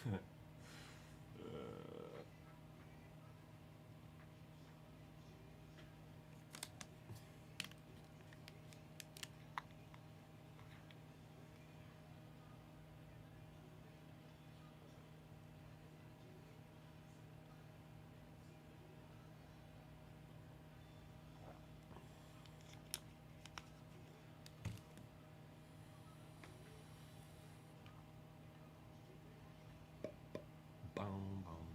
Bum, bum.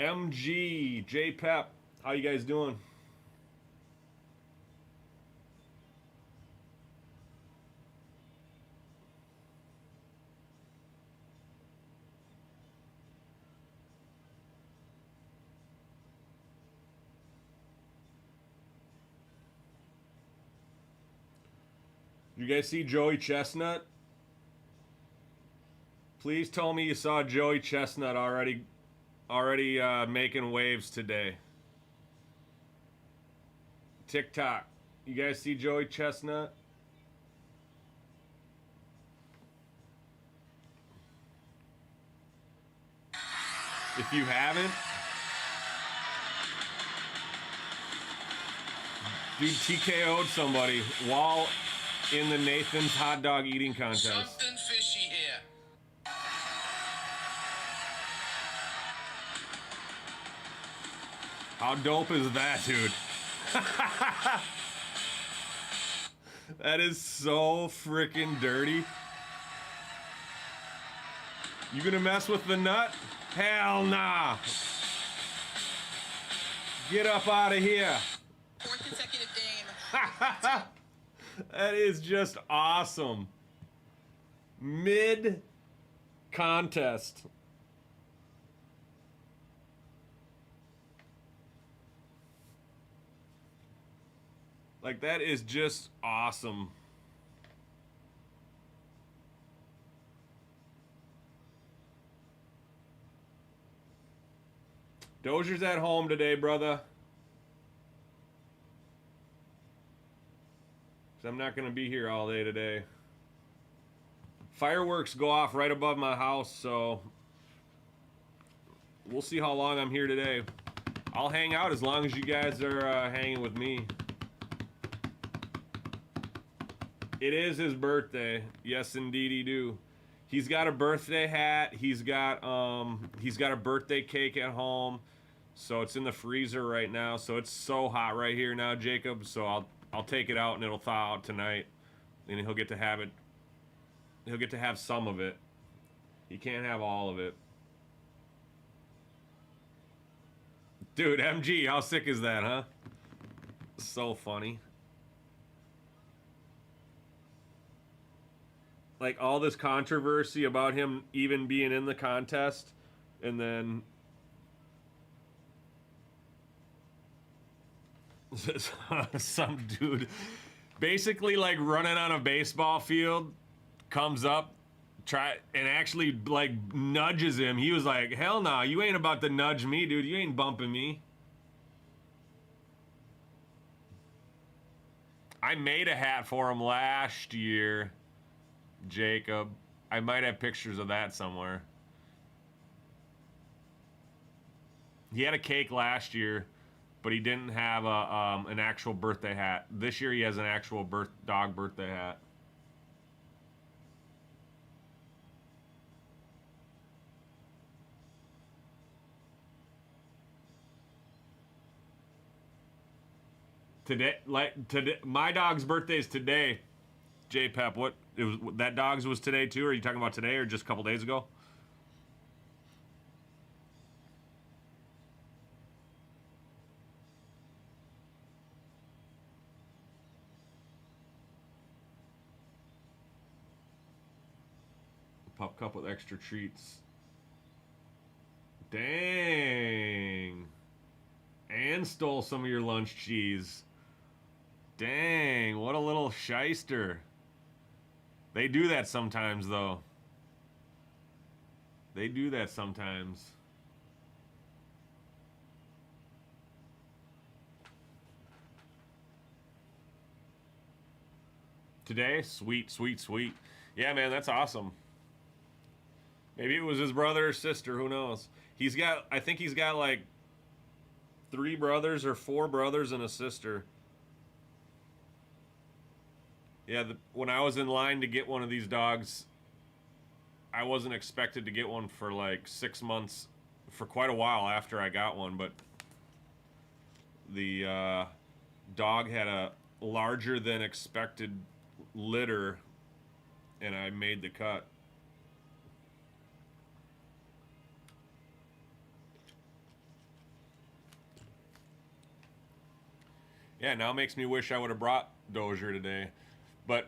MG, J Pep, how you guys doing? You guys see Joey Chestnut? Please tell me you saw Joey Chestnut already making waves today. TikTok. You guys see Joey Chestnut? If you haven't, dude TKO'd somebody while in the Nathan's hot dog eating contest. Something fishy here. How dope is that, dude? That is so freaking dirty. You gonna mess with the nut? Hell nah. Get up out of here. Fourth consecutive game. That is just awesome. Mid contest. Like, that is just awesome. Dozier's at home today, brother. 'Cause I'm not going to be here all day today. Fireworks go off right above my house, so we'll see how long I'm here today. I'll hang out as long as you guys are hanging with me. It is his birthday. Yes, indeedy do. He's got a birthday hat. He's got a birthday cake at home. So it's in the freezer right now. So it's so hot right here now, Jacob. So I'll take it out and it'll thaw out tonight. And he'll get to have it. He'll get to have some of it. He can't have all of it. Dude, MG, how sick is that, huh? So funny. Like, all this controversy about him even being in the contest, and then some dude basically, like, running on a baseball field comes up and actually, like, nudges him. He was like, hell no, you ain't about to nudge me, dude. You ain't bumping me. I made a hat for him last year, Jacob. I might have pictures of that somewhere. He had a cake last year, but he didn't have an actual birthday hat. This year he has an actual dog birthday hat. Today, my dog's birthday is today. J Pep, what it was? That dog's was today too? Or are you talking about today or just a couple days ago? Pop cup with extra treats. Dang. And stole some of your lunch cheese. Dang, what a little shyster. They do that sometimes, though. They do that sometimes. Today? Sweet, sweet, sweet. Yeah, man, that's awesome. Maybe it was his brother or sister, who knows? I think he's got like 3 brothers or 4 brothers and a sister. Yeah, when I was in line to get one of these dogs, I wasn't expected to get one for like 6 months, for quite a while after I got one, but the dog had a larger than expected litter, and I made the cut. Yeah, now it makes me wish I would have brought Dozier today. But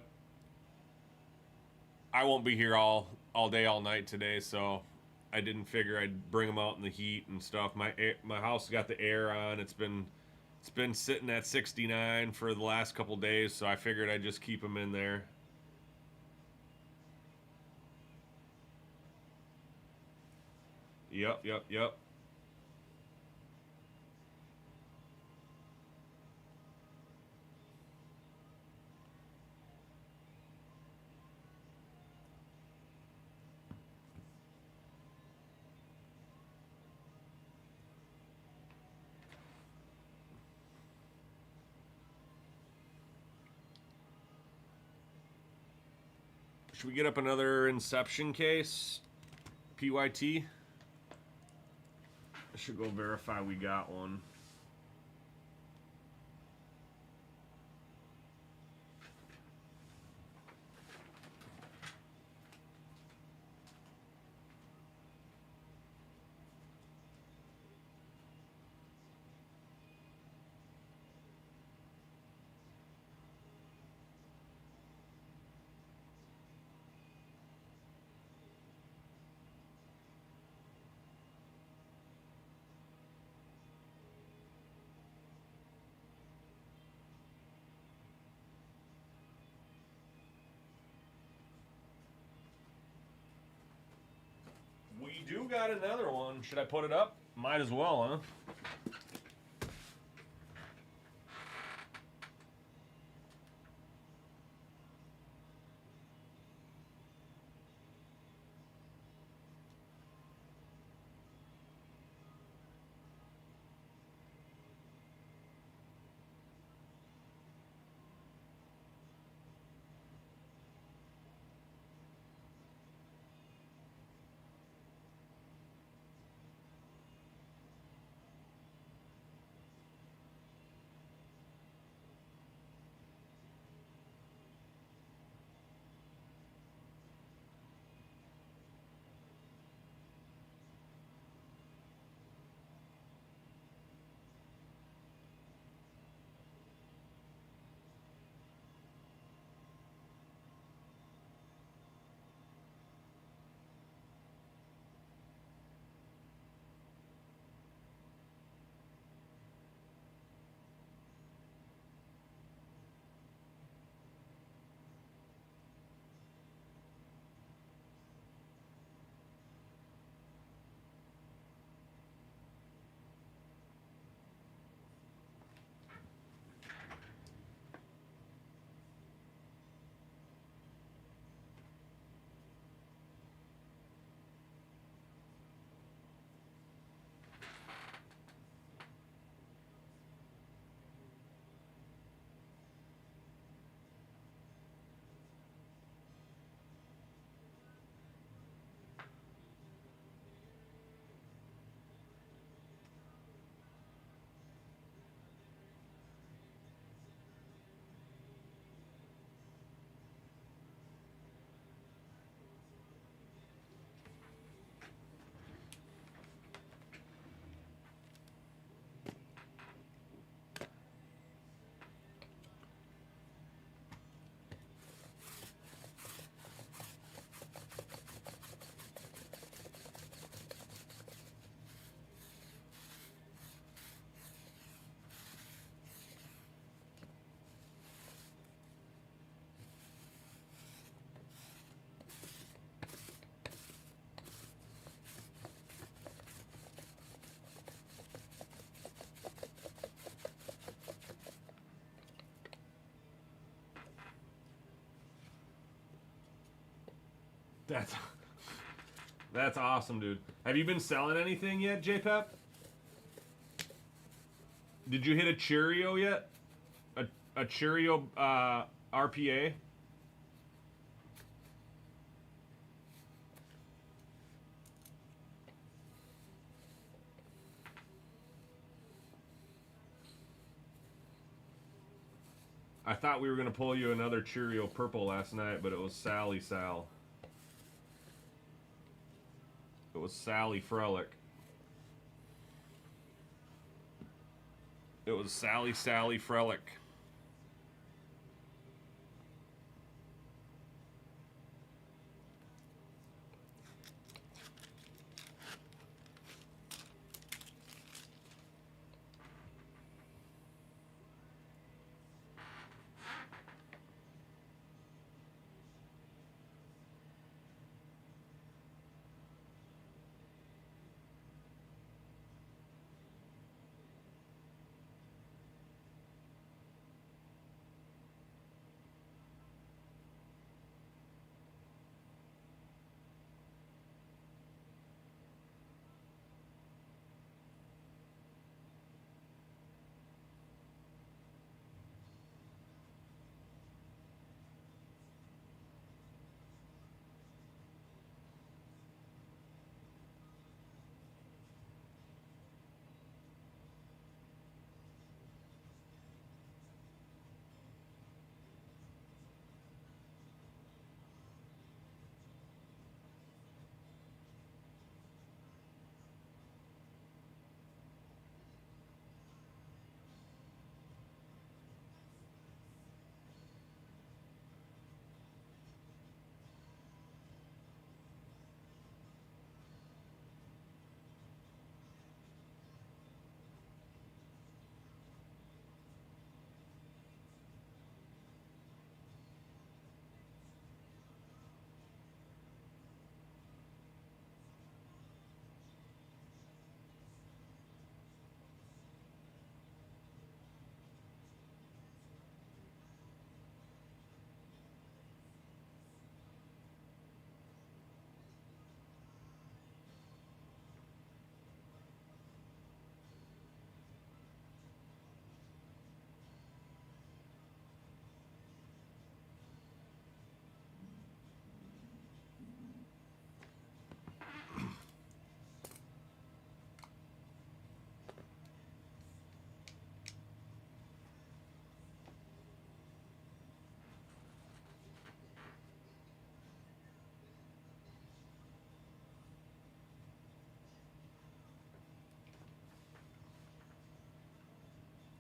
I won't be here all day, all night today, so I didn't figure I'd bring him out in the heat and stuff. My house got the air on. It's been sitting at 69 for the last couple days, so I figured I'd just keep him in there. Yep. Should we get up another Inception case? PYT? I should go verify we got one. We do got another one. Should I put it up? Might as well, huh? That's awesome, dude. Have you been selling anything yet, JPEP? Did you hit a Cheerio yet? A Cheerio RPA? I thought we were going to pull you another Cheerio purple last night, but it was Sally Sal. It was Sally Frelick. It was Sally Frelick.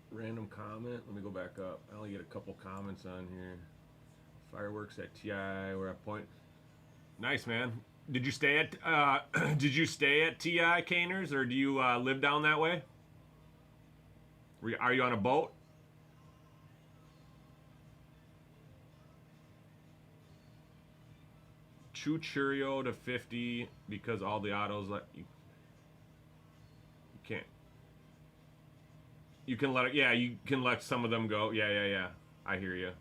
Random comment. Let me go back up. I only get a couple comments on here. Fireworks at TI. We're at point. Nice, man. Did you stay at Did you stay at TI Caners, or do you live down that way? Are you on a boat? Churio to 50 because all the autos let you can't. You can let it. Yeah, you can let some of them go. Yeah. I hear you.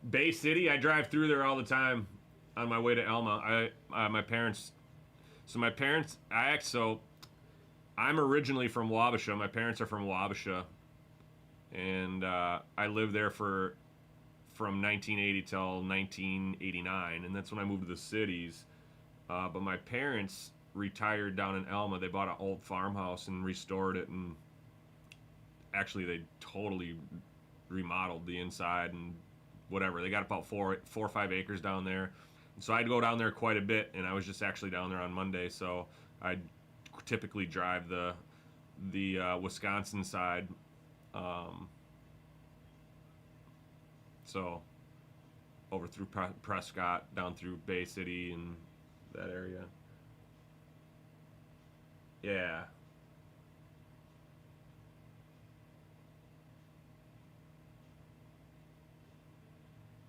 Bay City, I drive through there all the time on my way to Elma. My parents, so I'm originally from Wabasha. My parents are from Wabasha, and I lived there from 1980 till 1989, and that's when I moved to the cities. But my parents retired down in Elma. They bought an old farmhouse and restored it, and actually they totally remodeled the inside and whatever. They got about four or 5 acres down there. So I'd go down there quite a bit, and I was just actually down there on Monday. So I'd typically drive the Wisconsin side. So over through Prescott, down through Bay City and that area. Yeah.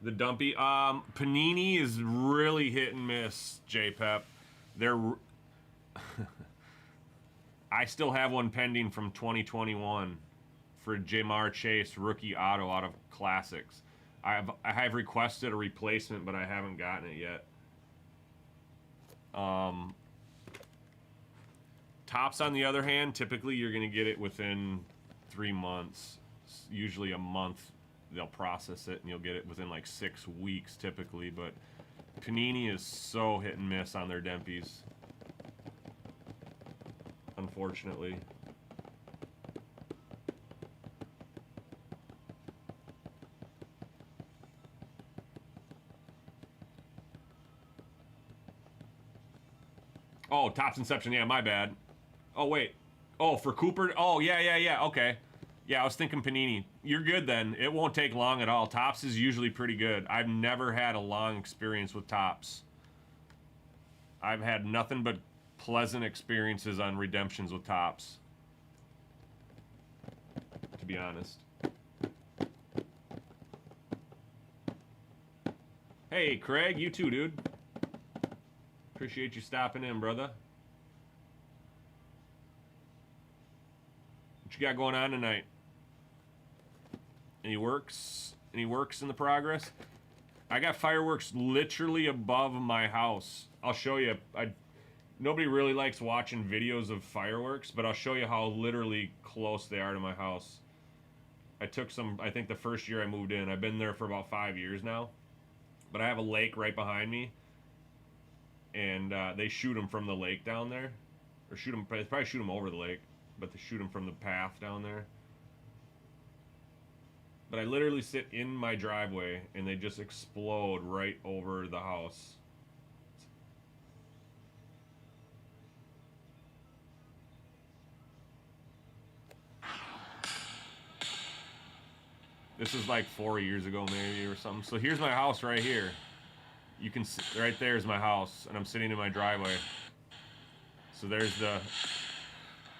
The dumpy. Panini is really hit and miss, J-Pep. They're... I still have one pending from 2021 for Jamar Chase rookie auto out of Classics. I have requested a replacement, but I haven't gotten it yet. Tops, on the other hand, typically you're going to get it within 3 months. Usually a month they'll process it, and you'll get it within like 6 weeks typically. But Panini is so hit and miss on their Dempies, unfortunately. Oh, Topps Inception. Yeah, my bad. Oh, wait. Oh, for Cooper? Oh, yeah. Okay. Yeah, I was thinking Panini. You're good then. It won't take long at all. Topps is usually pretty good. I've never had a long experience with Topps. I've had nothing but pleasant experiences on redemptions with Topps, to be honest. Hey, Craig. You too, dude. Appreciate you stopping in, brother. What you got going on tonight? Any works? Any works in the progress? I got fireworks literally above my house. I'll show you. Nobody really likes watching videos of fireworks, but I'll show you how literally close they are to my house. I took some, I think the first year I moved in. I've been there for about 5 years now. But I have a lake right behind me. And they shoot them from the lake down there. Or shoot them, probably shoot them over the lake. But they shoot them from the path down there. But I literally sit in my driveway and they just explode right over the house. This is like 4 years ago maybe or something. So here's my house right here. You can see, right there is my house, and I'm sitting in my driveway. So there's the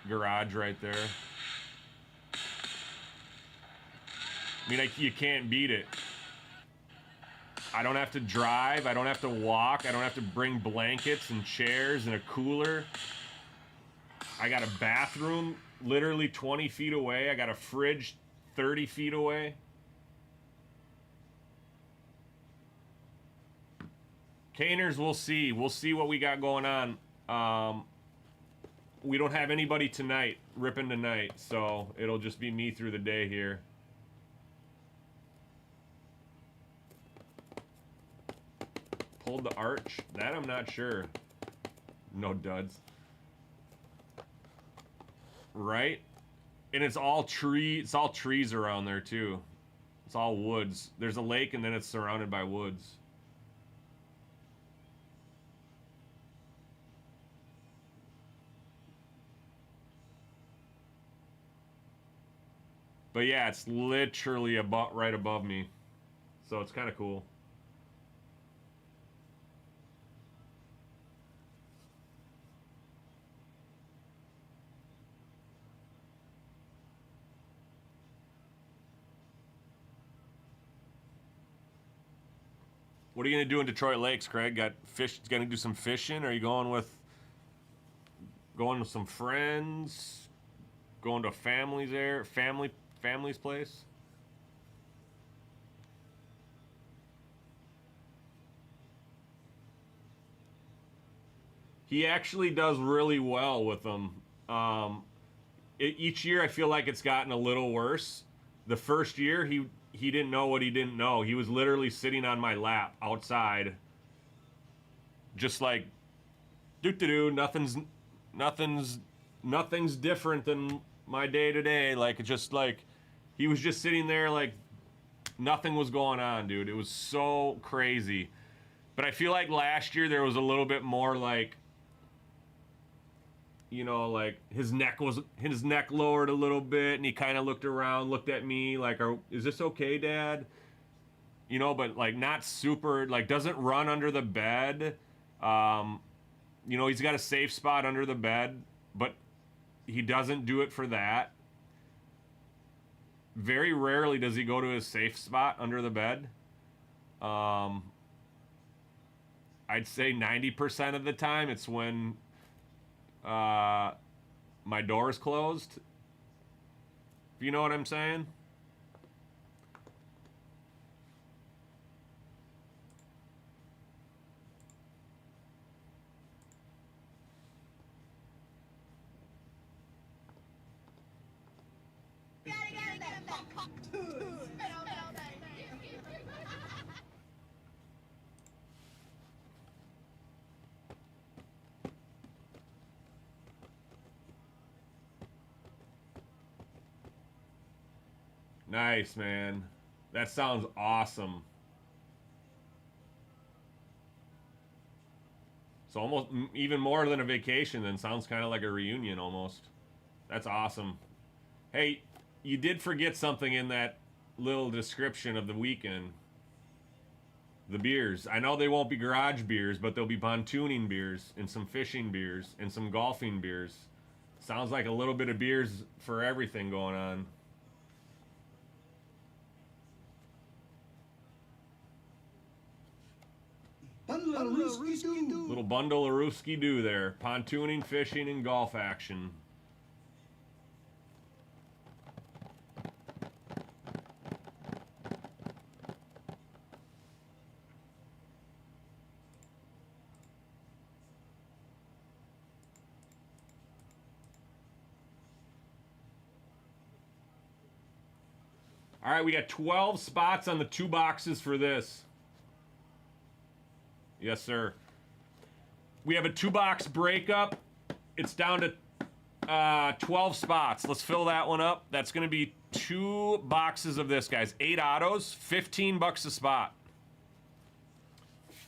garage right there. I mean, you can't beat it. I don't have to drive. I don't have to walk. I don't have to bring blankets and chairs and a cooler. I got a bathroom literally 20 feet away. I got a fridge 30 feet away. Caners, we'll see. We'll see what we got going on. We don't have anybody tonight, ripping tonight, so it'll just be me through the day here. Pulled the arch? That I'm not sure. No duds. Right? And it's all trees around there too. It's all woods. There's a lake and then it's surrounded by woods. But yeah, it's literally right above me. So it's kind of cool. What are you going to do in Detroit Lakes, Craig? Got fish? Going to do some fishing? Are you going with some friends? Going to a family's place? He actually does really well with them. Each year I feel like it's gotten a little worse. The first year he didn't know what he didn't know. He was literally sitting on my lap outside, just like doo-doo-doo, nothing's different than my day to day. Like, just like he was just sitting there like nothing was going on, dude. It was so crazy. But I feel like last year there was a little bit more like, you know, like his neck lowered a little bit, and he kind of looked around, looked at me like, is this okay, Dad? You know, but like not super, like doesn't run under the bed. You know, he's got a safe spot under the bed, but he doesn't do it for that. Very rarely does he go to his safe spot under the bed. I'd say 90% of the time it's when my door is closed. If you know what I'm saying? Nice, man. That sounds awesome. So almost even more than a vacation, then sounds kind of like a reunion almost. That's awesome. Hey, you did forget something in that little description of the weekend. The beers. I know they won't be garage beers, but there'll be pontooning beers and some fishing beers and some golfing beers. Sounds like a little bit of beers for everything going on. Little bundle of Rooski Doo there. Pontooning, fishing, and golf action. All right, we got 12 spots on the 2 boxes for this. Yes, sir. We have a 2-box breakup. It's down to 12 spots. Let's fill that one up. That's going to be 2 boxes of this, guys. 8 autos, $15 a spot.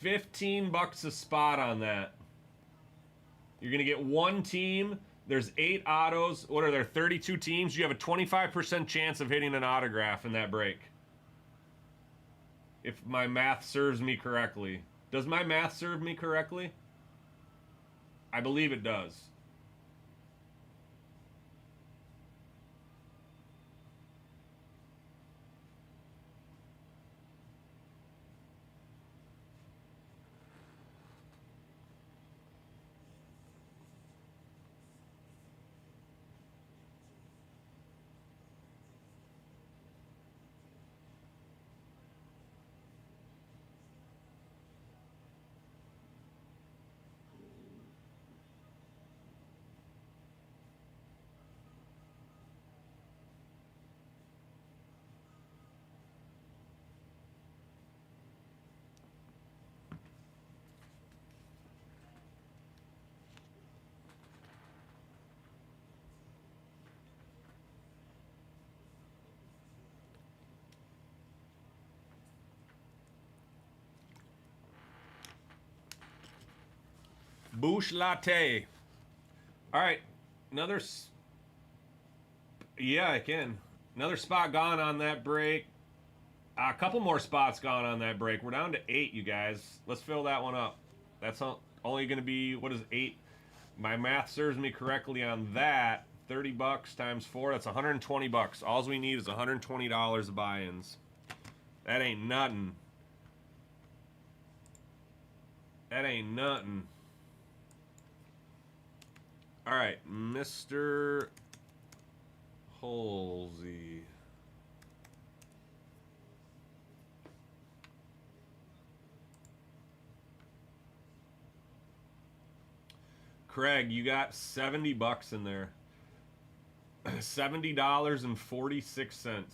$15 a spot on that. You're going to get 1 team. There's 8 autos. What are there, 32 teams? You have a 25% chance of hitting an autograph in that break. If my math serves me correctly. Does my math serve me correctly? I believe it does. Boosh latte. All right, another. Yeah, I can. Another spot gone on that break. A couple more spots gone on that break. We're down to 8, you guys. Let's fill that one up. That's only going to be, what is 8? My math serves me correctly on that. $30 times 4. That's $120. All we need is $120 of buy-ins. That ain't nothing. That ain't nothing. All right, Mr. Halsey. Craig, you got $70 in there. $70.46.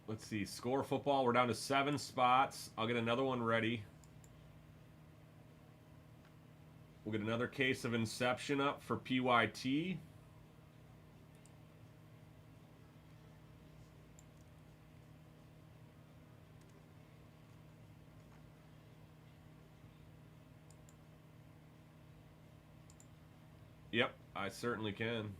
Let's see. Score football. We're down to 7 spots. I'll get another one ready. We'll get another case of Inception up for PYT. Yep, I certainly can.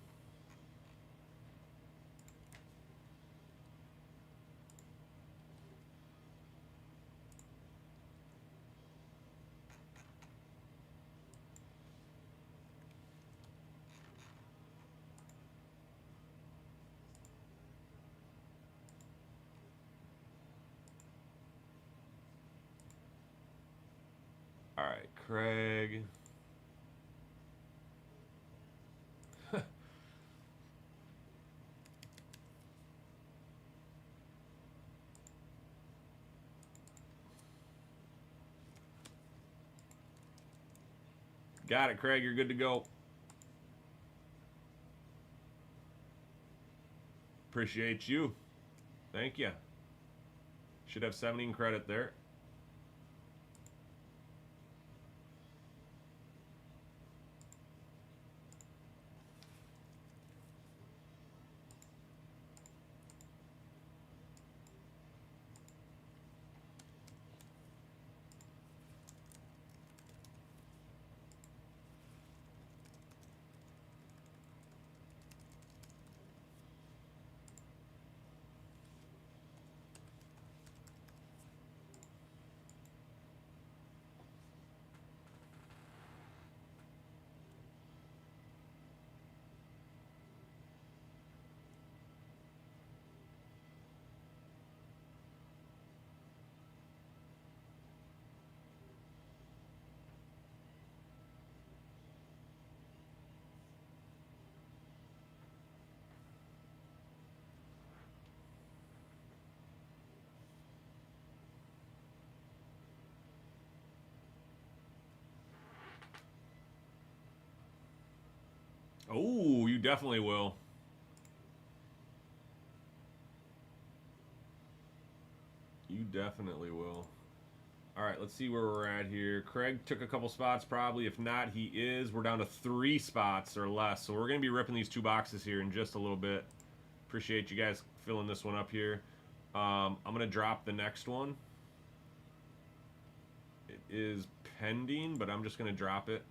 All right, Craig. Got it, Craig. You're good to go. Appreciate you. Thank you. Should have 17 credit there. Oh, you definitely will. You definitely will. All right, let's see where we're at here. Craig took a couple spots probably. If not, he is. We're down to 3 spots or less. So we're going to be ripping these 2 boxes here in just a little bit. Appreciate you guys filling this one up here. I'm going to drop the next one. It is pending, but I'm just going to drop it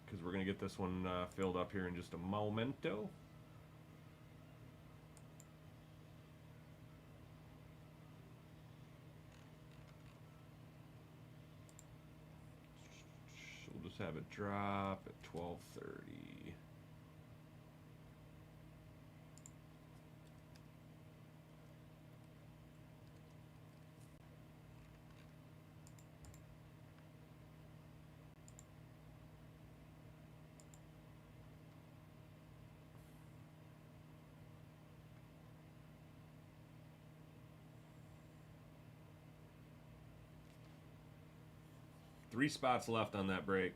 because we're going to get this one filled up here in just a momento. We'll just have it drop at 12:30. Three spots left on that break.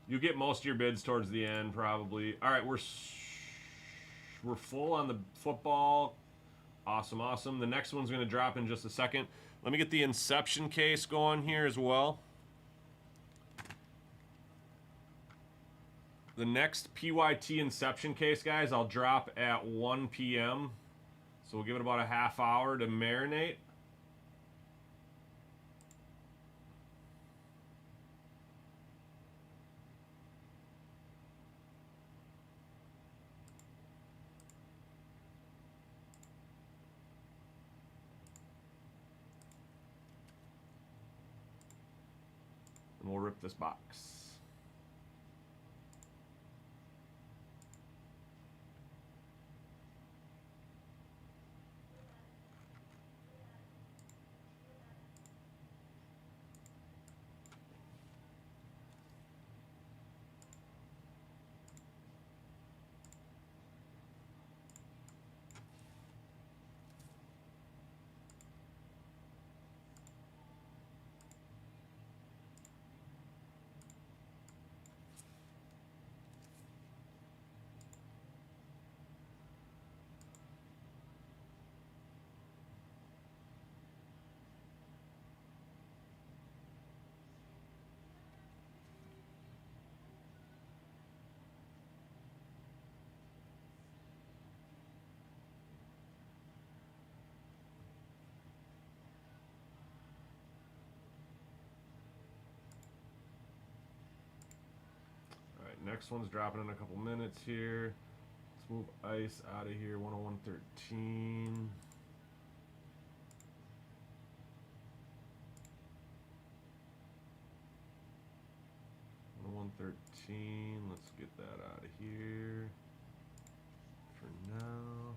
You get most of your bids towards the end, probably. All right, we're full on the football. Awesome, awesome. The next one's going to drop in just a second. Let me get the Inception case going here as well. The next PYT Inception case, guys, I'll drop at 1 p.m. So we'll give it about a half hour to marinate. And we'll rip this box. Next one's dropping in a couple minutes here. Let's move ice out of here. 101.13. 101.13. Let's get that out of here for now.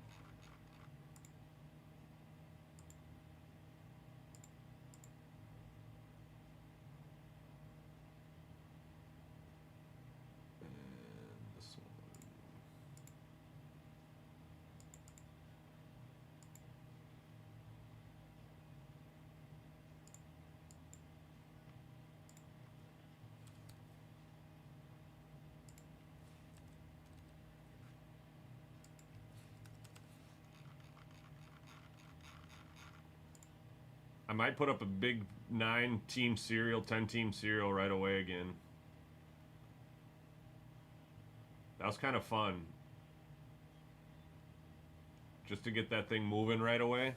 I might put up a big 9-team serial, 10-team serial right away again. That was kind of fun. Just to get that thing moving right away.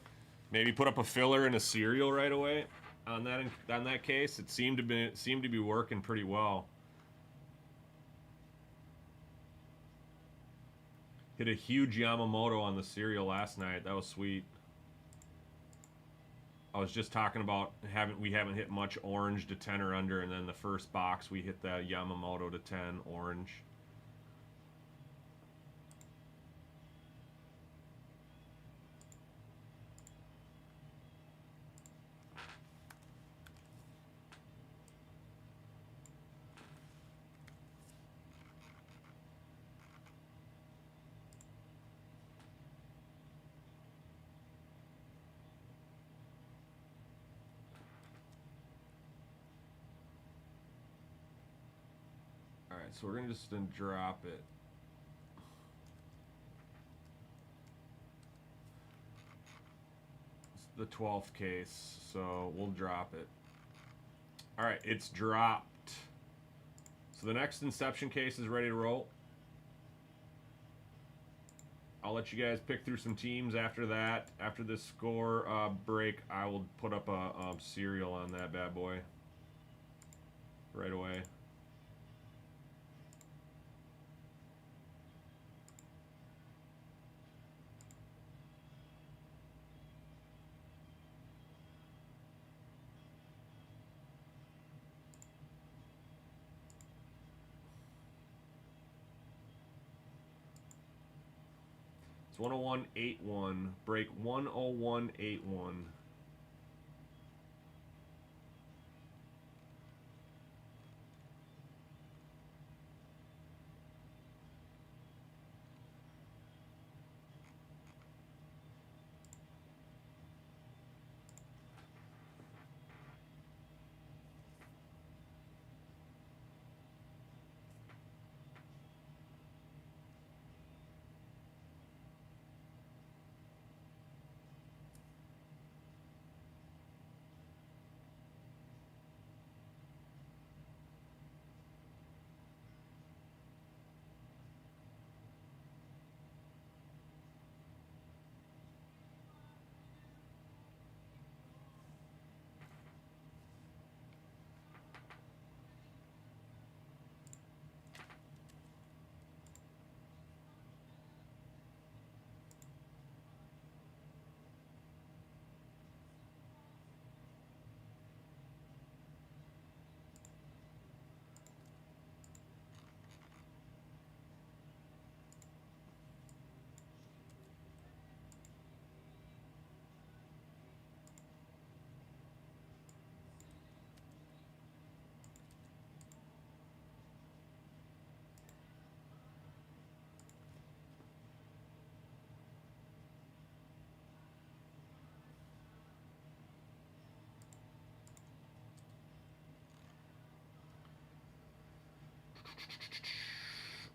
Maybe put up a filler and a serial right away on that case. It seemed to be working pretty well. Hit a huge Yamamoto on the serial last night. That was sweet. I was just talking about we haven't hit much orange to 10 or under, and then the first box we hit the Yamamoto to 10 orange. So we're gonna just drop it. It's the 12th case, so we'll drop it. All right, it's dropped. So the next Inception case is ready to roll. I'll let you guys pick through some teams after that. After this score break, I will put up a serial on that bad boy right away. It's 101.81. Break 101.81.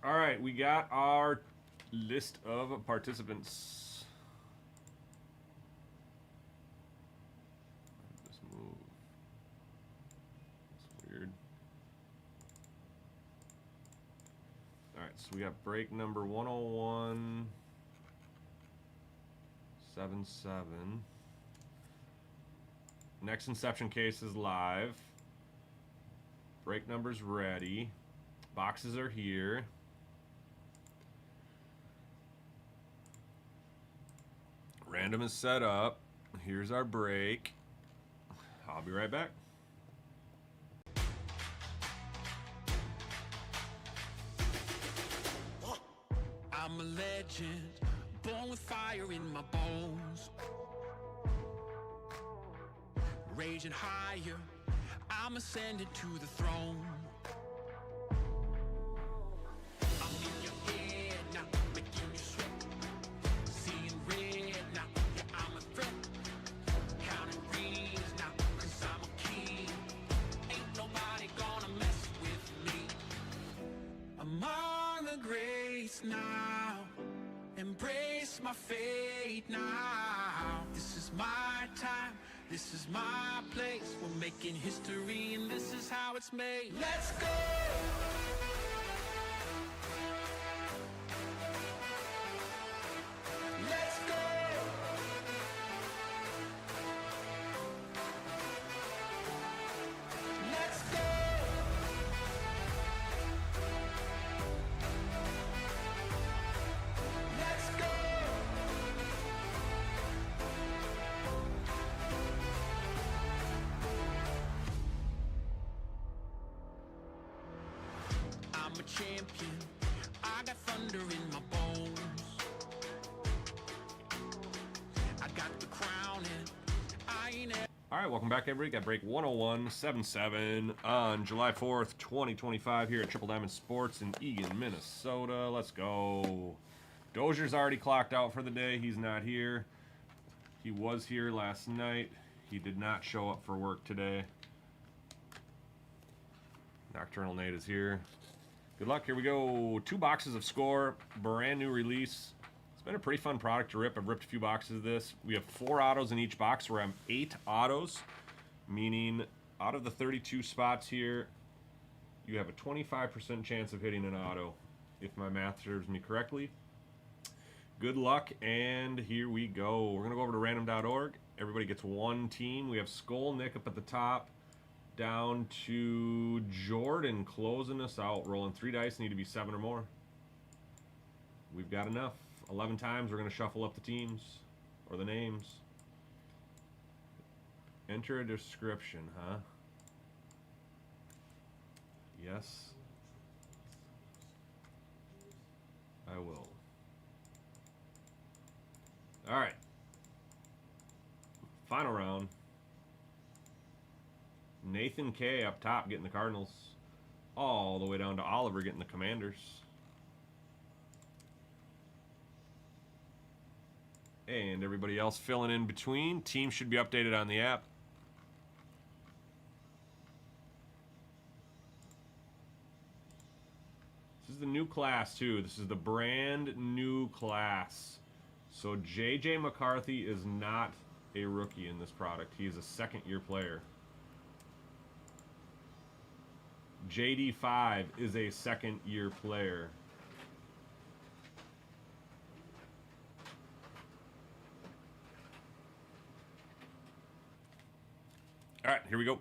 All right, we got our list of participants. This move. It's weird. All right, so we got break number 10177. Next Inception case is live. Break number's ready. Boxes are here. Random is set up. Here's our break. I'll be right back. I'm a legend, born with fire in my bones. Raging higher, I'm ascending to the throne. I'm in your head now, making you sweat. Seeing red now, yeah, I'm a threat. Counting rings now, cause I'm a king. Ain't nobody gonna mess with me. Among the greats now, embrace my fate now. This is my time, this is my place. We're making history and this is how it's made. Let's go! Let's go! Let's go! Let's go! I'm a champion. I got thunder in my bones. I got the crown and I ain't All right, welcome back, everybody. Got break 10177 on July 4th, 2025 here at Triple Diamond Sports in Eagan, Minnesota. Let's go. Dozier's already clocked out for the day. He's not here. He was here last night. He did not show up for work today. Nocturnal Nate is here. Good luck. Here we go. 2 boxes of Score. Brand new release. It's been a pretty fun product to rip. I've ripped a few boxes of this. We have 4 autos in each box. We're on 8 autos, meaning out of the 32 spots here, you have a 25% chance of hitting an auto, if my math serves me correctly. Good luck, and here we go. We're going to go over to random.org. Everybody gets 1 team. We have Skull Nick up at the top, down to Jordan closing us out. Rolling 3 dice, need to be 7 or more. We've got enough. 11 times, we're going to shuffle up the teams, or the names. Enter a description, huh? Yes. I will. All right. Final round. Nathan K up top getting the Cardinals. All the way down to Oliver getting the Commanders. And everybody else filling in between. Team should be updated on the app. This is the new class, too. This is the brand new class. So J.J. McCarthy is not a rookie in this product. He is a second-year player. JD5 is a second-year player. All right, here we go.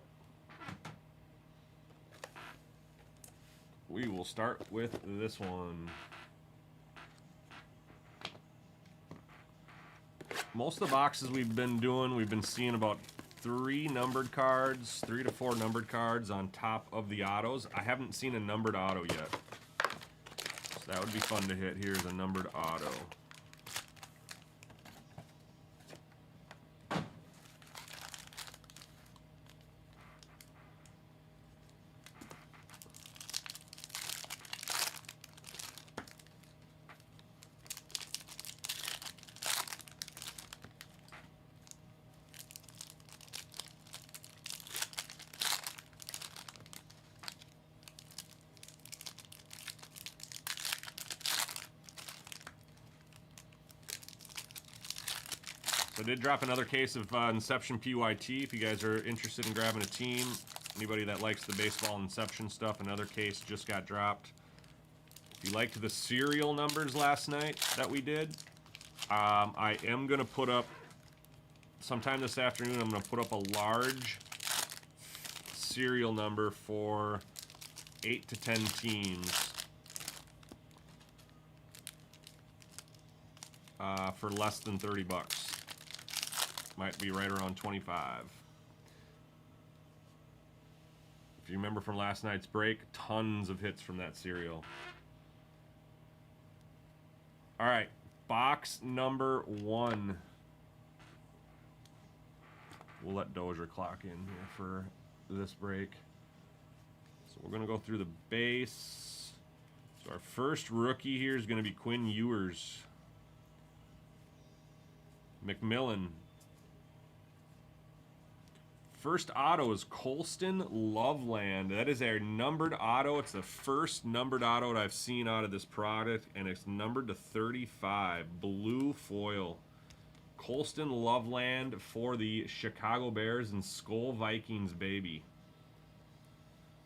We will start with this one. Most of the boxes we've been doing, we've been seeing about 3 numbered cards, 3 to 4 numbered cards on top of the autos. I haven't seen a numbered auto yet. So that would be fun to hit. Here's a numbered auto. I did drop another case of Inception PYT. If you guys are interested in grabbing a team, anybody that likes the baseball Inception stuff, another case just got dropped. If you liked the serial numbers last night that we did, I am going to put up, sometime this afternoon, I'm going to put up a large serial number for 8 to 10 teams. For less than 30 bucks. Might be right around 25. If you remember from last night's break, tons of hits from that serial. All right, box number 1. We'll let Dozier clock in here for this break. So we're going to go through the base. So our first rookie here is going to be Quinn Ewers. McMillan. First auto is Colston Loveland. That is our numbered auto. It's the first numbered auto that I've seen out of this product, and it's numbered to 35. Blue foil. Colston Loveland for the Chicago Bears and Skull Vikings, baby.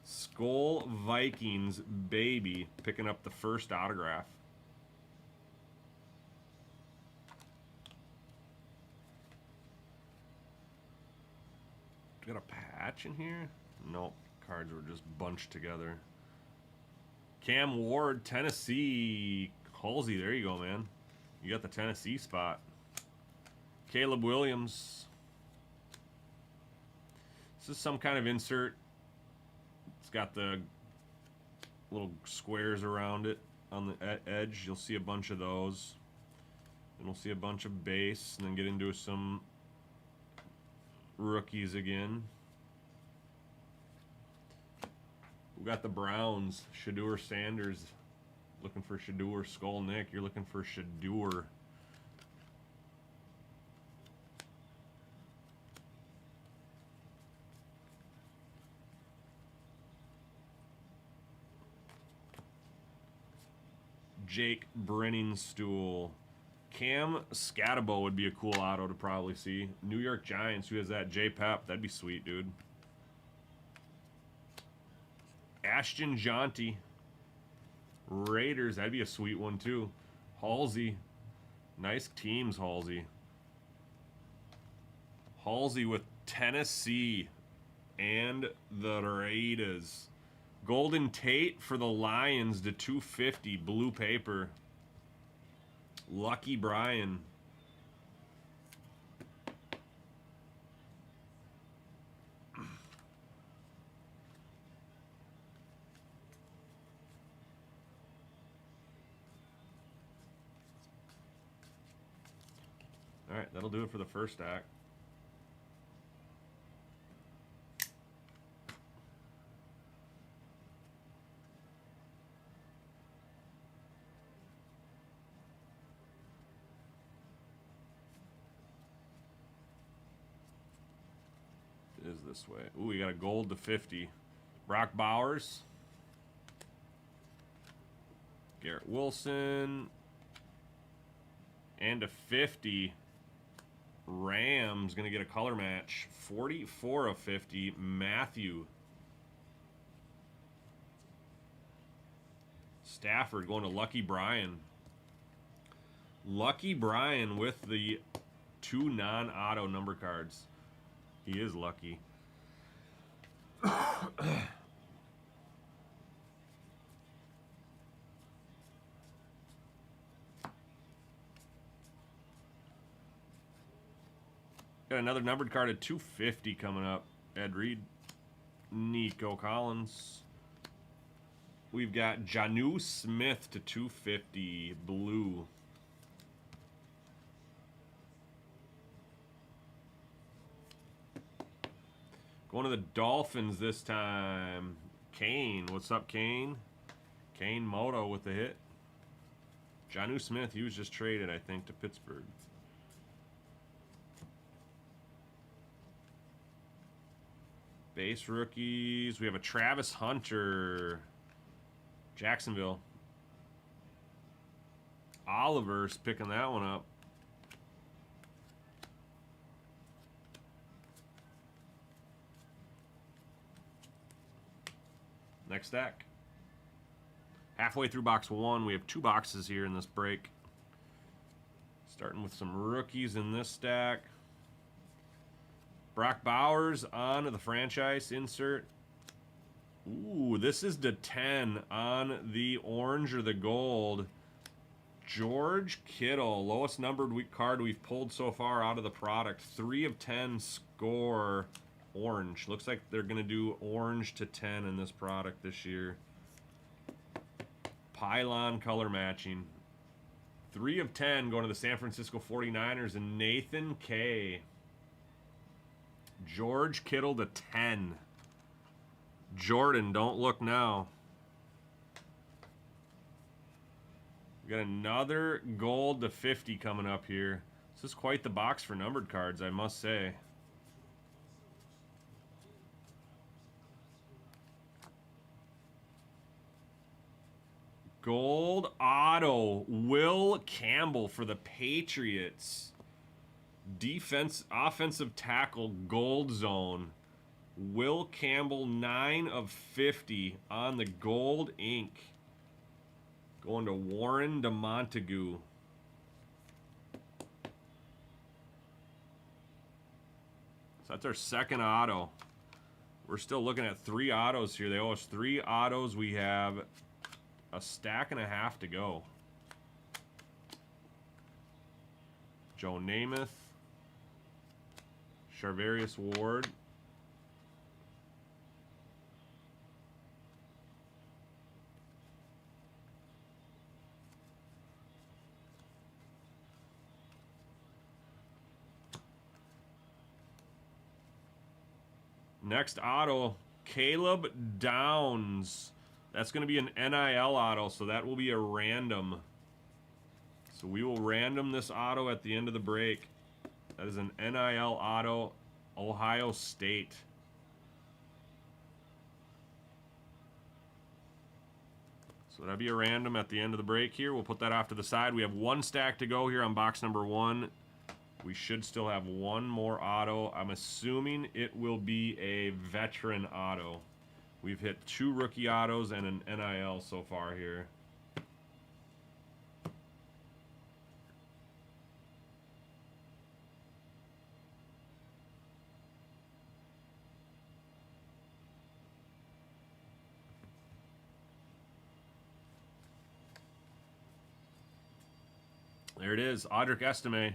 Skull Vikings, baby, picking up the first autograph. Got a patch in here? Nope. Cards were just bunched together. Cam Ward, Tennessee. Halsey, there you go, man. You got the Tennessee spot. Caleb Williams. This is some kind of insert. It's got the little squares around it on the edge. You'll see a bunch of those. And we'll see a bunch of base, and then get into some rookies again. We got the Browns. Shedeur Sanders. Looking for Shedeur. Skull Nick, you're looking for Shedeur. Jake Brenningstool. Cam Scatabo would be a cool auto to probably see. New York Giants, who has that? J Pep. That'd be sweet, dude. Ashton Jonty. Raiders. That'd be a sweet one, too. Halsey. Nice teams, Halsey. Halsey with Tennessee and the Raiders. Golden Tate for the Lions to 250. Blue paper. Lucky Brian. All right, that'll do it for the first stack. Is this way. Ooh, we got a gold to 50. Brock Bowers. Garrett Wilson. And a 50. Rams going to get a color match. 44 of 50. Matthew. Stafford going to Lucky Brian. Lucky Brian with the 2 non-auto number cards. He is lucky. Got another numbered card at 250 coming up. Ed Reed. Nico Collins. We've got Jonnu Smith to 250. Blue. Going to the Dolphins this time. Kane. What's up, Kane? Kane Moto with the hit. Jonnu Smith, he was just traded, I think, to Pittsburgh. Base rookies. We have a Travis Hunter. Jacksonville. Oliver's picking that one up. Next stack. Halfway through box 1. We have 2 boxes here in this break. Starting with some rookies in this stack. Brock Bowers on the franchise insert. Ooh, this is the 10 on the orange or the gold. George Kittle, lowest numbered card we've pulled so far out of the product. 3 of 10 score orange. Looks like they're going to do orange to 10 in this product this year. Pylon color matching. 3 of 10 going to the San Francisco 49ers and Nathan K. George Kittle to 10. Jordan, don't look now. We got another gold to 50 coming up here. This is quite the box for numbered cards, I must say. Gold auto, Will Campbell for the Patriots. Offensive tackle, gold zone. Will Campbell, 9 of 50 on the gold ink. Going to Warren DeMontague. So that's our second auto. We're still looking at 3 autos here. They owe us 3 autos. We have a stack and a half to go. Joe Namath. Charvarius Ward. Next auto, Caleb Downs. That's going to be an NIL auto, so that will be a random. So we will random this auto at the end of the break. That is an NIL auto, Ohio State. So that'll be a random at the end of the break here. We'll put that off to the side. We have 1 stack to go here on box number 1. We should still have 1 more auto. I'm assuming it will be a veteran auto. We've hit 2 rookie autos and an NIL so far here. There it is, Audric Estime.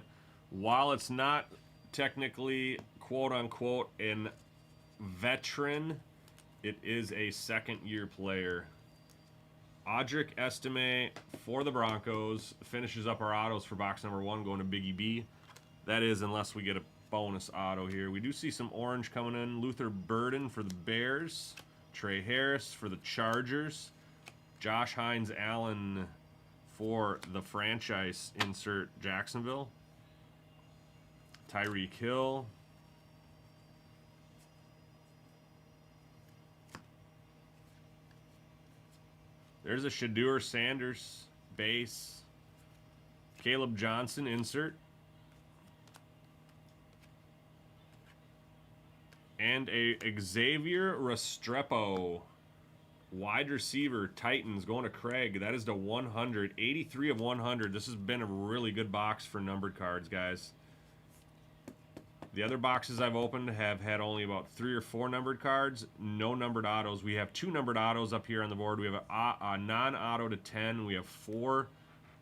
While it's not technically, quote-unquote, an veteran, it is a second-year player. Audric Estime for the Broncos finishes up our autos for box number 1 going to Biggie B. That is, unless we get a bonus auto here. We do see some orange coming in. Luther Burden for the Bears. Trey Harris for the Chargers. Josh Hines Allen for the franchise insert Jacksonville. Tyreek Hill. There's a Shadur Sanders base. Caleb Johnson insert. And a Xavier Restrepo wide receiver, Titans, going to Craig. That is to 100. 83 of 100. This has been a really good box for numbered cards, guys. The other boxes I've opened have had only about 3 or 4 numbered cards. No numbered autos. We have 2 numbered autos up here on the board. We have a non-auto to 10. We have 4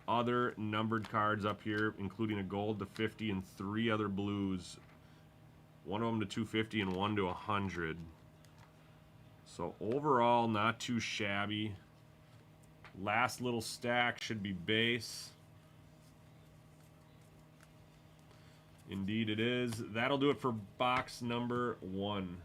other numbered cards up here, including a gold to 50 and 3 other blues. 1 of them to 250 and 1 to 100. So overall, not too shabby. Last little stack should be base. Indeed it is. That'll do it for box number 1.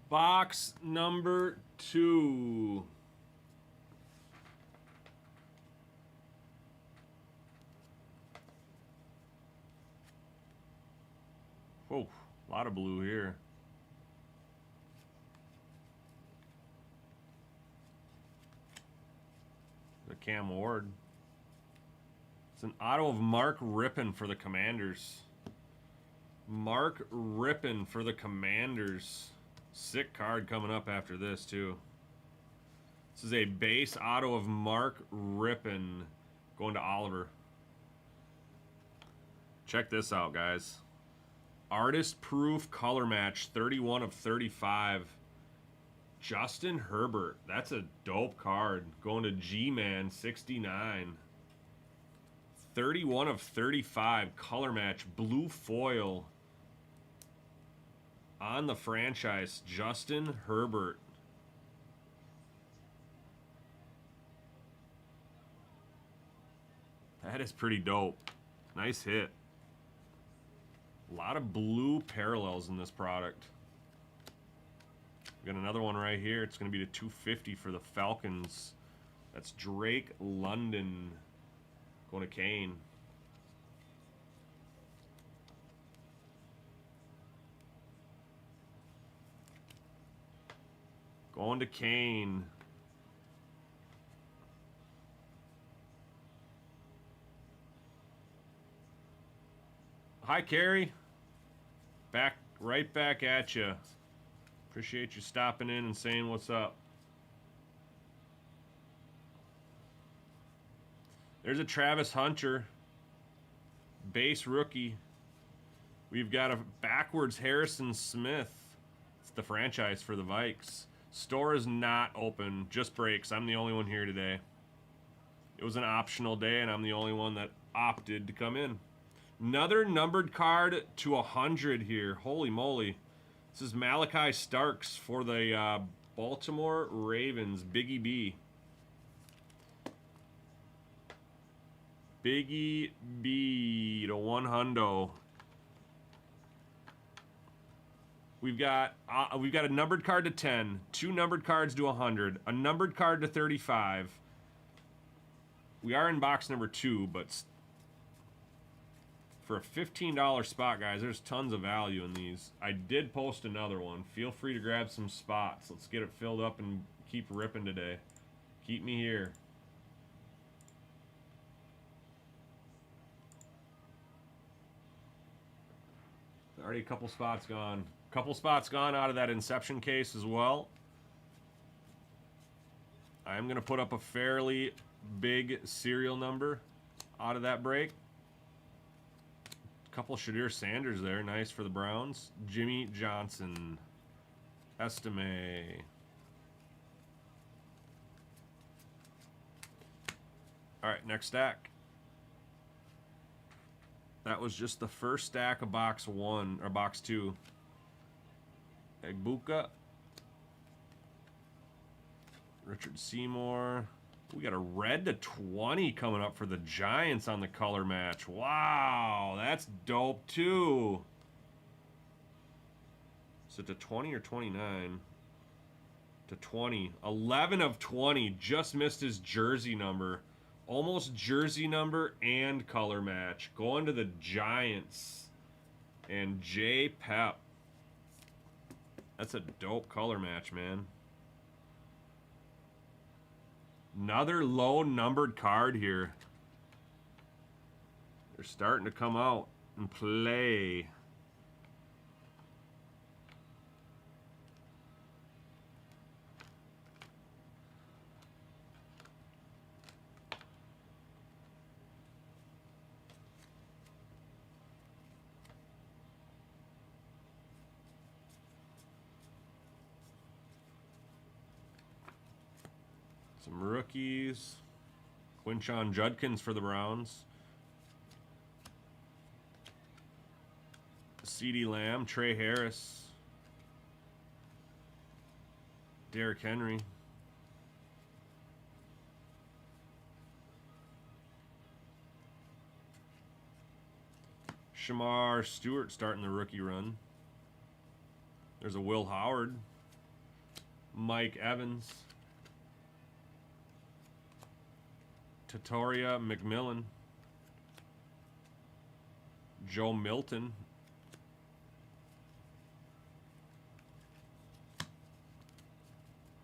Box number 2. Whoa, a lot of blue here. The Cam Ward. It's an auto of Mark Rippon for the Commanders. Mark Rippon for the Commanders. Sick card coming up after this, too. This is a base auto of Mark Rippon going to Oliver. Check this out, guys. Artist Proof Color Match, 31 of 35. Justin Herbert. That's a dope card. Going to G-Man, 69. 31 of 35. Color Match. Blue foil. On the franchise, Justin Herbert. That is pretty dope. Nice hit. A lot of blue parallels in this product. We got another one right here. It's going to be the 250 for the Falcons. That's Drake London going to Kane. Going to Kane. Hi, Carrie. Right back at you. Appreciate you stopping in and saying what's up. There's a Travis Hunter. Base rookie. We've got a backwards Harrison Smith. It's the franchise for the Vikes. Store is not open. Just breaks. I'm the only one here today. It was an optional day, and I'm the only one that opted to come in. Another numbered card to 100 here. Holy moly. This is Malachi Starks for the Baltimore Ravens. Biggie B. Biggie B to 100. We've got a numbered card to 10, 2 numbered cards to 100, a numbered card to 35. We are in box number 2, but for a $15 spot, guys, there's tons of value in these. I did post another one. Feel free to grab some spots. Let's get it filled up and keep ripping today. Keep me here. Already a couple spots gone. Couple spots gone out of that Inception case as well. I am going to put up a fairly big serial number out of that break. Couple Shadir Sanders there. Nice for the Browns. Jimmy Johnson. Estime. All right, next stack. That was just the first stack of box 1 or box 2. Egbuka. Richard Seymour. We got a red to 20 coming up for the Giants on the color match. Wow, that's dope too. Is it to 20 or 29? To 20. 11 of 20. Just missed his jersey number. Almost jersey number and color match. Going to the Giants. And J. Pep. That's a dope color match, man. Another low numbered card here. They're starting to come out and play. Some rookies. Quinshon Judkins for the Browns. CeeDee Lamb, Trey Harris. Derrick Henry. Shamar Stewart starting the rookie run. There's a Will Howard. Mike Evans. Tatoria McMillan. Joe Milton.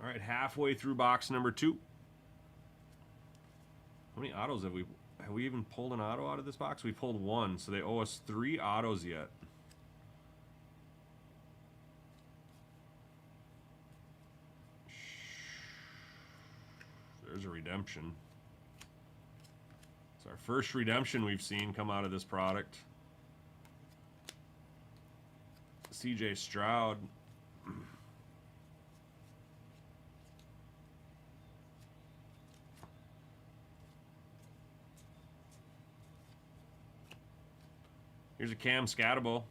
All right, halfway through box number 2. How many autos have we even pulled an auto out of this box? We pulled 1, so they owe us 3 autos yet. There's a redemption. It's our first redemption we've seen come out of this product. CJ Stroud. Here's a Cam Scatterbo.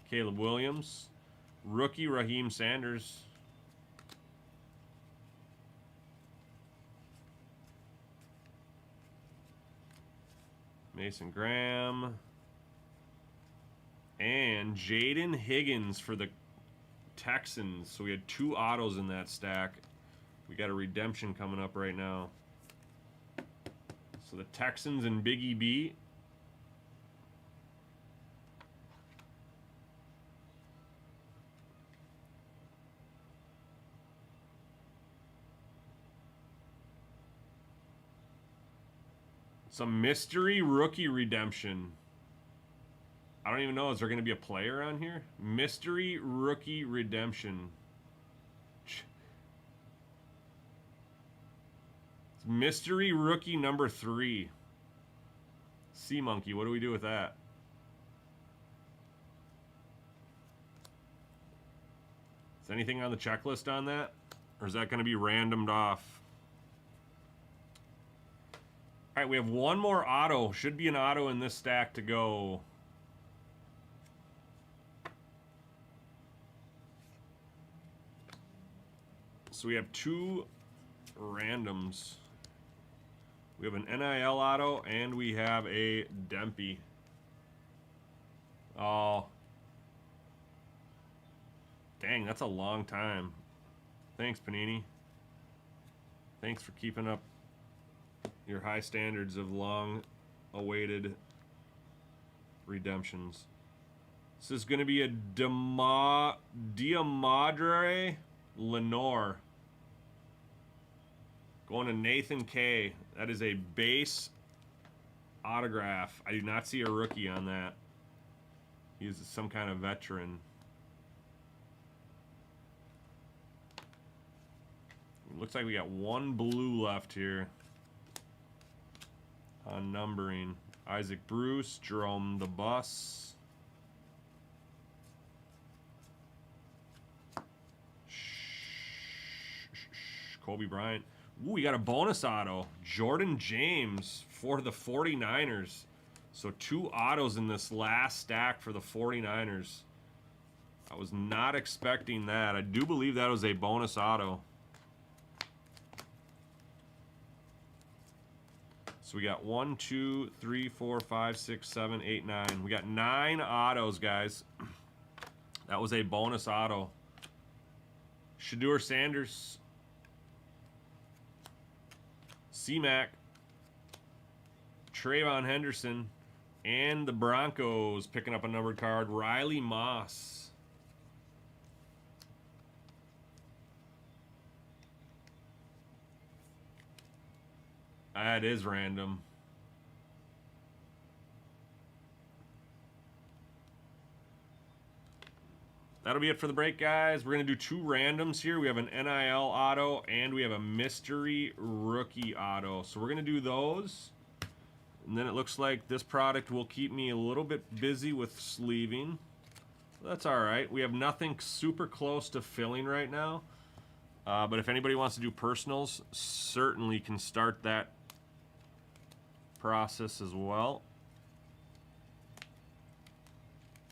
Caleb Williams. Rookie Raheem Sanders. Mason Graham. And Jaden Higgins for the Texans. So we had 2 autos in that stack. We got a redemption coming up right now. So the Texans and Biggie B. Some mystery rookie redemption. I don't even know. Is there going to be a player on here? Mystery rookie redemption. It's mystery rookie number 3. Sea Monkey. What do we do with that? Is anything on the checklist on that? Or is that going to be randomed off? All right, we have 1 more auto. Should be an auto in this stack to go. So we have 2 randoms. We have an NIL auto and we have a Dempy. Oh. Dang, that's a long time. Thanks, Panini. Thanks for keeping up your high standards of long-awaited redemptions. This is going to be a Diamadre Lenore. Going to Nathan K. That is a base autograph. I do not see a rookie on that. He's some kind of veteran. Looks like we got 1 blue left here. On numbering. Isaac Bruce, Jerome the Bus. Kobe Bryant. Ooh, we got a bonus auto. Jordan James for the 49ers. So 2 autos in this last stack for the 49ers. I was not expecting that. I do believe that was a bonus auto. So we got 1, 2, 3, 4, 5, 6, 7, 8, 9. We got 9 autos, guys. That was a bonus auto. Shedeur Sanders. C-Mac. Trayvon Henderson. And the Broncos picking up a numbered card. Riley Moss. That is random. That'll be it for the break, guys. We're going to do 2 randoms here. We have an NIL auto and we have a mystery rookie auto. So we're going to do those. And then it looks like this product will keep me a little bit busy with sleeving. That's all right. We have nothing super close to filling right now. But if anybody wants to do personals, certainly can start that process as well.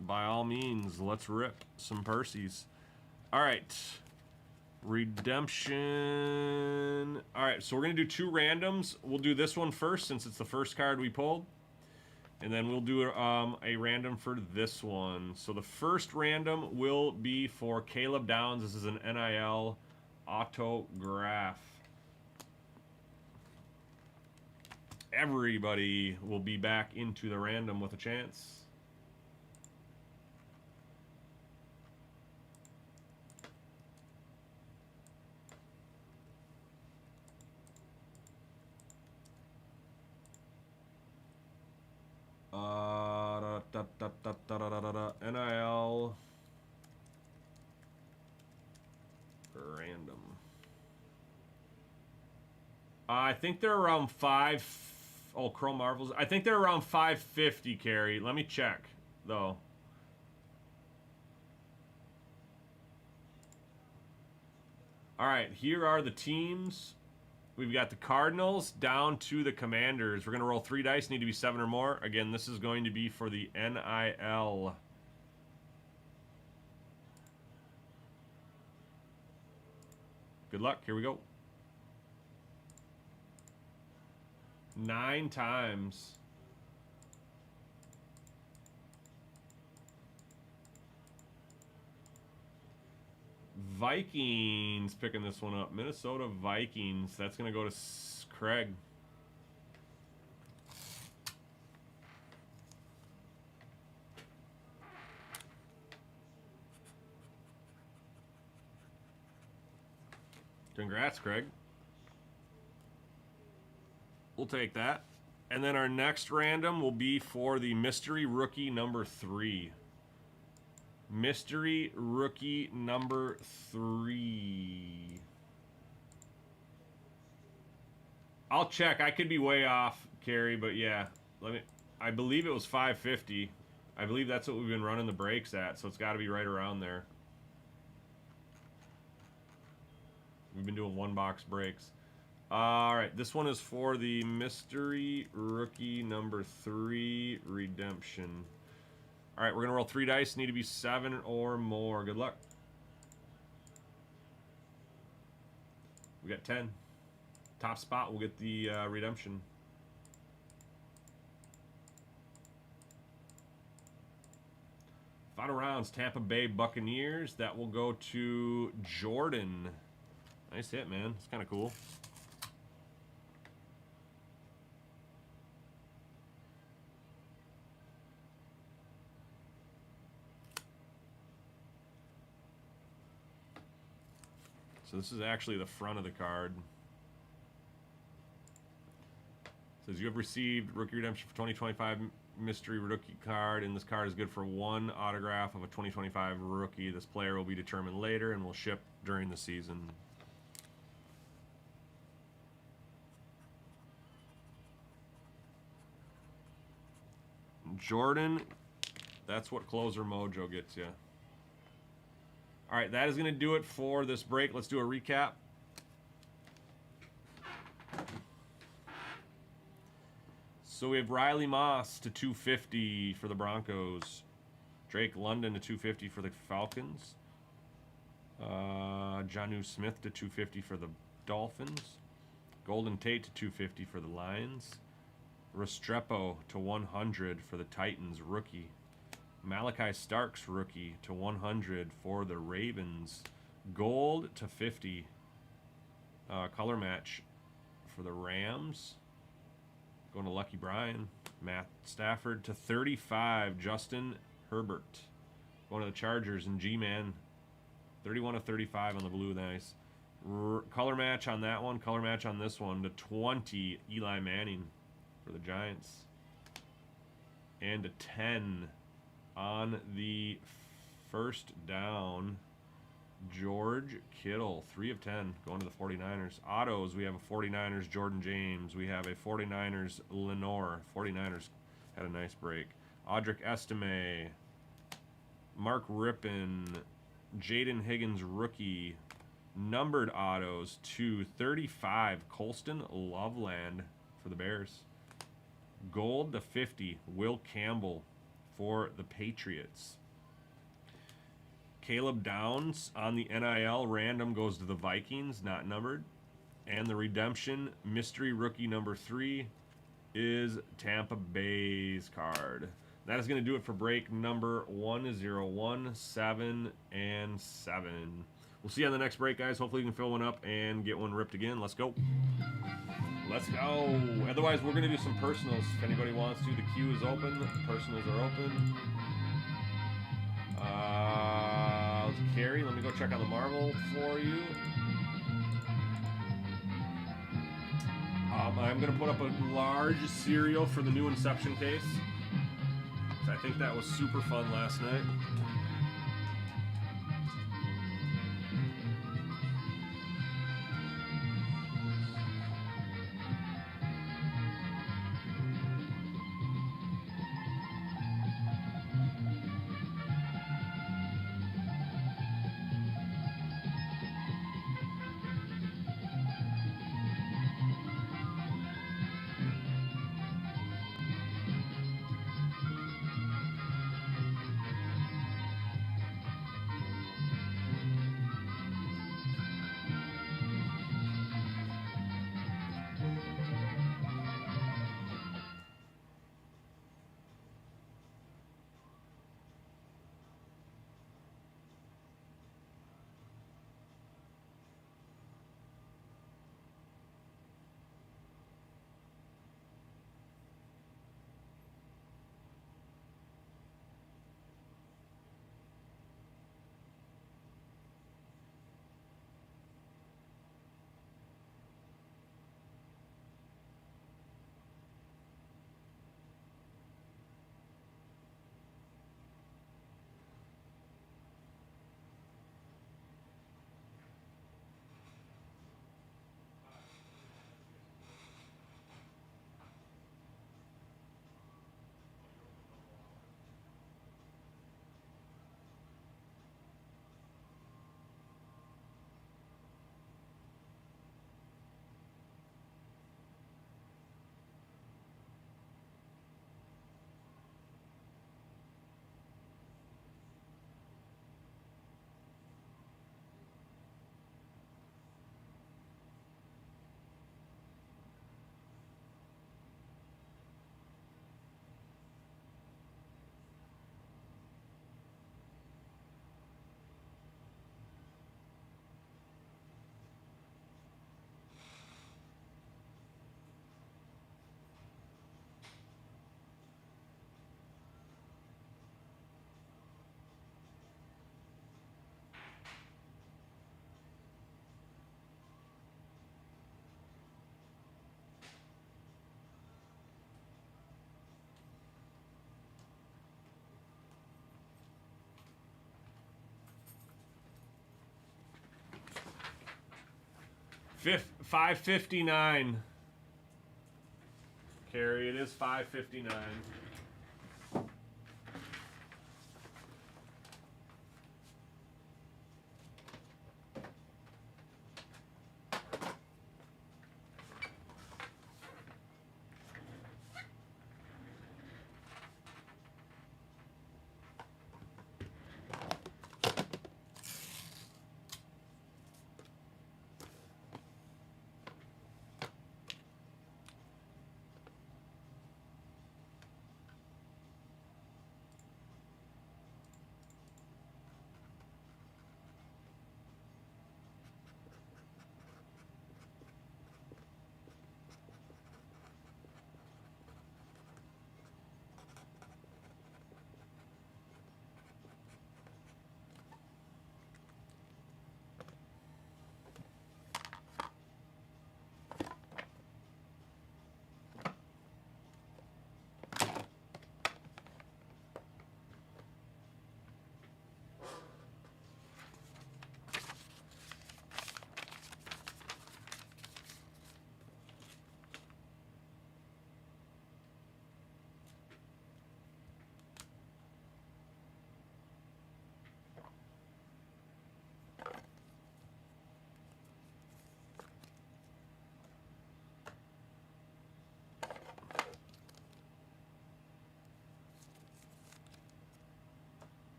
By all means, let's rip some Percy's. All right. Redemption. All right, so we're going to do 2 randoms. We'll do this one first since it's the first card we pulled. And then we'll do a random for this one. So the first random will be for Caleb Downs. This is an NIL autograph. Everybody will be back into the random with a chance. NIL random. I think they're around 5. Oh, Chrome Marvels. I think they're around 550, Carrie. Let me check, though. All right, here are the teams. We've got the Cardinals down to the Commanders. We're going to roll 3 dice. Need to be 7 or more. Again, this is going to be for the NIL. Good luck. Here we go. 9 times. Vikings picking this one up. Minnesota Vikings. That's going to go to Craig. Congrats, Craig. We'll take that. And then our next random will be for the mystery rookie number 3. Mystery rookie number 3. I'll check. I could be way off, Carrie, but yeah. I believe it was 550. I believe that's what we've been running the breaks at, so it's got to be right around there. We've been doing 1-box breaks. All right, this one is for the mystery rookie number 3 redemption. All right, we're going to roll 3 dice. Need to be 7 or more. Good luck. We got 10. Top spot, we'll get the redemption. Final rounds, Tampa Bay Buccaneers. That will go to Jordan. Nice hit, man. It's kind of cool. So this is actually the front of the card. It says you have received rookie redemption for 2025 mystery rookie card, and this card is good for 1 autograph of a 2025 rookie. This player will be determined later and will ship during the season. Jordan, that's what Closer Mojo gets you. All right, that is going to do it for this break. Let's do a recap. So we have Riley Moss to 250 for the Broncos. Drake London to 250 for the Falcons. Jonnu Smith to 250 for the Dolphins. Golden Tate to 250 for the Lions. Restrepo to 100 for the Titans, rookie. Malachi Starks, rookie, to 100 for the Ravens. Gold to 50. Color match for the Rams. Going to Lucky Brian. Matt Stafford to 35. Justin Herbert. Going to the Chargers and G-Man. 31 to 35 on the blue. Nice. Color match on that one. Color match on this one to 20. Eli Manning for the Giants. And a 10 on the first down. George Kittle, 3 of 10, going to the 49ers. Autos, we have a 49ers Jordan James. We have a 49ers Lenore. 49ers had a nice break. Audric Estime. Mark Rippon. Jaden Higgins, rookie. Numbered autos to 35. Colston Loveland for the Bears. Gold to 50. Will Campbell for the Patriots. Caleb Downs on the NIL random goes to the Vikings, not numbered. And the redemption mystery rookie number 3 is Tampa Bay's card. That is going to do it for break number 1017 and 7. We'll see you on the next break, guys. Hopefully you can fill one up and get one ripped again. Let's go. Let's go. Otherwise, we're going to do some personals. If anybody wants to, the queue is open. Personals are open. Carrie, let me go check on the Marvel for you. I'm going to put up a large cereal for the new Inception case. I think that was super fun last night. Fifth, 5:59. Carrie, it is 5:59.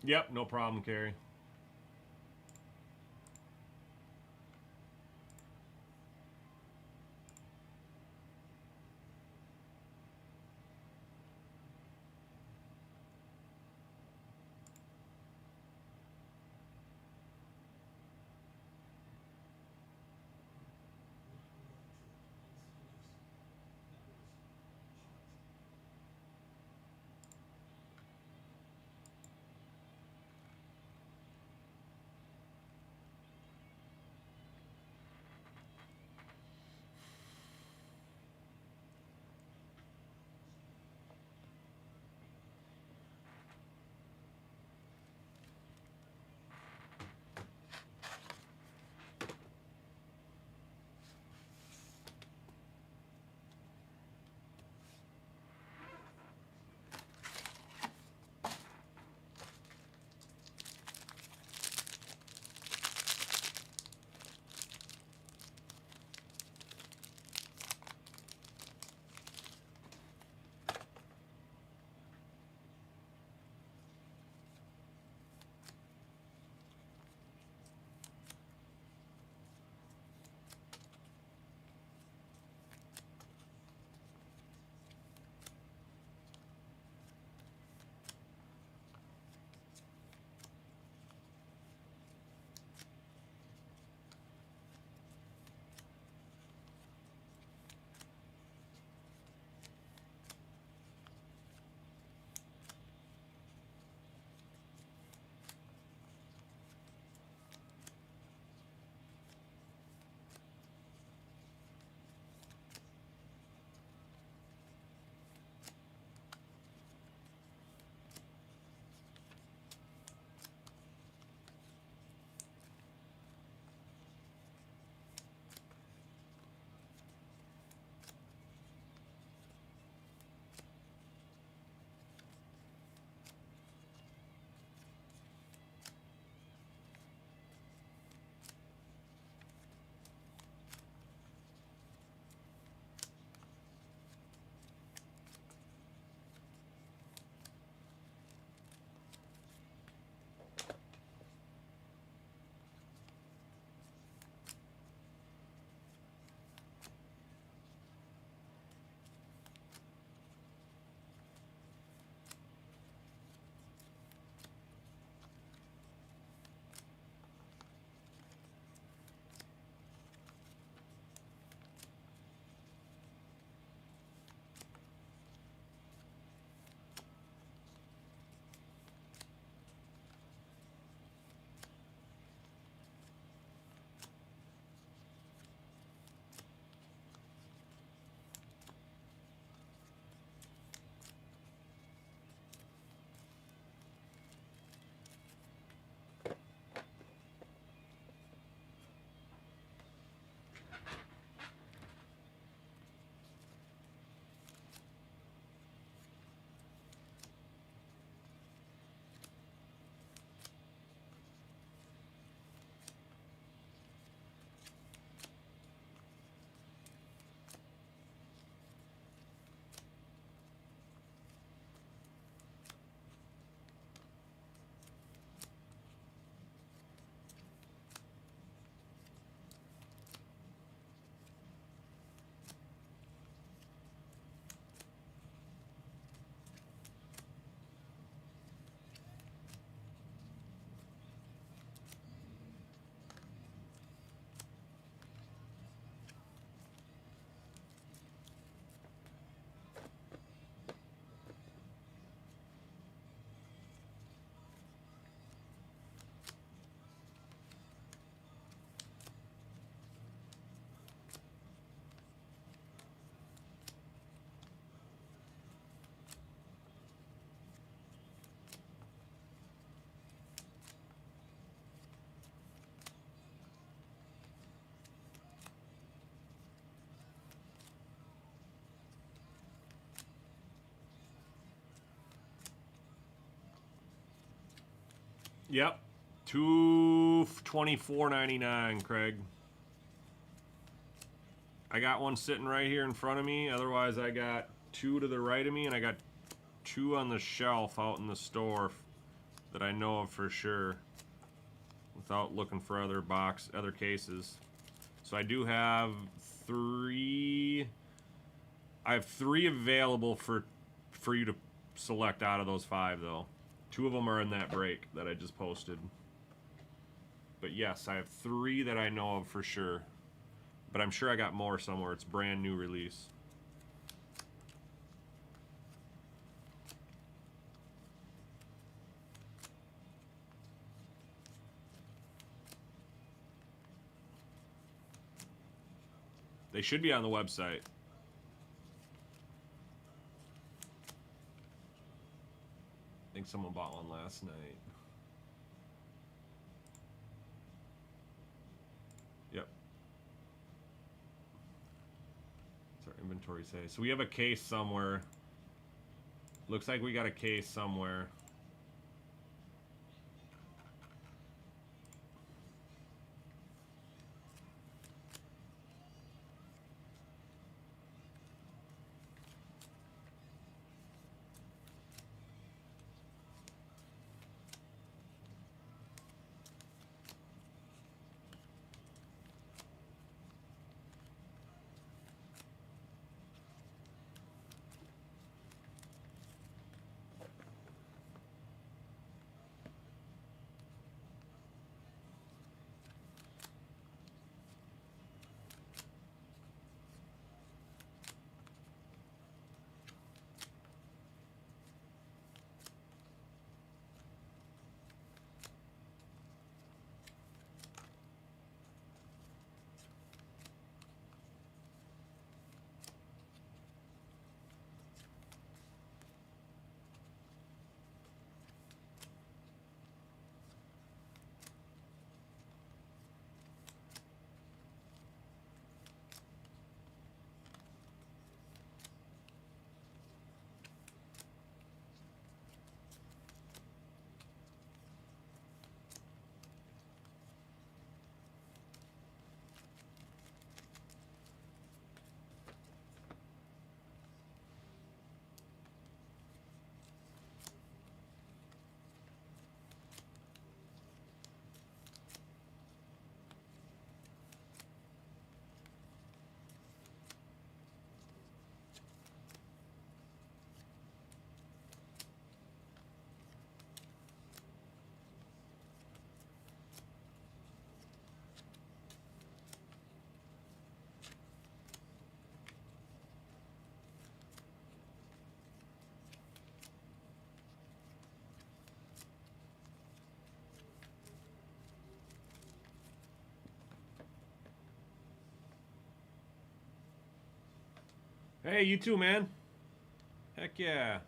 Yep, no problem, Carrie. Yep. 224.99, Craig. I got one sitting right here in front of me. Otherwise, I got two to the right of me, and I got two on the shelf out in the store that I know of for sure without looking for other cases. So I do have 3. I have 3 available for you to select out of those 5 though. 2 of them are in that break that I just posted. But yes, I have 3 that I know of for sure. But I'm sure I got more somewhere. It's brand new release. They should be on the website. I think someone bought one last night. Yep. What's our inventory say? So we have a case somewhere. Looks like we got a case somewhere. Hey, you too, man. Heck yeah.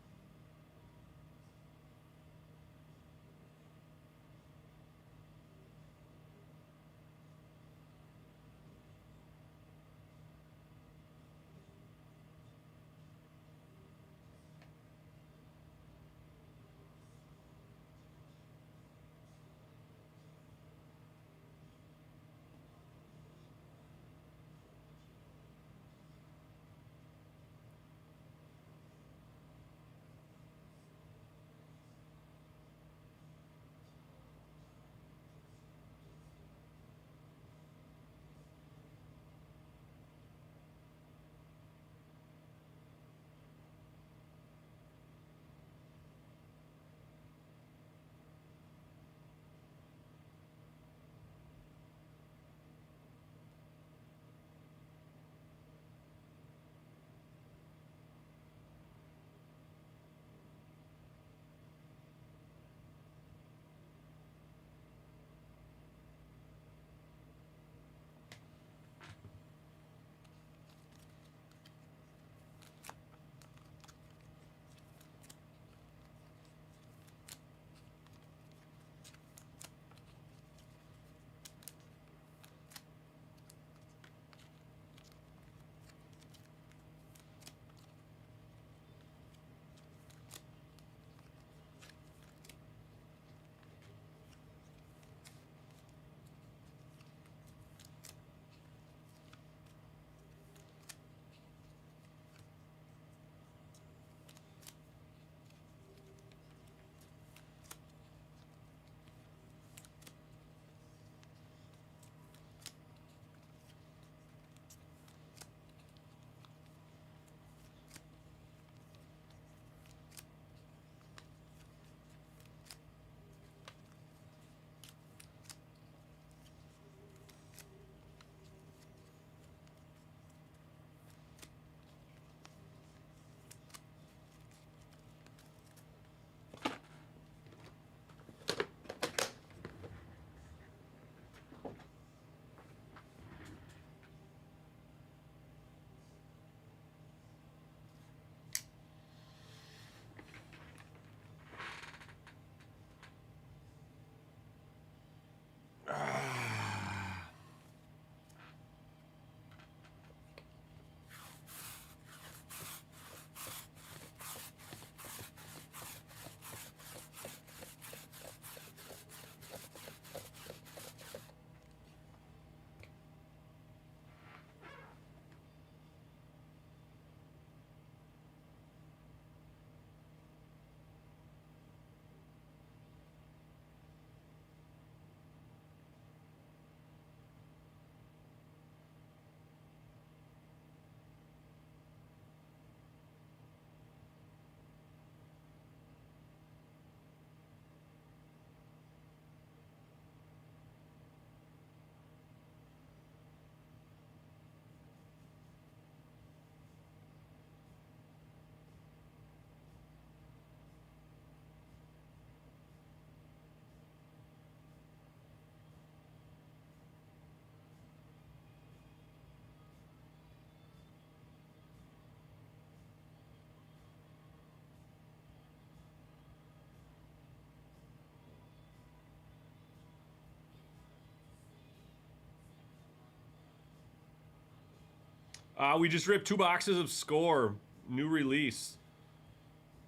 We just ripped 2 boxes of Score, new release.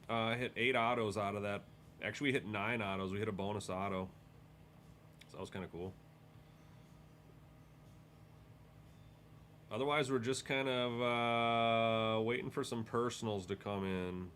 Hit 8 autos out of that. Actually, we hit 9 autos. We hit a bonus auto. So that was kind of cool. Otherwise, we're just kind of waiting for some personals to come in.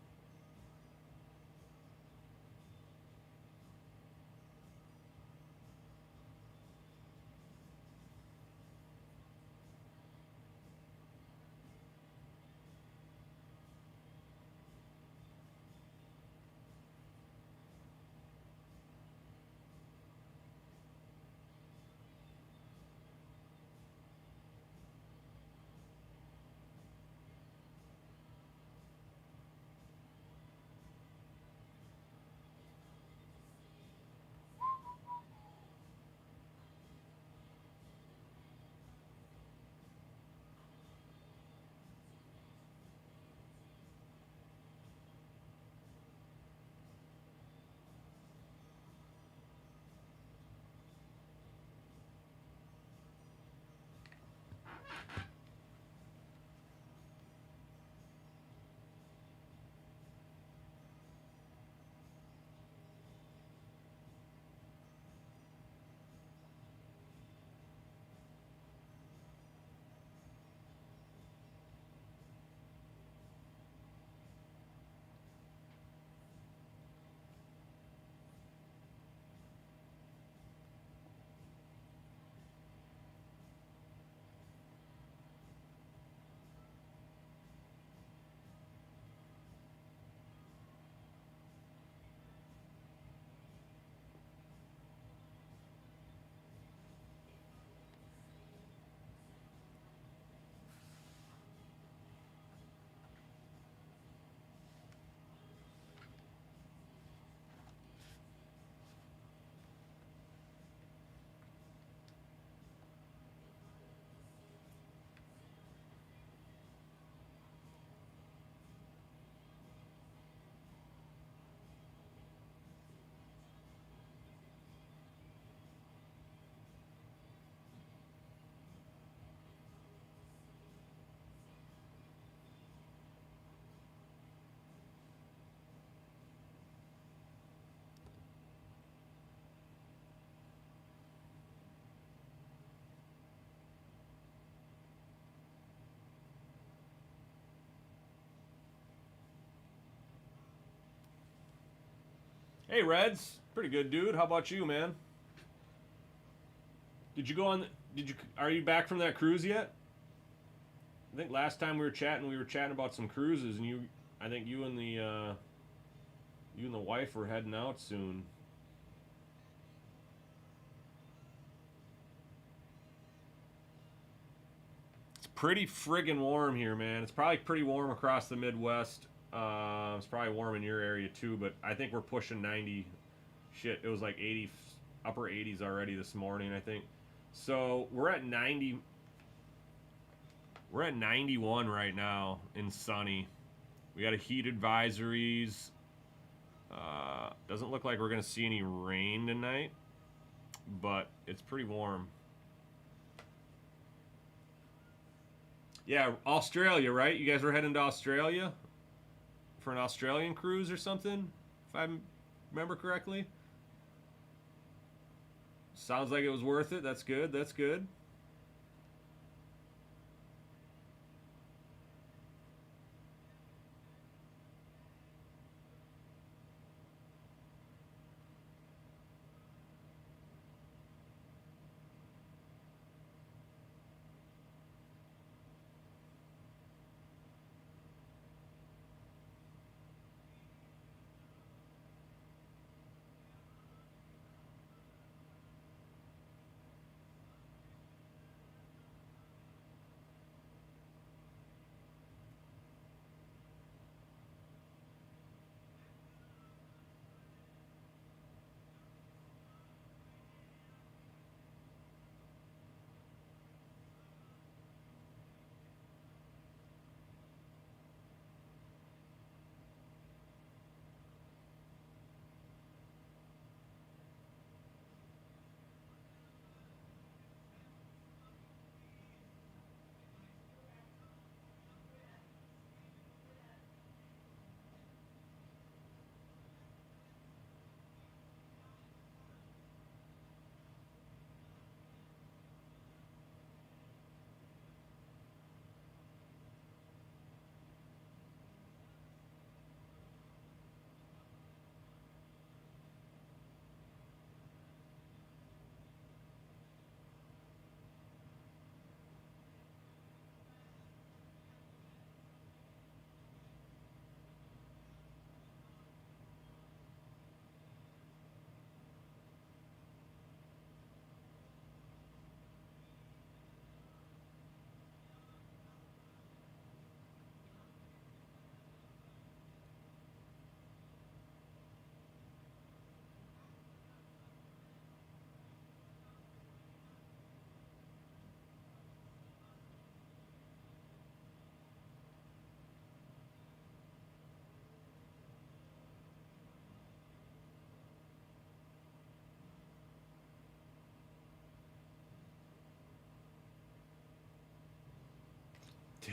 Hey, Reds. Pretty good, dude. How about you, man? Did you go on... Are you back from that cruise yet? I think last time we were chatting about some cruises, and I think you and the wife were heading out soon. It's pretty friggin' warm here, man. It's probably pretty warm across the Midwest. It's probably warm in your area too, but I think we're pushing 90. Shit, it was like 80, upper 80s already this morning, I think. So we're at 90. We're at 91 right now in sunny. We got a heat advisories. Doesn't look like we're gonna see any rain tonight, but it's pretty warm. Yeah, Australia, right? You guys were heading to Australia for an Australian cruise or something, if I remember correctly. Sounds like it was worth it. That's good. That's good.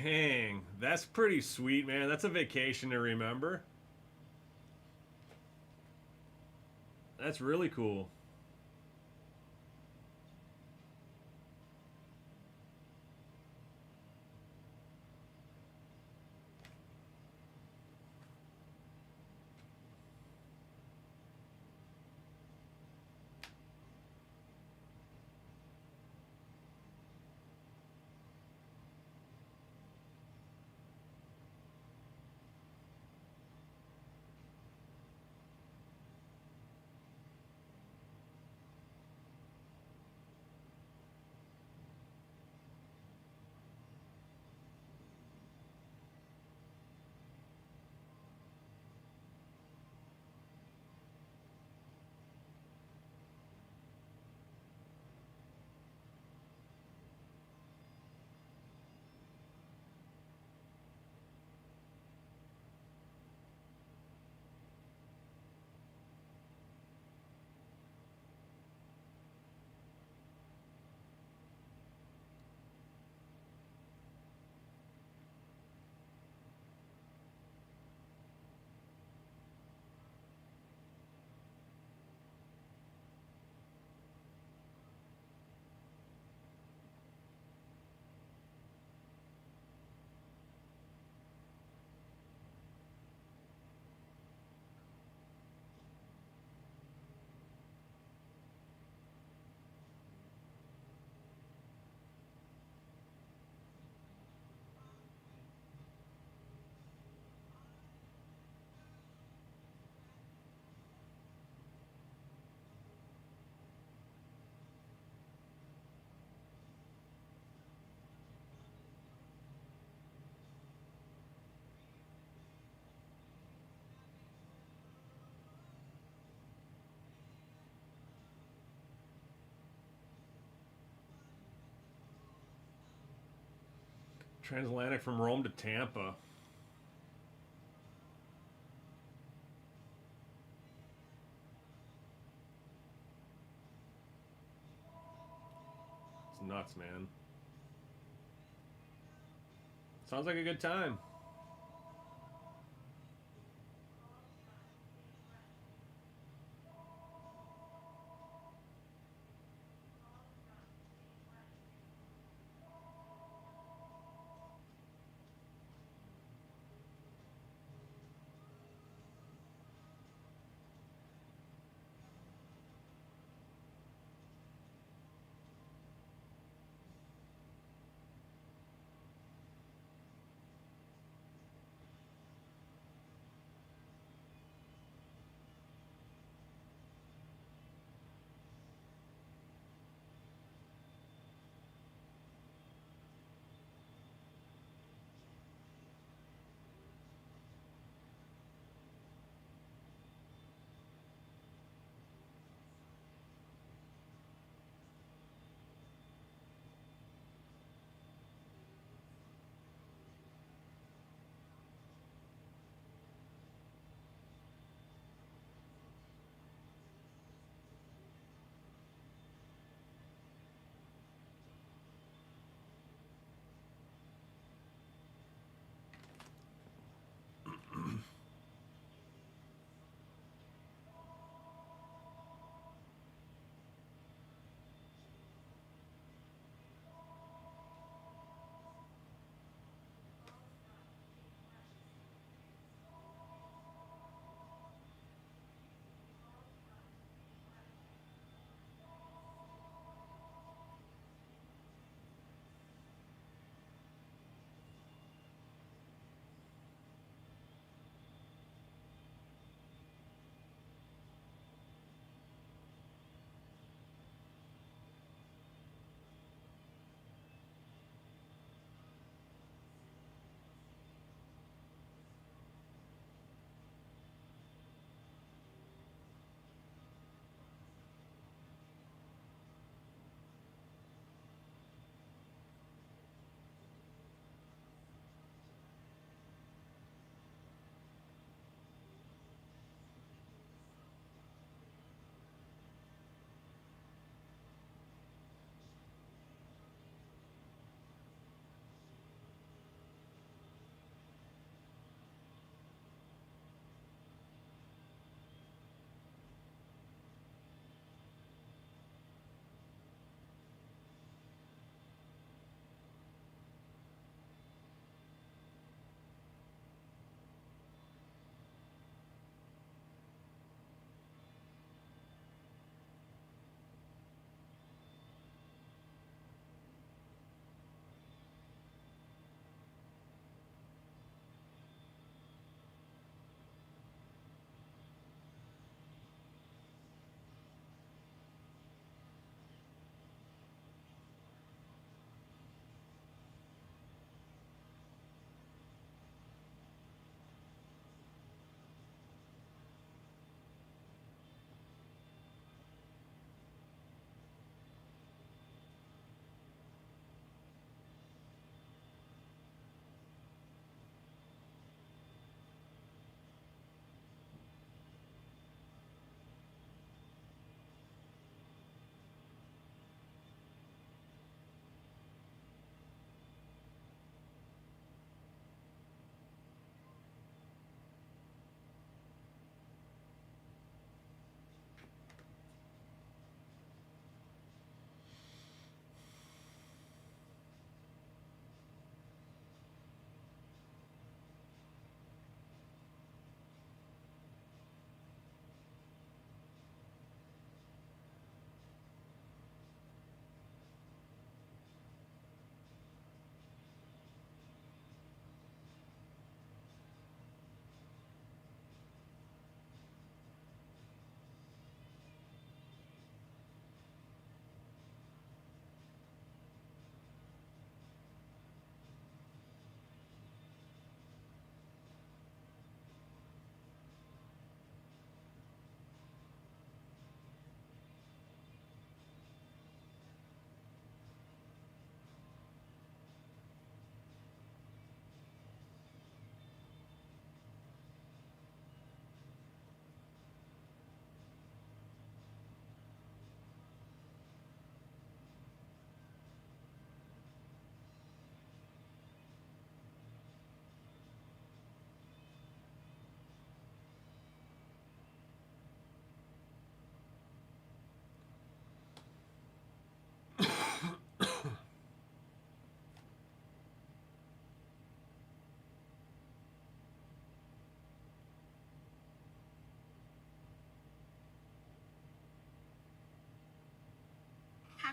Dang, that's pretty sweet, man. That's a vacation to remember. That's really cool. Transatlantic from Rome to Tampa. It's nuts, man. Sounds like a good time.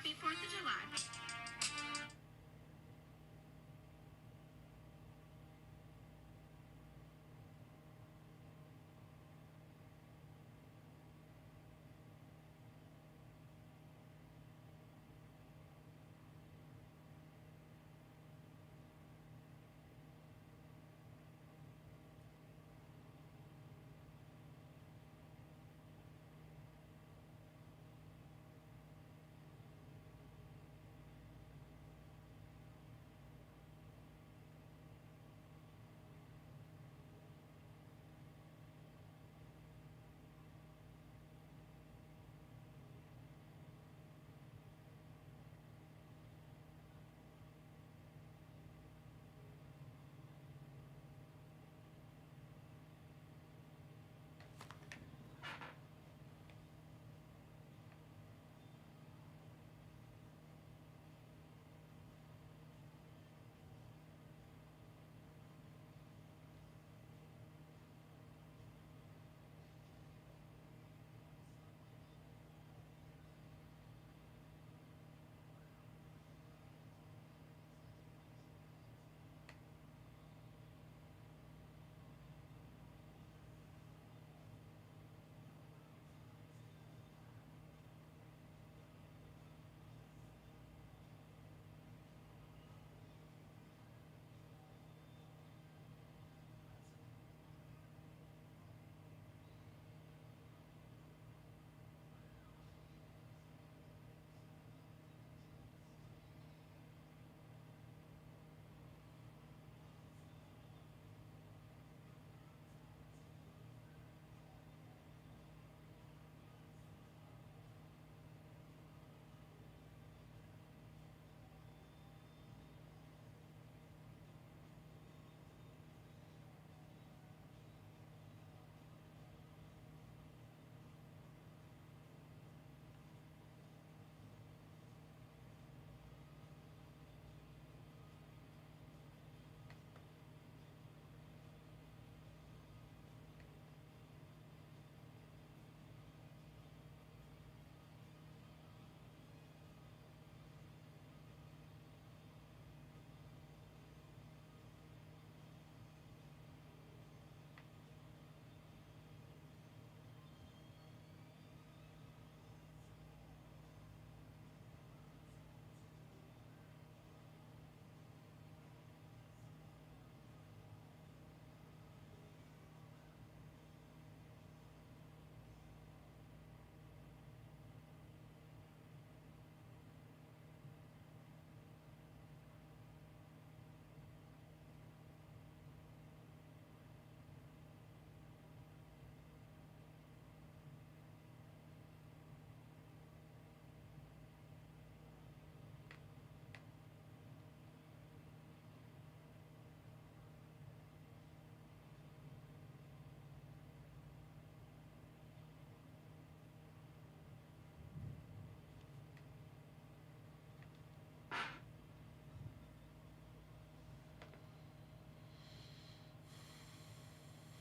Happy 4th of July.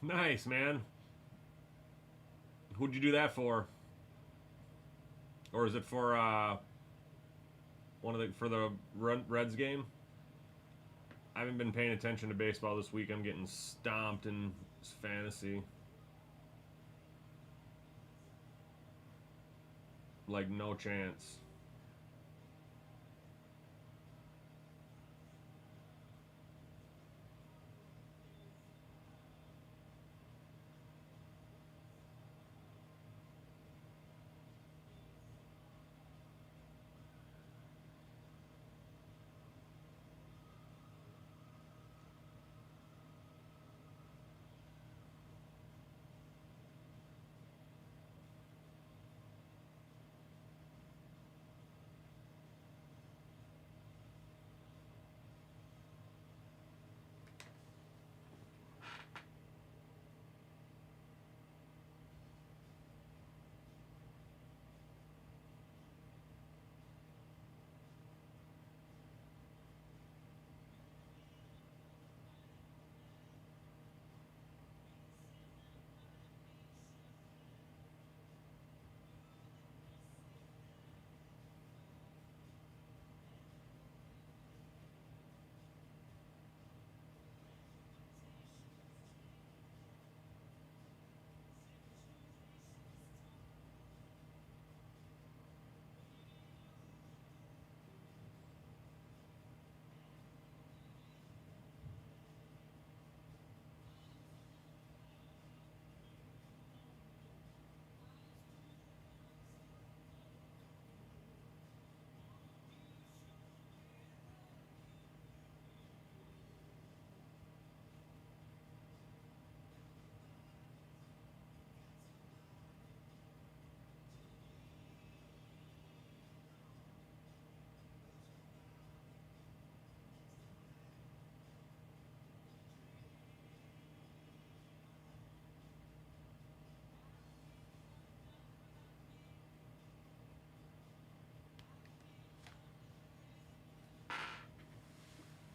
Nice, man. Who'd you do that for? Or is it for for the Reds game? I haven't been paying attention to baseball this week. I'm getting stomped in fantasy. Like no chance.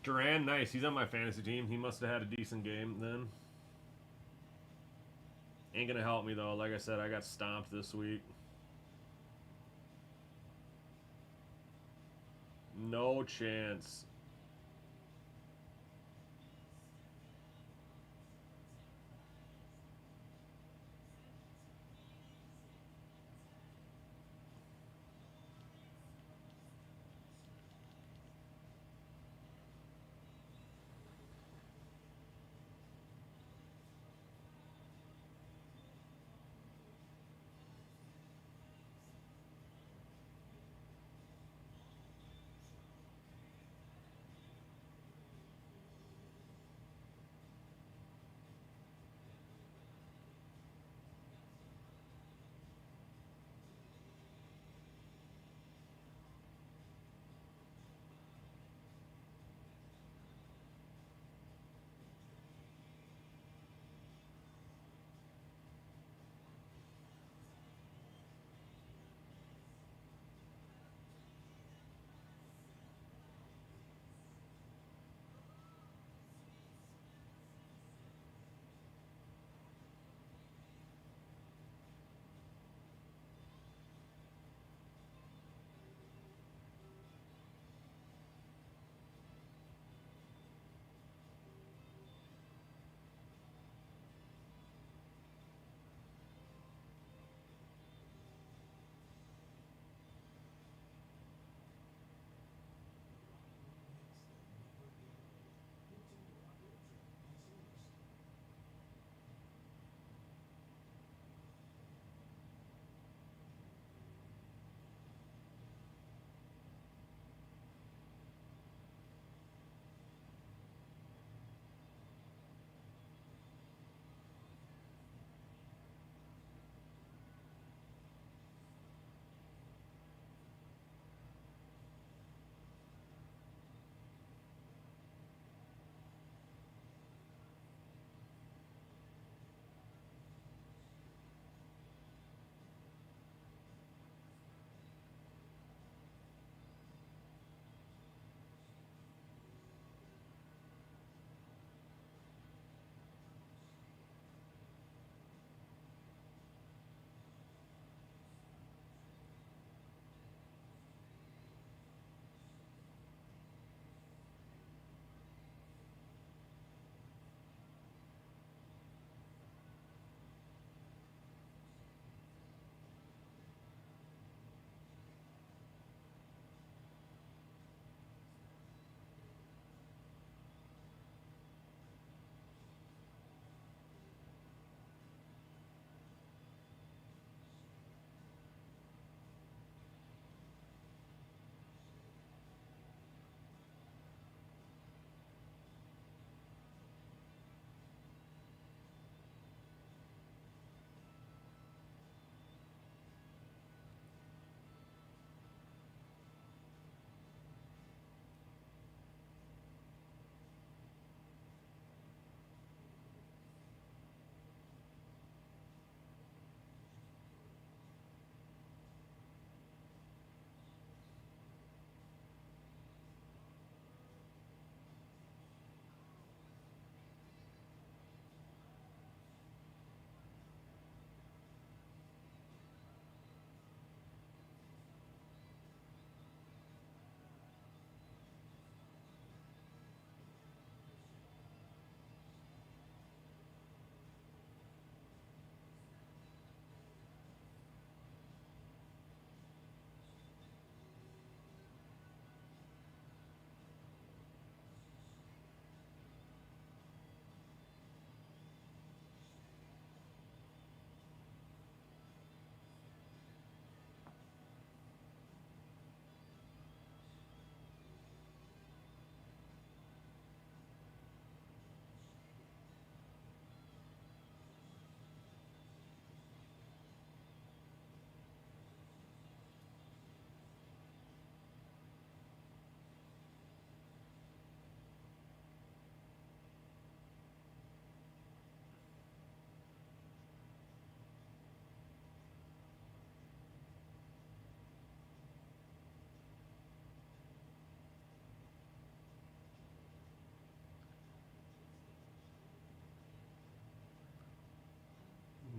Duran, nice. He's on my fantasy team. He must have had a decent game then. Ain't gonna help me though. Like I said, I got stomped this week. No chance.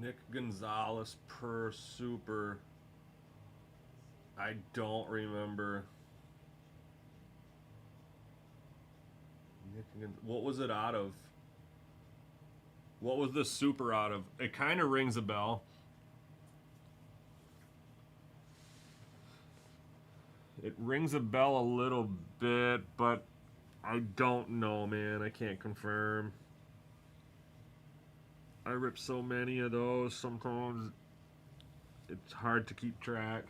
Nick Gonzalez per super. I don't remember. What was it out of? What was the super out of? It kind of rings a bell. It rings a bell a little bit, but I don't know, man. I can't confirm. I rip so many of those, sometimes it's hard to keep track.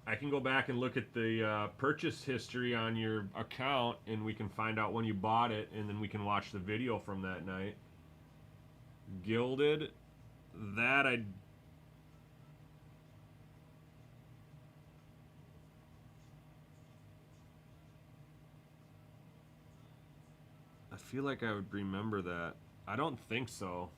I can go back and look at the purchase history on your account, and we can find out when you bought it, and then we can watch the video from that night. Gilded, that I feel like I would remember that. I don't think so.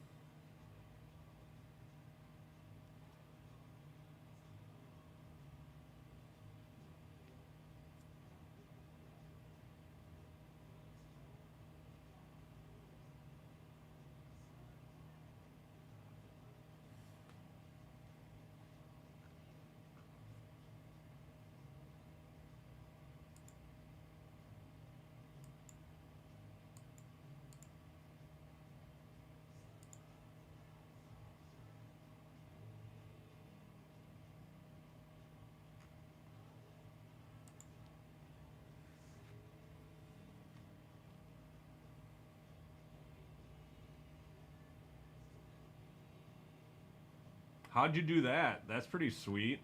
How'd you do that? That's pretty sweet.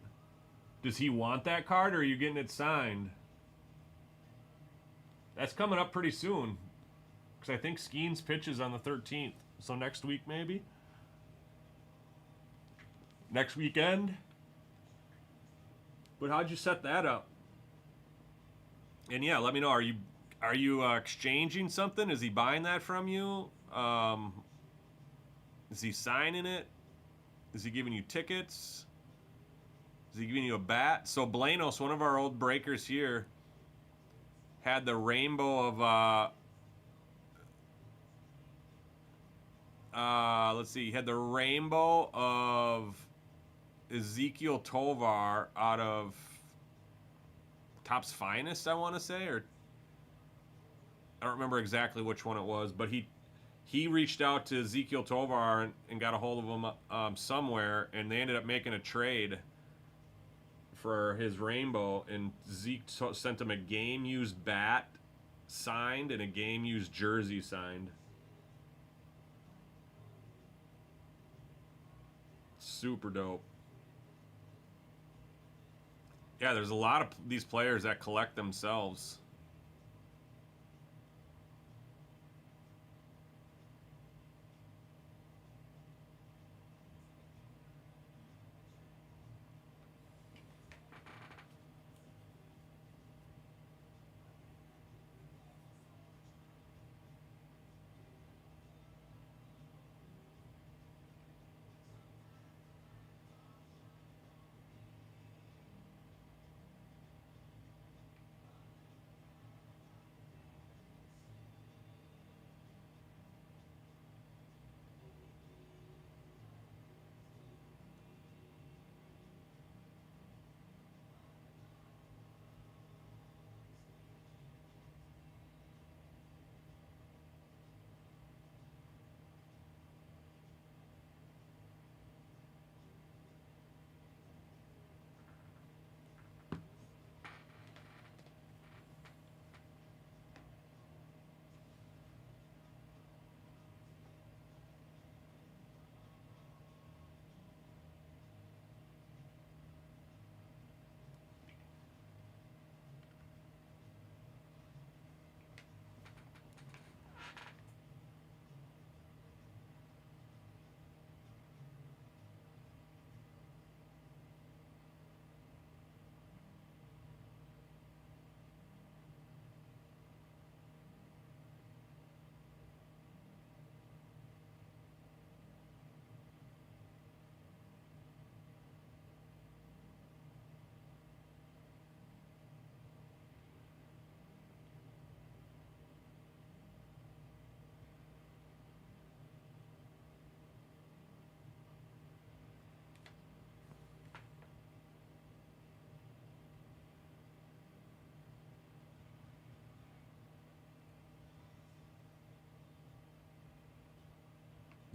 Does he want that card, or are you getting it signed? That's coming up pretty soon. Because I think Skeens pitches on the 13th. So next week, maybe? Next weekend? But how'd you set that up? And yeah, let me know. Are you exchanging something? Is he buying that from you? Is he signing it? Is he giving you tickets? Is he giving you a bat? So Blanos, one of our old breakers here, had the rainbow of let's see, he had the rainbow of Ezekiel Tovar out of Topps Finest, I want to say, or I don't remember exactly which one it was, but he reached out to Ezekiel Tovar and got a hold of him somewhere, and they ended up making a trade for his rainbow, and Zeke sent him a game-used bat signed and a game-used jersey signed. Super dope. Yeah, there's a lot of these players that collect themselves.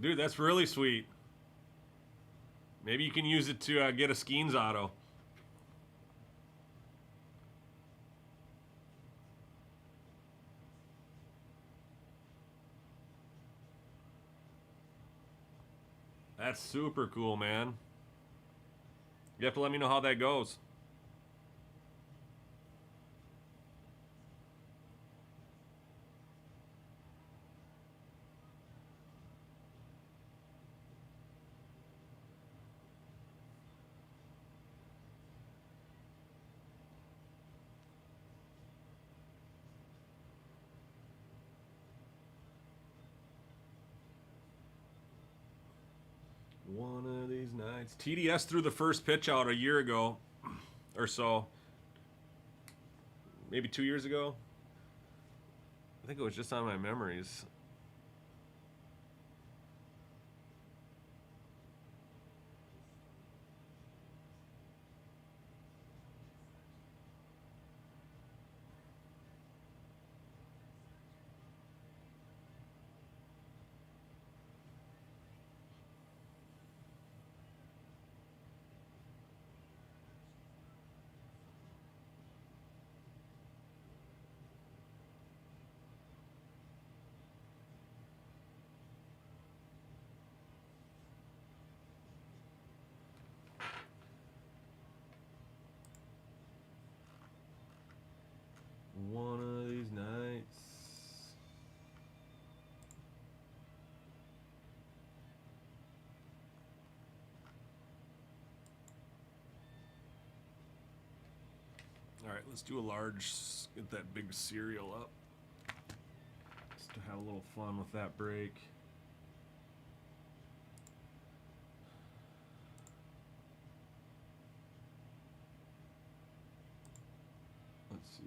Dude, that's really sweet. Maybe you can use it to get a Skeens auto. That's super cool, man. You have to let me know how that goes. One of these nights. TDS threw the first pitch out a year ago or so. Maybe 2 years ago. I think it was just on my memories. One of these nights. All right, let's do a large, get that big cereal up. Just to have a little fun with that break. Let's see.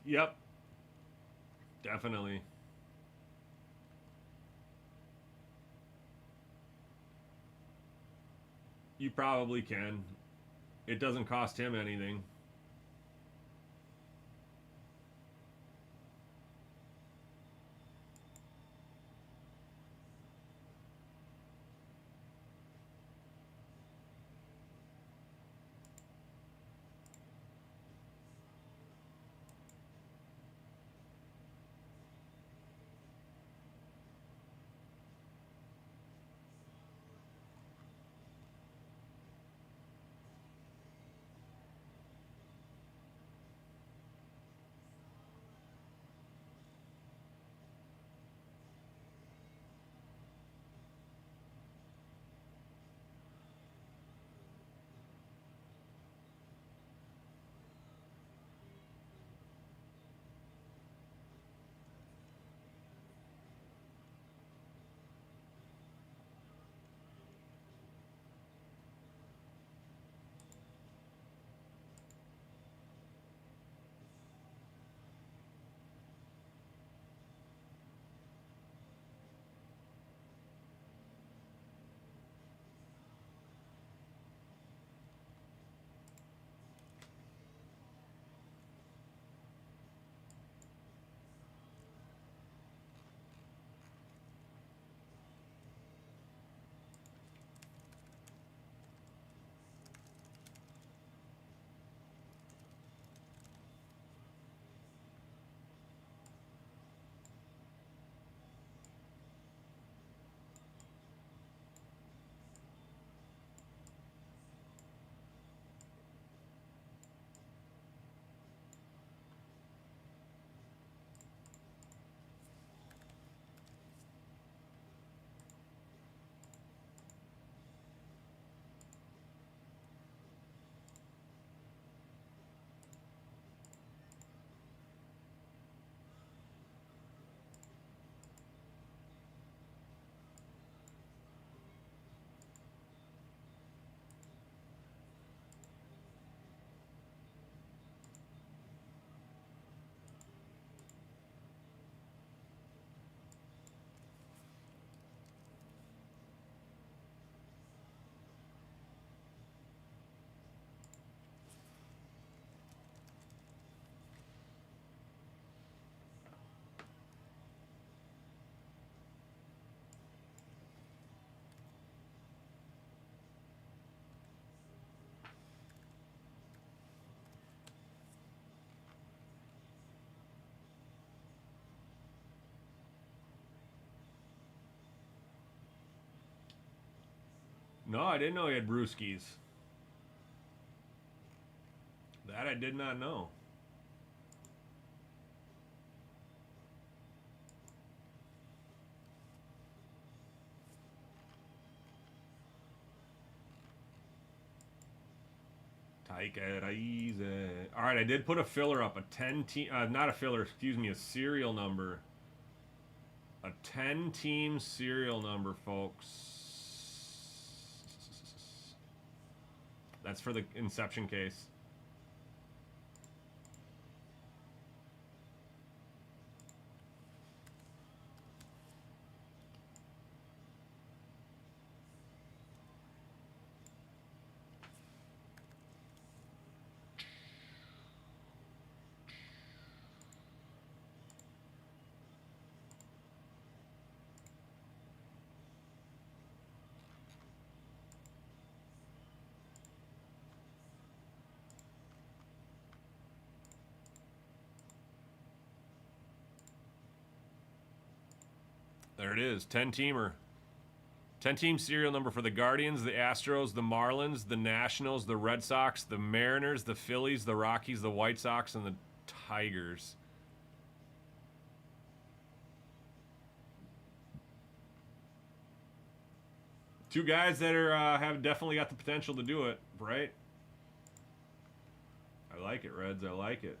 Yep. Definitely. You probably can. It doesn't cost him anything. No, I didn't know he had brewskis. That I did not know. Take it easy. All right, I did put a filler up, a 10 team, not a filler, excuse me, a serial number. A 10 team serial number, folks. That's for the Inception case. There it is, 10-teamer. 10-team serial number for the Guardians, the Astros, the Marlins, the Nationals, the Red Sox, the Mariners, the Phillies, the Rockies, the White Sox, and the Tigers. Two guys that are have definitely got the potential to do it, right? I like it, Reds. I like it.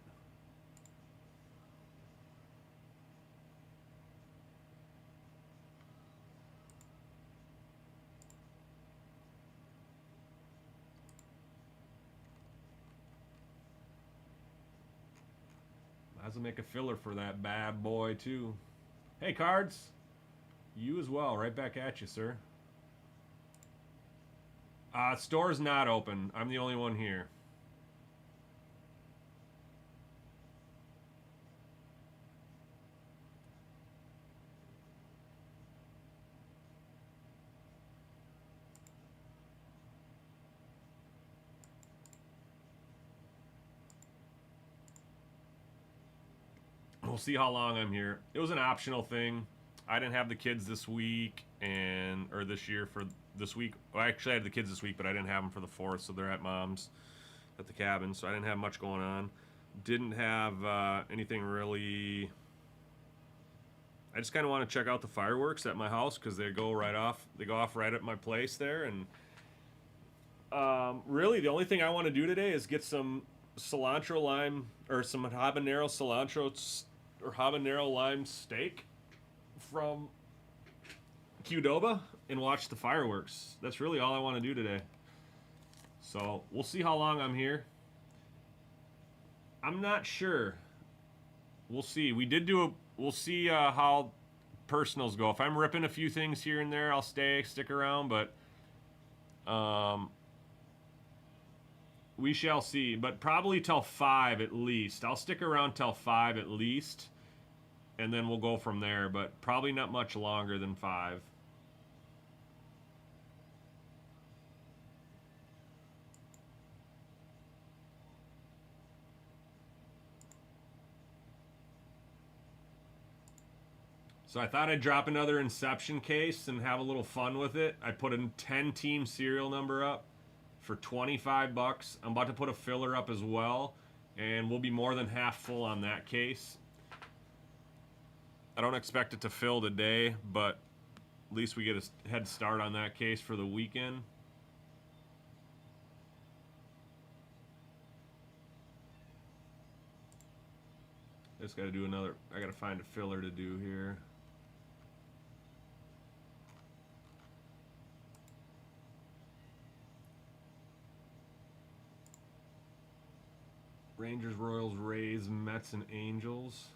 Might as well make a filler for that bad boy, too. Hey, Cards. You as well. Right back at you, sir. Store's not open. I'm the only one here. We'll see how long I'm here. It was an optional thing. I didn't have the kids this week or this year for this week. Well, I actually had the kids this week, but I didn't have them for the 4th, so they're at mom's at the cabin, so I didn't have much going on. Didn't have anything really. I just kind of want to check out the fireworks at my house because they go off right at my place there, and really the only thing I want to do today is get some cilantro lime or some habanero cilantro or habanero lime steak from Qdoba and watch the fireworks. That's really all I want to do today. So we'll see how long I'm here. I'm not sure. We'll see. We'll see how personals go. If I'm ripping a few things here and there, I'll stick around, but we shall see. But probably till 5 at least. I'll stick around till 5 at least, and then we'll go from there, but probably not much longer than 5. So I thought I'd drop another Inception case and have a little fun with it. I put a 10-team serial number up for $25. I'm about to put a filler up as well, and we'll be more than half full on that case. I don't expect it to fill today, but at least we get a head start on that case for the weekend. I just got to do another. I got to find a filler to do here. Rangers, Royals, Rays, Mets, and Angels.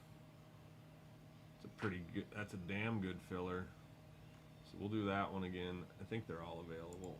It's a pretty good. That's a damn good filler. So we'll do that one again. I think they're all available.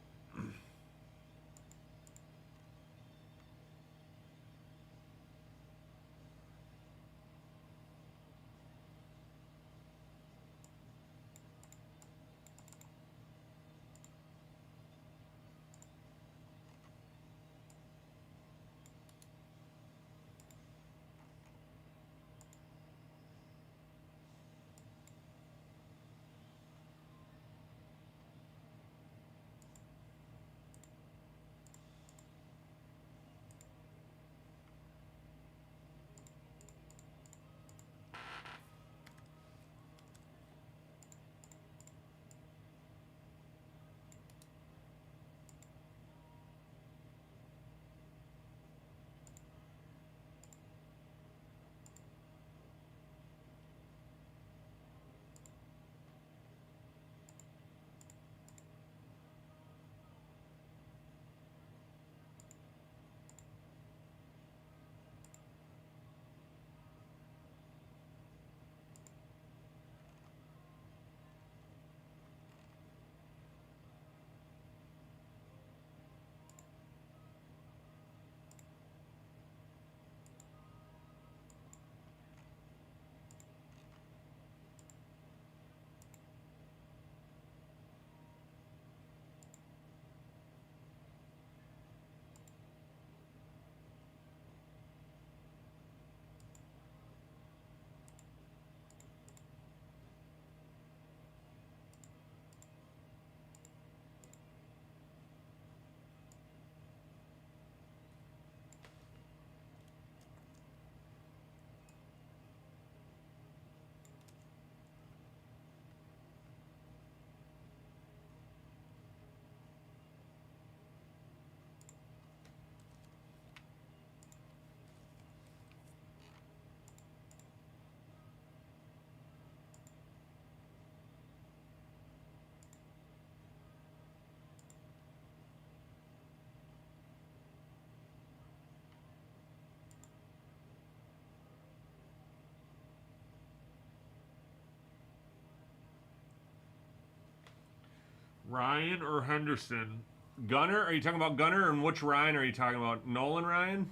Ryan or Henderson? Gunner? Are you talking about Gunner? And which Ryan are you talking about? Nolan Ryan?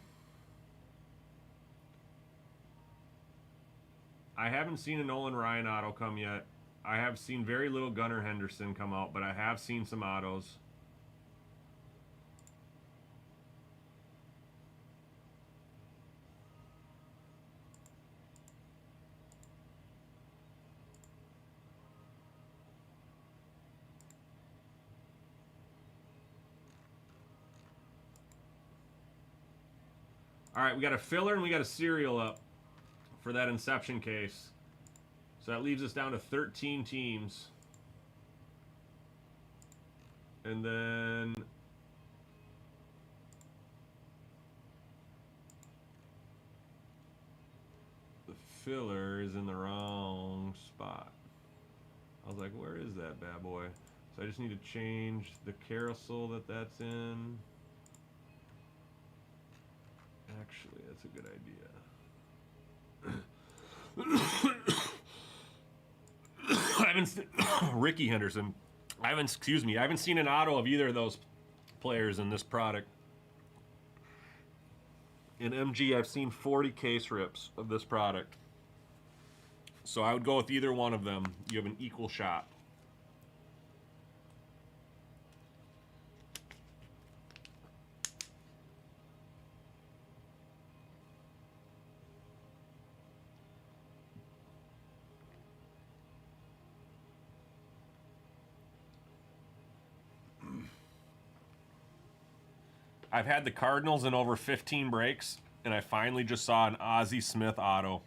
I haven't seen a Nolan Ryan auto come yet. I have seen very little Gunnar Henderson come out, but I have seen some autos. All right, we got a filler and we got a serial up for that Inception case. So that leaves us down to 13 teams. And then the filler is in the wrong spot. I was like, where is that bad boy? So I just need to change the carousel that's in. Actually, that's a good idea. I haven't Ricky Henderson. I haven't seen an auto of either of those players in this product. In MG, I've seen 40 case rips of this product. So I would go with either one of them. You have an equal shot. I've had the Cardinals in over 15 breaks, and I finally just saw an Ozzie Smith auto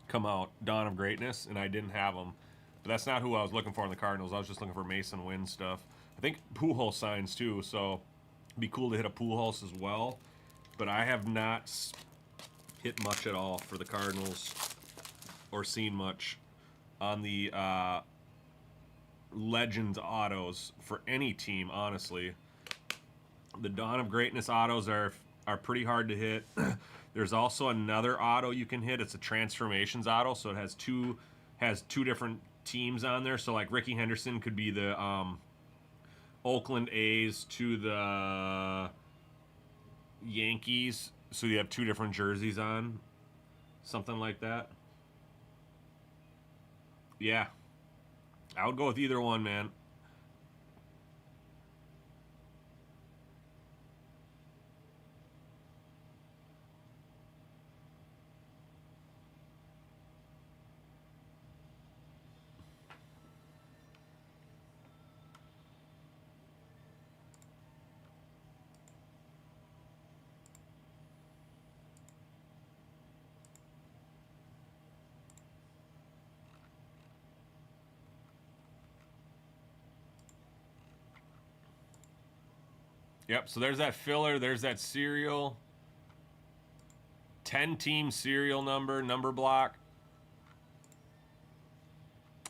come out, Dawn of Greatness, and I didn't have him. But that's not who I was looking for in the Cardinals. I was just looking for Mason Wynn stuff. I think Pujols signs too, so it'd be cool to hit a Pujols as well. But I have not hit much at all for the Cardinals or seen much on the Legends autos for any team, honestly. The Dawn of Greatness autos are pretty hard to hit. There's also another auto you can hit. It's a Transformations auto, so it has two different teams on there. So like Ricky Henderson could be the Oakland A's to the Yankees. So you have two different jerseys on, something like that. Yeah, I would go with either one, man. Yep, so there's that filler, there's that serial. 10-team serial number block.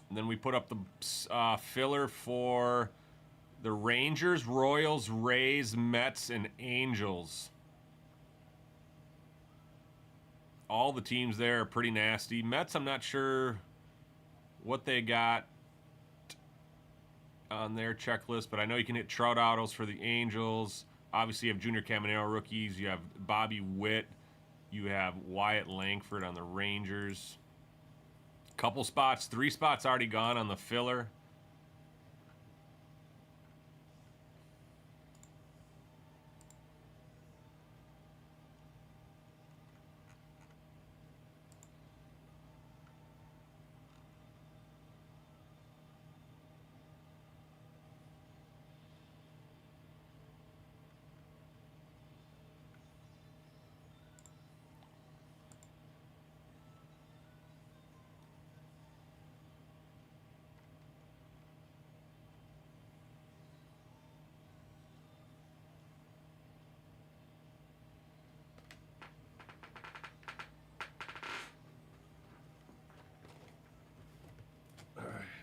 And then we put up the filler for the Rangers, Royals, Rays, Mets, and Angels. All the teams there are pretty nasty. Mets, I'm not sure what they got on their checklist, but I know you can hit Trout autos for the Angels. Obviously, you have Junior Caminero rookies. You have Bobby Witt. You have Wyatt Langford on the Rangers. Couple spots, 3 spots already gone on the filler.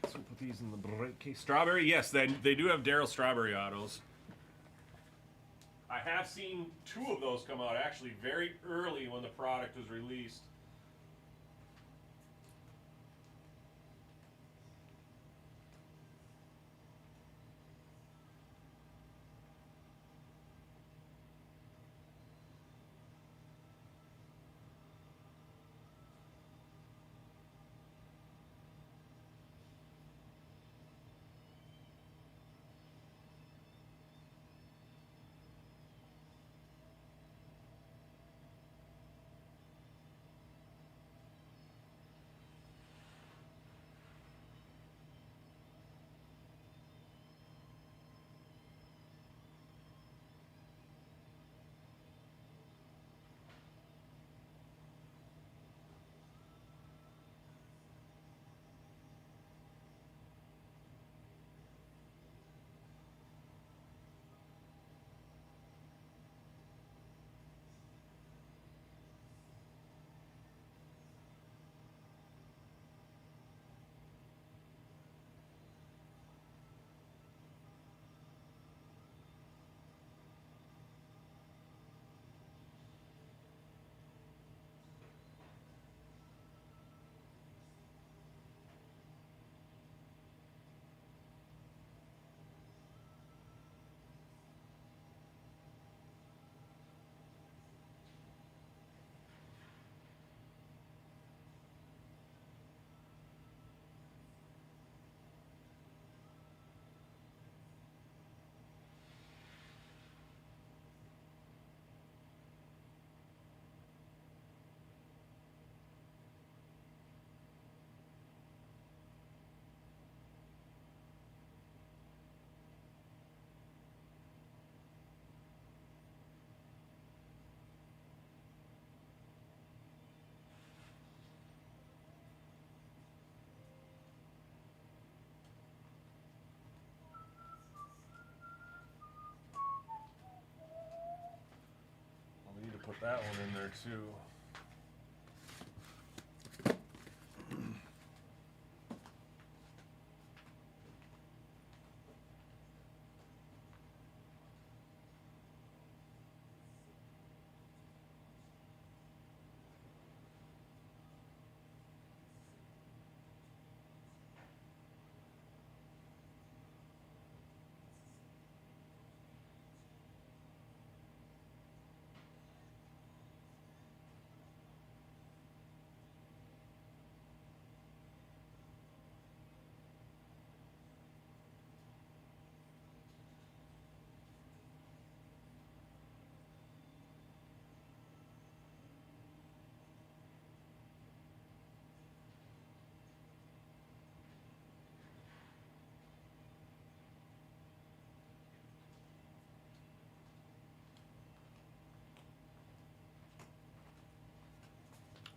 So put these in the bright case. Strawberry, yes, they do have Darryl Strawberry autos. I have seen 2 of those come out actually very early when the product was released. put that one in there too.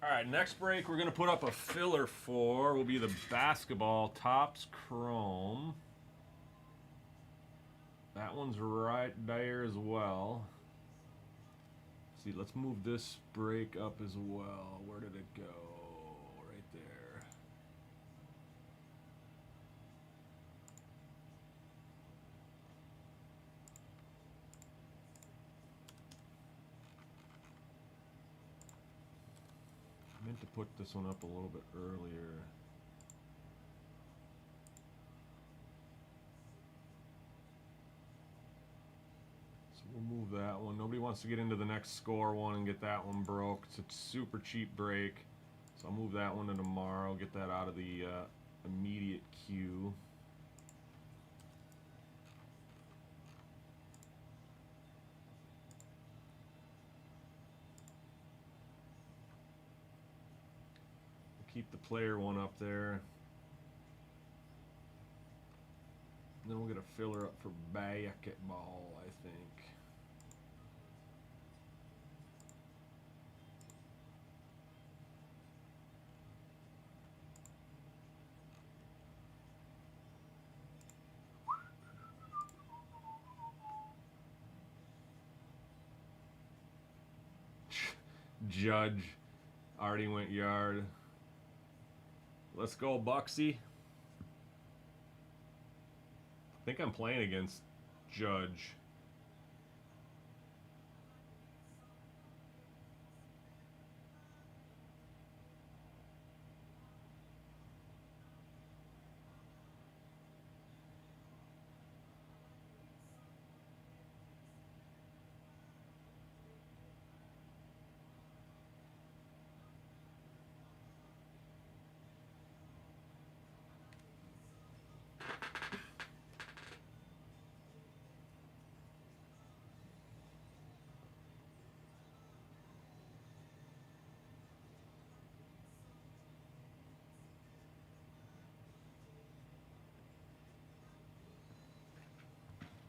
All right, next break we're gonna put up a filler for will be the basketball Topps Chrome. That one's right there as well. See, let's move this break up as well. Where did it go? Right there. I meant to put this one up a little bit earlier. So we'll move that one. Nobody wants to get into the next score one and get that one broke. It's a super cheap break. So I'll move that one to tomorrow, get that out of the immediate queue. Keep the player one up there. And then we'll get a filler up for basketball, I think. Judge already went yard. Let's go, Bucksy. I think I'm playing against Judge.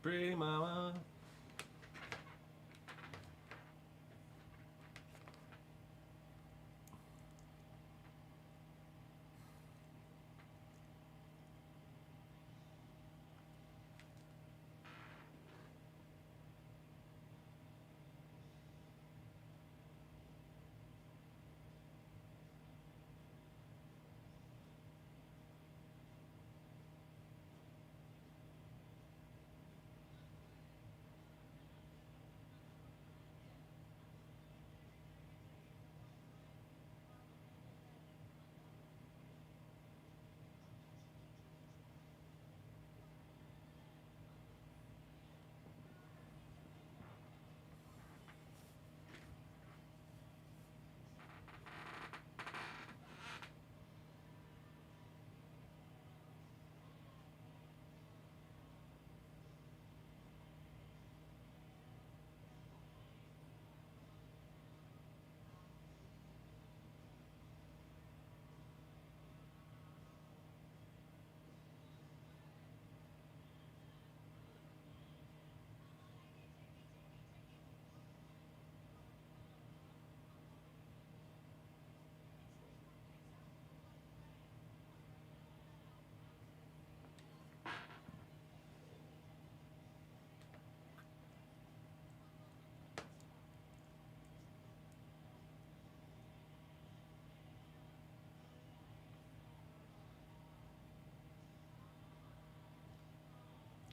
Pretty mama.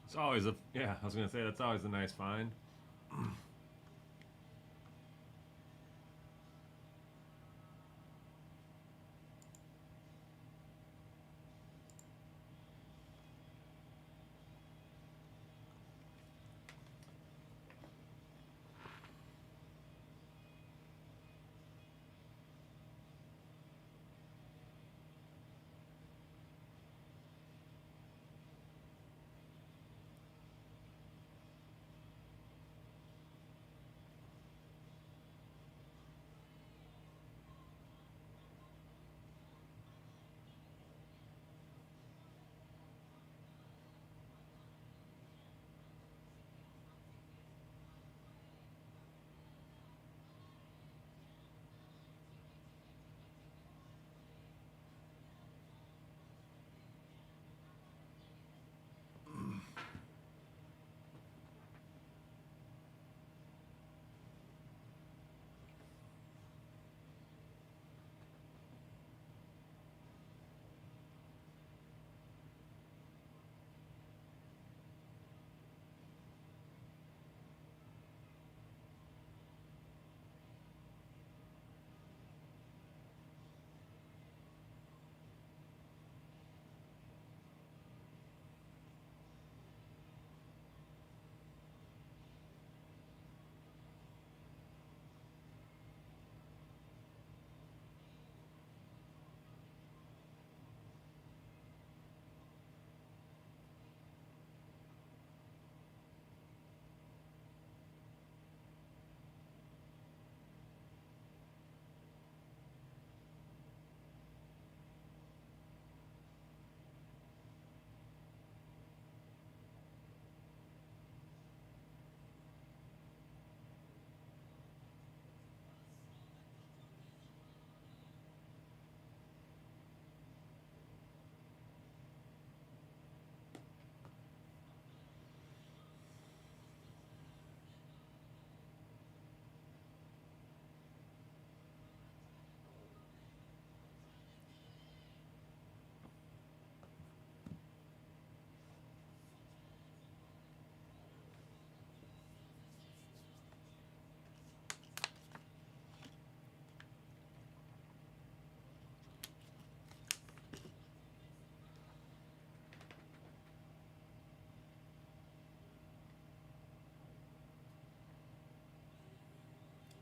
It's always a yeah. I was gonna say that's always a nice find.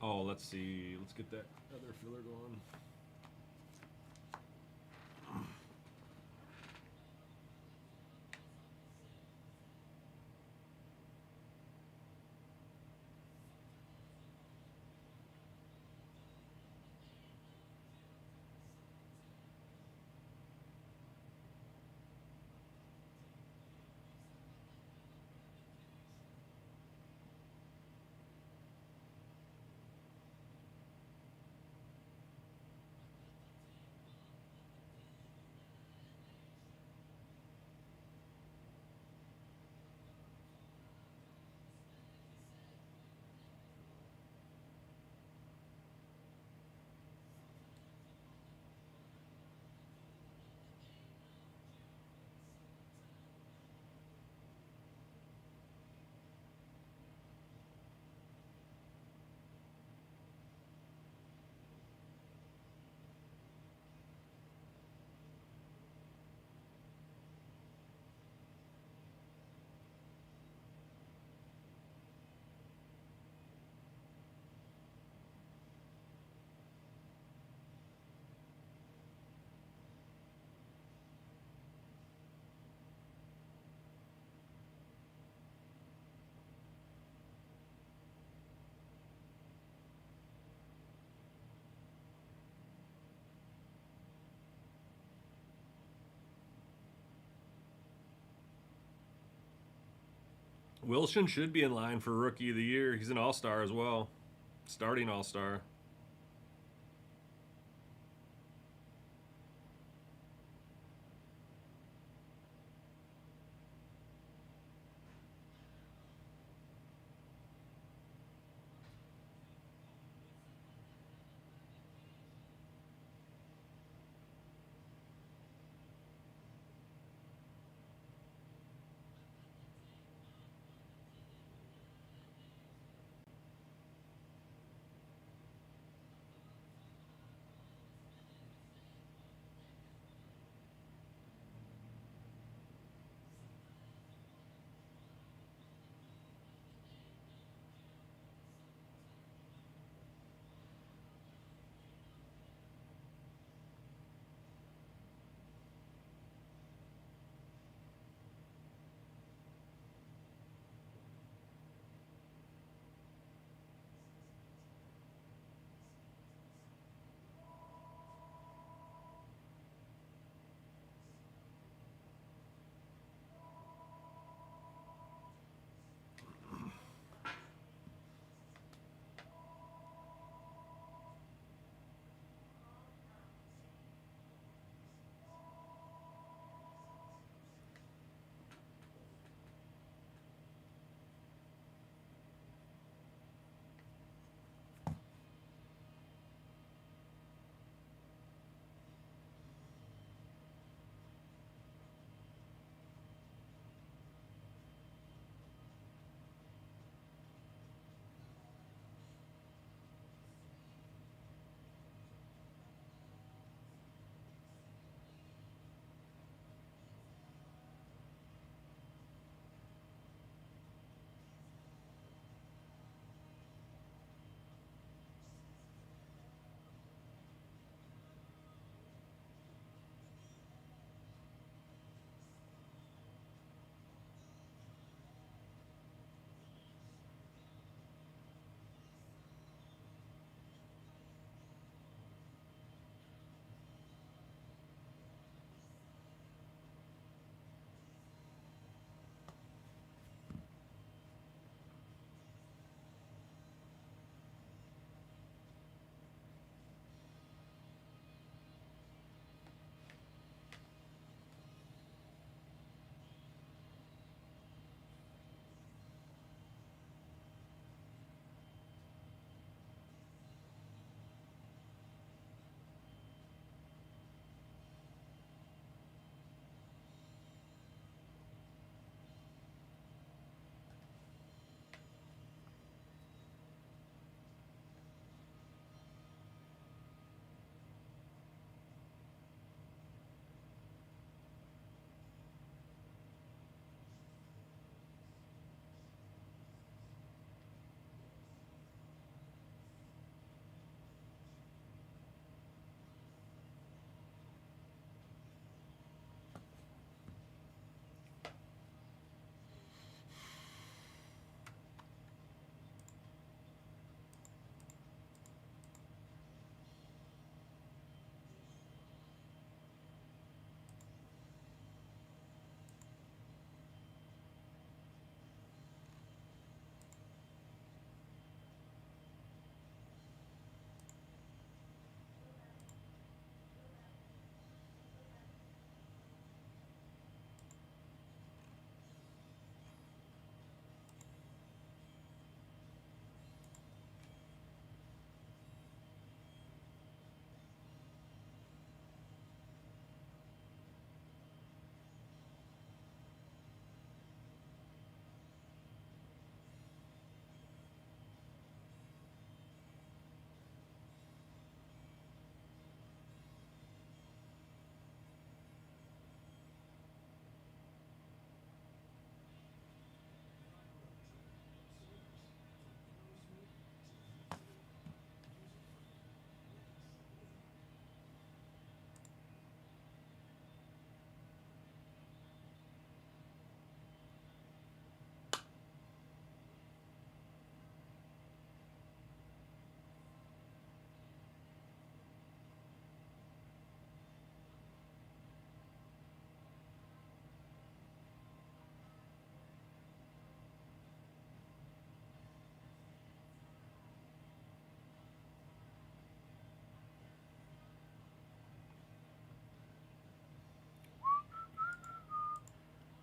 Oh, let's see. Let's get that other filler going. Wilson should be in line for Rookie of the Year. He's an All-Star as well. Starting All-Star.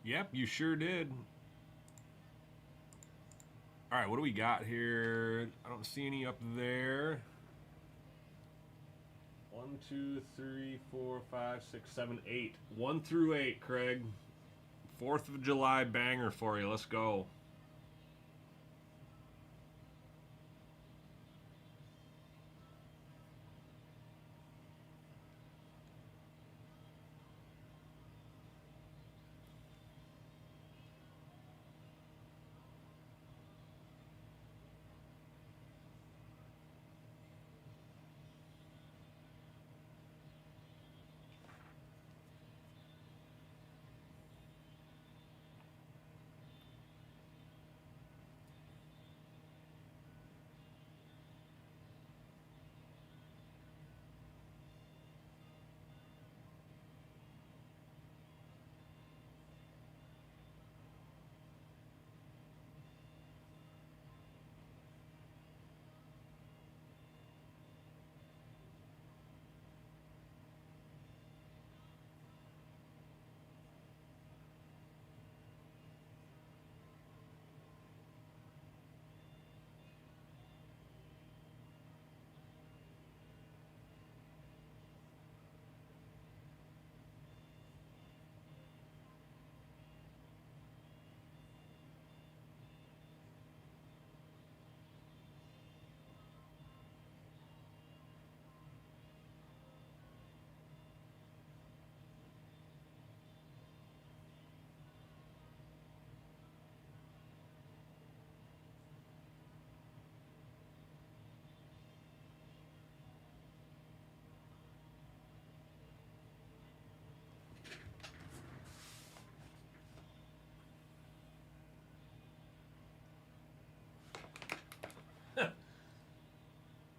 Yep, you sure did. All right, what do we got here? I don't see any up there. 1, 2, 3, 4, 5, 6, 7, 8. 1 through 8, Craig. 4th of July banger for you. Let's go.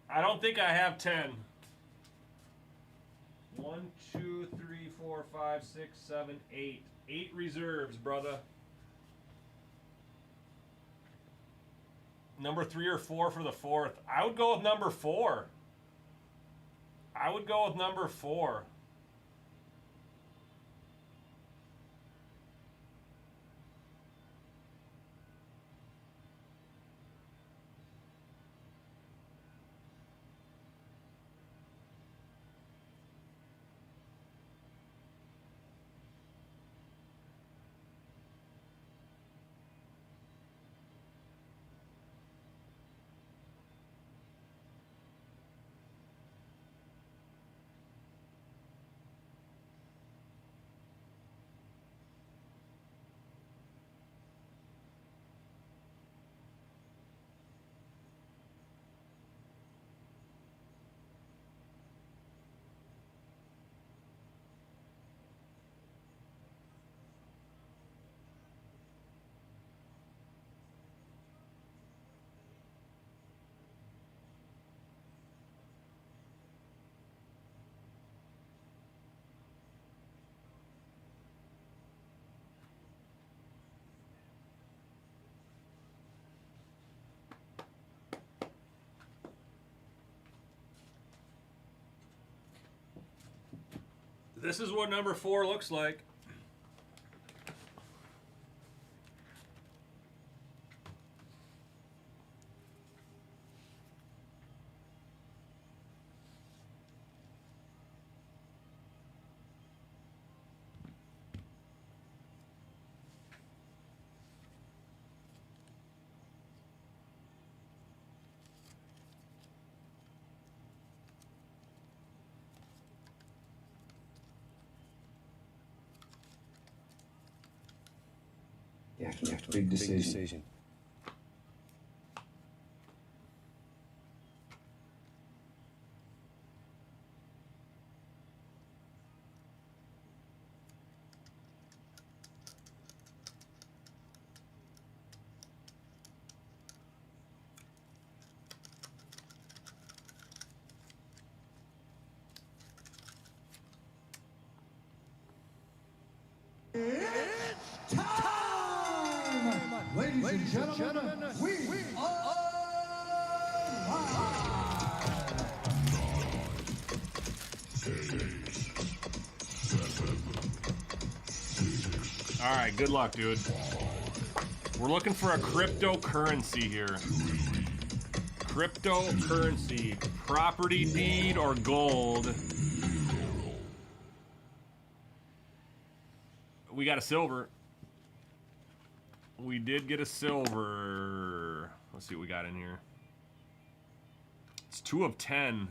I don't think I have 10. 1, 2, 3, 4, 5, 6, 7, 8. 8 reserves, brother. Number 3 or 4 for the 4th. I would go with number 4. I would go with number 4. This is what number 4 looks like. You have to make a big decision. Ladies and gentlemen, we are live. All right, good luck, dude. We're looking for a cryptocurrency here. Cryptocurrency, property deed or gold. We got a silver. We did get a silver. Let's see what we got in here. It's 2 of 10.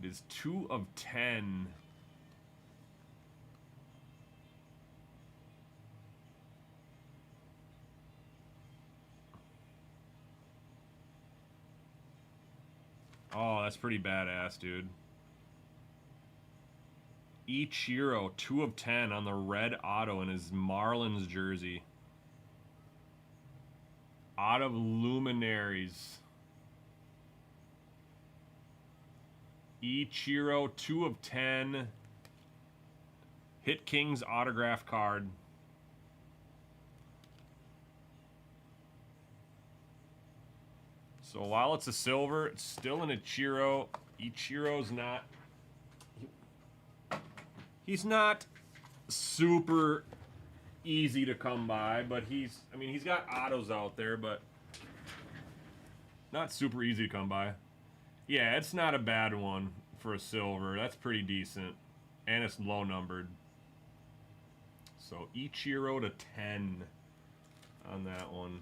It is 2 of 10. Oh, that's pretty badass, dude. Ichiro, 2 of 10 on the red auto in his Marlins jersey. Out of Luminaries. Ichiro, 2 of 10. Hit King's autograph card. So while it's a silver, it's still an Ichiro. Ichiro's not... He's not super easy to come by, but he's... I mean, he's got autos out there, but... Not super easy to come by. Yeah, it's not a bad one for a silver. That's pretty decent. And it's low numbered. So Ichiro to 10 on that one.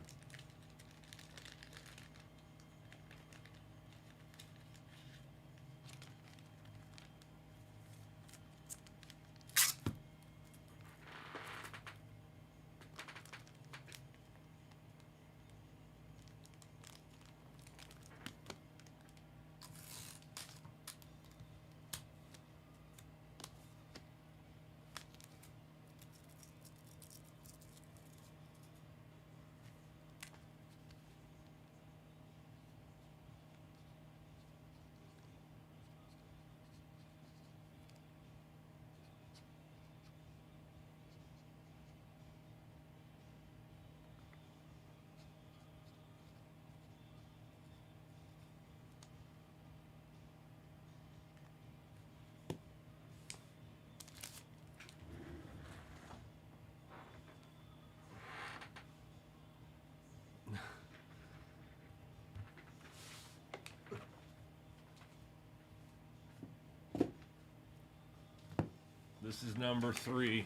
This is number 3.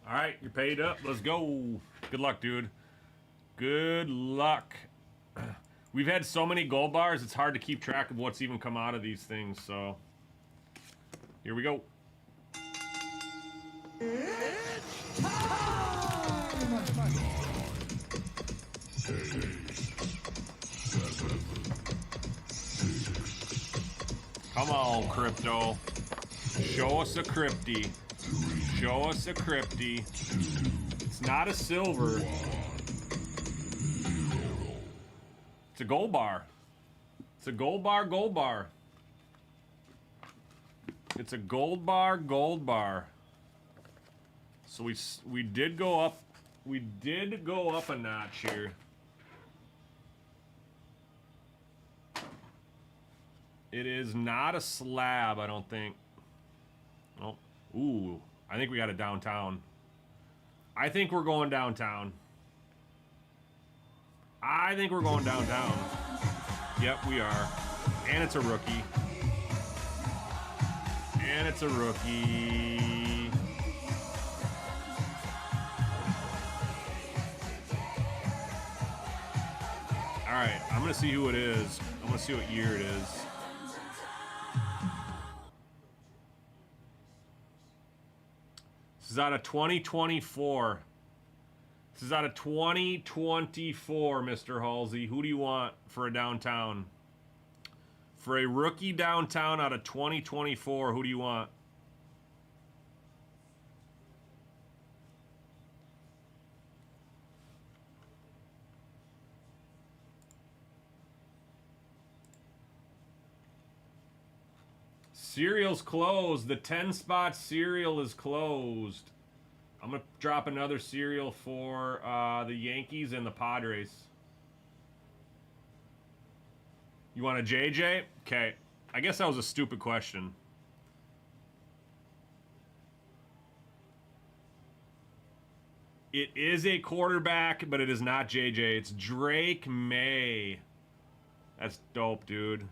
All right, you're paid up. Let's go. Good luck, dude. Good luck. We've had so many gold bars, it's hard to keep track of what's even come out of these things, so here we go. Come on, crypto. Show us a crypty. Show us a crypty. It's not a silver. It's a gold bar. It's a gold bar, gold bar. It's a gold bar, gold bar. So we did go up. We did go up a notch here. It is not a slab, I don't think. Oh, ooh. I think we got it downtown. I think we're going downtown. I think we're going downtown. Yep, we are. And it's a rookie. And it's a rookie. right, I'm gonna see who it is. I'm gonna see what year it is. This is out of 2024. This is out of 2024, Mr. Halsey. Who do you want for a downtown? For a rookie downtown out of 2024, who do you want? Serial's closed. The 10-spot serial is closed. I'm going to drop another serial for the Yankees and the Padres. You want a JJ? Okay. I guess that was a stupid question. It is a quarterback, but it is not JJ. It's Drake May. That's dope, dude.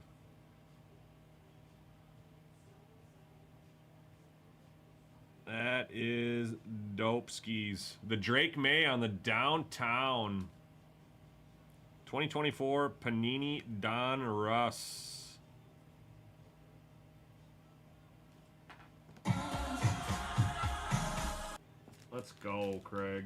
That is dope skis. The Drake May on the downtown. 2024 Panini Don Russ. Let's go, Craig.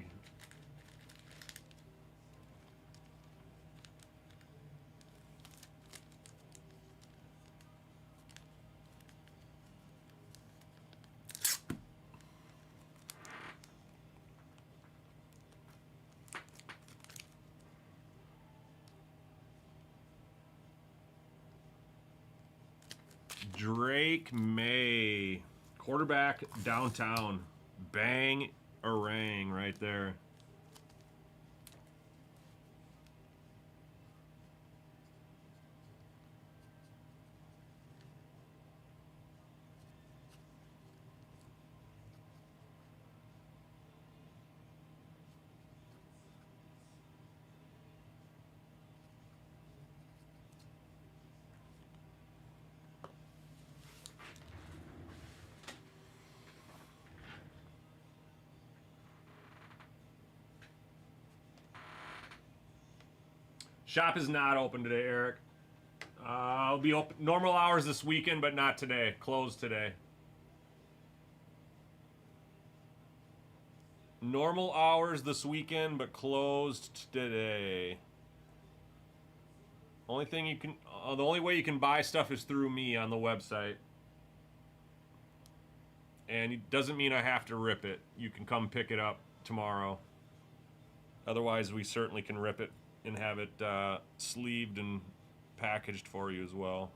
Drake May, quarterback downtown. Bang orang right there. Shop is not open today, Eric. I'll be open normal hours this weekend, but not today. Closed today. Normal hours this weekend, but closed today. Only thing you can, the only way you can buy stuff is through me on the website. And it doesn't mean I have to rip it. You can come pick it up tomorrow. Otherwise, we certainly can rip it and have it sleeved and packaged for you as well.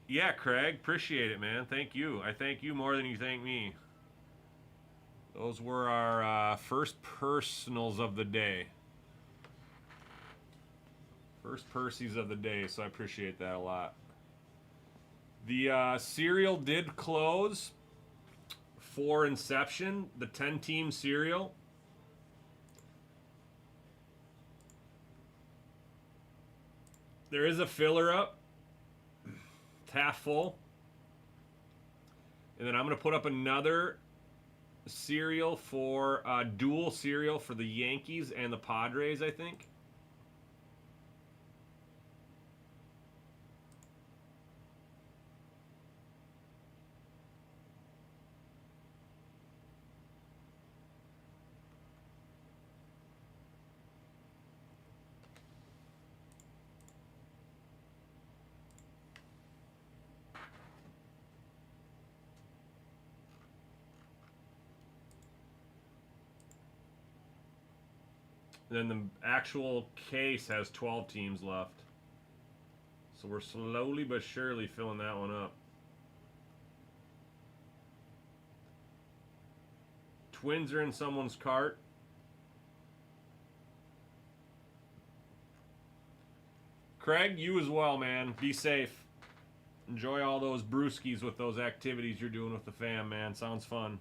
Yeah, Craig, appreciate it, man. Thank you. I thank you more than you thank me. Those were our first personals of the day. First Percy's of the day, so I appreciate that a lot. The serial did close for Inception, the 10-team serial. There is a filler up. It's half full. And then I'm going to put up another serial for dual serial for the Yankees and the Padres, I think. Then the actual case has 12 teams left. So we're slowly but surely filling that one up. Twins are in someone's cart. Craig, you as well, man. Be safe. Enjoy all those brewskis with those activities you're doing with the fam, man. Sounds fun.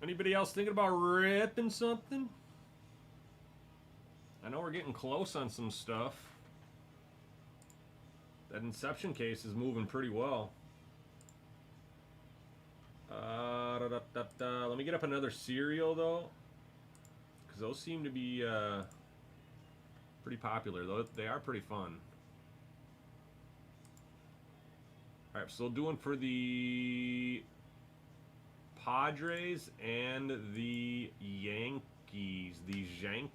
Anybody else thinking about ripping something? I know we're getting close on some stuff. That Inception case is moving pretty well. Let me get up another serial though, because those seem to be pretty popular. Though they are pretty fun. All right, still doing for the Padres and the Yankees. The Yankees.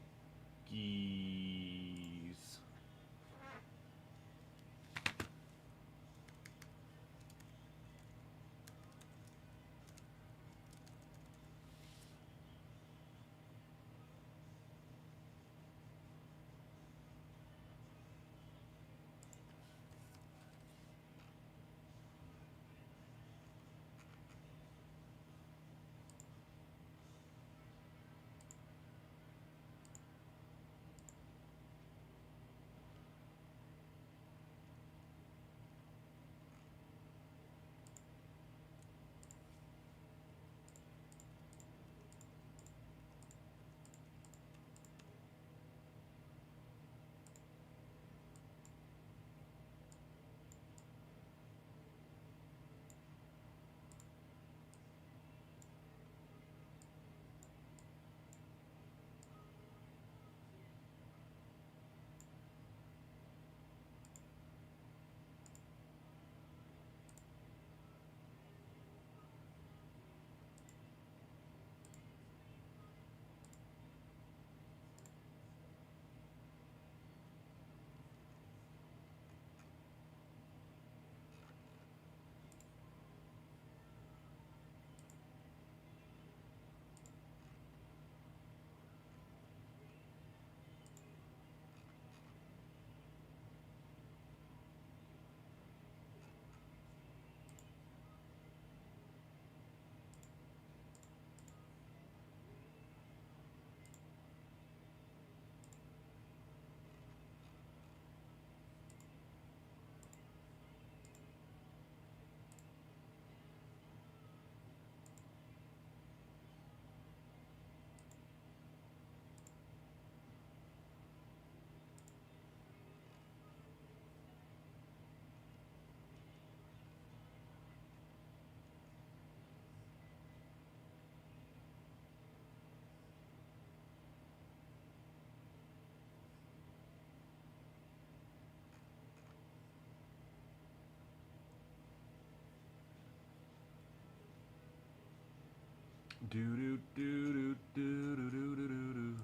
Do do do do do do do do do.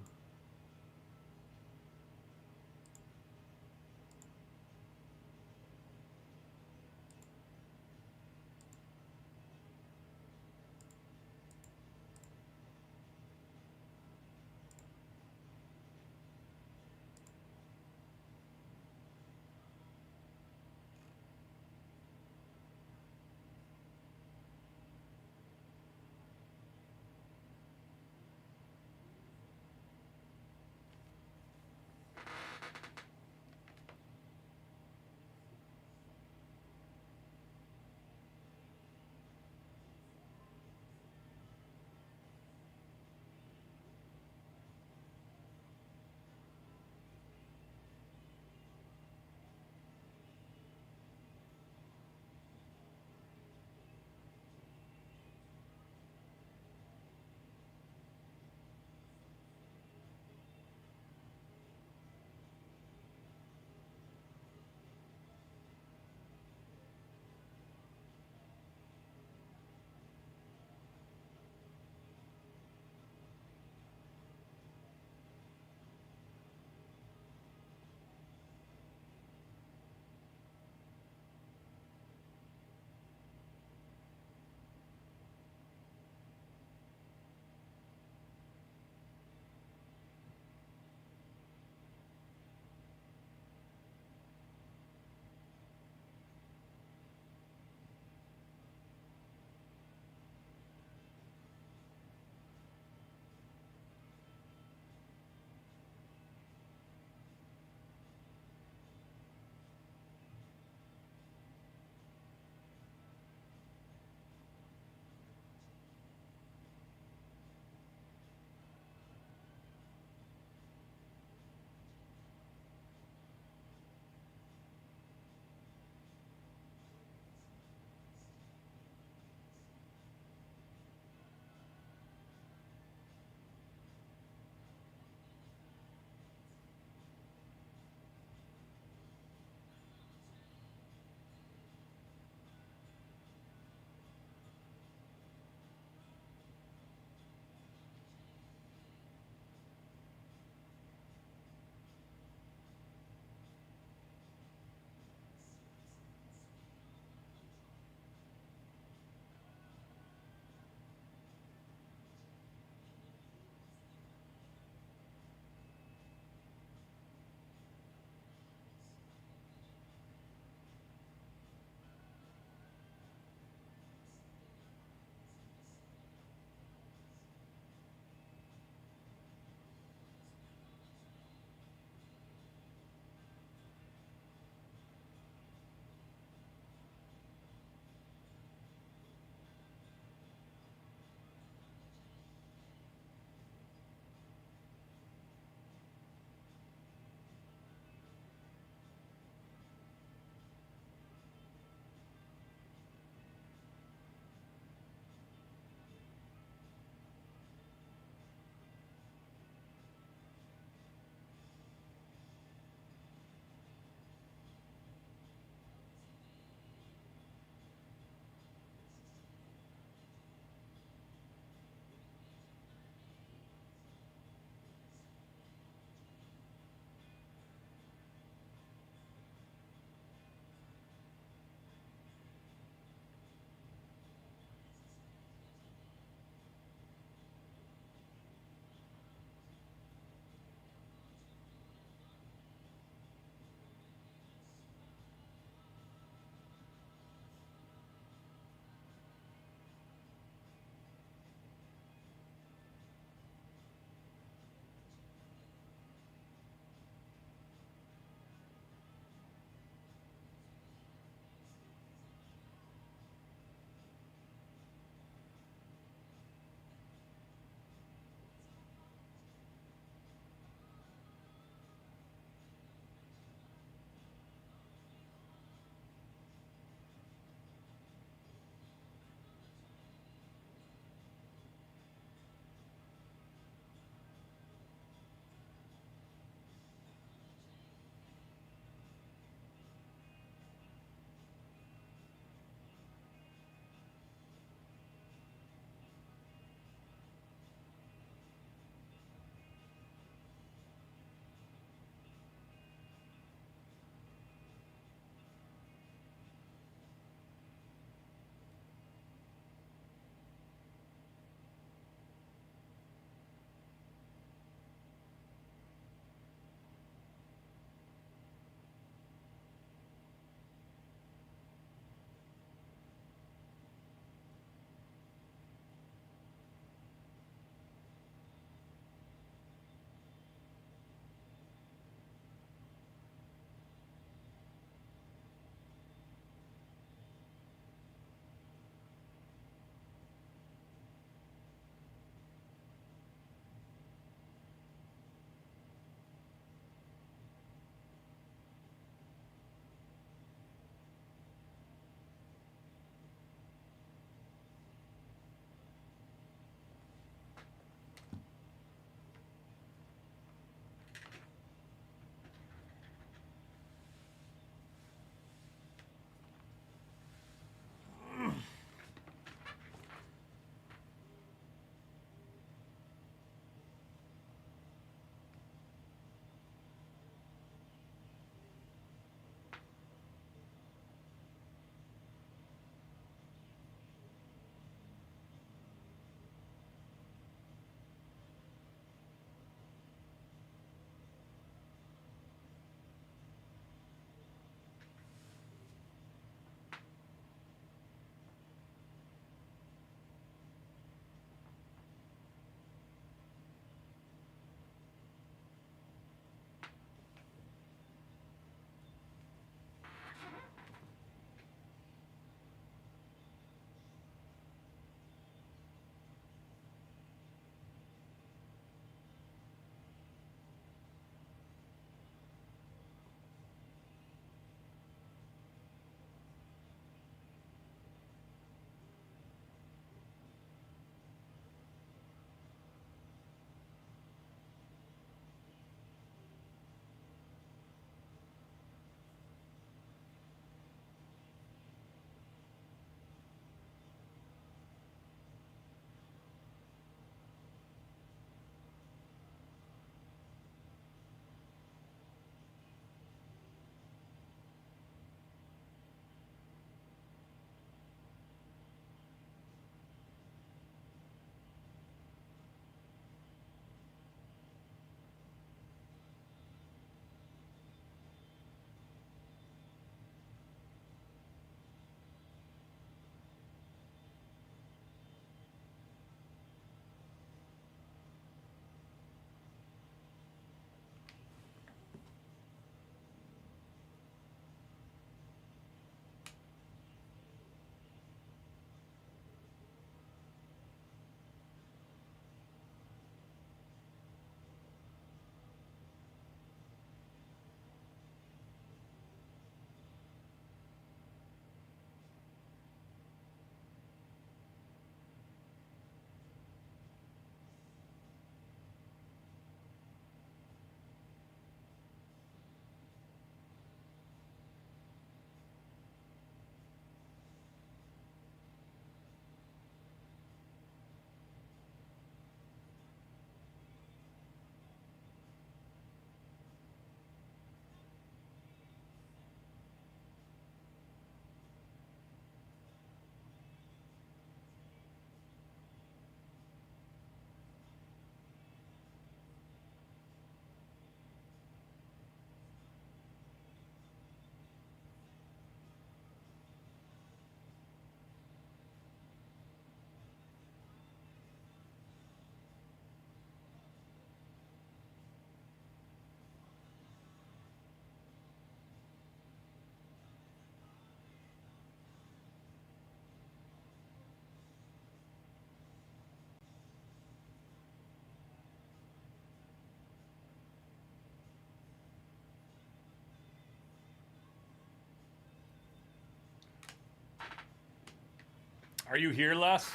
Are you here, Les?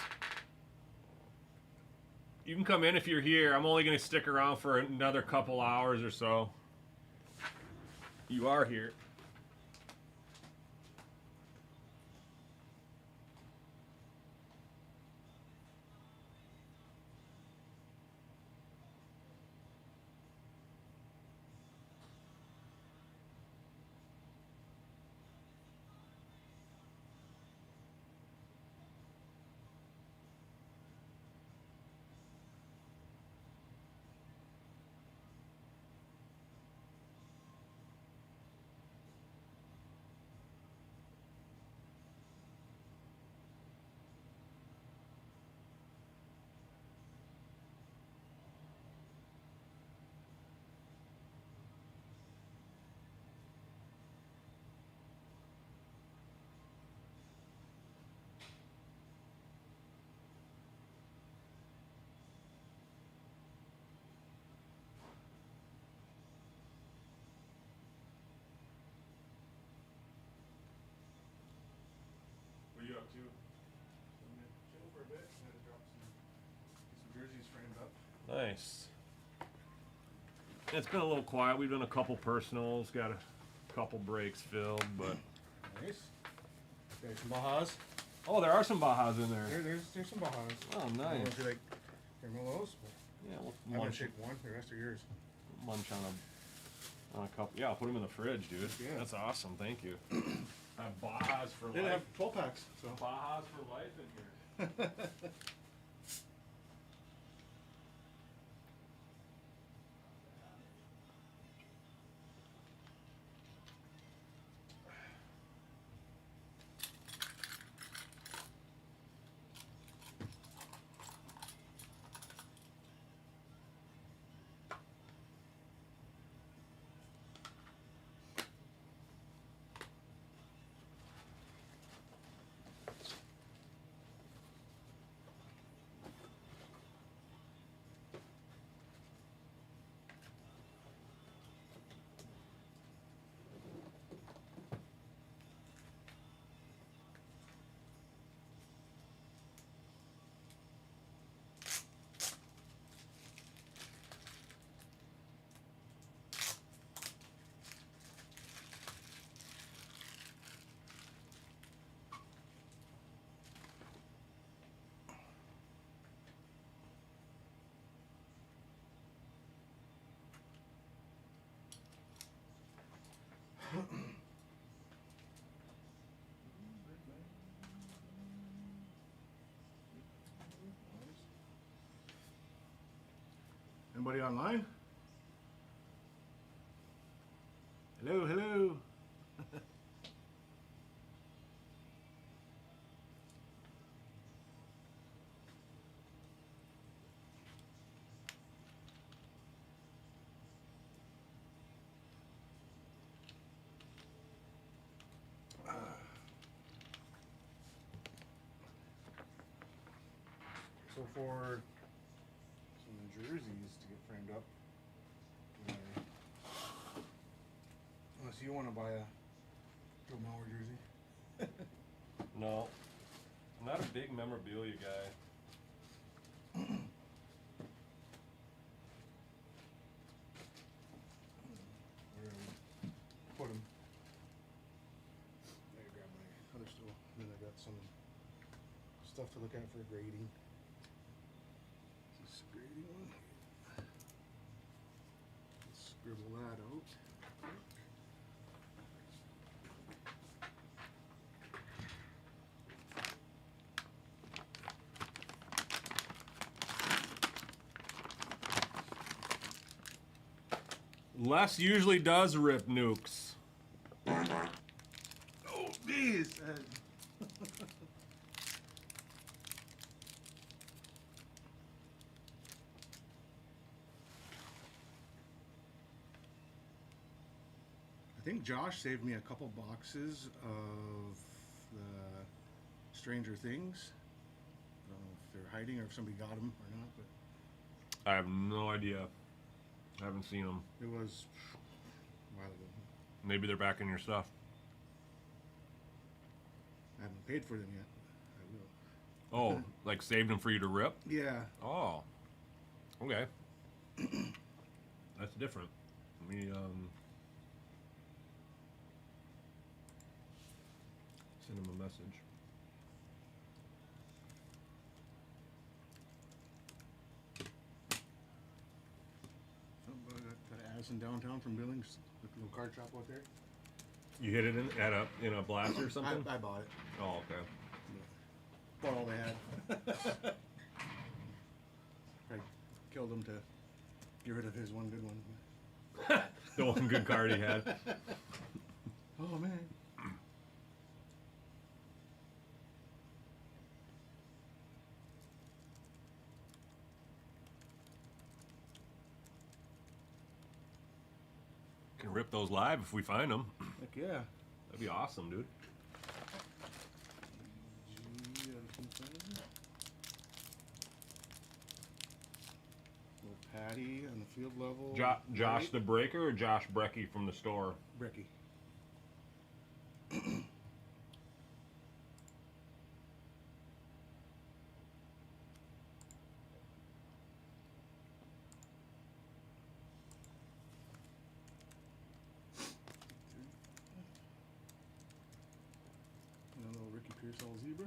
You can come in if you're here. I'm only going to stick around for another couple hours or so. You are here. What are you up to? Chill for a bit. Had to drop some jerseys framed up. Nice. It's been a little quiet. We've done a couple personals, got a couple breaks filled, but Nice. Okay, some Bajas. oh, there are some Bajas in there. There's some Bajas. Oh, I don't know nice. if you like Carmelos, but Yeah, we'll I'm gonna munch, take one. The rest are yours. munch on a couple. Yeah, I'll put them in the fridge, dude. Yeah. That's awesome. Thank you. I have Bajas for They life. have 12 packs, so. Bajas for life in here. Anybody online? Hello, hello. So for some jerseys to get framed up, unless you want to buy a Joe Mauer jersey. No, I'm not a big memorabilia guy. Put them. I gotta grab my other stool. And then I got some stuff to look at for grading. This grading one. Let's scribble that out. Les usually does rip nukes. Oh, geez. I think Josh saved me a couple boxes of the Stranger Things. I don't know if they're hiding or if somebody got them or not, but I have no idea. I haven't seen them. it was a while ago. Maybe they're back in your stuff. I haven't paid for them yet. I will. Oh, like saved them for you to rip? Yeah. Oh. Okay. That's different. Let me send him a message. Got Addison downtown from Billings, the little card shop out there. You hit it in a blaster or something? I bought it. Oh, okay. Bought all they had. I killed him to get rid of his one good one. The one good card he had. Oh man. Can rip those live if we find them. Heck yeah. That'd be awesome, dude. Little Patty on the field level. Josh Right. the Breaker or Josh Brecky from the store? Bricky. And a little Ricky Pearsall zebra.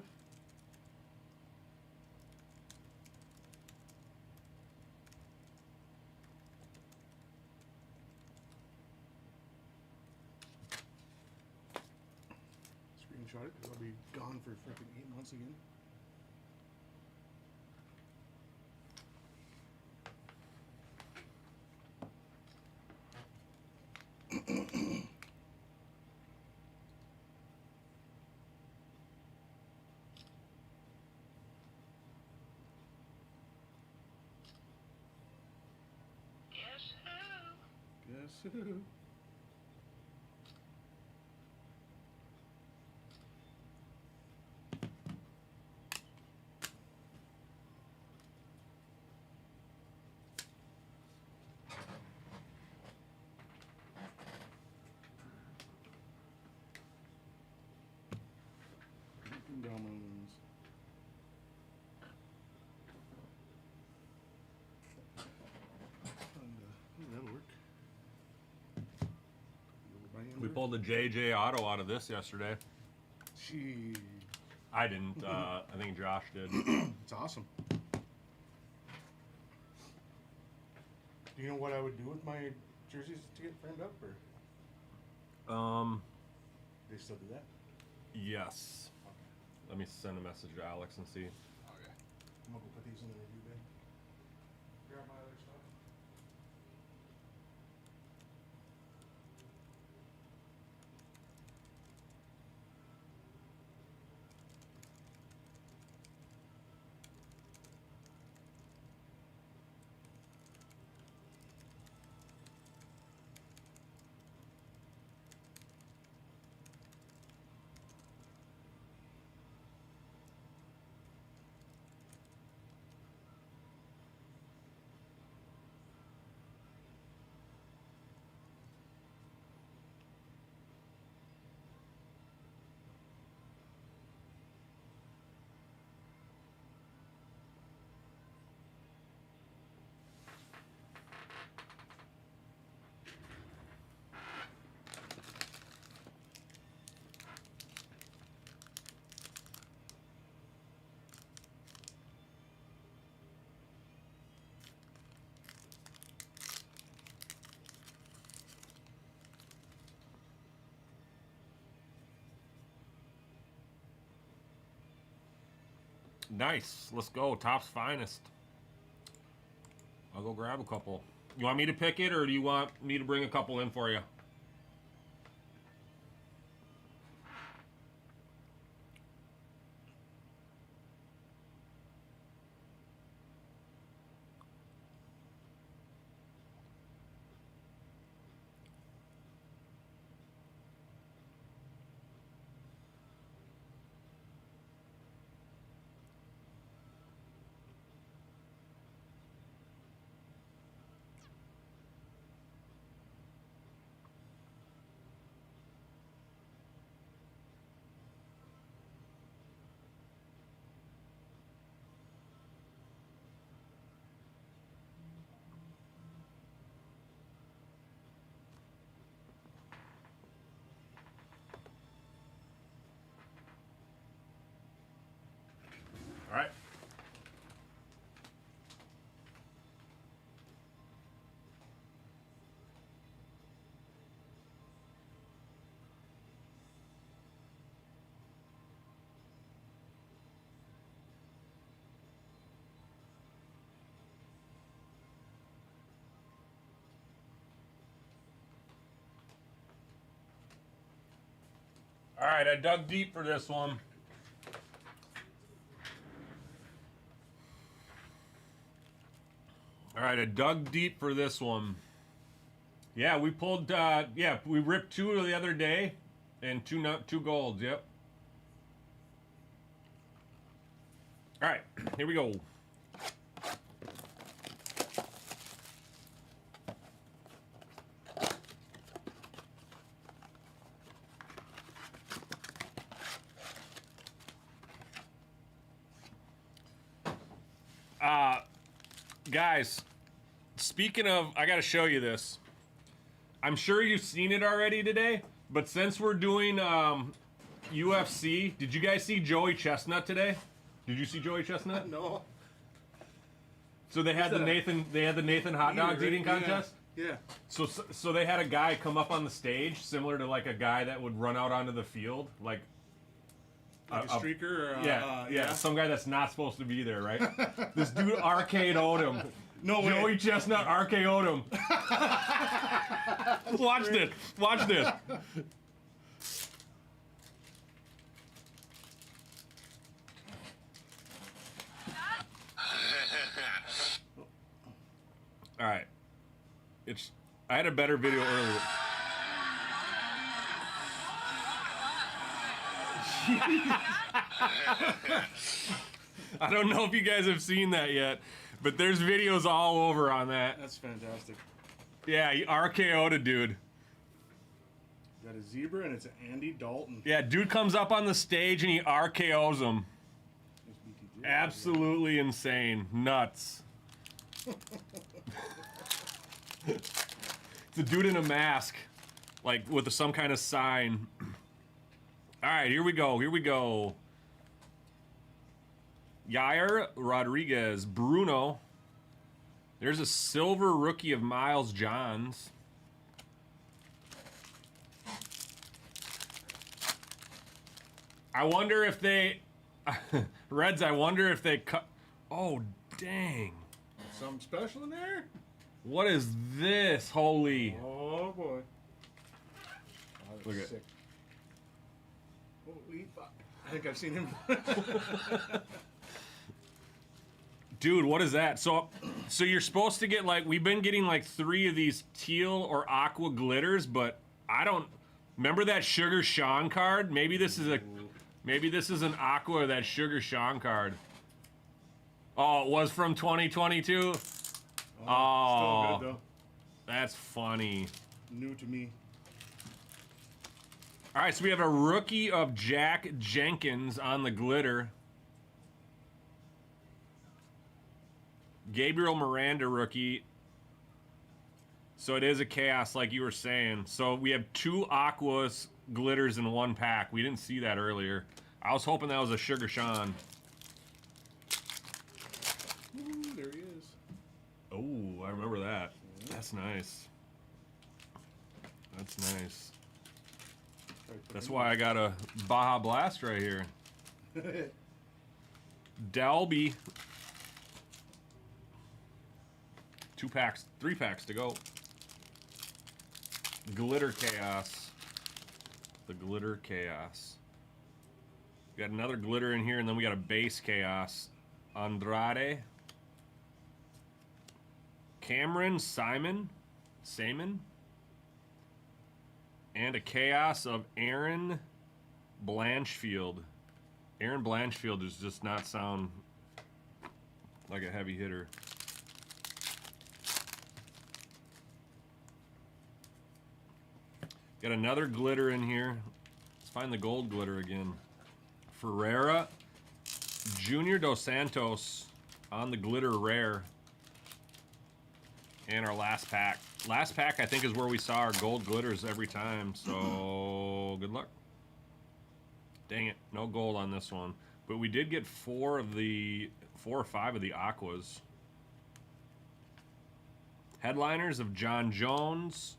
Screenshot it because I'll be gone for freaking 8 months again. Guess who? Dunkin' Donuts. That'll work. We pulled the JJ Auto out of this yesterday. Gee, I didn't. I think Josh did. it's awesome. Do you know what I would do with my jerseys to get framed up, or they still do that? Yes. Let me send a message to Alex and see. Okay. I'm gonna go put these in the review bin. Grab my other stuff. Nice. Let's go. Top's finest. I'll go grab a couple. You want me to pick it, or do you want me to bring a couple in for you? right, I dug deep for this one. All right, I dug deep for this one. Yeah, we pulled. We ripped 2 the other day, and 2 golds. Yep. All right, here we go. Guys, speaking of, I gotta show you this. I'm sure you've seen it already today, but since we're doing UFC, did you guys see Joey Chestnut today? Did you see Joey Chestnut? No. So they had the Nathan hot dogs eating contest. Yeah. So they had a guy come up on the stage, similar to like a guy that would run out onto the field, like Like a streaker? Or, yeah, some guy that's not supposed to be there, right? This dude RKO'd him. No way. Joey Chestnut RKO'd him. Watch this. Watch this. All right. I had a better video earlier. I don't know if you guys have seen that yet, but there's videos all over on that. That's fantastic. Yeah, he RKO'd a dude. Got a zebra and it's an Andy Dalton. Yeah, dude comes up on the stage and he RKO's him. Absolutely insane. Nuts. It's a dude in a mask, like with some kind of sign. All right, here we go. Here we go. Yair Rodriguez, Bruno. There's a silver rookie of Miles Johns. I wonder if they, Reds, I wonder if they cut. Oh, dang. Something special in there? What is this? Holy. Oh boy. Look at- sick. Holy fuck. I think I've seen him. Dude, what is that? So you're supposed to get like, we've been getting like 3 of these teal or aqua glitters, but I don't remember that Sugar Sean card. Maybe this is an aqua, that Sugar Sean card. Oh, it was from 2022. Oh, Still good though. that's funny. New to me. All right, so we have a rookie of Jack Jenkins on the glitter. Gabriel Miranda rookie. So it is a chaos, like you were saying. So we have 2 aquas glitters in 1 pack. We didn't see that earlier. I was hoping that was a Sugar Sean. Ooh, there he is. Oh, I remember that. That's nice. That's nice. That's why I got a Baja Blast right here. Dalby. 2 packs, 3 packs to go. Glitter Chaos. The Glitter Chaos. We got another glitter in here, and then we got a base Chaos. Andrade. Cameron Simon. And a Chaos of Aaron Blanchfield. Aaron Blanchfield does just not sound like a heavy hitter. Got another glitter in here. Let's find the gold glitter again. Ferreira. Junior Dos Santos on the glitter rare. And our last pack. Last pack, I think, is where we saw our gold glitters every time. So, good luck. Dang it. No gold on this one. But we did get 4 or 5 of the aquas. Headliners of John Jones.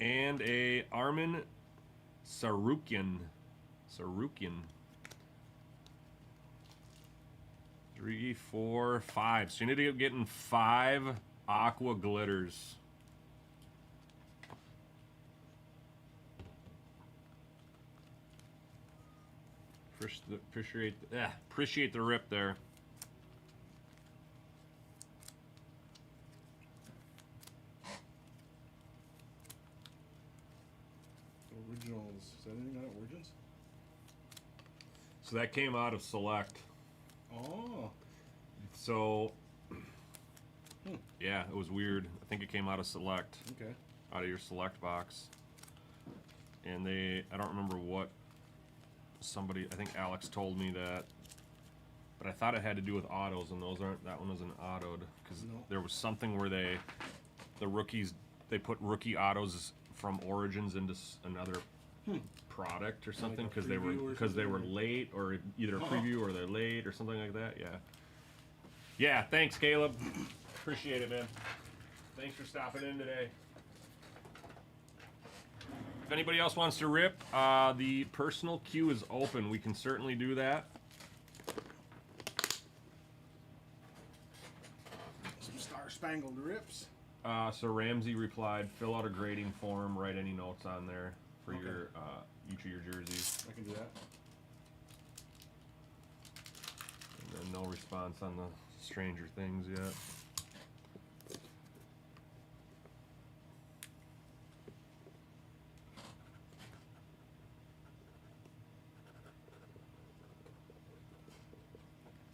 And a Armin Sarukian. 3, 4, 5. So you need to get getting 5 aqua glitters. Appreciate the rip there. Originals. Is that anything out of Origins? So that came out of Select. Oh. So, yeah, it was weird. I think it came out of Select, Okay. out of your Select box. And I don't remember what, I think Alex told me that, but I thought it had to do with autos, and that one wasn't autoed, because No. there was something where the rookies, they put rookie autos from Origins into another product or something, a because preview or they were something? late, or either a preview or they're late or something like that. Yeah, thanks, Caleb. Appreciate it, man. Thanks for stopping in today. If anybody else wants to rip, the personal queue is open. We can certainly do that. Some Star Spangled Rips. So Ramsey replied, fill out a grading form, write any notes on there for Okay. your each of your jerseys. I can do that. And then no response on the Stranger Things yet.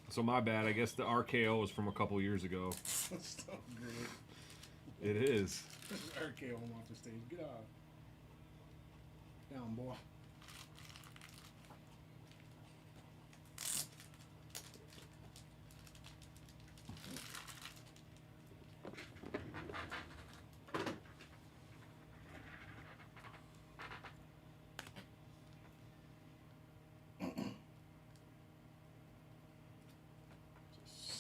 So my bad. I guess the RKO is from a couple years ago. That's so great. It is. RKO him off the stage. Get off. Down, boy.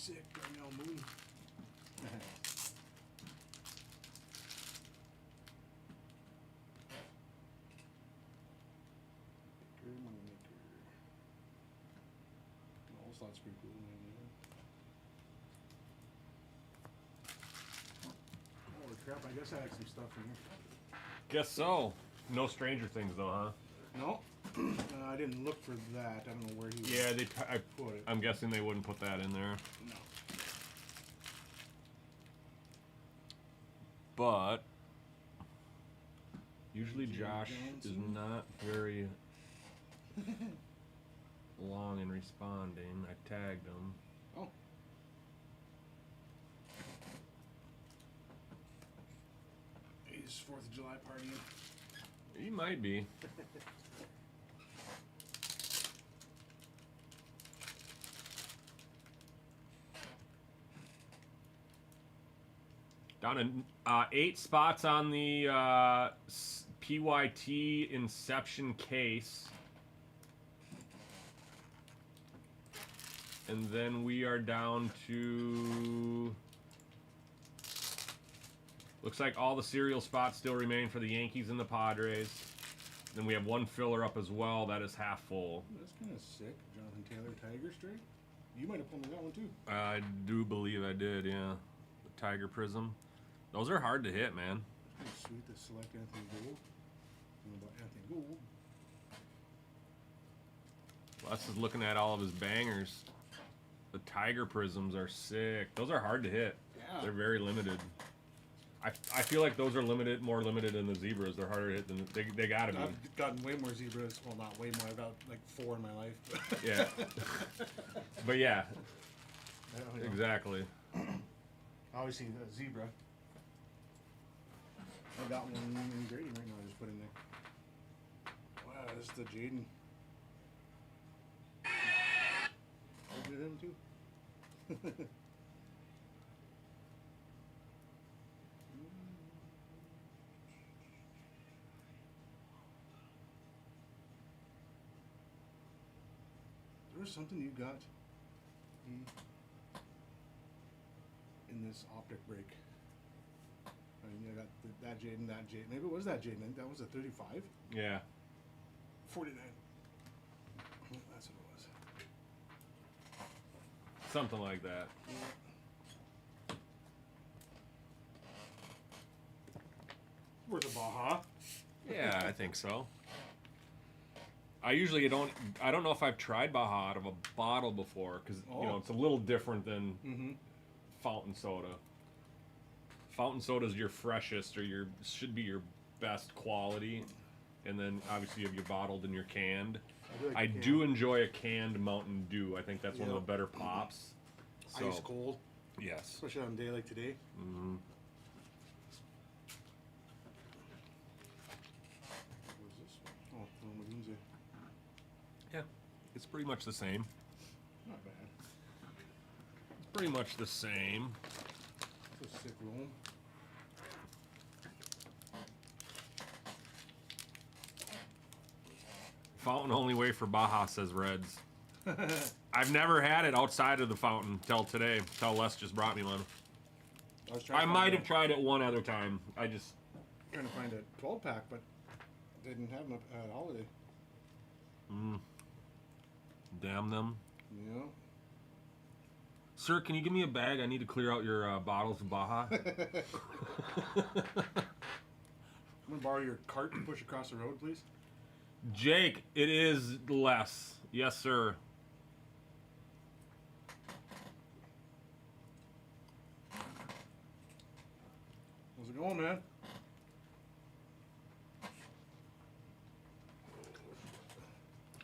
Sick Darnell Mooney. Moneymaker. All slots pretty cool, man. Yeah. Holy crap! I guess I had some stuff in here. Guess so. No Stranger Things though, huh? No, I didn't look for that. I don't know where he. Yeah, put it. I'm guessing they wouldn't put that in there. No. But usually Josh is Johnson. not very long in responding. I tagged him. Oh. He's 4th of July partying. He might be. Down in 8 spots on the PYT Inception case. And then we are down to... Looks like all the serial spots still remain for the Yankees and the Padres. Then we have one filler up as well that is half full. That's kind of sick. Jonathan Taylor, Tiger Straight. You might have pulled me that one too. I do believe I did, yeah. The Tiger Prism. Those are hard to hit, man. Pretty sweet to select Anthony Gould. I don't know about Anthony Gould. Les is looking at all of his bangers. The Tiger Prisms are sick. Those are hard to hit. Yeah. They're very limited. I feel like those are more limited than the Zebras. They're harder to hit than they gotta be. I've gotten way more zebras. Well, not way more. I've got like 4 in my life. Yeah. But yeah, I don't know. exactly. Obviously, a zebra. I got one in grading right now. I just put in there. Wow, this is the Jaden. I did him too. There was something you got in this optic break. I mean, I got that Jaden, that Jaden. Maybe it was that Jaden. That was a 35? Yeah. 49. That's what it was. Something like that. Worth a Baja. Yeah, I think so. I usually don't. I don't know if I've tried Baja out of a bottle before because you know Oh. it's a little different than Mm-hmm. fountain soda. Fountain soda is your freshest, or should be your best quality, and then obviously you have your bottled and your canned. I do enjoy a canned Mountain Dew. I think that's one of Yeah. the better pops. So, Ice cold, yes. especially on a day like today. hmm What is this one? Oh, no, Magunze. Yeah, it's pretty much the same. Not bad. It's pretty much the same. It's a sick roll. Fountain only way for Baja, says Reds. I've never had it outside of the fountain till today, till Les just brought me one. I was trying I to might find have tried it one other time. I just, trying to find a 12 pack, but they didn't have them at Holiday. damn them. Yeah. Sir, can you give me a bag? I need to clear out your bottles of Baja. I'm gonna borrow your cart and push across the road, please. Jake, it is Les. Yes, sir. How's it going, man?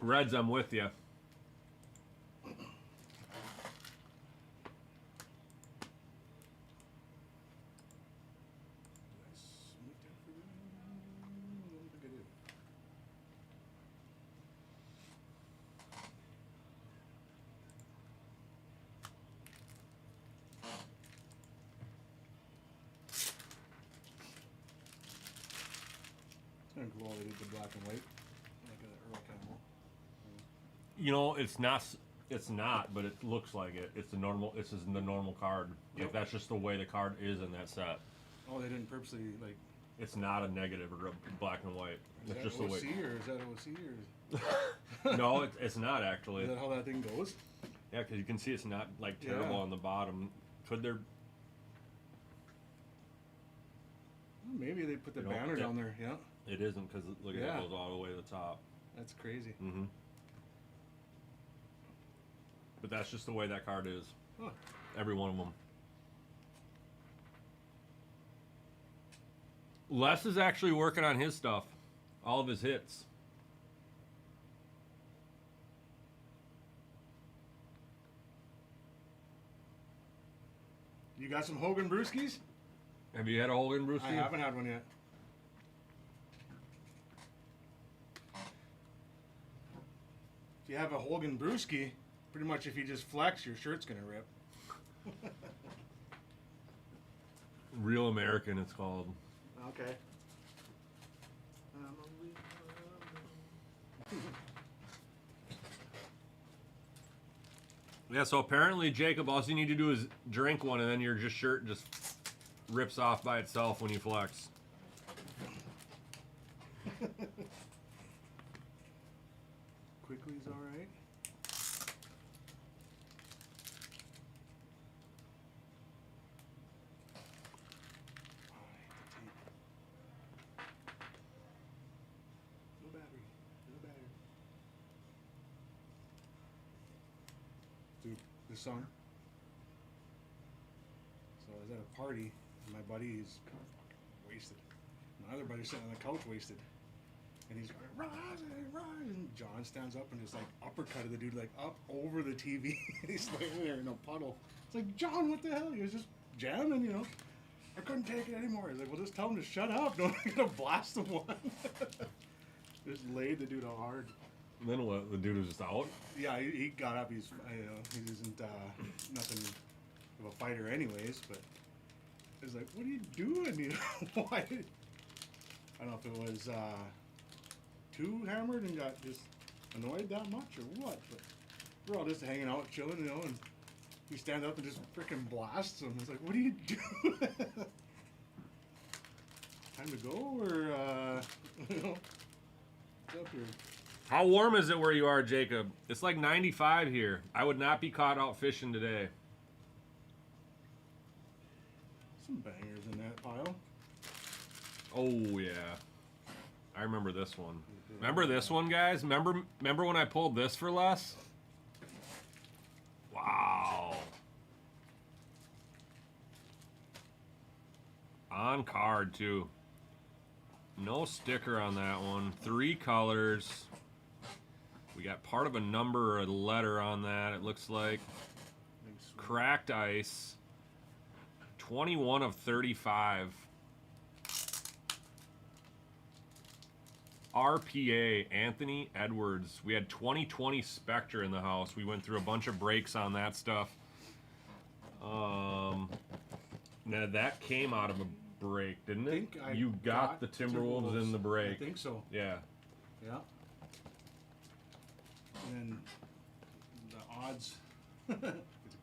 Reds, I'm with you. It's kind of cool they did the black and white, like Earl Campbell. You know, it's not. It's not, but it looks like it. It's the normal. This is the normal card. Like Yep. that's just the way the card is in that set. Oh, they didn't purposely like. It's not a negative or a black and white. Is It's that just the OC way. or is that OC or No, it's not actually. is that how that thing goes? Yeah, because you can see it's not like Yeah. terrible on the bottom. Could there? Well, maybe they put the You know, banner yeah. down there. Yeah, It isn't because look at Yeah. it goes all the way to the top. that's crazy. Mm-hmm. But that's just the way that card is. Huh. Every one of them. Les is actually working on his stuff. All of his hits. You got some Hogan Brewskis? Have you had a Hogan Brewski? I haven't had one yet. If you have a Hogan Brewski, pretty much if you just flex, your shirt's gonna rip. Real American, it's called. Okay. Yeah, so apparently, Jacob, all you need to do is drink one, and then your shirt just rips off by itself when you flex. Quickly's all right. No battery. No battery. Dude, this song. So I was at a party, and my buddy is wasted. My other buddy's sitting on the couch wasted. And he's going, rise, rise. And John stands up and just like uppercutted the dude like up over the TV. He's laying there in a puddle. It's like, John, what the hell? He was just jamming, you know. I couldn't take it anymore. He's like, well, just tell him to shut up. Don't gonna blast him one. Just laid the dude out hard. And then what? The dude was just out? Yeah, he got up. He's, you know, he isn't nothing of a fighter, anyways. But he's like, "What are you doing? You know, why?" I don't know if it was too hammered and got just annoyed that much or what. But we're all just hanging out, chilling, you know, and he stands up and just freaking blasts him. It's like, "What are you doing? Time to go, or you know, what's up here?" How warm is it where you are, Jacob? It's like 95 here. I would not be caught out fishing today. Some bangers in that pile. Oh, yeah. I I remember this one. Remember this one, guys? Remember when I pulled this for less? Wow. On card, too. No sticker on that one. 3 colors. We got part of a number or a letter on that, it looks like. Cracked ice. 21 of 35. RPA, Anthony Edwards. We had 2020 Spectre in the house. We went through a bunch of breaks on that stuff. Now that came out of a break, didn't it? You got the Timberwolves in the break. I think so. Yeah. Yeah. And then the odds to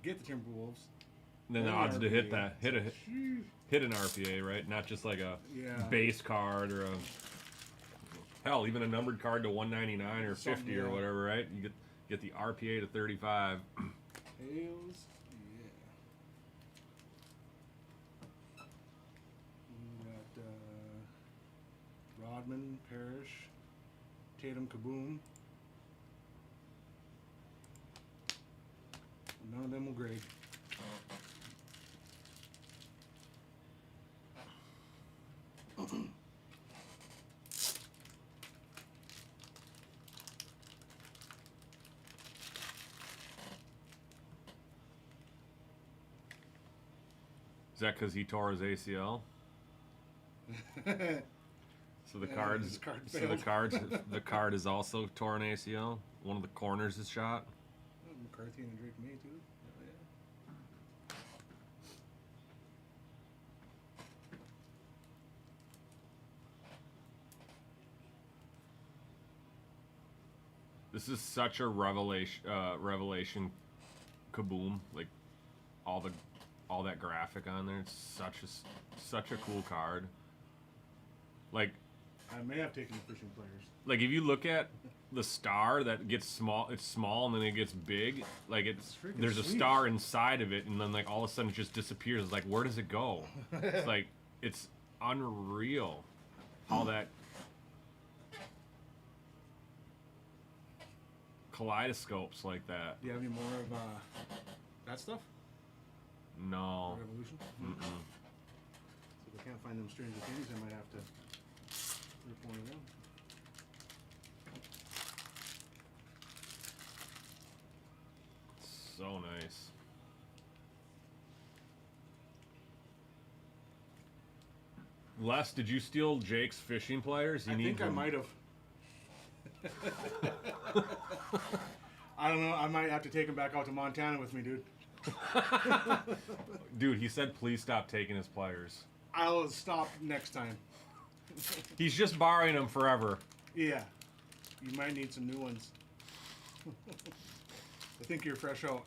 get the Timberwolves. And then the And odds to hit RPA. that, hit an RPA, right? Not just like a Yeah. base card or a hell, even a numbered card to 199 or 50 Something, or yeah. whatever, right? You get the RPA to 35. Tails. Yeah. We got Rodman, Parrish, Tatum, Kaboom. None of them will grade. Is that because he tore his ACL? So the Yeah, cards, his card so failed. the card is also torn ACL. One of the corners is shot. McCarthy and Drake May too. Oh, yeah. This is such a revelation, Kaboom! Like all that graphic on there. It's such a cool card. Like I may have taken the fishing players. Like if you look at the star that gets small, it's small and then it gets big. Like freaking there's a sweet. star inside of it, and then like all of a sudden it just disappears. It's like, where does it go? It's like it's unreal how that kaleidoscopes like that. Do you have any more of that stuff? No. Revolution? Mm-mm. So if I can't find them Stranger Things, I might have to rip one of them. So nice. Les, did you steal Jake's fishing pliers? I think I might have. I don't know. I might have to take him back out to Montana with me, dude. Dude, he said please stop taking his pliers. I'll stop next time. He's just borrowing them forever. Yeah. You might need some new ones. I think you're fresh out.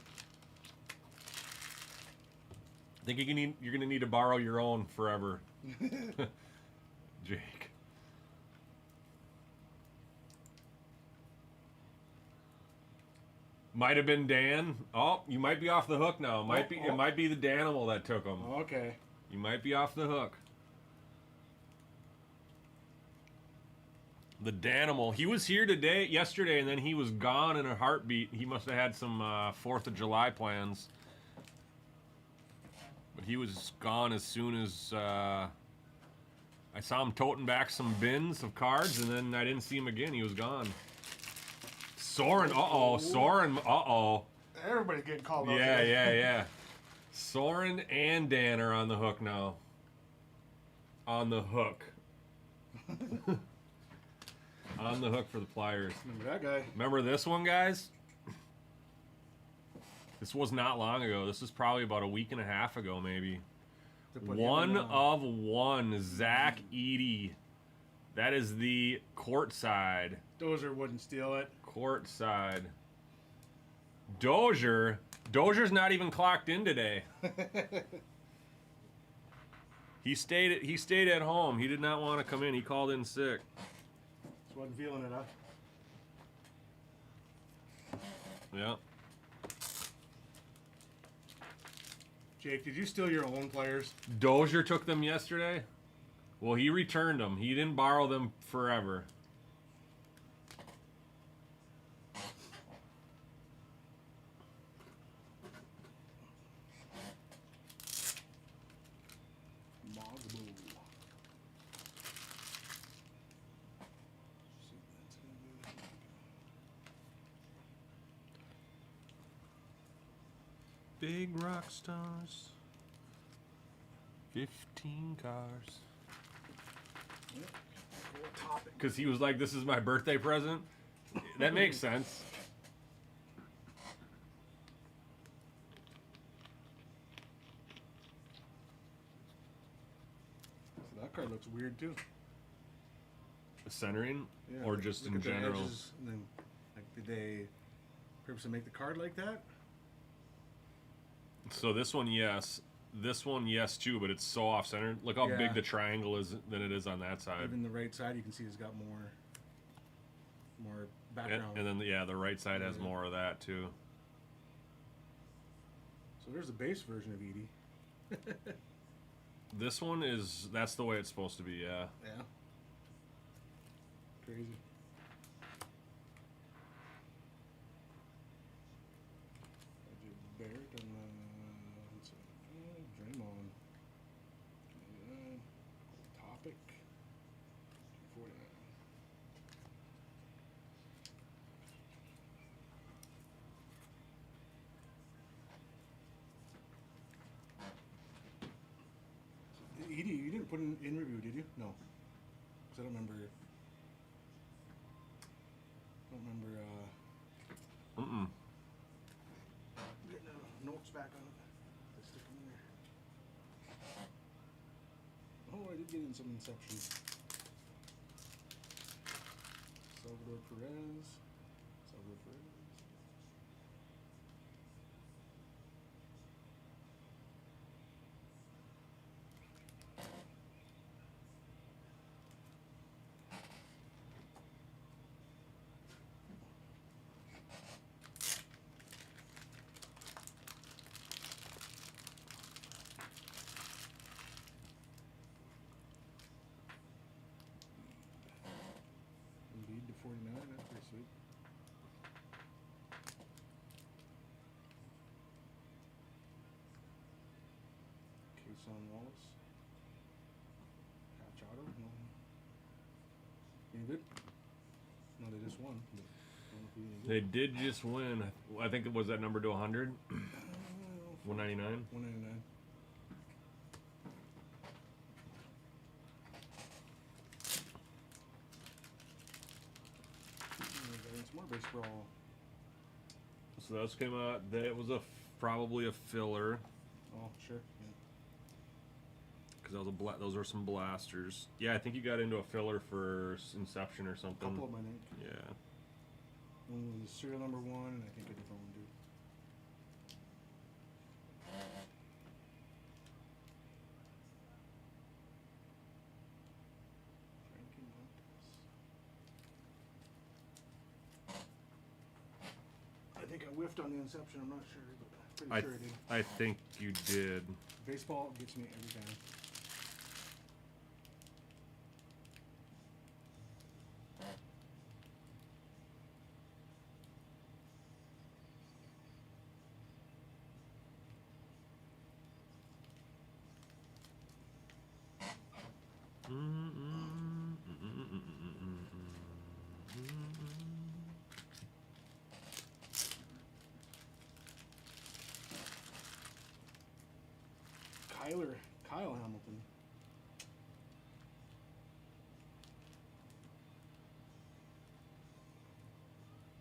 I think you're gonna need to borrow your own forever. Jake. Might have been Dan. Oh, you might be off the hook now. It might be the Danimal that took them. Okay. You might be off the hook. The Danimal. He was here yesterday, and then he was gone in a heartbeat. He must have had some 4th of July plans. But he was gone as soon as I saw him toting back some bins of cards, and then I didn't see him again. He was gone. Soren, Soren, Everybody's getting called out. Yeah, today. yeah. Soren and Dan are on the hook now. On the hook. On the hook for the pliers. Remember that guy? Remember this one, guys? This was not long ago. This was probably about a week and a half ago, maybe. To put him One in, of one, Zach Eady. That is the courtside. Dozer wouldn't steal it. Courtside. Dozier's not even clocked in today. He stayed at home. He did not want to come in. He called in sick. Just wasn't feeling it, huh? Yeah. Jake, did you steal your own players? Dozier took them yesterday. Well, he returned them. He didn't borrow them forever. Mogbo. Big rock stars. 15 cars. Because he was like, this is my birthday present. That makes sense. So that card looks weird too. Centering? Yeah, Or look- just look in at the general? edges, and then, like, did they purposely make the card like that? So this one, yes. This one, yes, too, but it's so off-centered. Look how Yeah. big the triangle is than it is on that side. Even the right side, you can see it's got more And, background. and then, yeah, the right side has Yeah. more of that, too. So there's the base version of Edie. This one is, that's the way it's supposed to be, yeah. Yeah. Crazy. Barrett and let's see, Draymond. 29. Topic. 49. Edie, you didn't put in review, did you? No. 'Cause I don't remember. Mm-mm. Getting notes back on it. Let's stick them in there. Oh, I did get in some Inception. Salvador Perez. Salvador Perez. Indeed to 49. That's pretty sweet. Kason Wallace. Patch auto. No. Any good? No, they just won. But I don't know if he any good. They did just win. I think it was that number to 100? 199? 199. It's more baseball. So those came out. That was probably a filler. Oh, sure. Yeah. Because those were some blasters. Yeah, I think you got into a filler for Inception or something. Couple of them, I think. Yeah. One was serial number 1, and I think a different one, too. Frankie Montes. I think I whiffed on the Inception. I'm not sure, but pretty I, sure I did. I think you did. Baseball gets me every time. Kyle Hamilton.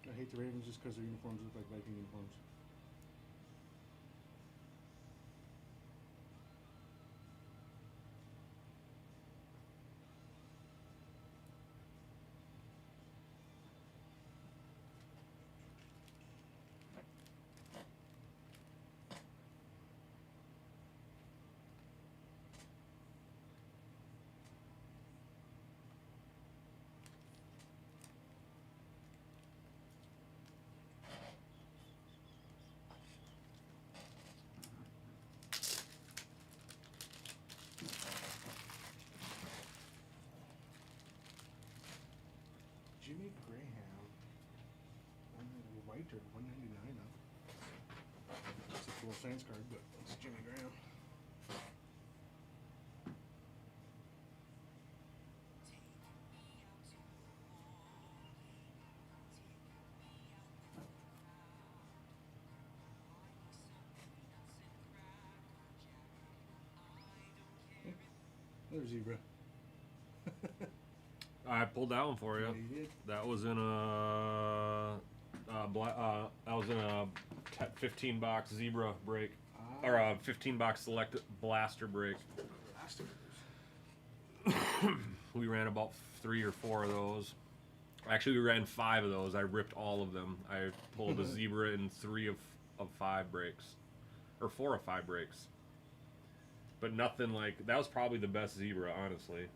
I hate the Ravens just because their uniforms look like Viking uniforms. Jimmy Graham. White or 199 now. It's a cool Saints card, but it's Jimmy Graham. There's Zebra. I pulled that one for you. Yeah, you did. That was in I was in a 15 box zebra break, or a 15 box select blaster break. Blasters. We ran about 3 or 4 of those. Actually, we ran 5 of those. I ripped all of them. I pulled a zebra in 3 of 5 breaks, or 4 of 5 breaks. But nothing like that was probably the best zebra, honestly.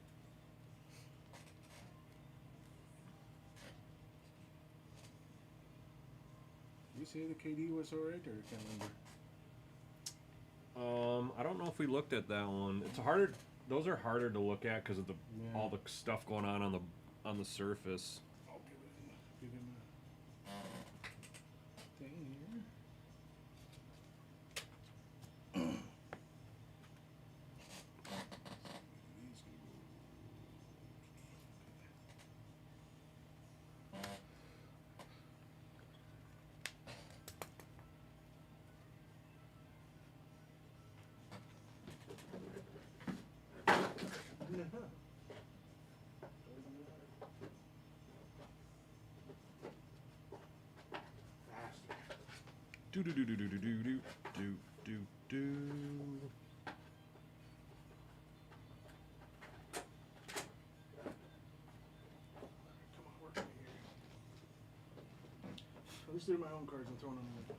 You say the KD was alright, or I can't remember. I don't know if we looked at that one. It's harder. Those are harder to look at because of the Yeah. all the stuff going on the surface. I'll give him a thing here. Do do do do do do do do do do do. Come on, work with me here. At least they're my own cards. I'm throwing them in.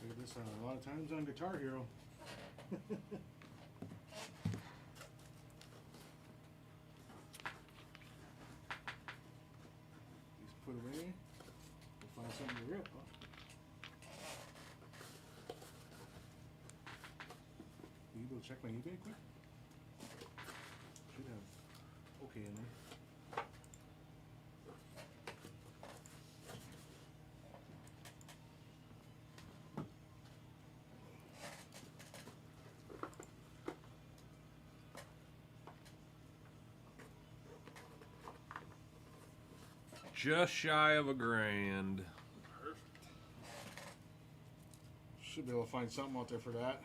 Played this a lot of times on Guitar Hero. These put away. We'll find something to rip, huh? Will you go check my eBay quick? Should have okay in there. Just shy of $1,000. Should be able to find something out there for that.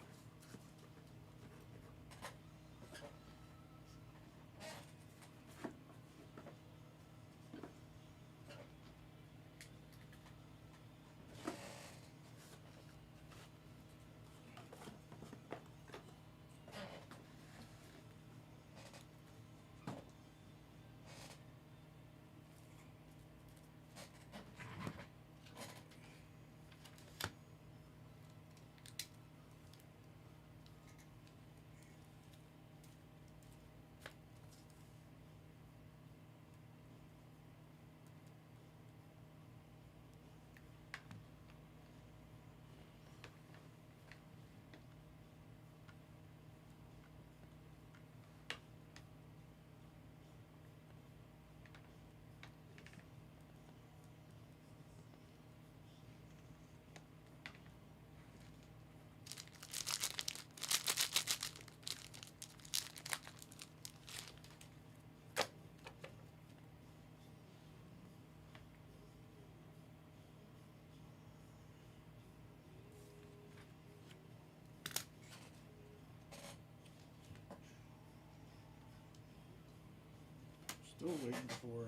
Still waiting for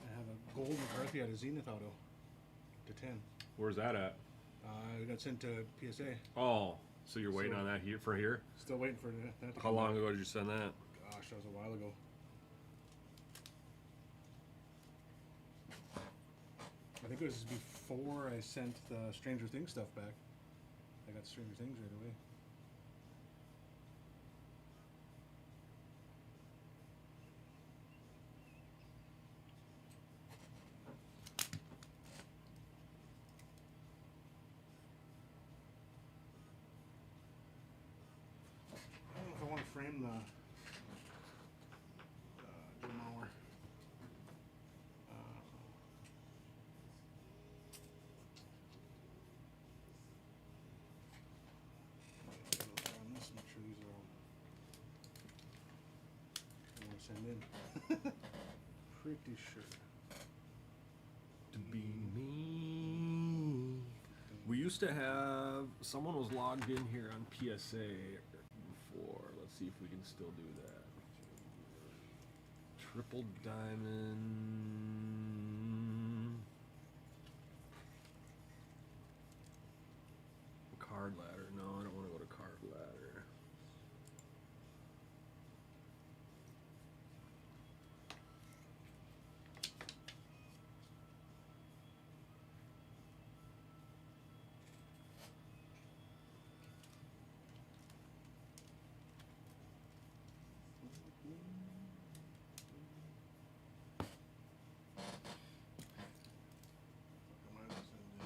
I have a gold McCarthy out of Zenith Auto to 10. Where's that at? It got sent to PSA. Oh, so you're waiting So- on that here for here? Still waiting for that to How come long back. ago did you send that? Gosh, that was a while ago. I think it was before I sent the Stranger Things stuff back. I got Stranger Things right away. I don't know if I want to frame the Jim Mauer. On this, make sure these are all I want to send in. Pretty sure. To be me. We used to have someone was logged in here on PSA before. Let's see if we can still do that. Triple diamond. Card ladder. No, I don't want to go to card ladder. I might as well send in.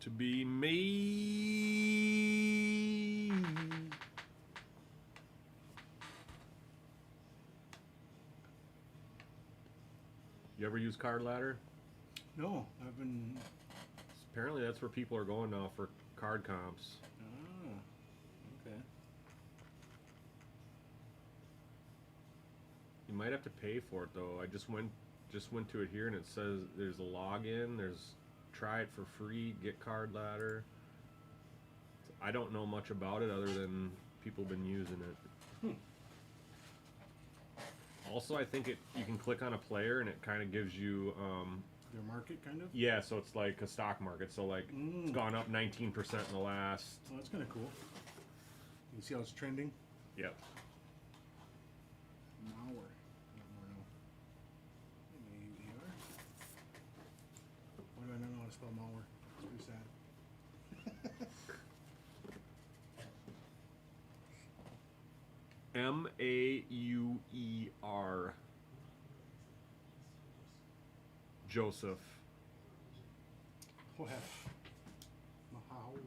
To be me. You ever use card ladder? No, I've been. Apparently that's where people are going now for card comps. Ah, okay. You might have to pay for it though. I just went to it here and it says there's a login, there's try it for free, get card ladder. I don't know much about it other than people been using it. Also, I think you can click on a player and it kind of gives you Their market, kind of. yeah, so it's like a stock market. So like it's gone up 19% in the last. Oh, that's kind of cool. You can see how it's trending. Yep. Mauer. M-A-U-E-R. Why do I not know how to spell Mauer? It's pretty sad. Mauer. Joseph. What? Mauer.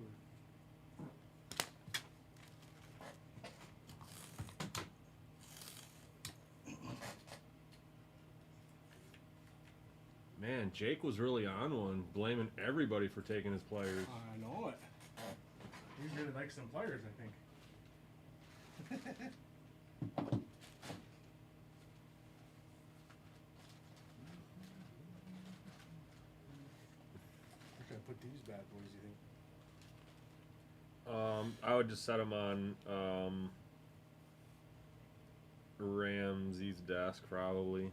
Man, Jake was really on one, blaming everybody for taking his players. I know it. He really likes some players, I think. Where should I put these bad boys, you think? I would just set him on Ramsey's desk, probably.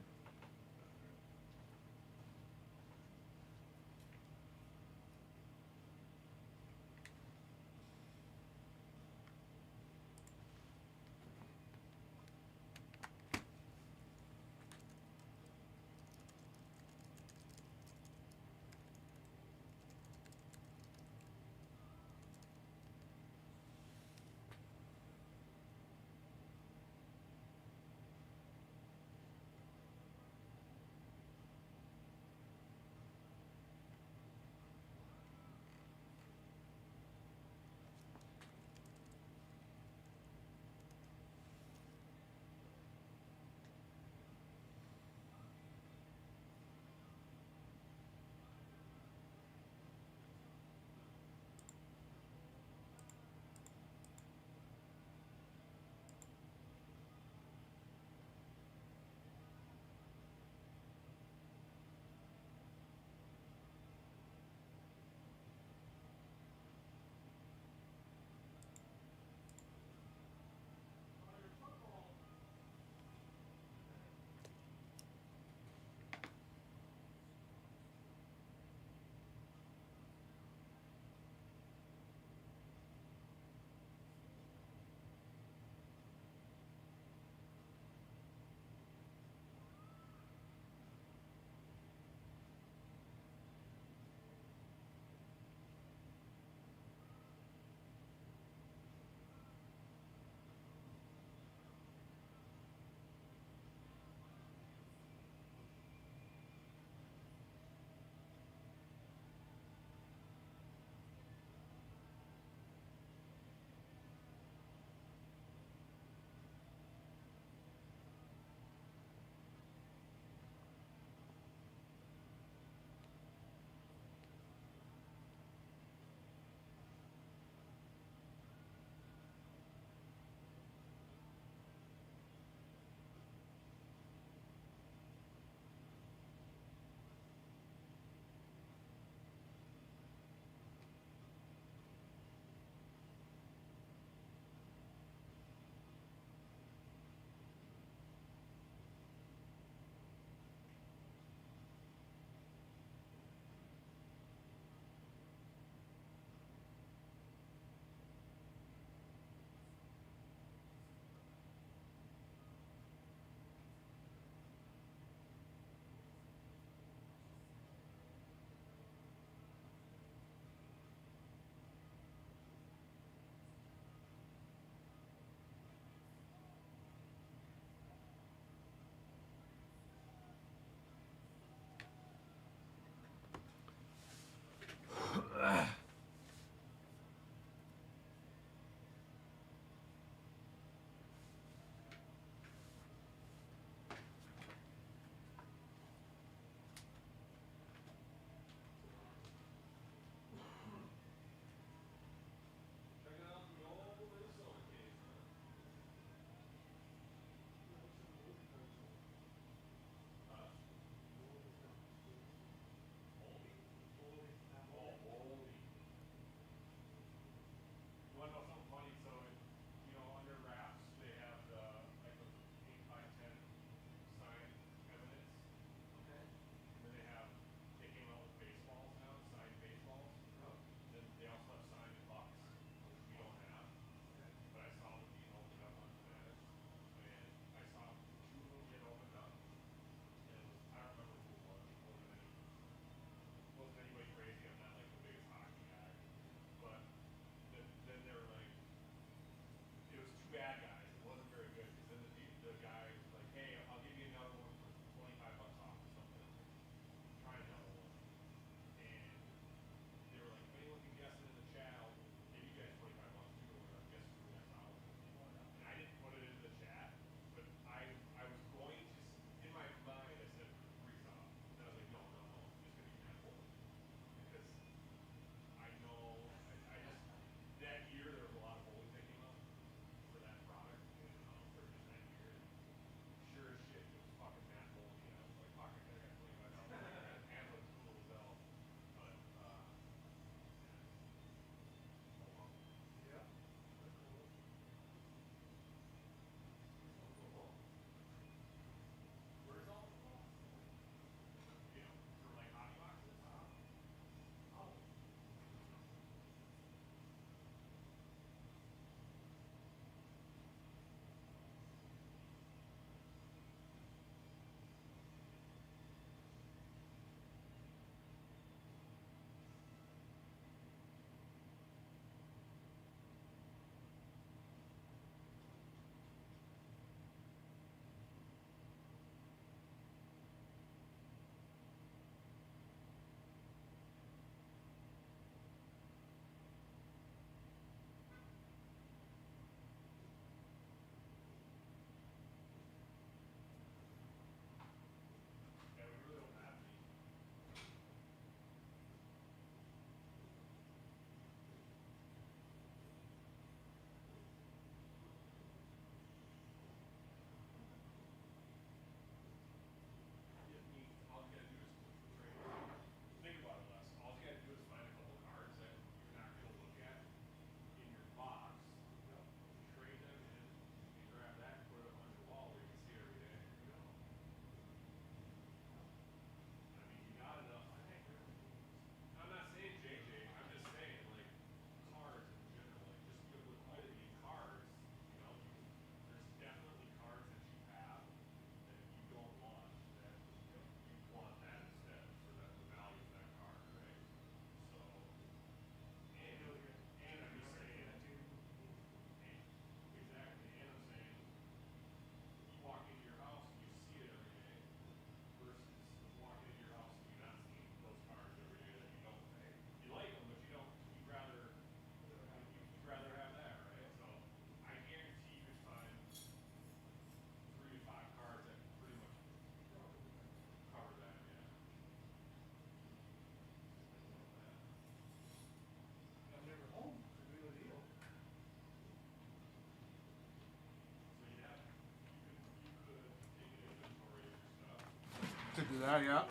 that, yeah.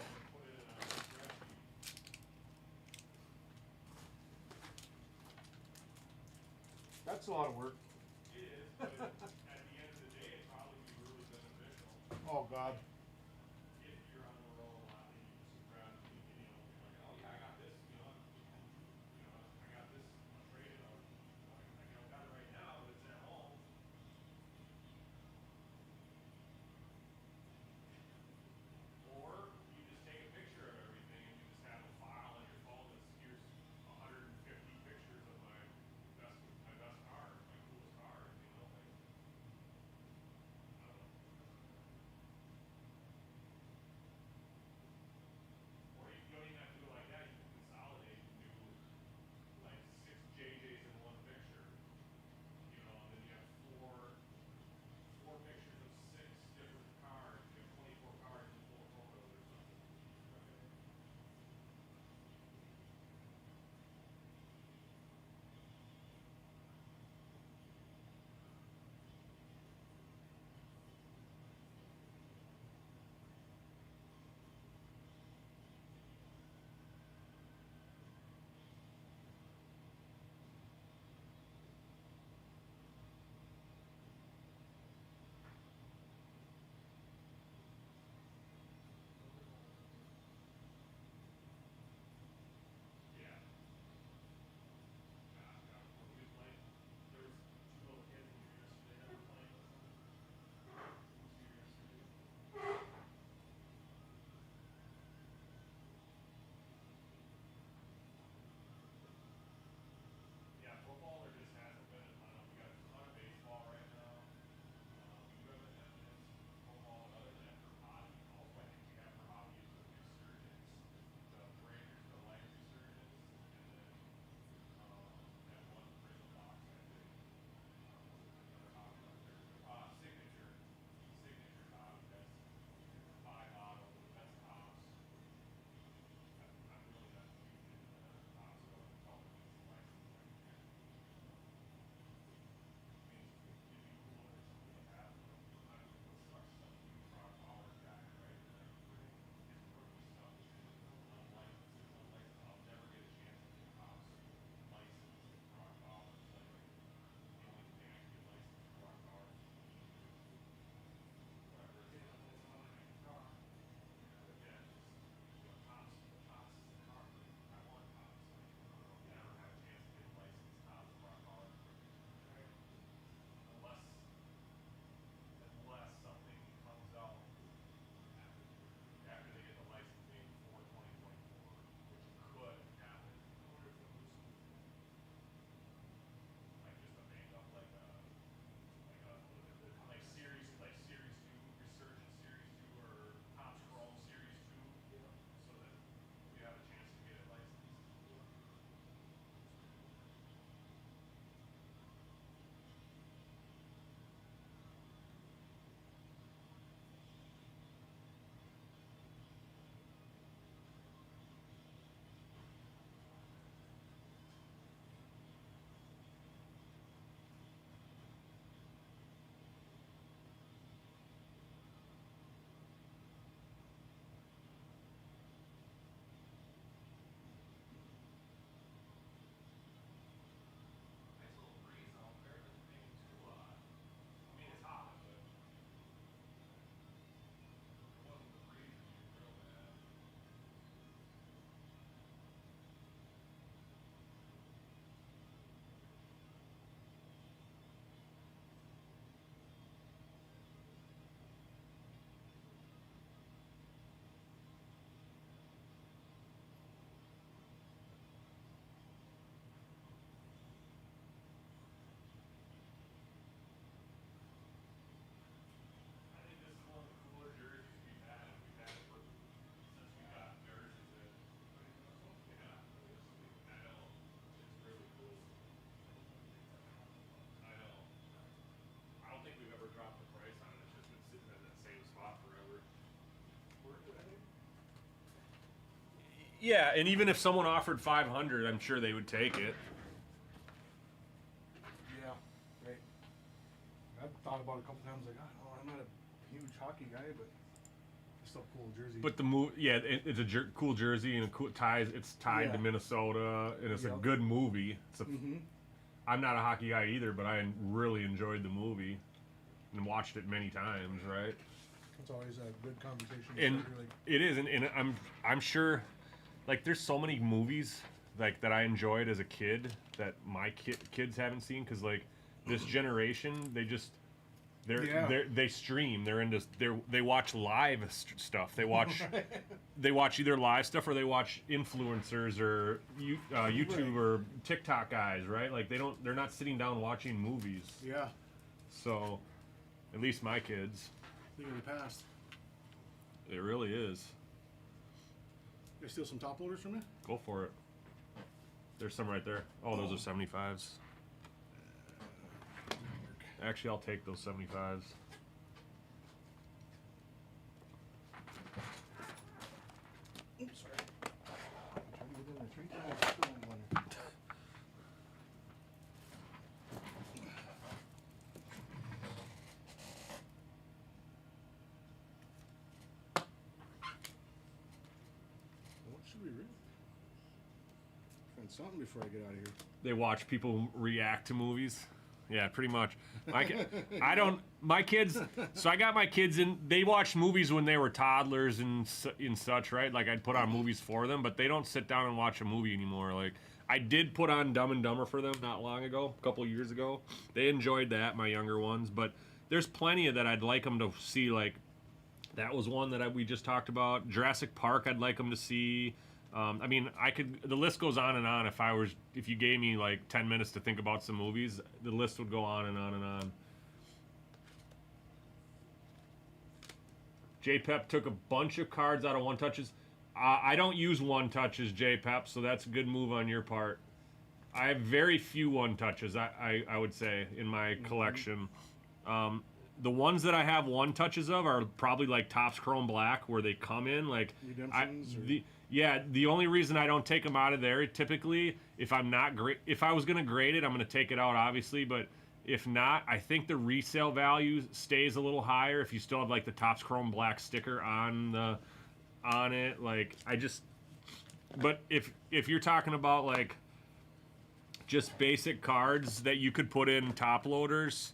That's a lot of work. It is, but at the end of the day, it'd probably be really beneficial. Oh, God. If you're on the roll a lot and you just grab, like, oh yeah, I got this, I got this, I'll trade it, I got it right now, but it's at home. Or you just take a picture of everything and you just have a file on your phone that's here's 150 pictures of my best car, my coolest car, like, I don't know. Or you don't even have to do it like that. You can consolidate and do like 6 JJs in one picture. And then you have four pictures of 6 different cars. You have 24 cars and 4 photos or something. Yeah. What were you playing? There was 2 little kids in here yesterday that were playing with them. Who was here yesterday? Yeah, football there just hasn't been a ton of. We got a ton of baseball right now. We do have a football, and other than that for hockey, also I think we have for hockey is the resurgence, the Rangers, the light resurgence, and then that one prison box I think. Another hockey up there. Signature hockey. That's 5 auto. That's tops. I'm really not huge into tops, so I'm talking about license right here. I mean, it'd be cool if somebody to have, such stuff to do for our power guy, right? Like, his rookie stuff is unlicensed. It's unlicensed. I'll never get a chance to get cops licensed for our power. It's like, the only thing I can get licensed for our power is whatever it's not in my car. Yeah, just, tops is the car. I want tops. Like, I'll never have a chance to get a licensed tops for our power. Unless something comes out after they get the licensing for 2024, which could happen. I wonder if they'll do something like just a makeup, like series 2, Resurgence Series 2, or Topps Chrome Series 2, so that we have a chance to get it licensed. Nice little breeze out there. Doesn't make it too hot. I mean, it's hot, but it wasn't freezing real bad. I think this is one of the cooler jerseys we've had. We've had it since we got jerseys in. Yeah, I know. It's really cool. I know. I don't think we've ever dropped the price on it. It's just been sitting in that same spot forever. Yeah, and even if someone offered 500, I'm sure they would take it. Yeah, right. I've thought about it a couple times, like, oh, I'm not a huge hockey guy, but Still cool jersey. But the it's a cool jersey and it's tied Yeah. to Minnesota, and it's a Yep. good movie. Mm-hmm. I'm not a hockey guy either, but I really enjoyed the movie and watched it many times. Right, It's always a good conversation. and starter, like, it is, and I'm sure, like there's so many movies like that I enjoyed as a kid that my kids haven't seen, because like this generation they stream, they watch live stuff, they watch either live stuff or they watch influencers or YouTube or TikTok guys, right? Like they're not sitting down watching movies. yeah, So at least my kids, legally passed. it really is. They steal some top loaders from you? Go for it. There's some right there. Oh, those are 75s. Actually, I'll take those 75s. Oops, sorry. Trying to get in there 3 times. Still in one. What should we read? Find something before I get out of here. They watch people react to movies. Yeah, pretty much. My kids. So I got my kids in. They watched movies when they were toddlers and such, right? Like I'd put on movies for them, but they don't sit down and watch a movie anymore. Like I did put on Dumb and Dumber for them not long ago, a couple years ago. They enjoyed that, my younger ones. But there's plenty of that I'd like them to see. Like that was one that we just talked about. Jurassic Park, I'd like them to see. I mean, the list goes on and on. If you gave me like 10 minutes to think about some movies, the list would go on and on and on. J-Pep took a bunch of cards out of one touches. I don't use one touches, J-Pep, so that's a good move on your part. I have very few one touches, I would say, in my collection. The ones that I have one touches of are probably like Topps Chrome Black, where they come in like Redemptions or- the only reason I don't take them out of there typically, if I was gonna grade it, I'm gonna take it out obviously, but if not, I think the resale value stays a little higher if you still have like the Topps Chrome Black sticker on it. Like but if you're talking about like just basic cards that you could put in top loaders,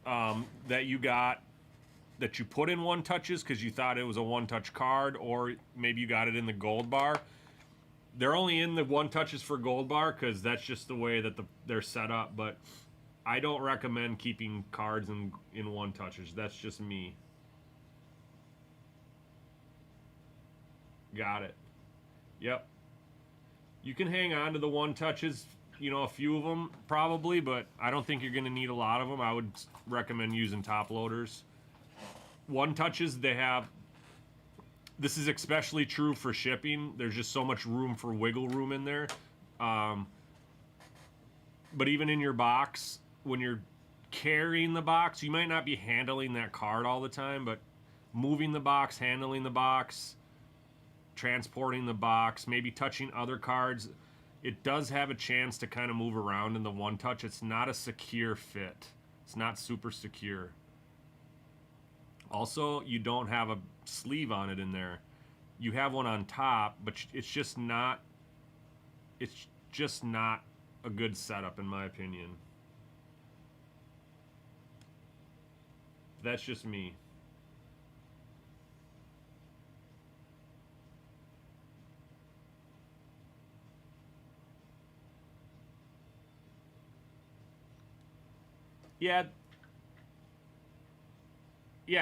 that you put in one touches because you thought it was a one touch card, or maybe you got it in the gold bar. They're only in the one touches for gold bar because that's just the way that they're set up. But I don't recommend keeping cards in one touches. That's just me. Got it. Yep. You can hang on to the one touches, a few of them probably, but I don't think you're going to need a lot of them. I would recommend using top loaders. One touches, this is especially true for shipping. There's just so much room for wiggle room in there. But even in your box, when you're carrying the box, you might not be handling that card all the time, but moving the box, handling the box, transporting the box, maybe touching other cards, it does have a chance to kind of move around in the one touch. It's not a secure fit. It's not super secure. Also, you don't have a sleeve on it in there. You have one on top, but it's just not a good setup in my opinion. That's just me. Yeah,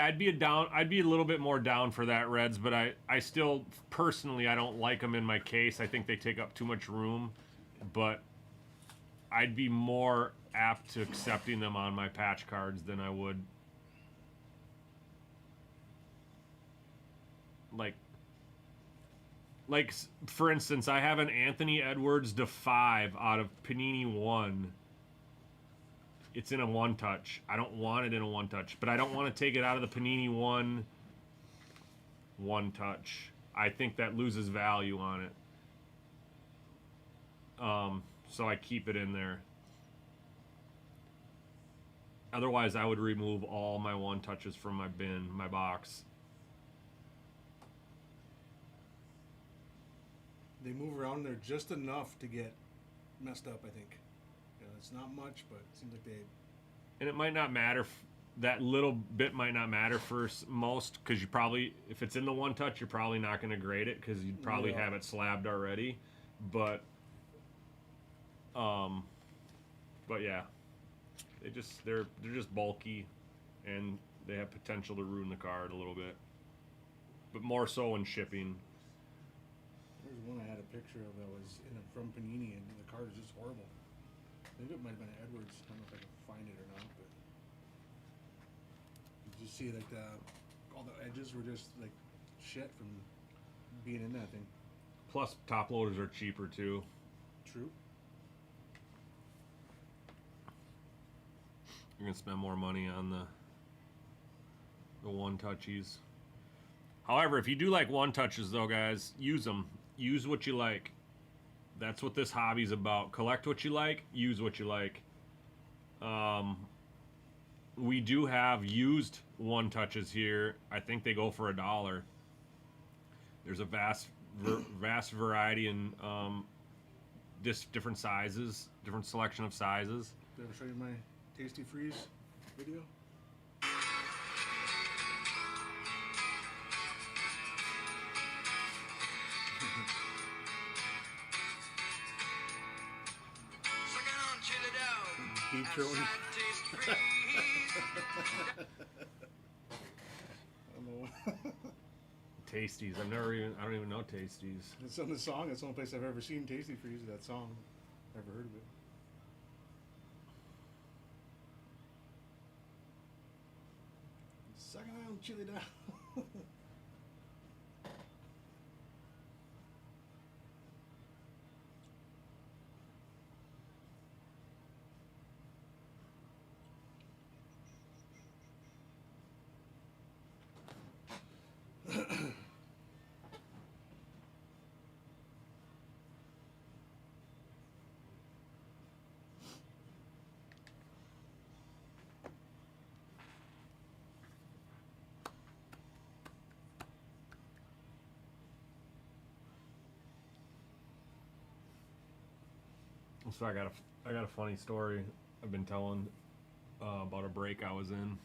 I'd be a little bit more down for that, Reds, but I still personally I don't like them in my case. I think they take up too much room, but I'd be more apt to accepting them on my patch cards than I would like for instance, I have an Anthony Edwards to 5 out of Panini 1. It's in a one touch. I don't want it in a one touch, but I don't want to take it out of the Panini one touch. I think that loses value on it. So I keep it in there. Otherwise, I would remove all my one touches from my bin, my box. they move around there just enough to get messed up. I think. It's not much, but it seems like they. And it might not matter. That little bit might not matter for most, because you probably, if it's in the one touch, you're probably not going to grade it because you'd probably Yeah. have it slabbed already. But yeah, they're just bulky, and they have potential to ruin the card a little bit. But more so when shipping. There's one I had a picture of that was from Panini, and the card is just horrible. I think it might have been Edwards. I don't know if I can find it or not, but you just see like all the edges were just like shit from being in that thing. Plus, top loaders are cheaper too. True. You're gonna spend more money on the one touchies. However, if you do like one touches though, guys, use them. Use what you like. That's what this hobby's about. Collect what you like, use what you like. We do have used one touches here. I think they go for $1. There's a vast variety in different sizes, different selection of sizes. Did I ever show you my Tasty Freeze video? Keep throwing. Tasties. I don't even know Tasties. It's on the song. That's the only place I've ever seen Tasty Freeze. That song. Never heard of it. Sucking on chili down. So I got a funny story I've been telling about a break I was in.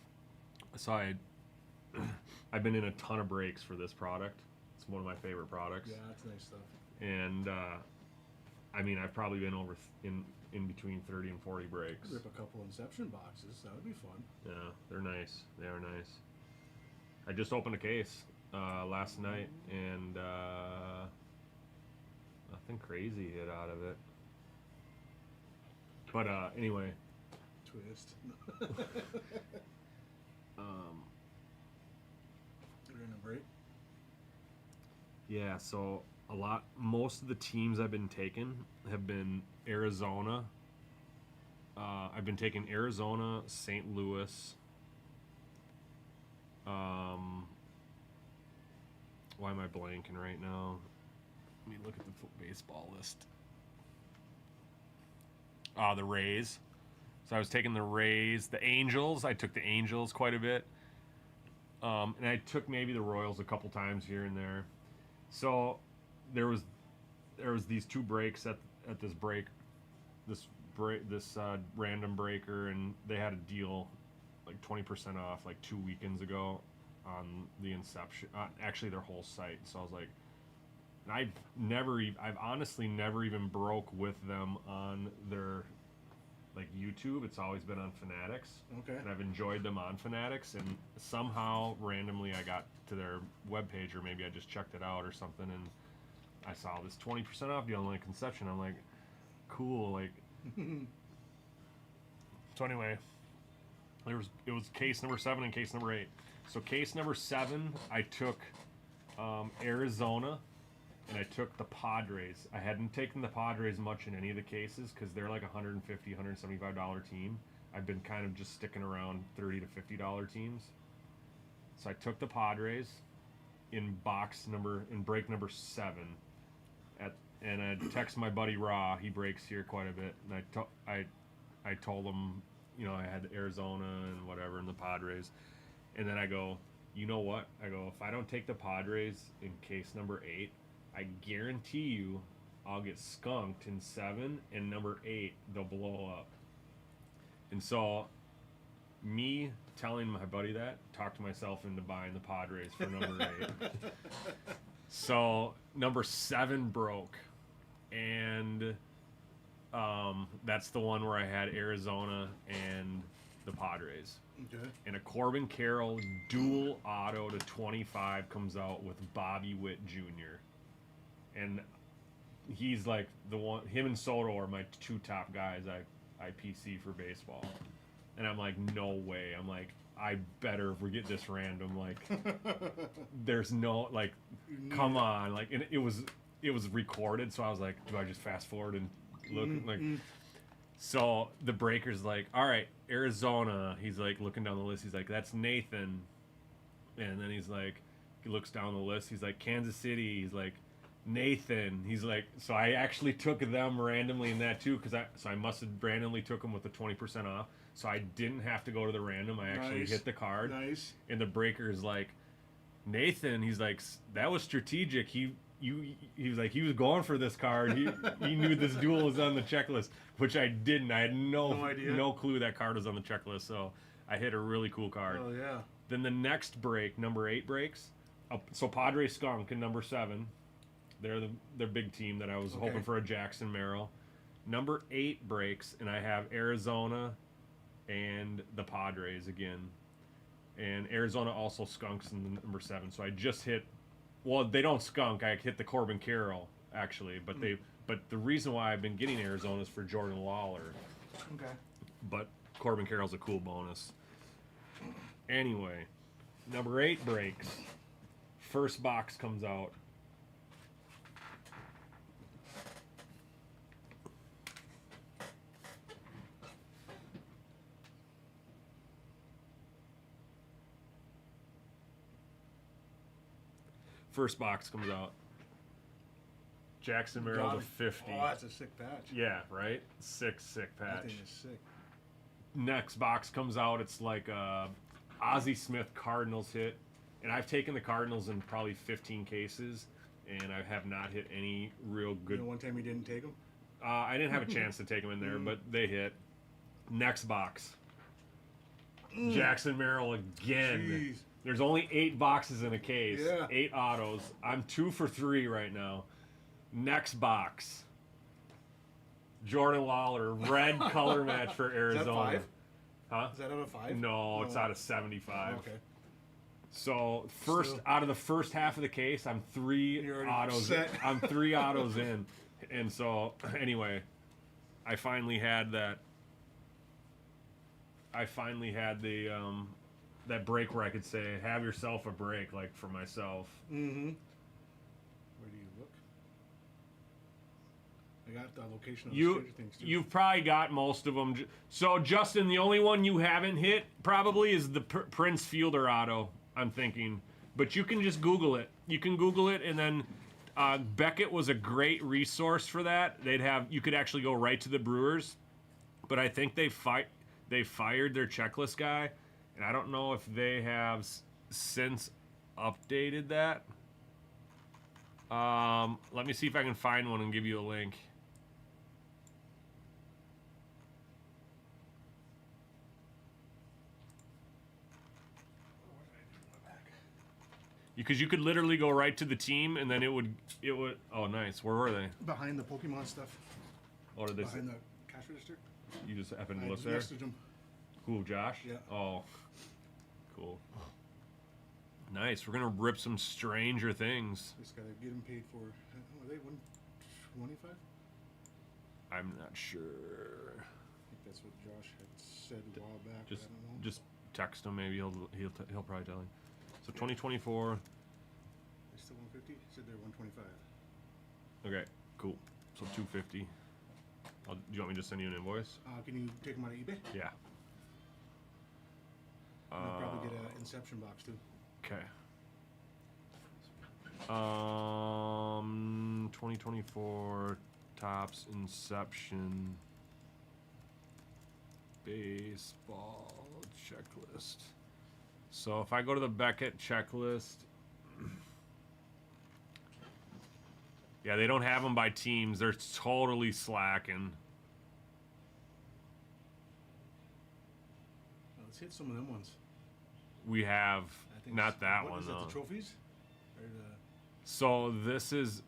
So I've been in a ton of breaks for this product. It's one of my favorite products. Yeah, that's nice stuff. And I mean, I've probably been over in between 30 and 40 breaks. Rip a couple Inception boxes. That would be fun. Yeah, they're nice. They are nice. I just opened a case last night, and nothing crazy hit out of it. But anyway, Twist. We're in a break. yeah, so most of the teams I've been taking have been Arizona. I've been taking Arizona, St. Louis. Why am I blanking right now? Let me look at the baseball list. The Rays. So I was taking the Rays, the Angels. I took the Angels quite a bit. And I took maybe the Royals a couple times here and there. So there was these two breaks at this random breaker, and they had a deal like 20% off like 2 weekends ago on the Inception, actually their whole site. So I was like, and I've honestly never even broke with them on their like YouTube. It's always been on Fanatics. Okay. And I've enjoyed them on Fanatics, and somehow randomly I got to their webpage, or maybe I just checked it out or something, and I saw this 20% off deal on like Conception. I'm like, cool, like. So anyway, it was case number 7 and case number 8. So case number 7, I took Arizona, and I took the Padres. I hadn't taken the Padres much in any of the cases because they're like $150, $175 team. I've been kind of just sticking around $30 to $50 teams. So I took the Padres in break number 7. And I text my buddy Raw. He breaks here quite a bit, and I told him, you know, I had Arizona and whatever and the Padres, and then I go, you know what? I go, if I don't take the Padres in case number 8, I guarantee you I'll get skunked in 7, and number 8 they'll blow up. And so, me telling my buddy that talked myself into buying the Padres for number 8. So number 7 broke, and that's the one where I had Arizona and the Padres. Okay. And a Corbin Carroll dual auto to 25 comes out with Bobby Witt Jr. And he's like the one. Him and Soto are my 2 top guys I PC for baseball. And I'm like, no way. I'm like, I better if we get this random. Like, there's no like, come on. Like, and it was recorded, so I was like, do I just fast forward and look like? So the breaker's like, all right, Arizona. He's like looking down the list. He's like, that's Nathan. And then he's like, he looks down the list. He's like, Kansas City. He's like, Nathan. He's like, so I actually took them randomly in that too, because I must have randomly took them with the 20% off. So I didn't have to go to the random. I actually Nice. hit the card. Nice. And the breaker is like, Nathan. He's like, that was strategic. He was like, he was going for this card. He knew this duel was on the checklist, which I didn't. I had No idea. no clue that card was on the checklist. So I hit a really cool card. Oh yeah. Then the next break, number 8 breaks. So Padre Skunk and number 7. They're the big team that I was Okay. hoping for a Jackson Merrill. Number 8 breaks, and I have Arizona and the Padres again. And Arizona also skunks in the number 7. So I just hit. Well, they don't skunk. I hit the Corbin Carroll actually, but But the reason why I've been getting Arizona is for Jordan Lawler. Okay. But Corbin Carroll's a cool bonus. Anyway, number 8 breaks. First box comes out. First box comes out. Jackson Merrill to God. 50. Oh, that's a sick patch. Yeah, right? Sick That patch. thing is sick. Next box comes out. It's like a Ozzie Smith Cardinals hit. And I've taken the Cardinals in probably 15 cases, and I have not hit any real good. You know, one time you didn't take them. I didn't have a chance to take them in there, but they hit. Next box. Jackson Merrill again. Jeez. There's only 8 boxes in a case. Yeah. 8 autos. I'm 2 for 3 right now. Next box. Jordan Lawler, red color match for Arizona. Is that 5? Huh? Is that out of 5? No, it's out of 75. Okay. So first Still. out of the first half of the case, I'm 3 You're already autos. set. I'm 3 autos in, and so anyway, I finally had that. I finally had the that break where I could say, "Have yourself a break," like for myself. Mm-hmm. Where do you look? I got the location of the You Stranger Things too. you've probably got most of them. So Justin, the only one you haven't hit probably is the Prince Fielder auto. I'm thinking, but you can just Google it. You can Google it, and then Beckett was a great resource for that. You could actually go right to the Brewers, but I think they fired their checklist guy, and I don't know if they have since updated that. Let me see if I can find one and give you a link. Because you could literally go right to the team, and then it would. Oh, nice. Where were they? Behind the Pokemon stuff. Or did they? Behind the cash register. You just happened to I look just there. messaged him. Who, Josh? Yeah. Oh, cool. Nice. We're gonna rip some Stranger Things. Just gotta get him paid for. Are they 125? I'm not sure. I think that's what Josh had said a while back. Just, I don't know. just text him. Maybe he'll probably tell you. So 2024. They still 150? He said they're 125. Okay, cool. So 250. Do you want me to send you an invoice? Can you take them out of eBay? Yeah. I'll probably get an Inception box too. Okay. 2024 Topps Inception baseball checklist. So if I go to the Beckett checklist, Yeah, they don't have them by teams. They're totally slacking. Let's hit some of them ones. We have I think not that what one is that, though. the trophies? Or the, So this is,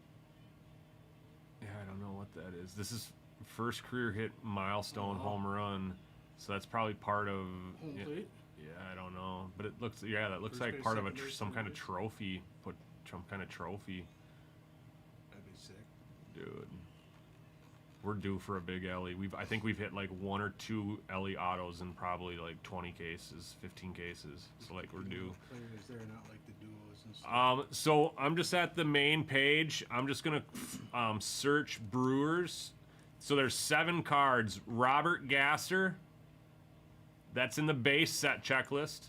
yeah, I don't know what that is. This is first career hit milestone home run. So that's probably part of. home Yeah, plate? I don't know, but it looks, yeah, that looks First like base, part of a second base, some third kind of base. trophy. Put some kind of trophy, That'd be sick. dude. We're due for a big Ellie. I think we've hit like 1 or 2 Ellie autos in probably like 20 cases, 15 cases. So like we're due. Players there, not like the duos and stuff. So I'm just at the main page. I'm just gonna search Brewers. So there's 7 cards. Robert Gasser. That's in the base set checklist.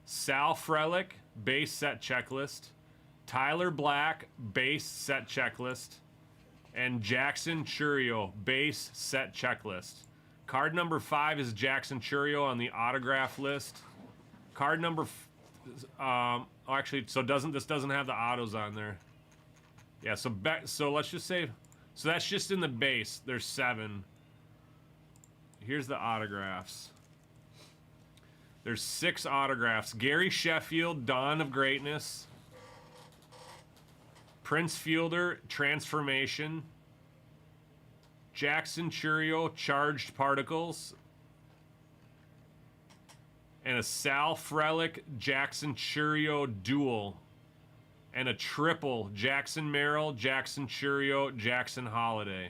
Sal Frelick, base set checklist. Tyler Black, base set checklist. And Jackson Churio, base set checklist. Card number 5 is Jackson Churio on the autograph list. Card number, actually, so this doesn't have the autos on there. Yeah, so let's just say, so that's just in the base. There's 7. Here's the autographs. There's 6 autographs. Gary Sheffield, Dawn of Greatness. Prince Fielder, Transformation. Jackson Churio, Charged Particles. And a Sal Frelick, Jackson Churio duel. And a triple, Jackson Merrill, Jackson Churio, Jackson Holiday.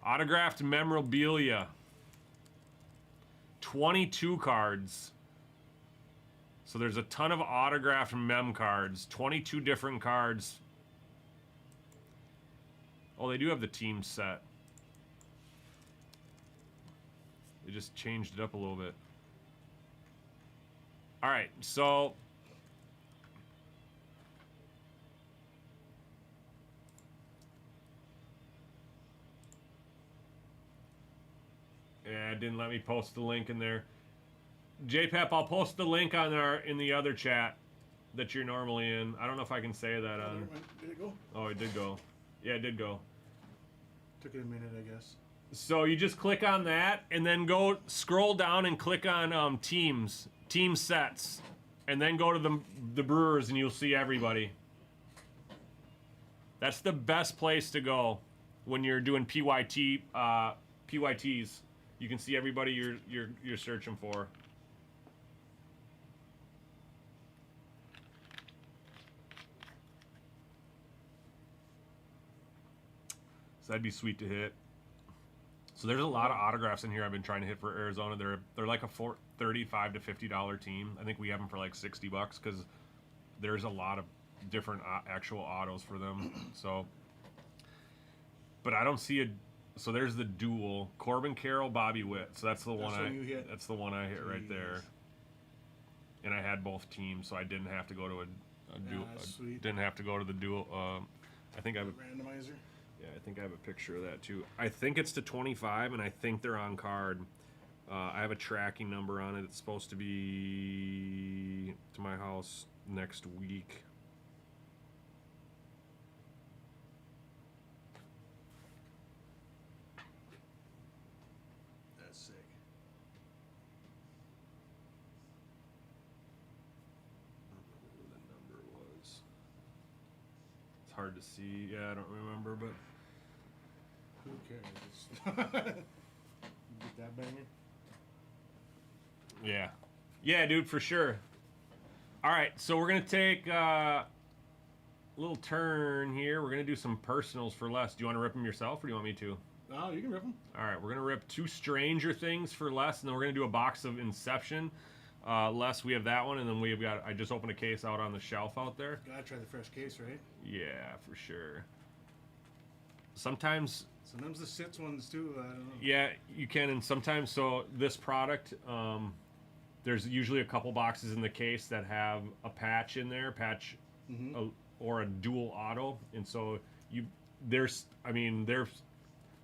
Autographed memorabilia. 22 cards. So there's a ton of autographed mem cards. 22 different cards. Oh, they do have the team set. They just changed it up a little bit. All right, so yeah, it didn't let me post the link in there. JPEP, I'll post the link in the other chat that you're normally in. I don't know if I can say that on. Did it go? Oh, it did go. Yeah, it did go. Took it a minute, I guess. So you just click on that and then go scroll down and click on team sets, and then go to the Brewers and you'll see everybody. That's the best place to go when you're doing PYTs. You can see everybody you're searching for. So that'd be sweet to hit. So there's a lot of autographs in here I've been trying to hit for Arizona. They're like a $35 to $50 team. I think we have them for like $60 because there's a lot of different actual autos for them. So, but I don't see a. So there's the duel: Corbin Carroll, Bobby Witt. So that's the one you hit. That's the one I hit right there. And I had both teams, so I didn't have to go to a duel. that's sweet. Didn't have to go to the duel. I think I have a. Randomizer. Yeah, I think I have a picture of that too. I think it's to 25, and I think they're on card. I have a tracking number on it. It's supposed to be to my house next week. That's sick. Whatever the number was. It's hard to see. Yeah, I don't remember, but Who cares? Get that banger? yeah. Yeah, dude, for sure. All right, so we're going to take a little turn here. We're going to do some personals for Les. Do you want to rip them yourself, or do you want me to? Oh, you can rip them. All right, we're going to rip 2 Stranger Things for Les, and then we're going to do a box of Inception. Les, we have that one, and then we've got, I just opened a case out on the shelf out there. Gotta try the fresh case, right? Yeah, for sure. Sometimes, Sometimes the sits ones too. I don't know. yeah, you can, and sometimes, so this product, there's usually a couple boxes in the case that have a patch in there, or a dual auto, and so they're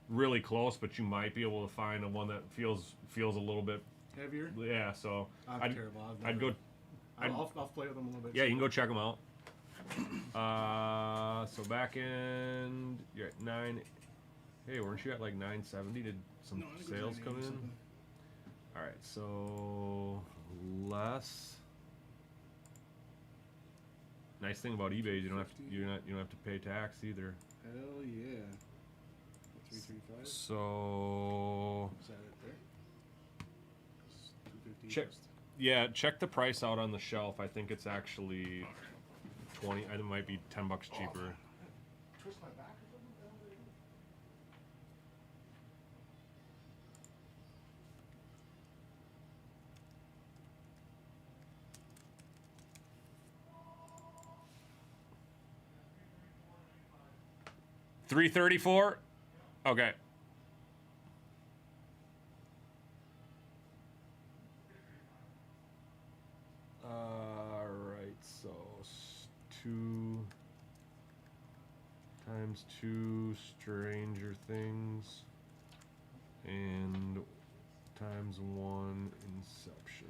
really close, but you might be able to find one that feels a little bit, Heavier. yeah. So I'm terrible. I'd go I'll play with them a little bit. Yeah, you can go check them out. So back end, you're at 9. Hey, weren't you at like 970? Did some No, I think it was sales come 980 in? something. All right, so less. Nice thing about eBay is you don't have to 50. you don't have to pay tax either. Hell yeah. 335. So Is that it there? It's 250. check, yeah, check the price out on the shelf. I think it's actually 20. It might be $10 cheaper. Twist my back or something? 334. Okay. All right, so 2 times 2 Stranger Things and times 1 Inception.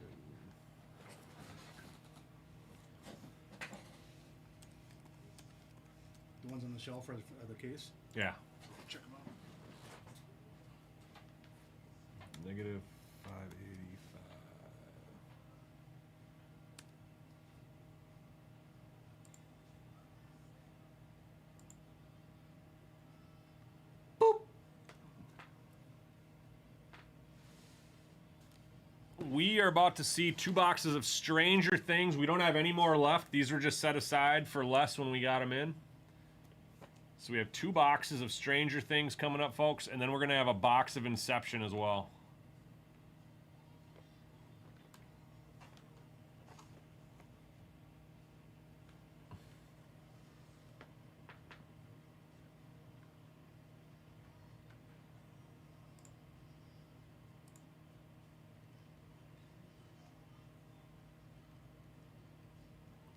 The ones on the shelf are the case. Yeah. Check them out. Negative 585. We are about to see 2 boxes of Stranger Things. We don't have any more left. These were just set aside for less when we got them in. So we have 2 boxes of Stranger Things coming up, folks, and then we're going to have a box of Inception as well.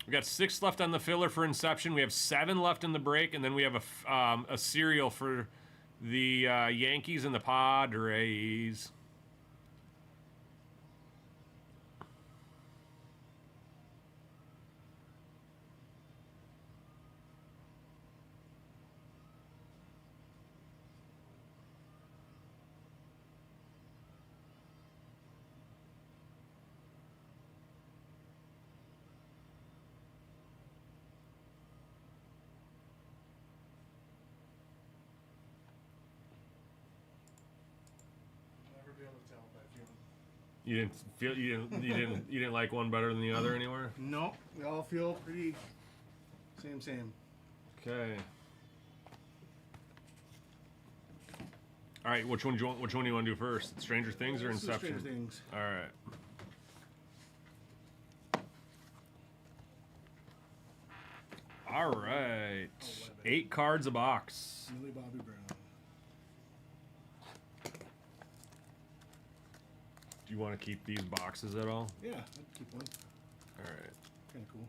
We got 6 left on the filler for Inception. We have 7 left in the break, and then we have a cereal for the Yankees and the Padres. Never be able to tell by feeling. You didn't like one better than the other anywhere? No, they all feel pretty same. Okay. All right, which one do you want to do first? Stranger Things or Let's do Inception? Stranger Things. All right. All right. 8 cards a box. Millie Bobby Brown. Do you want to keep these boxes at all? Yeah, I'd keep one. All right. Kind of cool.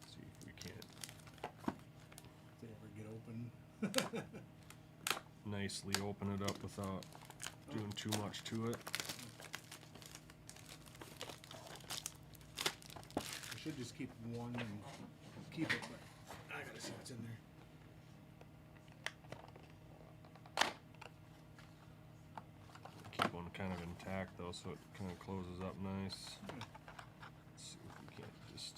See if we can't If they ever get open. nicely open it up without doing too much to it. I should just keep one and keep it, but I gotta see what's in there. Keep one kind of intact though, so it kind of closes up nice. Let's see if we can't just.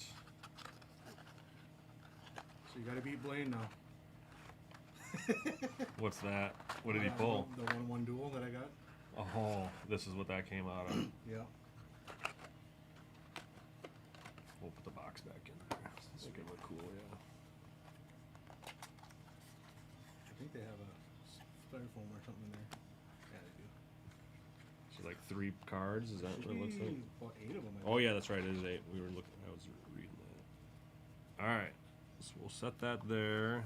So you gotta beat Blaine now. What's that? What did he pull? The 1-1 duel that I got. Oh, this is what that came out of. Yeah. We'll put the box back in there. Make it look cool, yeah. I think they have a styrofoam or something in there. Yeah, they do. So like 3 cards, is that what it looks like? About 8 of them. I Oh think. yeah, that's right. It is 8. We were looking. I was reading that. All right, so we'll set that there.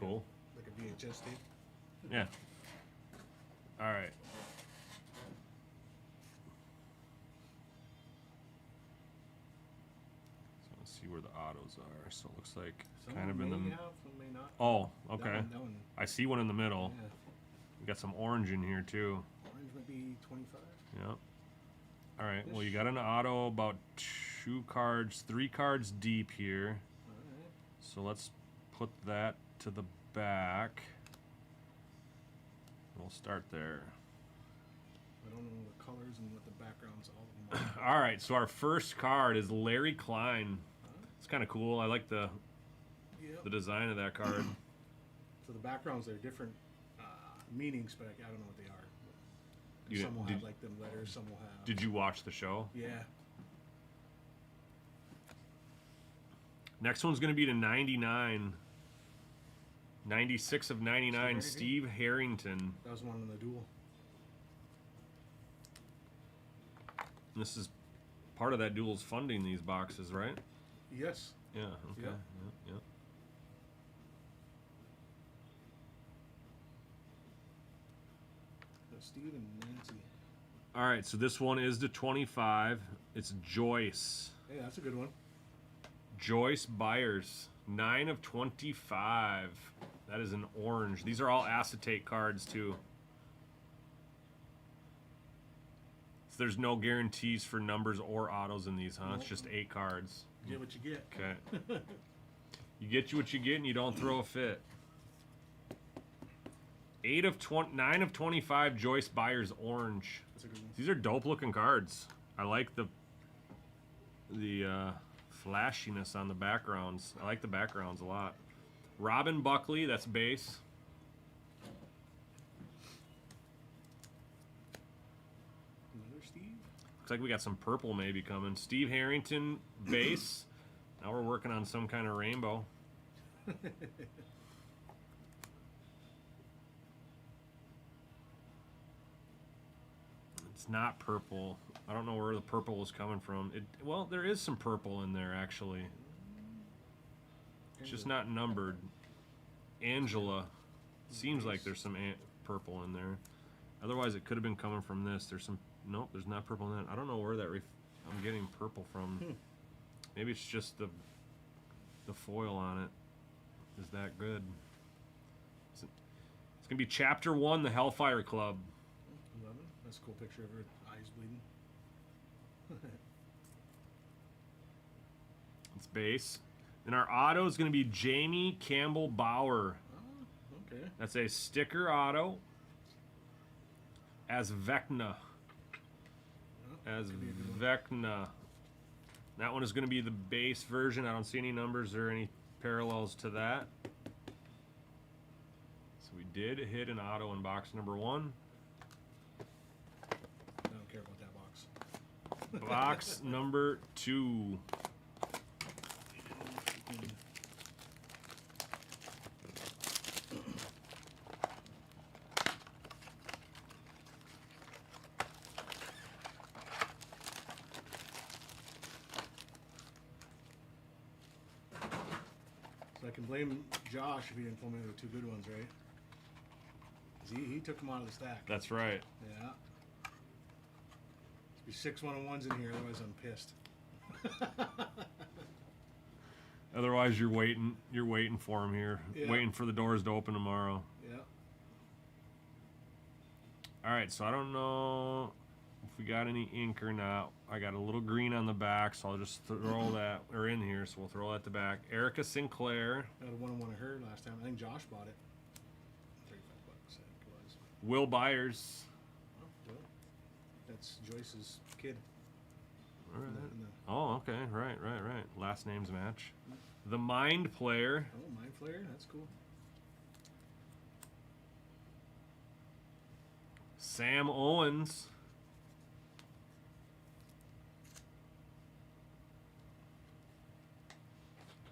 cool. Like a VHS tape. Yeah. All right. So let's see where the autos are. So it looks like Some kind of in the. may have, some may not. Oh, That okay. one, I see one in the middle. yeah. We got some orange in here too. Orange might be 25. Yep. All right. Well, you got an auto about 3 cards deep here. Alright. So let's put that to the back. We'll start there. I don't know the colors and what the backgrounds all of them are. All right. So our first card is Larry Klein. It's kind of cool. I like the Yep. design of that card. So the backgrounds, they're different meanings, but I don't know what they are. You- Some will did- have like them letters, some will have. Did you watch the show? Yeah. Next one's going to be to 99. 96 of 99, Steve Harrington. That was one in the duel. This is part of that duel's funding these boxes, right? Yes. Yeah, okay. Yep. Yeah. Steve and Nancy. All right, so this one is to 25. It's Joyce. Hey, that's a good one. Joyce Byers. 9 of 25. That is an orange. These are all acetate cards, too. So there's no guarantees for numbers or autos in these, huh? It's just 8 cards. Get what you get. Okay. You get what you get, and you don't throw a fit. 9 of 25. Joyce Byers orange. That's a good one. These are dope looking cards. I like the flashiness on the backgrounds. I like the backgrounds a lot. Robin Buckley, that's base. Another Steve. Looks like we got some purple maybe coming. Steve Harrington, base. Now we're working on some kind of rainbow. It's not purple. I don't know where the purple is coming from. Well, there is some purple in there actually. It's just not numbered. Angela. Seems like there's some purple in there. Otherwise, it could have been coming from this. There's some. Nope, there's not purple in that. I don't know where that. I'm getting purple from. Maybe it's just the foil on it. Is that good? It's gonna be Chapter 1, the Hellfire Club. 11. That's a cool picture of her eyes bleeding. It's base. And our auto is gonna be Jamie Campbell Bauer. Oh, okay. That's a sticker auto. As Vecna. As could be a good one. Vecna. That one is going to be the base version. I don't see any numbers or any parallels to that. So we did hit an auto in box number 1. I don't care about that box. Box number 2. So I can blame Josh if he didn't pull me the 2 good ones, right? 'Cause he took them out of the stack. That's right. Yeah. There's be 6 1-on-1s in here, otherwise I'm pissed. Otherwise, you're waiting for him here. Yeah. Waiting for the doors to open tomorrow. Yeah. All right, so I don't know if we got any ink or not. I got a little green on the back, so I'll just throw that, or in here, so we'll throw that at the back. Erica Sinclair, I had a 1-on-1 of her last time. I think Josh bought it. $35, I think it was. Will Byers. Oh, well, that's Joyce's kid. All right. In the- Oh, okay, right. Last names match. The Mind Player, Oh, Mind Flayer? That's cool. Sam Owens.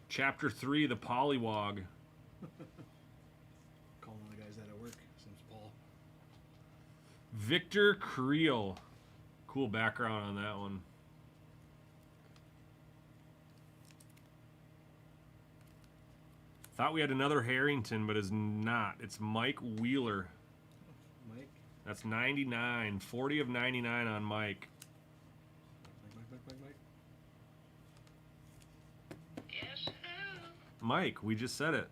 Chapter 3, the Pollywog. Calling all the guys that at work. Seems Paul. Victor Creel. Cool background on that one. Thought we had another Harrington, but is not. It's Mike Wheeler. Mike. That's 99. 40 of 99 on Mike. Mike. Yes, who? Mike, we just said it.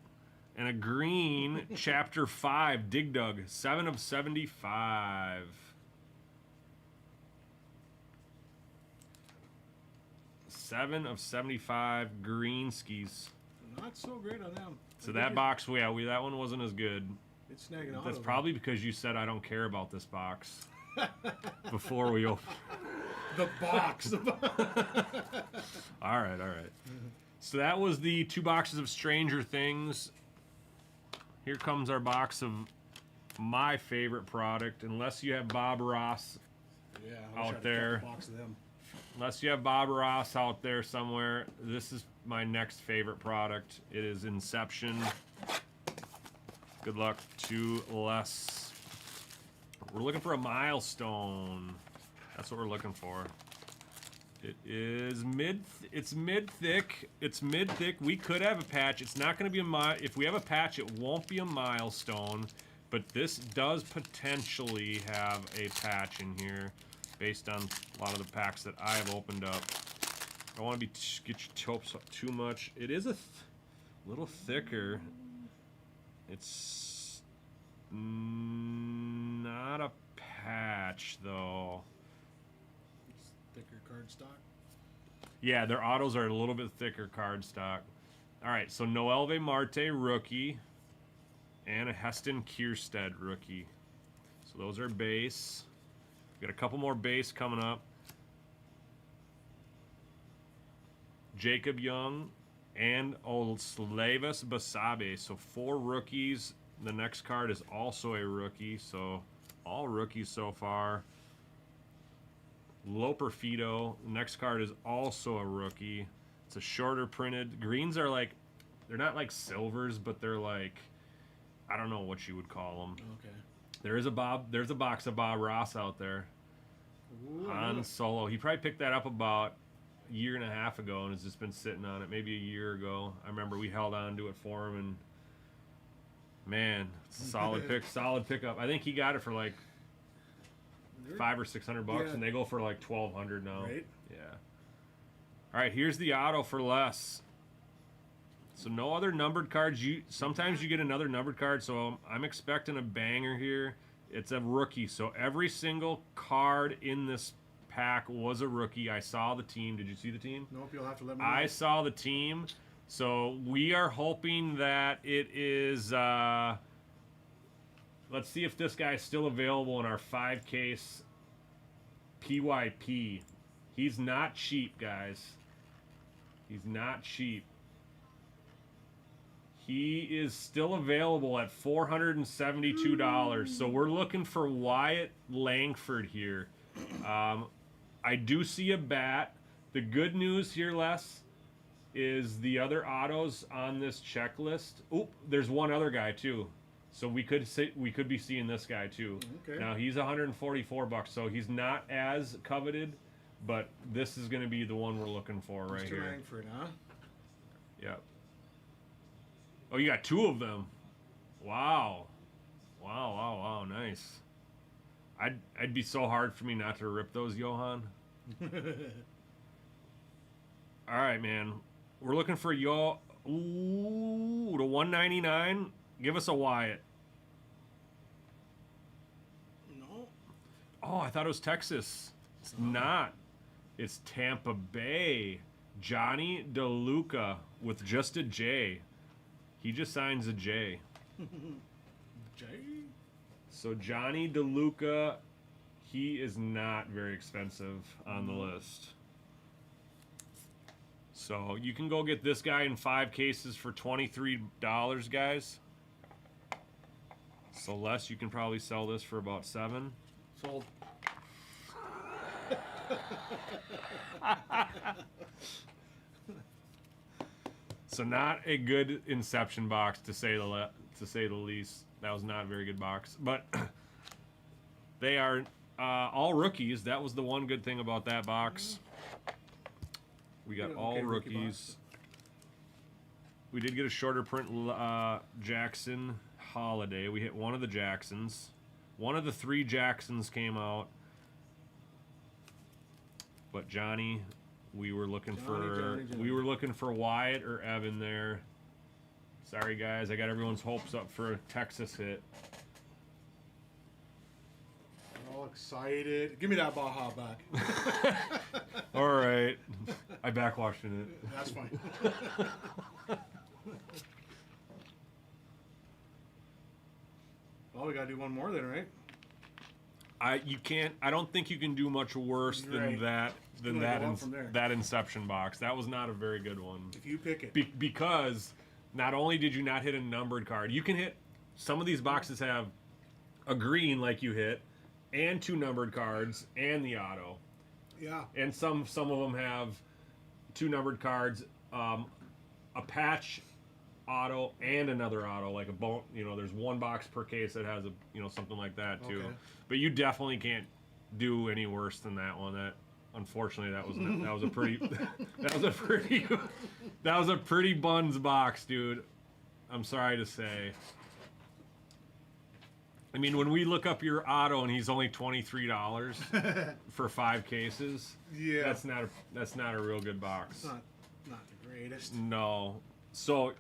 And a green, Chapter 5, Dig Dug. 7 of 75. Seven of 75 green skis. Not so great on them. So that box, that one wasn't as good. It's snagging out. That's probably because you said I don't care about this box before we open. the box. All right. So that was the 2 boxes of Stranger Things. Here comes our box of my favorite product, unless you have Bob Ross. Yeah, I wish I Out had there. A box of them. Unless you have Bob Ross out there somewhere, this is my next favorite product. It is Inception. Good luck to Les. We're looking for a milestone. That's what we're looking for. It is it's mid-thick. It's mid-thick. We could have a patch. It's not going to be if we have a patch, it won't be a milestone. But this does potentially have a patch in here, based on a lot of the packs that I have opened up. I don't want to get your hopes up too much. It is a little thicker. It's not a patch though. It's thicker card stock. Yeah, their autos are a little bit thicker card stock. All right, so Noelve Marte rookie and a Heston Kierstead rookie. So those are base. Got a couple more base coming up. Jacob Young and Olslavis Basabe. So 4 rookies. The next card is also a rookie. So all rookies so far. Loper Fido. Next card is also a rookie. It's a shorter printed. Greens are like, they're not like silvers, but they're like, I don't know what you would call them. Okay. There's a box of Bob Ross out there. Ooh, Han Solo. He probably picked that up about a year and a half ago and has just been sitting on it. Maybe a year ago. I remember we held on to it for him, and man, it's a solid pickup. I think he got it for like $500 or $600, Yeah. and they go for like $1,200 now. Right. Yeah. All right, here's the auto for Les. So no other numbered cards. Sometimes you get another numbered card, so I'm expecting a banger here. It's a rookie, so every single card in this pack was a rookie. I saw the team. Did you see the team? Nope, you'll have to let me know. I saw the team. So we are hoping that it is. Let's see if this guy's still available in our 5-case PYP. He's not cheap, guys. He's not cheap. He is still available at $472. So we're looking for Wyatt Langford here. I do see a bat. The good news here, Les, is the other autos on this checklist. Oop, there's one other guy too. So we could be seeing this guy too. Okay. Now he's $144, so he's not as coveted, but this is going to be the one we're looking for right Mr. here. Langford, huh? Yep. Oh, you got 2 of them. Wow. Wow, nice. I'd be so hard for me not to rip those, Johan. All right, man. We're looking for Ooh, to 199. Give us a Wyatt. No. Oh, I thought it was Texas. It's not. It's Tampa Bay. Johnny DeLuca with just a J. He just signs a J. Jay? So Johnny DeLuca, he is not very expensive on the list. So you can go get this guy in 5 cases for $23, guys. So Les, you can probably sell this for about 7. Sold. So not a good Inception box to say the least. That was not a very good box, but they are all rookies. That was the one good thing about that box. We got Yeah, all okay, rookie rookies. We did get a shorter print Jackson Holiday. We hit one of the Jacksons. One of the 3 Jacksons came out. But Johnny, we were looking Johnny. we were looking for Wyatt or Evan there. Sorry guys, I got everyone's hopes up for a Texas hit. All excited. Give me that Baja back. All right, I backwashed in it. That's fine. Well, we gotta do one more then, right? I don't think you can do much worse than Right. that gonna go up from there. that Inception box. That was not a very good one. If you pick it. Because not only did you not hit a numbered card, you can hit, some of these boxes have a green like you hit, and 2 numbered cards, and the auto. Yeah. And some of them have 2 numbered cards, a patch auto, and another auto, like a bone. You know, there's 1 box per case that has a, you know, something like that too. Okay. But you definitely can't do any worse than that one. That, unfortunately, that was a pretty that was a pretty buns box, dude. I'm sorry to say. I mean, when we look up your auto and he's only $23 for 5 cases, Yeah. that's not a real good box. It's not the greatest. No. So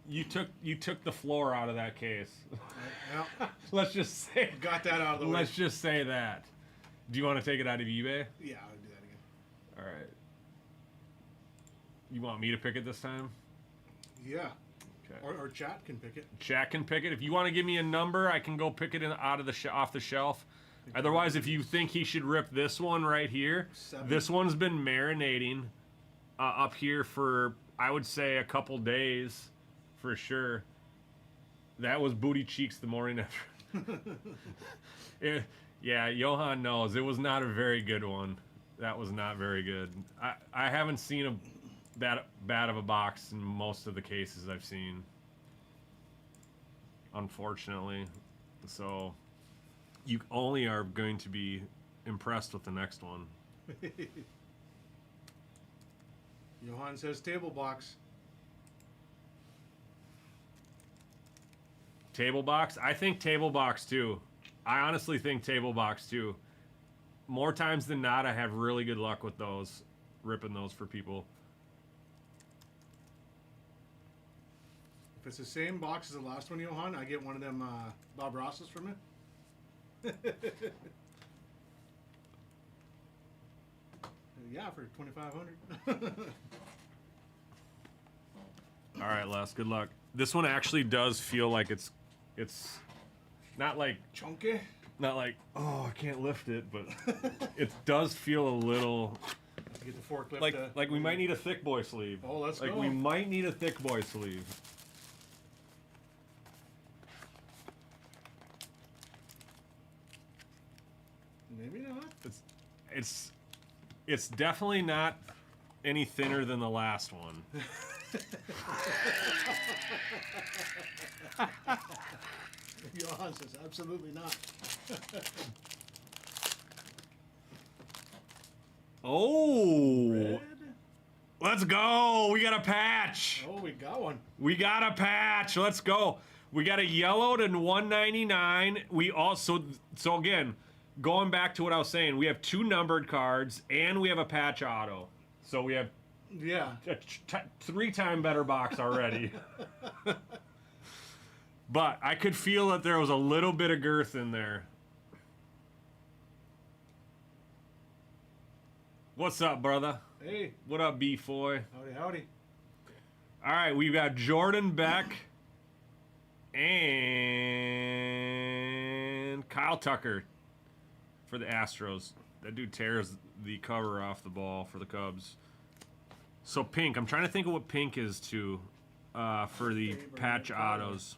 you took the floor out of that case. Yeah. Let's just say. Got that out of the way. Let's just say that. Do you want to take it out of eBay? Yeah, I'll do that again. All right. You want me to pick it this time? Yeah. Okay. Or chat can pick it. Chat can pick it. If you want to give me a number, I can go pick it out of the off the shelf. Otherwise, if you think he should rip this one right here, 7. this one's been marinating up here for, I would say, a couple days for sure. That was booty cheeks the morning after. Yeah, Johan knows it was not a very good one. That was not very good. I haven't seen that bad of a box in most of the cases I've seen, unfortunately. So you only are going to be impressed with the next one. Johan says table box. Table box? I think table box too. I honestly think table box too. More times than not, I have really good luck with those, ripping those for people. If it's the same box as the last one, Johan, I get one of them Bob Ross's from it. Yeah, for $2,500. All right, Les, good luck. This one actually does feel like it's not like Chunky. oh, I can't lift it, but it does feel a little Get the forklift. like we might need a thick boy sleeve. Oh, let's like go. we might need a thick boy sleeve. Maybe not. It's definitely not any thinner than the last one. Johan says absolutely not. Oh, Red. let's go. We got a patch. Oh, we got one. We got a patch. Let's go. We got a yellowed and 199. We also, so again, going back to what I was saying, we have 2 numbered cards and we have a patch auto. So we have Yeah. a 3-time better box already. But I could feel that there was a little bit of girth in there. What's up, brother? Hey, What up, B-Foy? howdy, howdy. All right, we've got Jordan Beck and Kyle Tucker for the Astros. That dude tears the cover off the ball for the Cubs. So pink. I'm trying to think of what pink is too for the patch autos.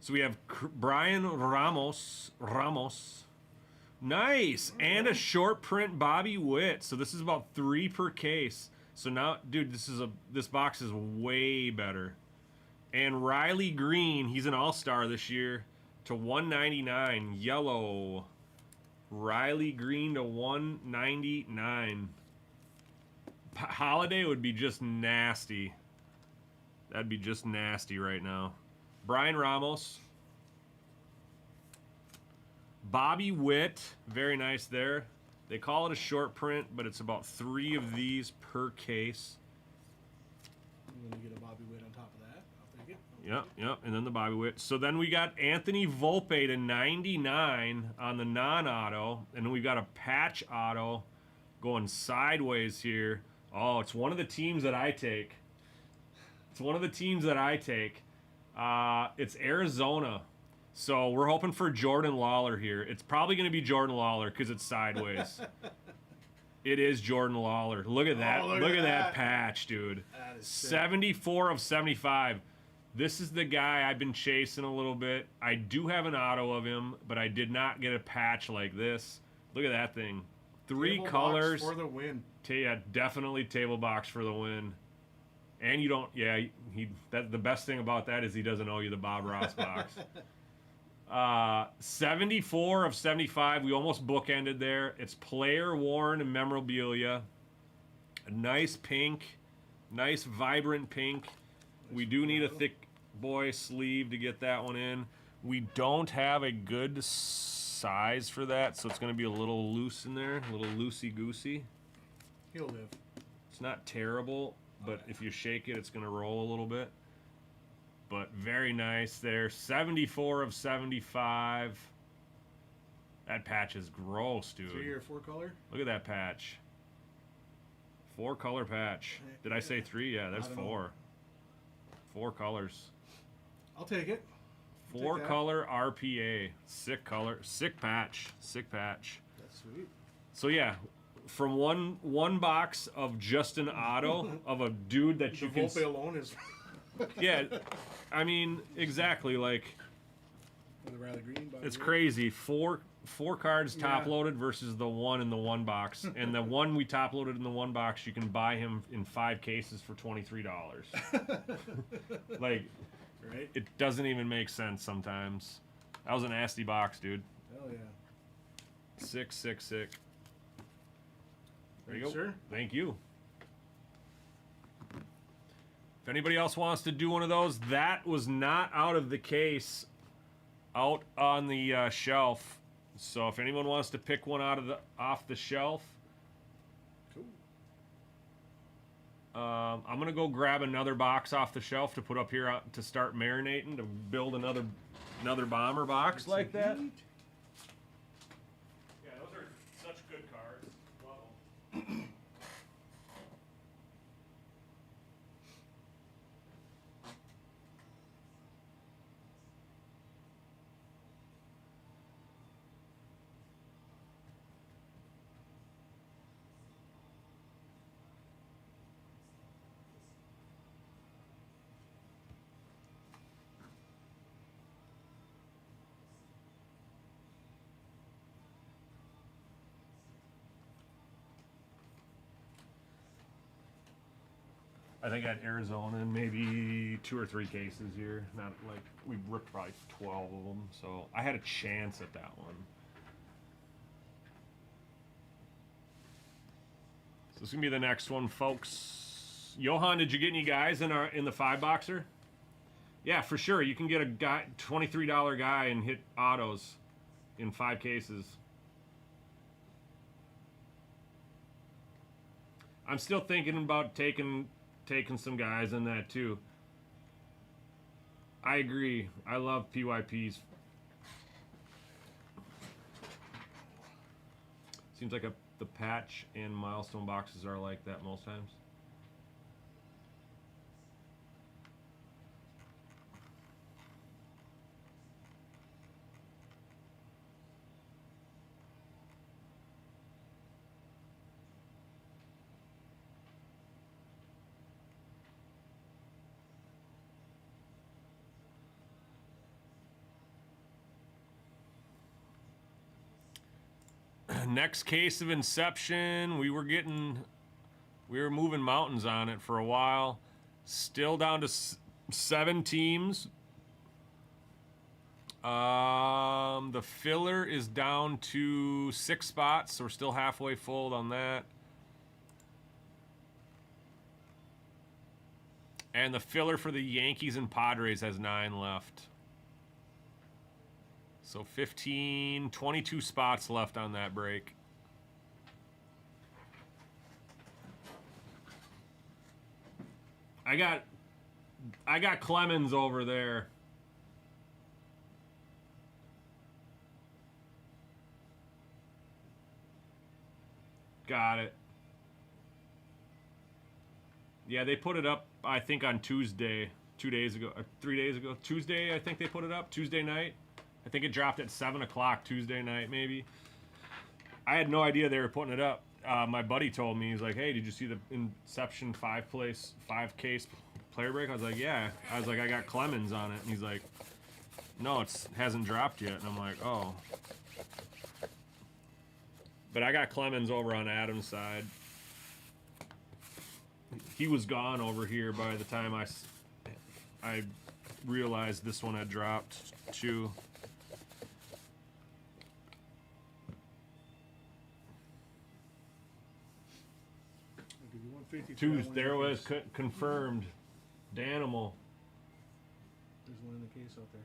So we have Brian Ramos. Nice. And a short print Bobby Witt. So this is about 3 per case. So now, dude, this box is way better. And Riley Green, he's an all-star this year, to 199. Yellow. Riley Green to 199. Holiday would be just nasty. That'd be just nasty right now. Brian Ramos. Bobby Witt. Very nice there. They call it a short print, but it's about 3 of these per case. I'm gonna get a Bobby Witt on top of that. I'll take it. Yep. And then the Bobby Witt. So then we got Anthony Volpe to 99 on the non-auto. And then we've got a patch auto going sideways here. Oh, it's one of the teams that I take. It's Arizona. So we're hoping for Jordan Lawler here. It's probably going to be Jordan Lawler because it's sideways. It is Jordan Lawler. Look at that. Look at that patch, dude. That is sick. 74 of 75. This is the guy I've been chasing a little bit. I do have an auto of him, but I did not get a patch like this. Look at that thing. 3 Table box colors. for the win. Yeah, definitely table box for the win. And you don't, the best thing about that is he doesn't owe you the Bob Ross box. 74 of 75. We almost bookended there. It's player worn and memorabilia. A nice pink. Nice vibrant pink. We do need a thick boy sleeve to get that one in. We don't have a good size for that, so it's going to be a little loose in there. A little loosey-goosey. He'll live. It's not terrible, but if you shake it, it's going to roll a little bit. But very nice there. 74 of 75. That patch is gross, dude. 3 or 4 color. Look at that patch. 4 color patch. Did I say 3? Yeah, that's I don't know. 4. 4 colors. I'll take it. 4 that. color RPA. Sick color. Sick patch. Sick patch. That's sweet. So yeah, from one box of just an auto of a dude that The you can Volpe alone is yeah, I mean exactly like the Riley Green. Bobby it's Witt. crazy. Four cards top Yeah. loaded versus the one in the one box, and the one we top loaded in the one box, you can buy him in 5 cases for $23. Like, Right? it doesn't even make sense sometimes. That was a nasty box, dude. Hell yeah. Sick. There you Thanks, go. sir. Thank you. If anybody else wants to do one of those, that was not out of the case, out on the shelf. So if anyone wants to pick one off the shelf, Cool. I'm gonna go grab another box off the shelf to put up here to start marinating to build another bomber box like that. Sweet. Yeah, those are such good cards. Love them. I think I had Arizona in maybe 2 or 3 cases here. Not like we ripped probably 12 of them, so I had a chance at that one. So this is gonna be the next one, folks. Johan, did you get any guys in the 5-boxer? Yeah, for sure. You can get a guy, $23 guy, and hit autos in 5 cases. I'm still thinking about taking some guys in that too. I agree. I love PYPs. Seems like the patch and milestone boxes are like that most times. Next case of Inception, we were moving mountains on it for a while. Still down to 7 teams. The filler is down to 6 spots, so we're still halfway full on that. And the filler for the Yankees and Padres has 9 left. So 15, 22 spots left on that break. I got Clemens over there. Got it. Yeah, they put it up, I think, on Tuesday, 2 days ago, 3 days ago. Tuesday, I think they put it up, Tuesday night. I think it dropped at 7 o'clock Tuesday night, maybe. I had no idea they were putting it up. My buddy told me, he's like, hey, did you see the Inception 5-case player break? I was like, yeah. I was like, I got Clemens on it. And he's like, no, it hasn't dropped yet. And I'm like, oh. But I got Clemens over on Adam's side. He was gone over here by the time I realized this one had dropped too. I'll give you 150 for Two, that one there in was case. confirmed. Danimal. There's one in the case out there.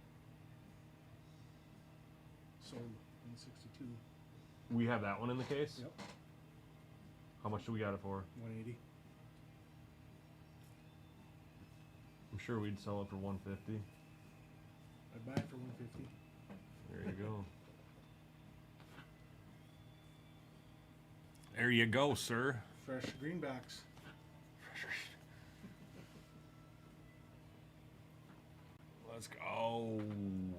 Sold 162. We have that one in the case? Yep. How much do we got it for? 180. I'm sure we'd sell it for 150. I'd buy it for 150. There you go. There you go, sir. Fresh greenbacks. Let's go. Man,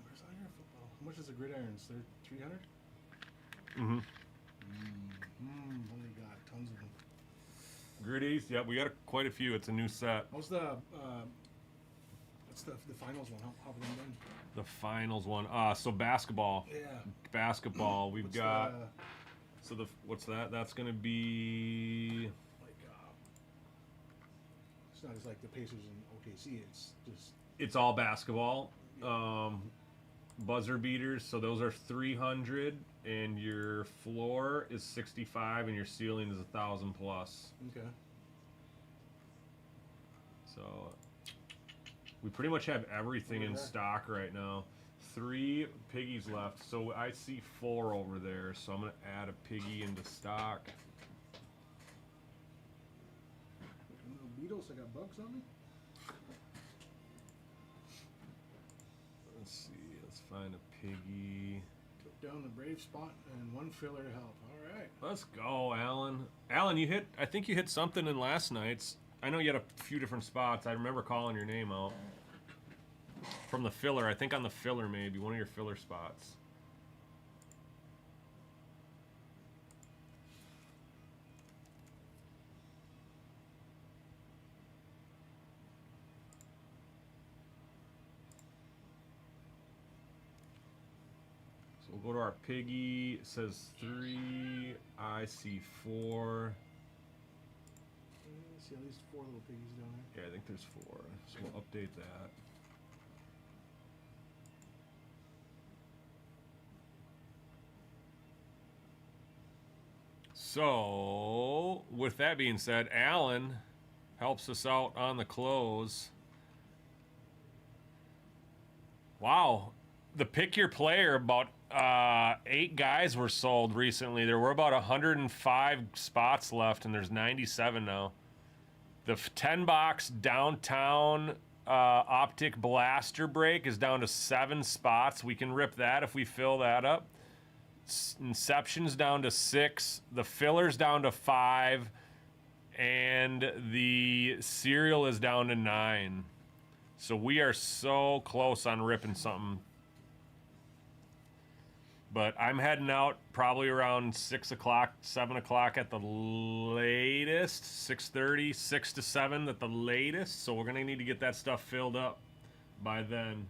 where's all your football? How much is the gridirons? They're 300? Mm-hmm. Only got tons of them. Gritties, yep, we got quite a few. It's a new set. How's the what's the finals one? How have them been? The finals one. So basketball. Yeah. Basketball. We've What's got. the, So what's that? That's gonna be. like it's not as like the Pacers and OKC. It's just It's all basketball. Buzzer beaters. So those are 300, and your floor is 65, and your ceiling is 1,000 plus. okay. So we pretty much have everything in Okay. stock right now. 3 piggies left. So I see 4 over there. So I'm gonna add a piggy into stock. No Beatles. I got bugs on me. Let's see. Let's find a piggy. Took down the brave spot and one filler to help. All right. Let's go, Alan. Alan, you hit. I think you hit something in last night's. I know you had a few different spots. I remember calling your name out from the filler. I think on the filler, maybe one of your filler spots. So we'll go to our piggy. It says 3. I see 4. See at least 4 little piggies down there. Yeah, I think there's 4. So we'll update that. So, with that being said, Alan helps us out on the close. Wow. The pick your player, about 8 guys were sold recently. There were about 105 spots left, and there's 97 now. The 10-box downtown optic blaster break is down to 7 spots. We can rip that if we fill that up. Inception's down to 6. The filler's down to 5. And the serial is down to 9. So we are so close on ripping something. But I'm heading out probably around 6 o'clock, 7 o'clock at the latest. 6:30, 6 to 7 at the latest. So we're going to need to get that stuff filled up by then.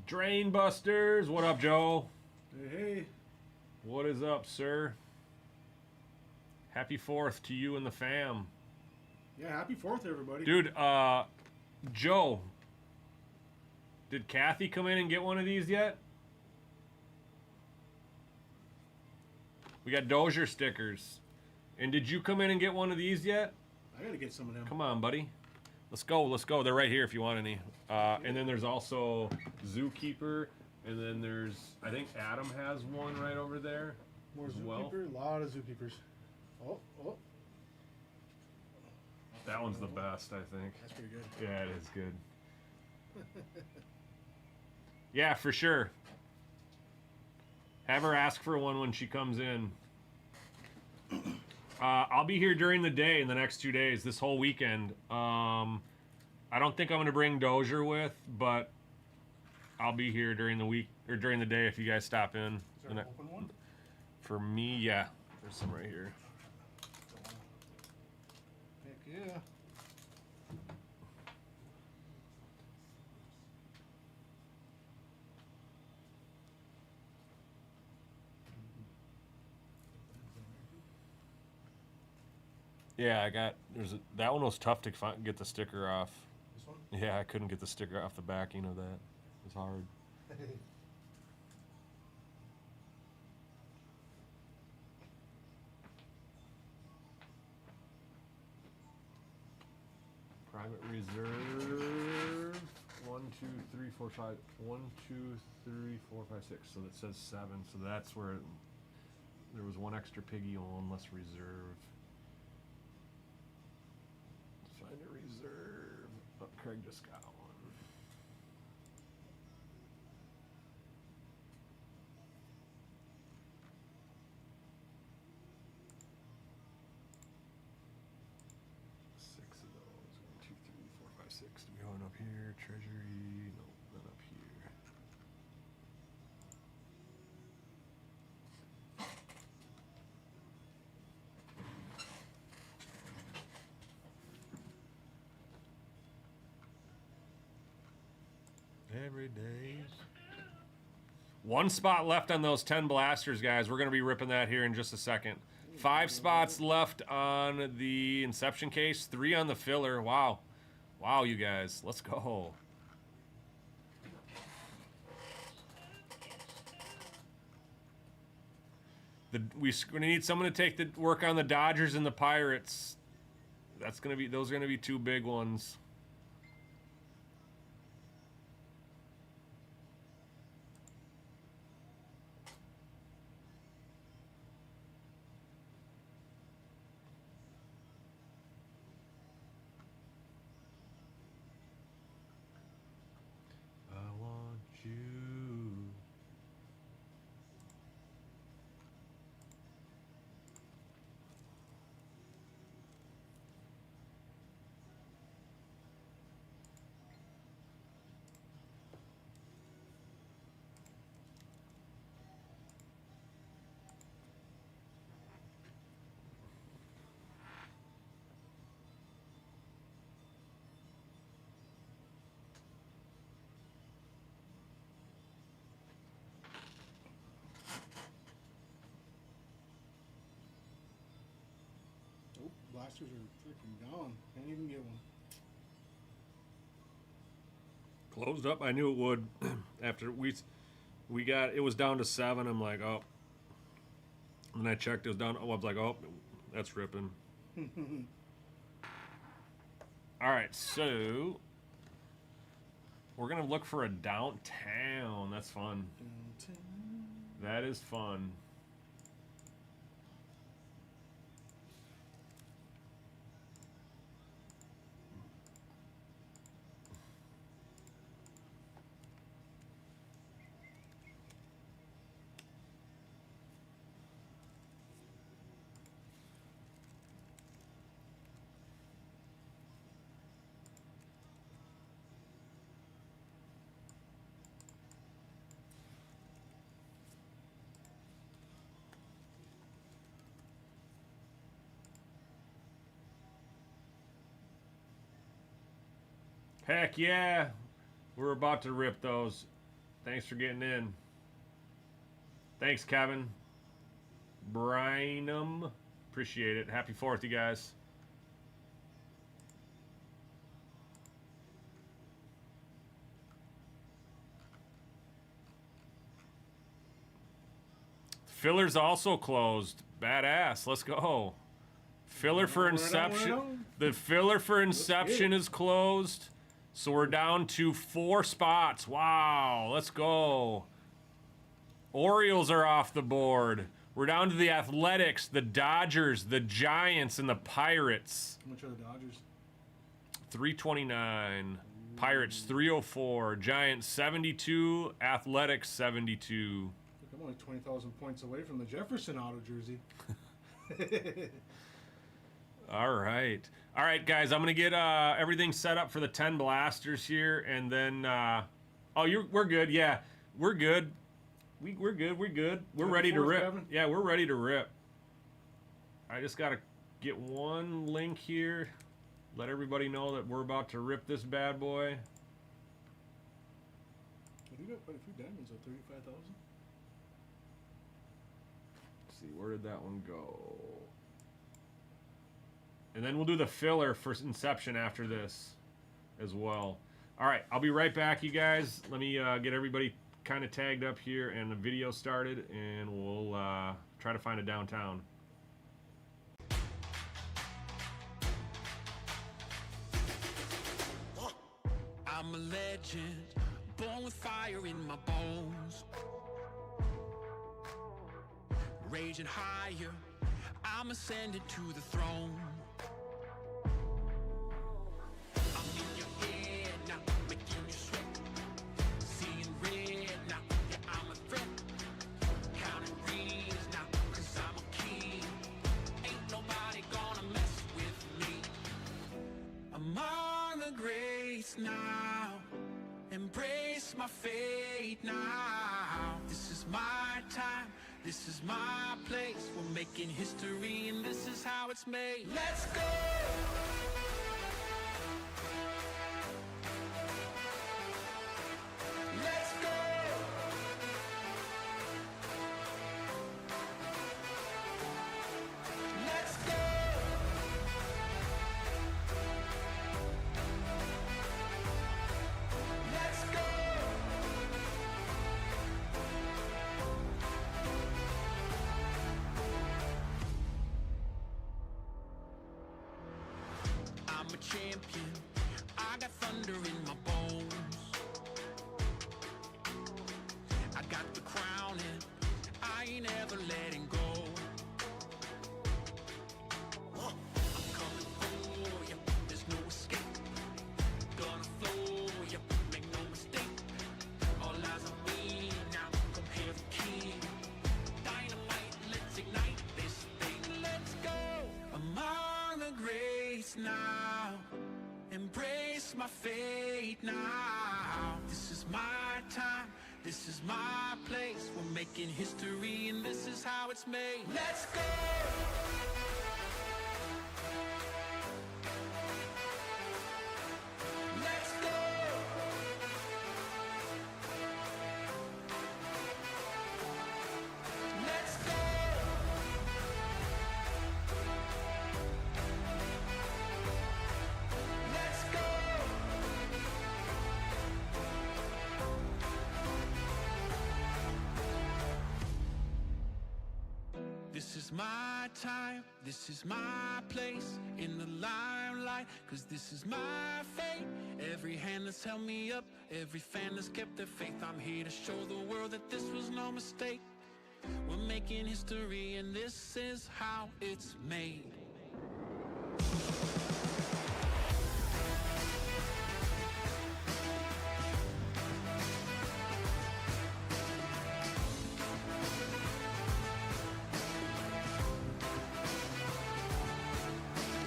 Drain Busters, what up, Joe? Hey. What is up, sir? Happy 4th to you and the fam. Yeah, happy 4th, everybody. Dude, Joe, did Kathy come in and get one of these yet? We got Dozier stickers. And did you come in and get one of these yet? I gotta get some of them. Come on, buddy. Let's go. Let's go. They're right here if you want any. And then there's also Zookeeper. And then there's, I think Adam has one right over there. More as zookeeper. well. A lot of zookeepers. Oh, oh. That one's the best, I think. That's pretty good. Yeah, it is good. Yeah, for sure. Have her ask for one when she comes in. I'll be here during the day in the next 2 days, this whole weekend. I don't think I'm going to bring Dozier with, but I'll be here during the week or during the day if you guys stop in. Is there an open one? For me, yeah. There's some right here. Heck yeah. Yeah, I got. That one was tough to get the sticker off. This one? Yeah, I couldn't get the sticker off the backing of that. It was hard. Private reserve. 1, 2, 3, 4, 5. 1, 2, 3, 4, 5, 6. So that says 7. So that's where there was one extra piggy on one less reserve. Find a reserve. Oh, Craig just got one. Six of those. 1, 2, 3, 4, 5, 6. Do we going up here? Treasury? No, not up here. Every day. One spot left on those 10 blasters, guys. We're going to be ripping that here in just a second. 5 spots left on the Inception case. 3 on the filler. Wow. Wow, you guys. Let's go. We're going to need someone to take the work on the Dodgers and the Pirates. Those are going to be 2 big ones. I want you. Oh, blasters are freaking gone. Can't even get one. Closed up. I knew it would. After we got it was down to 7. I'm like, oh. And I checked. It was down. Oh, I was like, oh, that's ripping. All right, so we're gonna look for a downtown. That's fun. That is fun. Heck yeah. We're about to rip those. Thanks for getting in. Thanks, Kevin. Brynum. Appreciate it. Happy 4th, you guys. Filler's also closed. Badass. Let's go. Filler for Inception. The filler for Inception is closed. So we're down to 4 spots. Wow. Let's go. Orioles are off the board. We're down to the Athletics, the Dodgers, the Giants, and the Pirates. How much are the Dodgers? 329. Pirates 304. Giants 72. Athletics 72. Look, I'm only 20,000 points away from the Jefferson auto jersey. All right. All right, guys, I'm going to get everything set up for the 10 blasters here, and then... we're good. Yeah, we're good. We're good. We're good. We're ready to rip. Kevin? Yeah, we're ready to rip. I just got to get one link here. Let everybody know that we're about to rip this bad boy. You got quite a few diamonds at 35,000. Let's see, where did that one go? And then we'll do the filler for Inception after this as well. All right, I'll be right back, you guys. Let me get everybody kind of tagged up here and the video started, and we'll try to find a downtown. I'm a legend, born with fire in my bones. Raging higher, I'm ascending to the throne. I'm in your head now, making you sweat. Seeing red now, yeah, I'm a threat. Counting rings now, cause I'm a king. Ain't nobody gonna mess with me. Among the greats now, embrace my fate now. This is my time, this is my place. We're making history and this is how it's made. Let's go! Let's go! Let's go! Let's go! I'm a champion. I got thunder in my bones. I got the crown and I ain't ever letting go. I'm coming for you. There's no escape. Gonna flow you. Make no mistake. All eyes on me now. Come here, the king. Dynamite, let's ignite this thing. Let's go. Among the greats now. Embrace my fate now. This is my time. This is my place. We're making history and this is how it's made. Let's go! Let's go! Let's go! Let's go! This is my time, this is my place in the limelight, cause this is my fate. Every hand that's held me up, every fan that's kept their faith. I'm here to show the world that this was no mistake. We're making history and this is how it's made.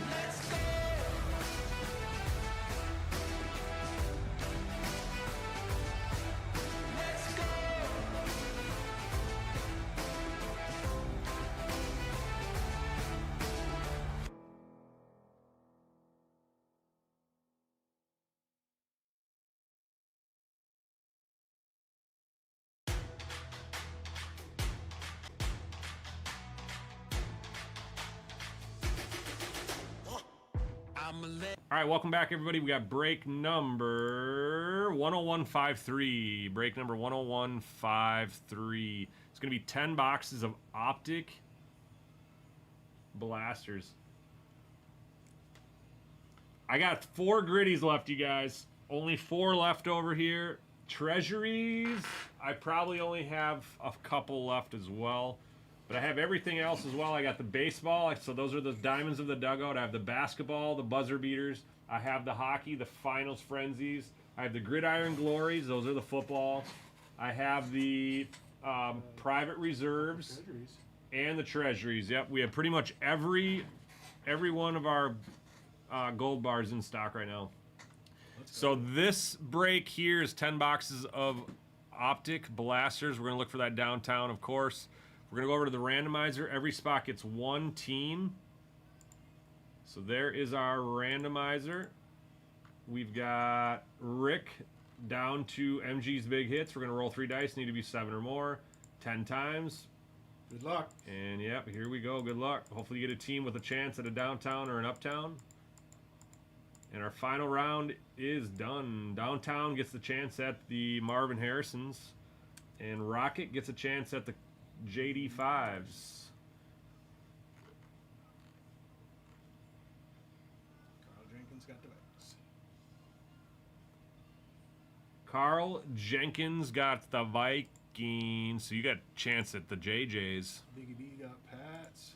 Let's go! Let's go! All right, welcome back, everybody. We got break number 10153. Break number 10153. It's going to be 10 boxes of Optic Blasters. I got 4 gritties left, you guys. Only 4 left over here. Treasuries, I probably only have a couple left as well. But I have everything else as well. I got the baseball, so those are the diamonds of the dugout. I have the basketball, the buzzer beaters. I have the hockey, the finals frenzies. I have the gridiron glories. Those are the footballs. I have the private reserves Treasuries. and the treasuries. Yep, we have pretty much every one of our gold bars in stock right now. So this break here is 10 boxes of Optic Blasters. We're going to look for that downtown, of course. We're going to go over to the randomizer. Every spot gets 1 team. So there is our randomizer. We've got Rick down to MG's big hits. We're going to roll 3 dice. Need to be 7 or more. 10 times. Good luck. And yep, here we go. Good luck. Hopefully you get a team with a chance at a downtown or an uptown. And our final round is done. Downtown gets the chance at the Marvin Harrisons. And Rocket gets a chance at the JD5s. Carl Jenkins got the Vikes. Carl Jenkins got the Vikings. So you got a chance at the JJs. Biggie B got Pats.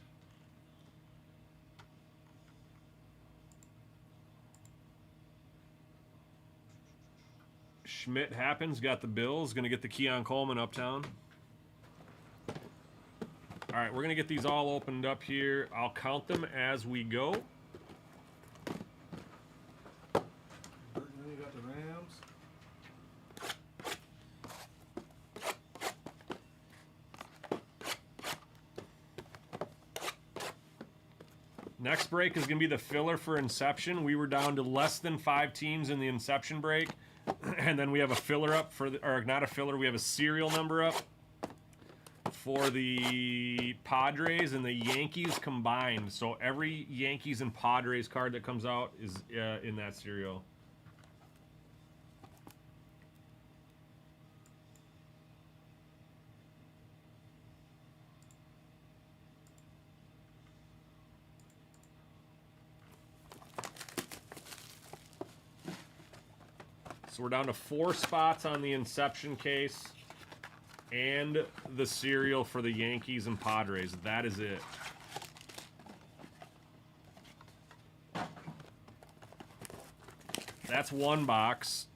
Schmidt Happens got the Bills. Going to get the Keon Coleman uptown. All right, we're going to get these all opened up here. I'll count them as we go. Burton Lee got the Rams. Next break is going to be the filler for Inception. We were down to less than 5 teams in the Inception break. And then we have a filler up for the, or not a filler, we have a serial number up for the Padres and the Yankees combined. So every Yankees and Padres card that comes out is in that serial. So we're down to 4 spots on the Inception case and the serial for the Yankees and Padres. That is it. That's 1 box.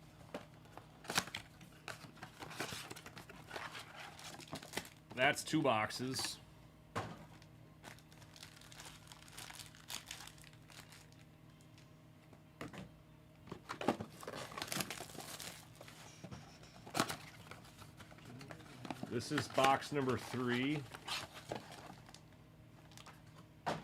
That's 2 boxes. This is box number 3. Let's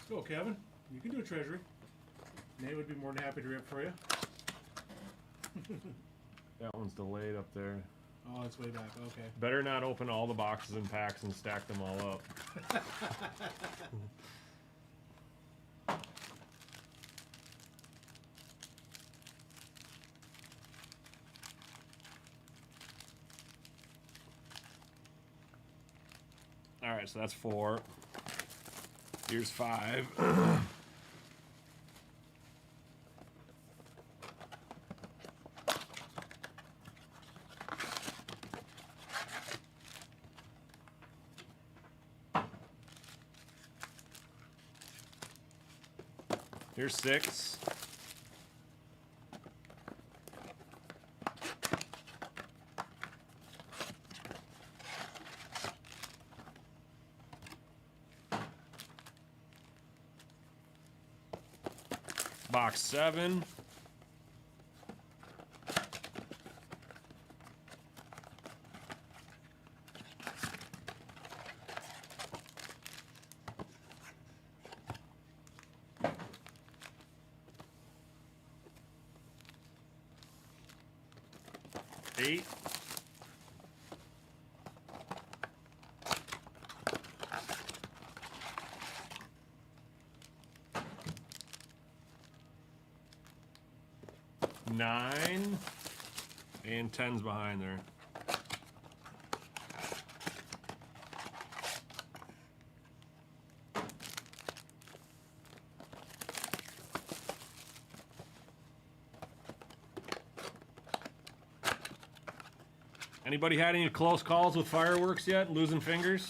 go, Kevin. You can do a treasury. Nate would be more than happy to rip for you. That one's delayed up there. Oh, it's way back. Okay. Better not open all the boxes in packs and stack them all up. All right, so that's 4. Here's 5. Here's 6. Box 7. 9 and 10's behind there. Anybody had any close calls with fireworks yet? Losing fingers?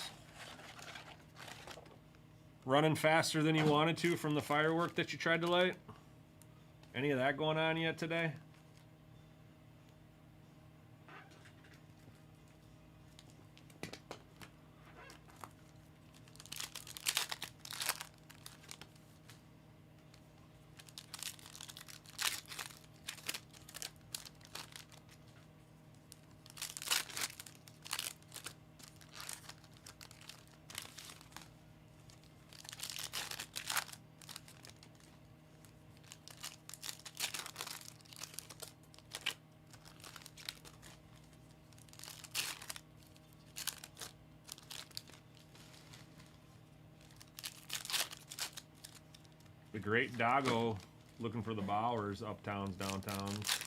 Running faster than you wanted to from the firework that you tried to light? Any of that going on yet today? The Great Doggo looking for the Bowers, uptowns, downtowns.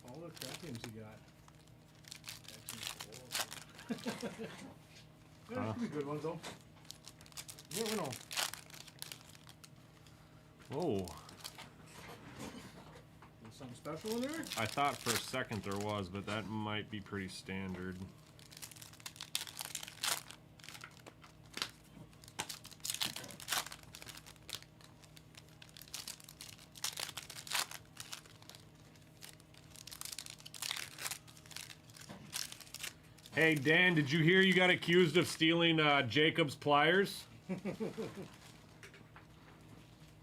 All the crap games you got. Yeah, could be good ones though. You never know. Whoa. There's something special in there? I thought for a second there was, but that might be pretty standard. Hey, Dan, did you hear you got accused of stealing Jacob's pliers?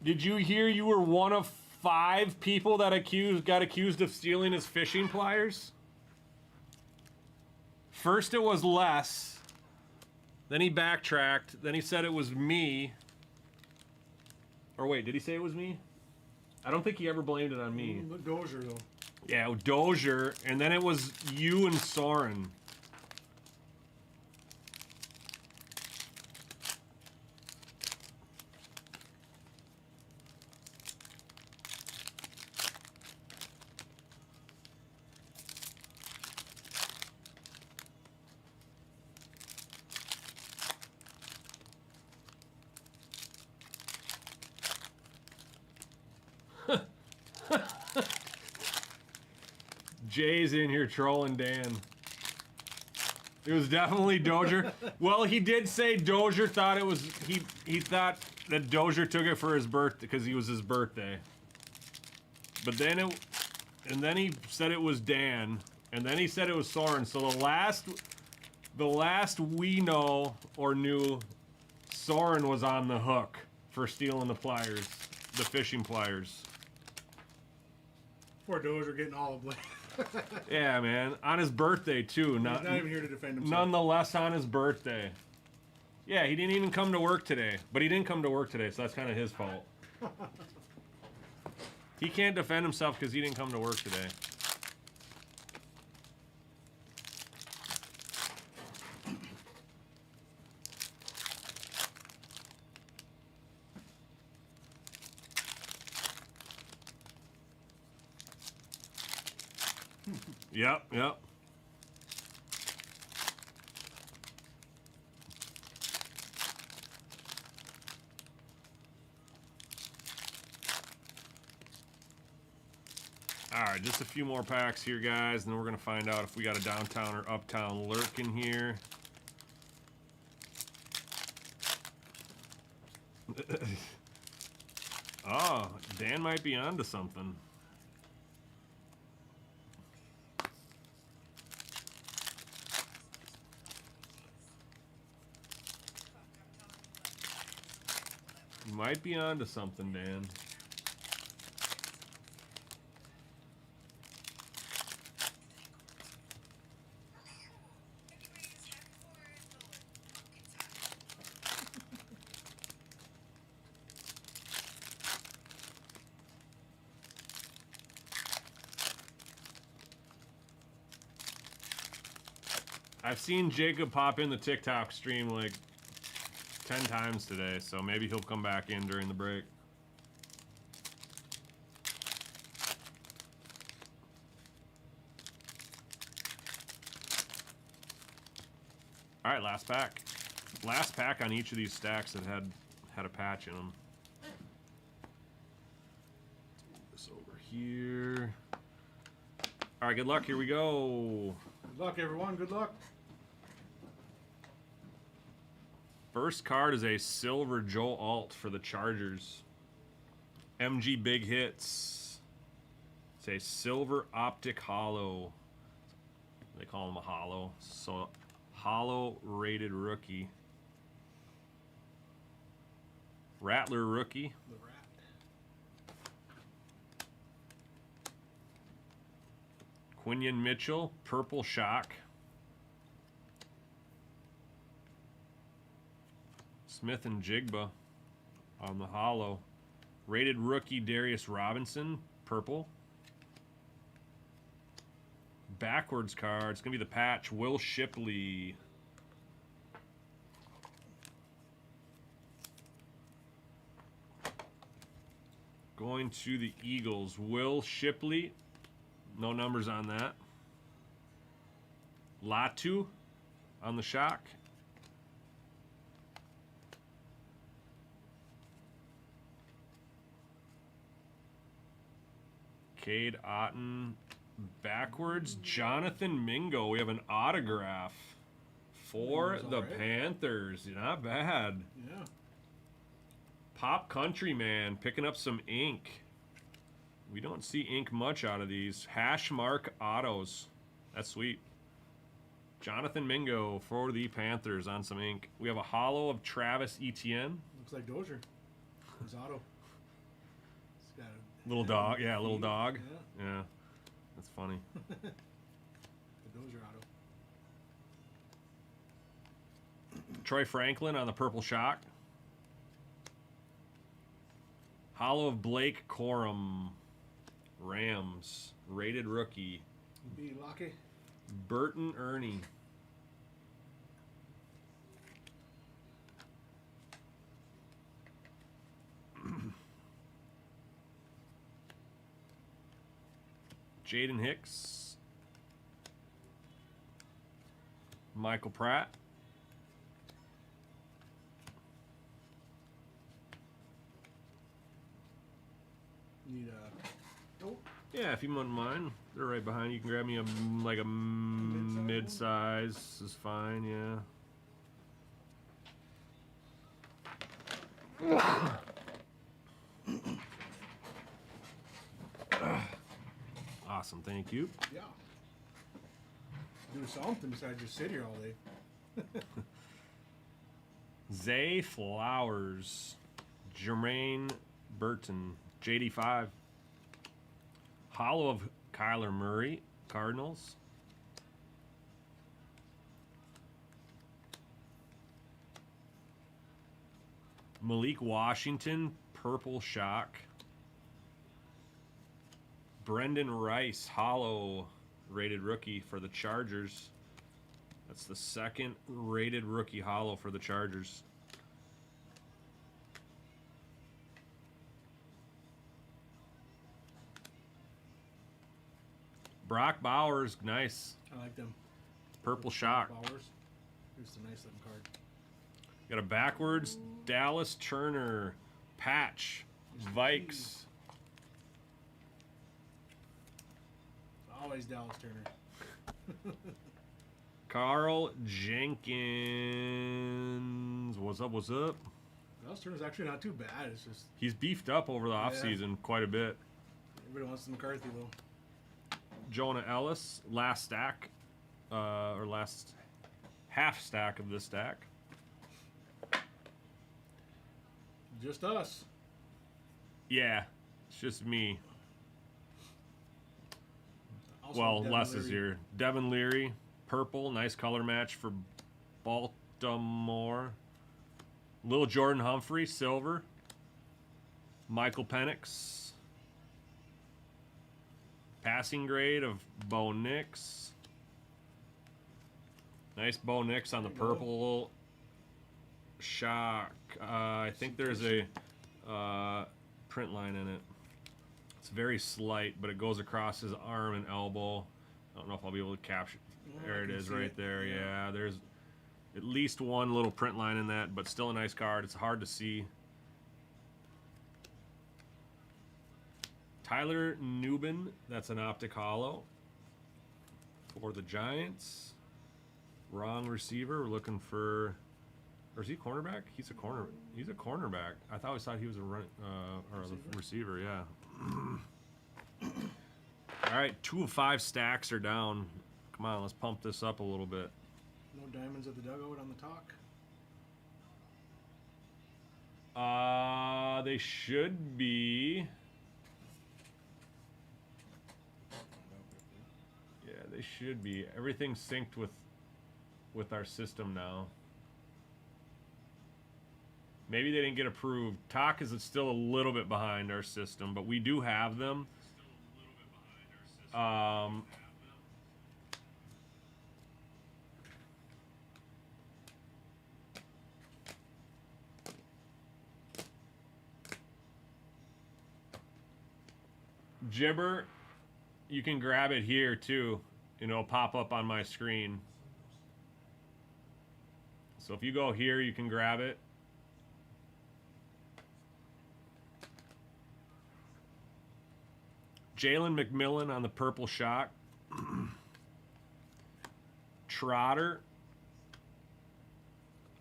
Did you hear you were one of 5 people that got accused of stealing his fishing pliers? First it was Les, then he backtracked, then he said it was me. Or wait, did he say it was me? I don't think he ever blamed it on me. Dozier though. Yeah, Dozier, and then it was you and Soren. Jay's in here trolling Dan. It was definitely Dozier. Well, he did say Dozier thought it was he thought that Dozier took it for his birthday because he was his birthday. But then then he said it was Dan, and then he said it was Soren. So the last we know or knew, Soren was on the hook for stealing the pliers, the fishing pliers. Poor Dozier getting all the blame. Yeah, man. On his birthday, too. He's not even here to defend himself. Nonetheless, on his birthday. Yeah, he didn't even come to work today. But he didn't come to work today, so that's kind of his fault. He can't defend himself because he didn't come to work today. Yep, yep. All right, just a few more packs here, guys, and then we're going to find out if we got a downtown or uptown lurk in here. Oh, Dan might be onto something. You might be onto something, Dan. I've seen Jacob pop in the TikTok stream like 10 times today, so maybe he'll come back in during the break. All right, last pack. Last pack on each of these stacks that had a patch in them. This over here. All right, good luck. Here we go. Good luck, everyone. Good luck. First card is a silver Joe Alt for the Chargers. MG Big Hits. It's a silver optic hollow. They call him a hollow. So, hollow rated rookie. Rattler rookie. The rat. Quinion Mitchell, purple shock. Smith and Jigba on the hollow. Rated rookie Darius Robinson, purple. Backwards card, it's going to be the patch, Will Shipley. Going to the Eagles, Will Shipley. No numbers on that. Latu on the shock. Cade Otton backwards. Jonathan Mingo. We have an autograph for Mingo's the all right. Panthers. Not bad. Yeah. Pop Country Man picking up some ink. We don't see ink much out of these. Hash mark autos. That's sweet. Jonathan Mingo for the Panthers on some ink. We have a hollow of Travis Etienne. Looks like Dozier. His auto. It's got a Little dog. Yeah, little dog. Yeah. Yeah. That's funny. The Dozier auto. Troy Franklin on the purple shock. Hollow of Blake Corum. Rams. Rated rookie. B. Lockie. Burton Ernie. Jaden Hicks. Michael Pratt. Need a. Oh, Yeah, if you wouldn't mind, they're right behind you. You can grab me a like a mid-size. Is fine. Yeah. Awesome, thank you. yeah. Do something besides just sit here all day. Zay Flowers, Jermaine Burton, JD5. Hollow of Kyler Murray, Cardinals. Malik Washington, purple shock. Brendan Rice, hollow rated rookie for the Chargers. That's the second rated rookie hollow for the Chargers. Brock Bowers, nice. I like them. Purple shock. Bowers. Here's a nice looking card. Got a backwards Dallas Turner patch. Vikes. Always Dallas Turner. Carl Jenkins. What's up? What's up? Miles Turner's actually not too bad. It's just He's beefed up over the offseason quite a bit. everybody wants the McCarthy though. Jonah Ellis, last stack, or last half stack of this stack. Just us. Yeah, it's just me. Also Well, Devin Les is Leary. here. Devin Leary, purple, nice color match for Baltimore. Lil Jordan Humphrey, silver. Michael Penix. Passing grade of Bo Nix. Nice Bo Nix on the There you go. purple shock. I think there's a print line in it. It's very slight, but it goes across his arm and elbow. I don't know if I'll be able to capture. Yeah, There I it can is, see right it. there. Yeah. Yeah, there's at least one little print line in that, but still a nice card. It's hard to see. Tyler Nubin, that's an optic hollow for the Giants. Wrong receiver. We're looking for, or is he cornerback? He's a cornerback. I thought he was a run or a receiver. Yeah. All right, 2 of 5 stacks are down. Come on, let's pump this up a little bit. No diamonds at the dugout on the talk. They should be. Yeah, they should be. Everything's synced with our system now. Maybe they didn't get approved. Talk is still a little bit behind our system, but we do have them. Gibber, you can grab it here too. It'll pop up on my screen. So if you go here, you can grab it. Jalen McMillan on the purple shock. Trotter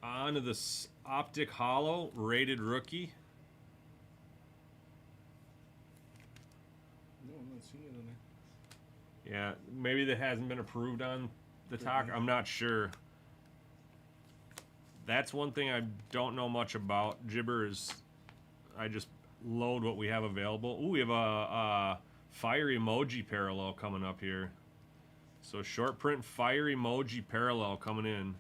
onto the optic hollow rated rookie. No, I'm not seeing it on there. Yeah, maybe that hasn't been approved on the talk. I'm not sure. That's one thing I don't know much about. Gibber is, I just load what we have available. Ooh, we have a fire emoji parallel coming up here. So short print fire emoji parallel coming in.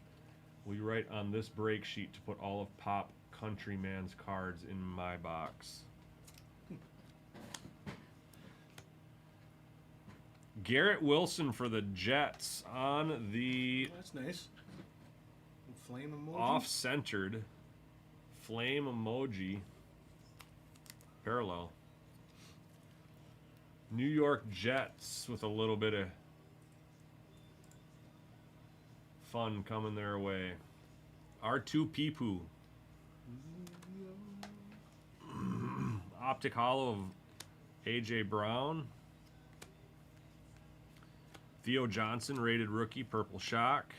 We write on this break sheet to put all of Pop Countryman's cards in my box. Garrett Wilson for the Jets on the Oh, that's nice. Flame emoji. off-centered flame emoji parallel. New York Jets with a little bit of fun coming their way. R2 Peepoo. Optic hollow of AJ Brown. Theo Johnson, rated rookie, purple shock.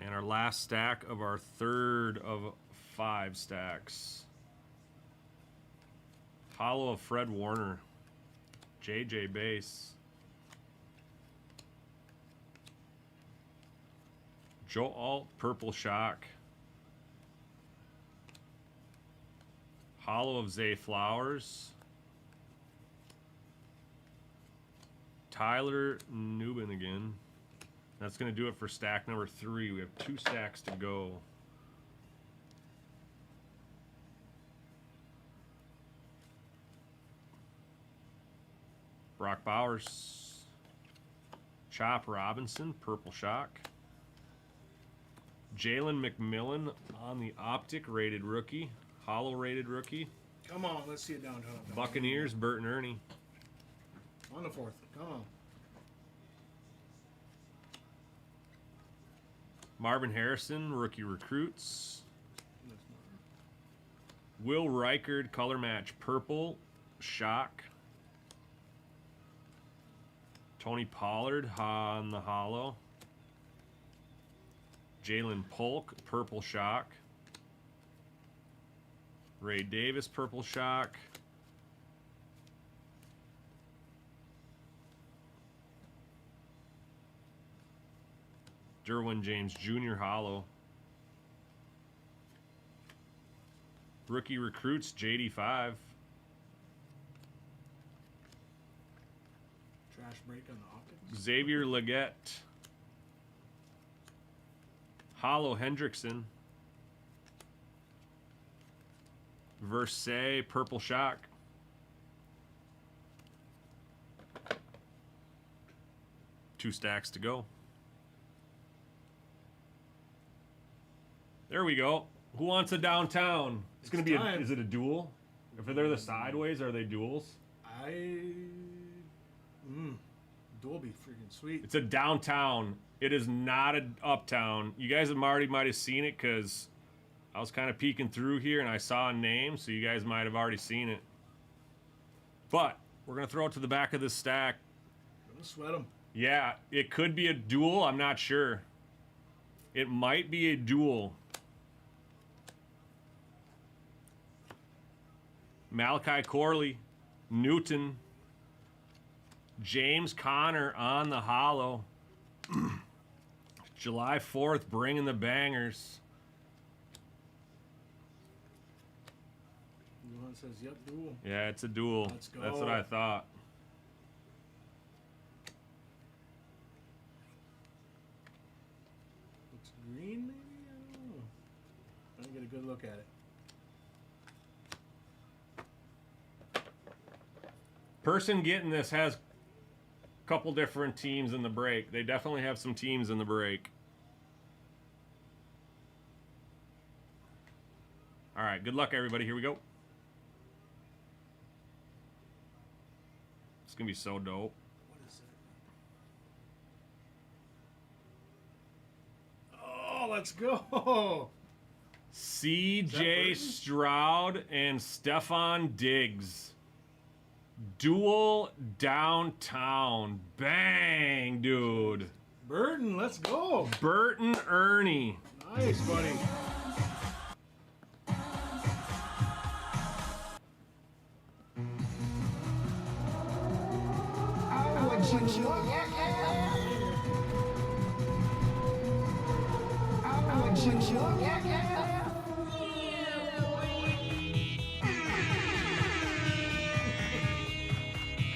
And our last stack of our third of 5 stacks. Hollow of Fred Warner. JJ base. Joe Alt, purple shock. Hollow of Zay Flowers. Tyler Nubin again. That's going to do it for stack number 3. We have 2 stacks to go. Brock Bowers. Chop Robinson, purple shock. Jalen McMillan on the optic, rated rookie. Hollow rated rookie. Come on, let's see it downtown. Buccaneers, Bert and Ernie. On the 4th. Come on. Marvin Harrison, rookie recruits. That's not. Will Reichard, color match, purple shock. Tony Pollard on the hollow. Jalen Polk, Purple Shock. Ray Davis, Purple Shock. Derwin James Jr. Hollow. Rookie recruits JD5. Trash break on the optics. Xavier Leggett. Hollow Hendrickson. Versailles Purple Shock. Two stacks to go. There we go. Who wants a downtown? It's gonna be. time. Is it a duel? If they're the sideways, are they duels? Duel be freaking sweet. It's a downtown. It is not an uptown. You guys already might have seen it because I was kind of peeking through here and I saw a name, so you guys might have already seen it. But we're gonna throw it to the back of this stack. Gonna sweat them. Yeah, it could be a duel. I'm not sure. It might be a duel. Malachi Corley, Newton, James Conner on the hollow. July 4th, bringing the bangers. Luan says, yep, duel. Yeah, it's a duel. Let's go. That's what I thought. Looks green, maybe? I don't know. Trying to get a good look at it. Person getting this has a couple different teams in the break. They definitely have some teams in the break. All right, good luck, everybody. Here we go. It's going to be so dope. What is it? Oh, let's go. CJ Burton? Stroud and Stephon Diggs. Dual downtown. Bang, dude. Burton, let's go. Burton Ernie. Nice, buddy.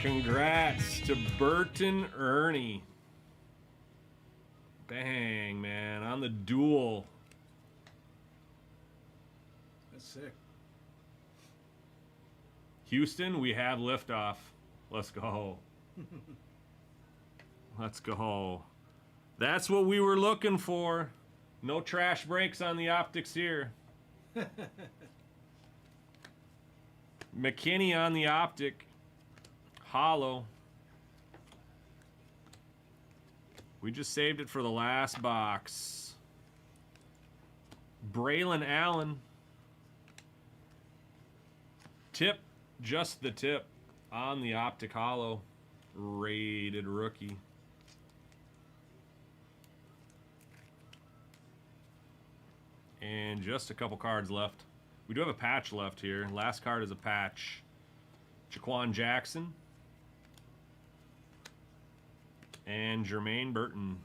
Congrats to Burton Ernie. Bang, man. On the duel. That's sick. Houston, we have liftoff. Let's go. Let's go. That's what we were looking for. No trash breaks on the optics here. McKinney on the optic. Hollow. We just saved it for the last box. Braylon Allen. Tip. Just the tip on the optic hollow. Rated rookie. And just a couple cards left. We do have a patch left here. Last card is a patch. Jaquan Jackson. And Jermaine Burton.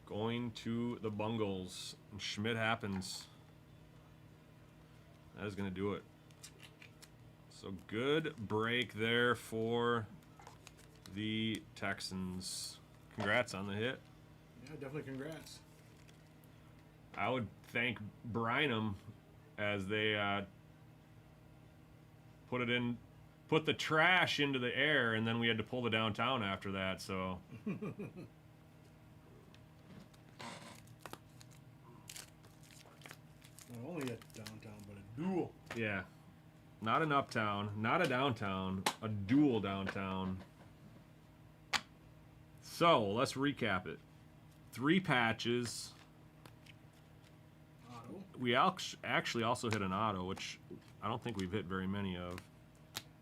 Going to the Bungles. And Schmidt happens. That is going to do it. So good break there for the Texans. Congrats on the hit. Yeah, definitely congrats. I would thank Brynum as they put the trash into the air, and then we had to pull the downtown after that. So Not only a downtown, but a duel. yeah, not an uptown, not a downtown, a dual downtown. So let's recap it. 3 patches. Auto. We actually also hit an auto, which I don't think we've hit very many of.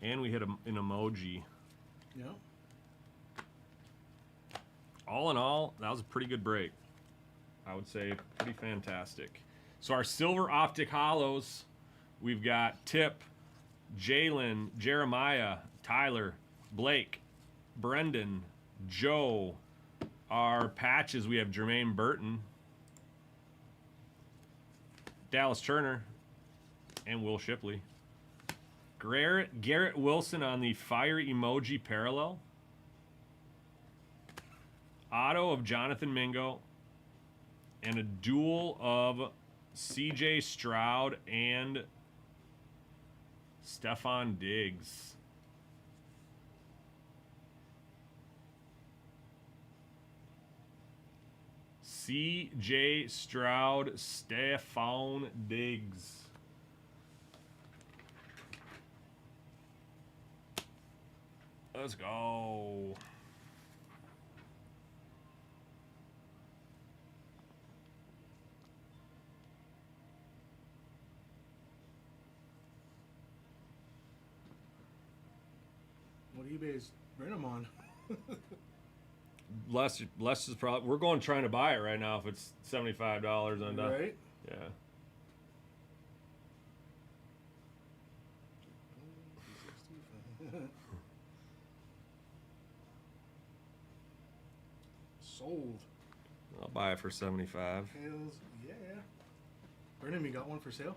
And we hit an emoji. Yeah. All in all, that was a pretty good break. I would say pretty fantastic. So our silver optic hollows, we've got Tip, Jalen, Jeremiah, Tyler, Blake, Brendan, Joe. Our patches, we have Jermaine Burton, Dallas Turner, and Will Shipley. Garrett Wilson on the fire emoji parallel. Auto of Jonathan Mingo. And a duel of CJ Stroud and Stefan Diggs. CJ Stroud, Stefan Diggs. Let's go. What eBay's bring them on? Less is probably. We're going trying to buy it right now if it's $75 on that. Right? Yeah. Sold. I'll buy it for 75. Hells yeah. Brennan, you got one for sale?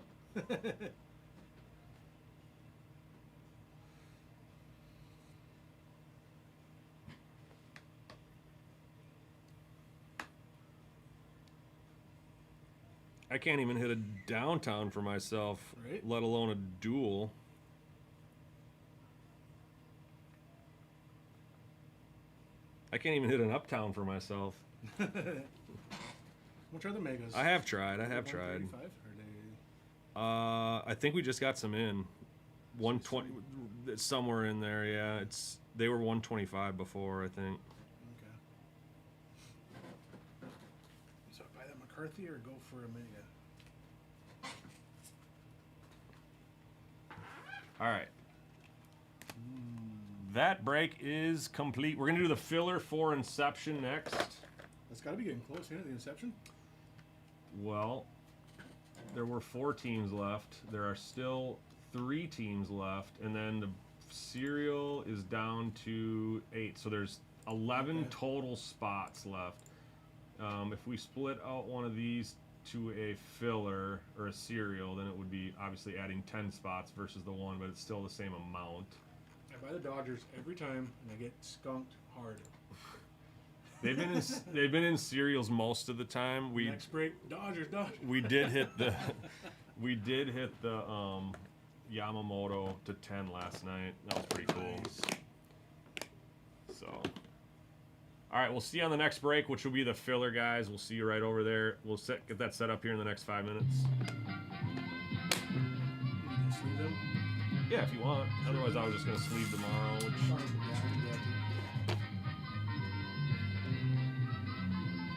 I can't even hit a downtown for myself, Right. let alone a duel. I can't even hit an uptown for myself. How much are the megas? I have tried. I have 135, tried. Are they... I think we just got some in. 120, somewhere in there. Yeah, they were 125 before, I think. Okay. So buy that McCarthy or go for a mega? All right. That break is complete. We're gonna do the filler for Inception next. That's got to be getting close, yeah, the Inception. Well, there were 4 teams left. There are still 3 teams left, and then the serial is down to 8. So there's 11 Okay. total spots left. If we split out one of these to a filler or a serial, then it would be obviously adding 10 spots versus the 1, but it's still the same amount. I buy the Dodgers every time, and I get skunked hard. They've been in serials most of the time. Next break, Dodgers. We did hit the Yamamoto to 10 last night. That was pretty cool. Nice. So, all right, we'll see you on the next break, which will be the filler, guys. We'll see you right over there. We'll get that set up here in the next 5 minutes. Sleeve them. Yeah, if you want. Otherwise, I was just gonna sleeve tomorrow. Which, you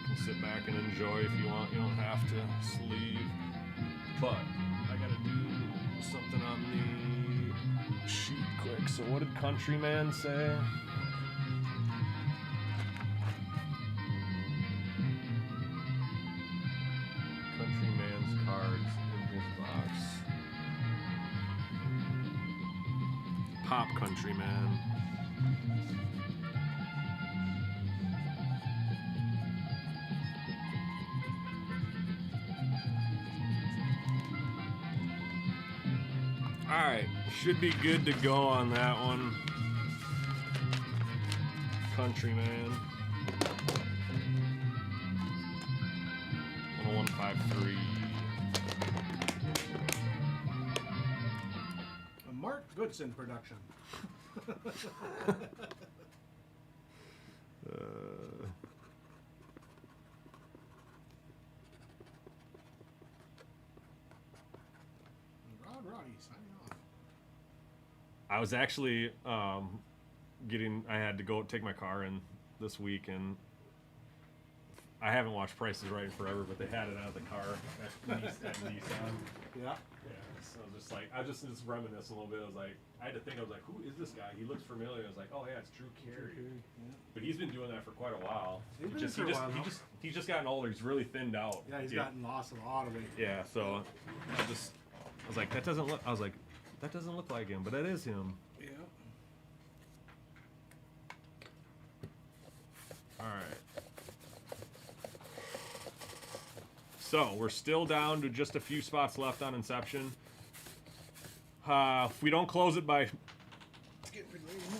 can sit back and enjoy if you want. You don't have to sleeve. But I gotta do something on the sheet quick. So what did Countryman say? Countryman's cards in his box. Pop Countryman. Alright, should be good to go on that one. Countryman. 10153. A Mark Goodson production. Roddy, signing off. I was actually I had to go take my car in this week, and I haven't watched Price is Right in forever, but they had it out of the car at Nissan. Yeah. Yeah, So I was just reminiscing a little bit. I was like, I had to think. I was like, who is this guy? He looks familiar. I was like, oh yeah, it's Drew Carey. Yeah. But he's been doing that for quite a while. He's been for a while now. He's just gotten older. He's really thinned out. Yeah, he's gotten lost a lot of weight. Yeah, so I was like, that doesn't look. I was like, that doesn't look like him, but that is him. Yeah. All right. So we're still down to just a few spots left on Inception. If we don't close it by,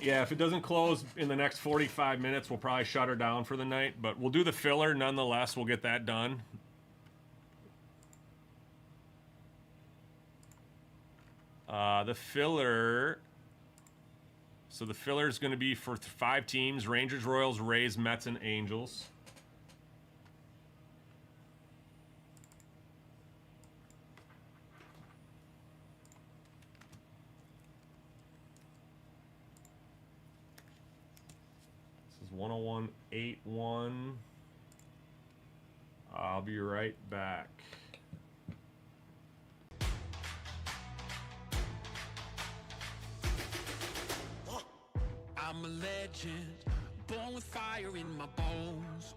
yeah, if it doesn't close in the next 45 minutes, we'll probably shut her down for the night. But we'll do the filler nonetheless. We'll get that done. The filler. So the filler is going to be for 5 teams: Rangers, Royals, Rays, Mets, and Angels. This is 101.81. I'll be right back. I'm a legend, born with fire in my bones.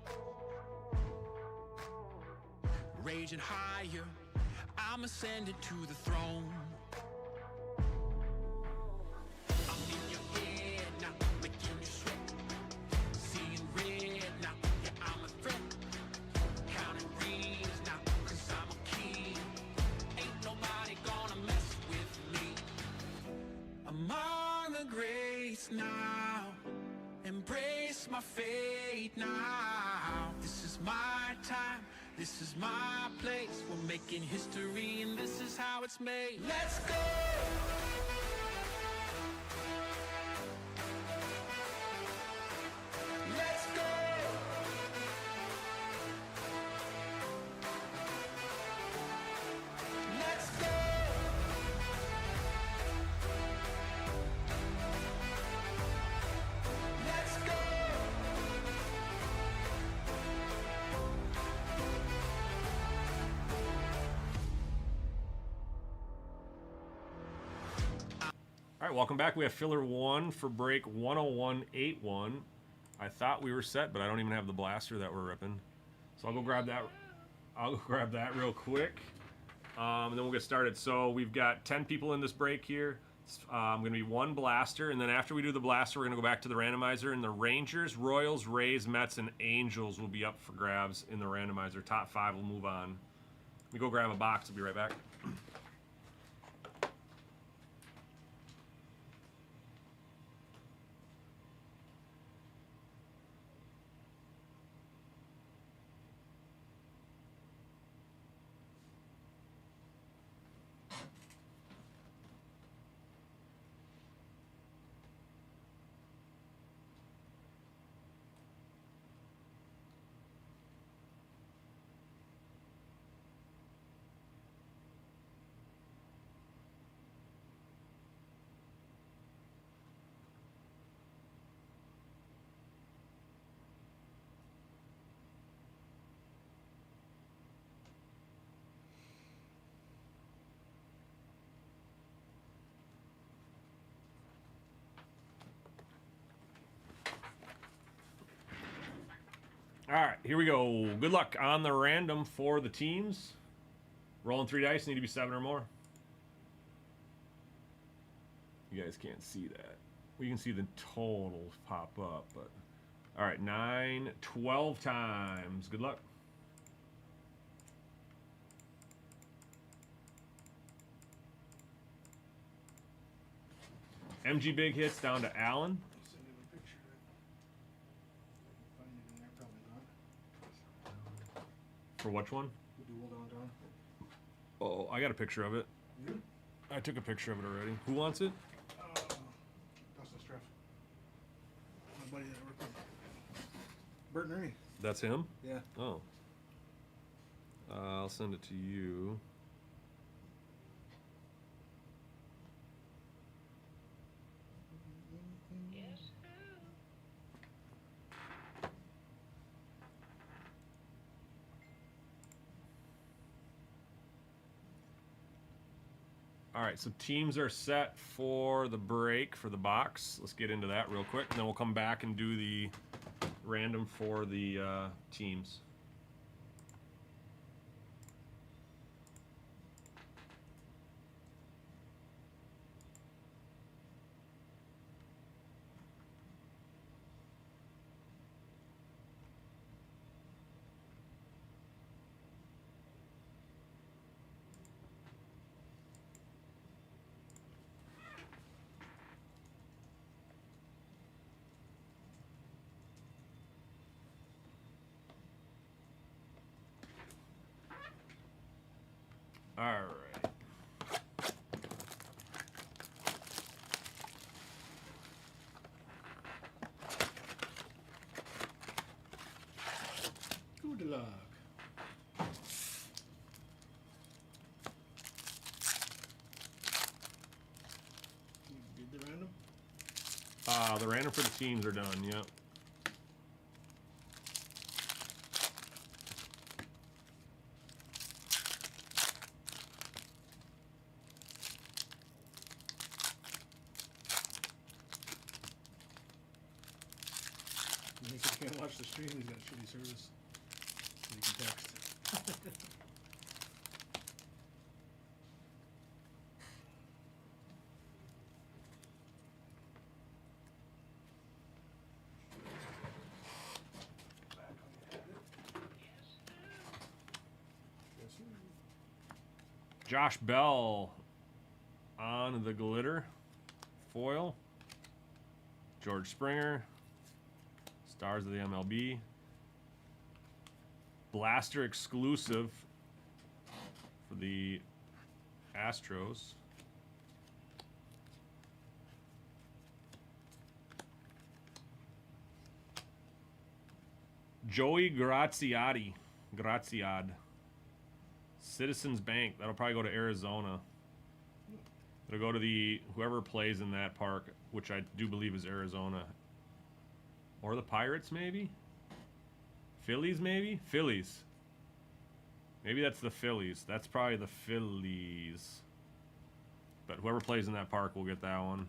Raging higher, I'm ascending to the throne. I'm in your head now, making you sweat. Seeing red now, yeah, I'm a threat. Counting rings now, 'cause I'm a king. Ain't nobody gonna mess with me. Among the greats now, embrace my fate now. This is my time, this is my place. We're making history and this is how it's made. Let's go! Let's go! Let's go! Let's go! All right, welcome back. We have filler 1 for break 101.81. I thought we were set, but I don't even have the blaster that we're ripping. So I'll go grab that. I'll go grab that real quick, and then we'll get started. So we've got 10 people in this break here. Going to be 1 blaster, and then after we do the blaster, we're going to go back to the randomizer. And the Rangers, Royals, Rays, Mets, and Angels will be up for grabs in the randomizer. Top 5 will move on. Let me go grab a box. I'll be right back. All right, here we go. Good luck on the random for the teams. Rolling 3 dice, need to be 7 or more. You guys can't see that. We can see the totals pop up, but all right, 9, 12 times. Good luck. MG big hits down to Allen. Send him a picture. Find it in there, probably not. For which one? The dual downtown. Oh, I got a picture of it. You? I took a picture of it already. Who wants it? Dustin Streff. My buddy that I work with. Bert and Ernie. That's him? Yeah. Oh. I'll send it to you. Yes, All right, so teams are set for the break for the box. Let's get into that real quick, and then we'll come back and do the random for the teams. All right. Good luck. You did the random? The random for the teams are done. Yep. He can't watch the stream. He's got shitty service. So he can text. Josh Bell on the glitter foil. George Springer. Stars of the MLB. Blaster exclusive for the Astros. Joey Graziad. Citizens Bank. That'll probably go to Arizona. It'll go to the whoever plays in that park, which I do believe is Arizona. Or the Pirates, maybe? Phillies, maybe? Phillies. Maybe that's the Phillies. That's probably the Phillies. But whoever plays in that park will get that one.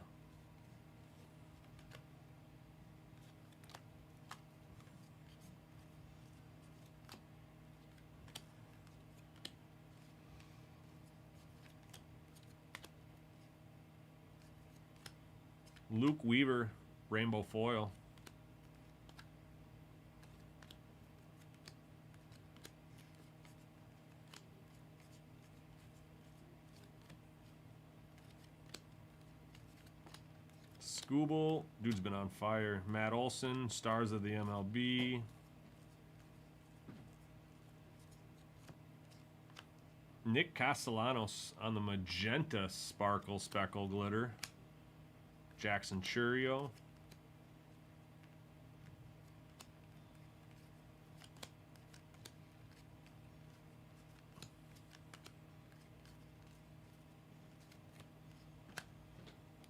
Luke Weaver, rainbow foil. Scooble, dude's been on fire. Matt Olson, stars of the MLB. Nick Castellanos on the magenta sparkle speckle glitter. Jackson Churio.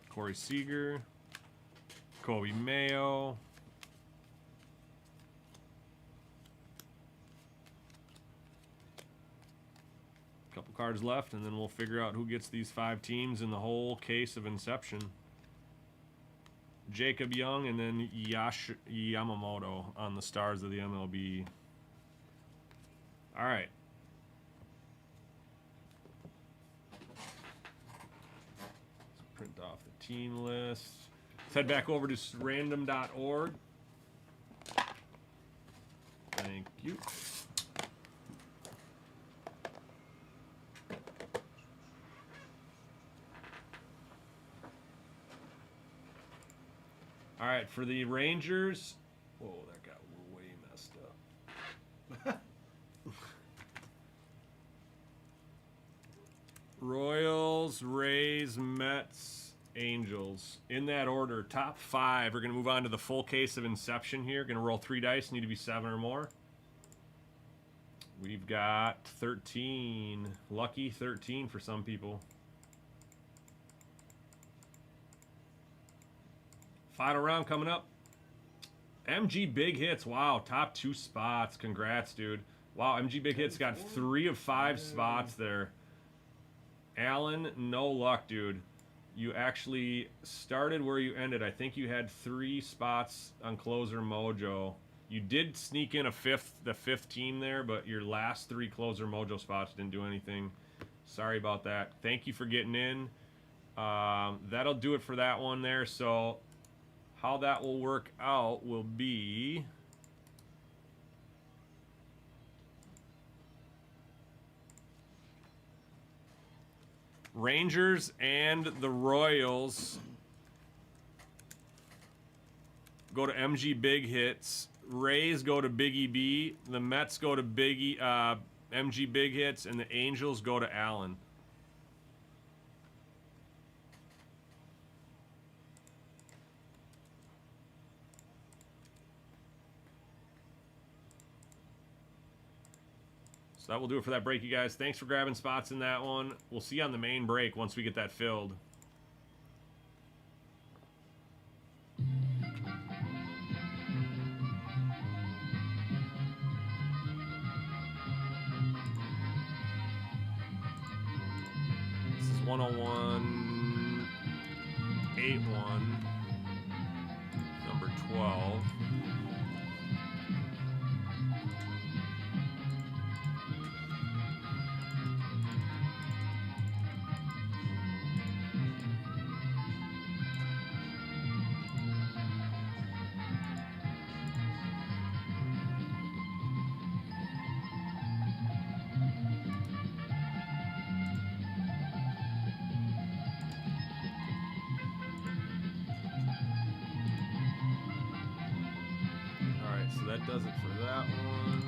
Corey Seager. Kobe Mayo. Couple cards left, and then we'll figure out who gets these 5 teams in the whole case of Inception. Jacob Young and then Yamamoto on the stars of the MLB. All right. Let's print off the team list. Let's head back over to random.org. Thank you. All right, for the Rangers. Whoa, that got way messed up. Royals, Rays, Mets, Angels. In that order, top 5. We're going to move on to the full case of Inception here. Going to roll 3 dice. Need to be 7 or more. We've got 13. Lucky 13 for some people. Final round coming up. MG Big Hits. Wow, top 2 spots. Congrats, dude. Wow, MG Big Hits got 3 of 5 spots there. Alan, no luck, dude. You actually started where you ended. I think you had 3 spots on Closer Mojo. You did sneak in the fifth team there, but your last 3 Closer Mojo spots didn't do anything. Sorry about that. Thank you for getting in. That'll do it for that one there. So how that will work out will be... Rangers and the Royals go to MG Big Hits. Rays go to Biggie B. The Mets go to MG Big Hits, and the Angels go to Allen. So that will do it for that break, you guys. Thanks for grabbing spots in that one. We'll see you on the main break once we get that filled. This is 101.81, number 12. So that does it for that one.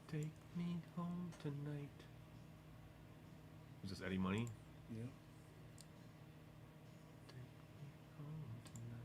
Take me home tonight. Is this Eddie Money? Yeah. Take me home tonight.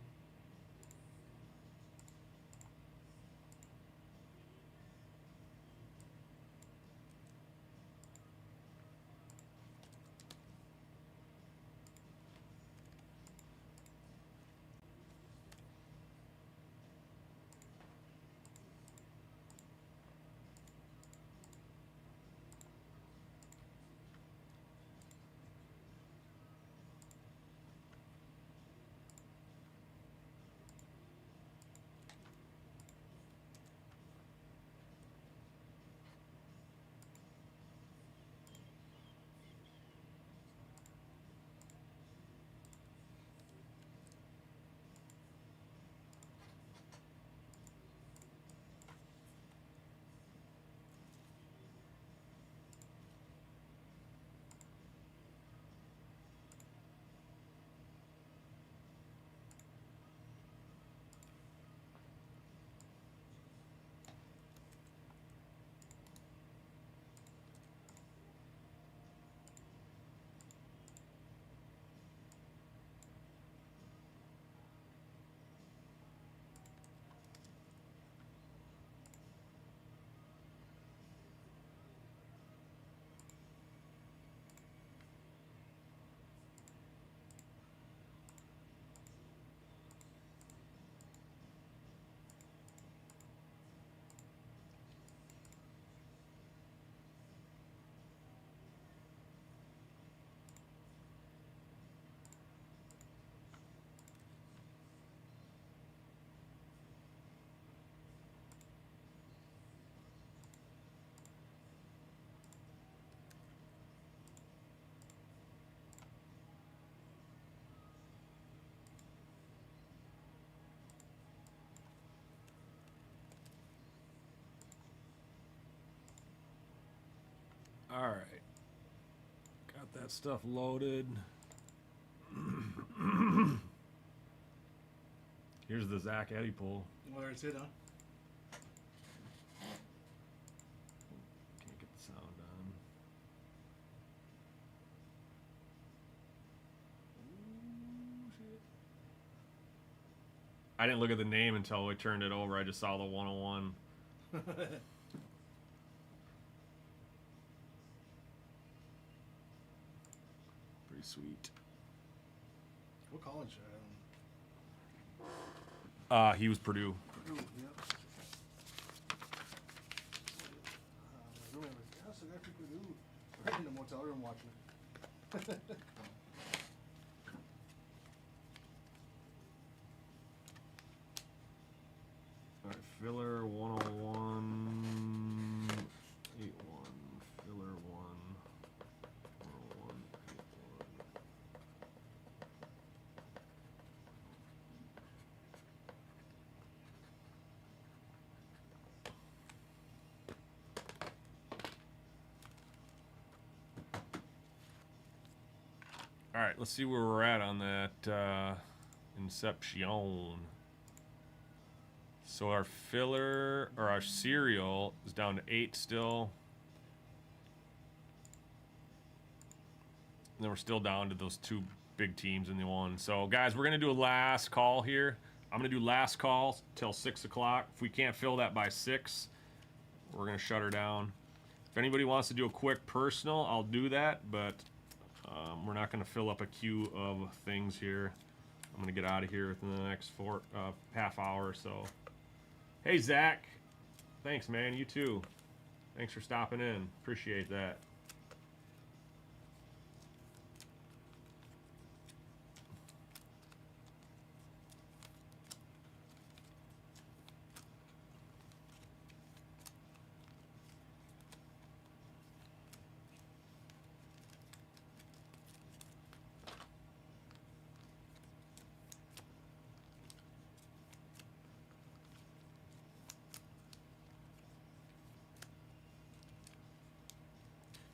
All right. Got that stuff loaded. Here's the Zach Eddy pull. Well, that's it, huh? I didn't look at the name until we turned it over. I just saw the 101. Pretty sweet. What college? He was Purdue. Purdue, yep. My roommate was, yeah, so after Purdue, right in the motel room watching it. All right, filler 101, 81, filler 1, 101, 81. All right, let's see where we're at on that Inception. So our filler, or our cereal, is down to 8 still. And then we're still down to those 2 big teams in the one. So guys, we're gonna do a last call here. I'm gonna do last call till 6 o'clock. If we can't fill that by 6, we're gonna shut her down. If anybody wants to do a quick personal, I'll do that, but we're not gonna fill up a queue of things here. I'm gonna get out of here within the next half hour or so. Hey, Zach. Thanks, man. You too. Thanks for stopping in. Appreciate that.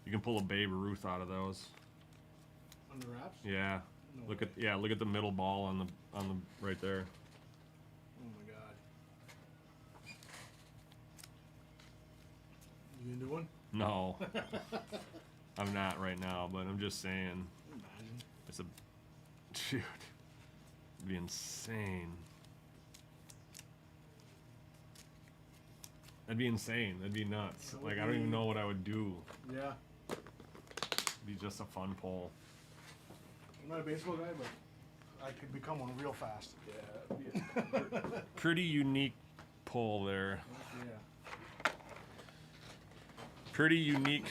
You can pull a Babe Ruth out of those. On the wraps? Yeah. No Look way. at look at the middle ball on the right there. Oh my god. You gonna do one? No. I'm not right now, but I'm just saying Imagine. it's a dude. It'd be insane. That'd be insane. That'd be nuts. That would Like I don't even be- know what I would do. Yeah. It'd be just a fun pull. I'm not a baseball guy, but I could become one real fast. Yeah. Pretty unique pull there. Yeah. Pretty unique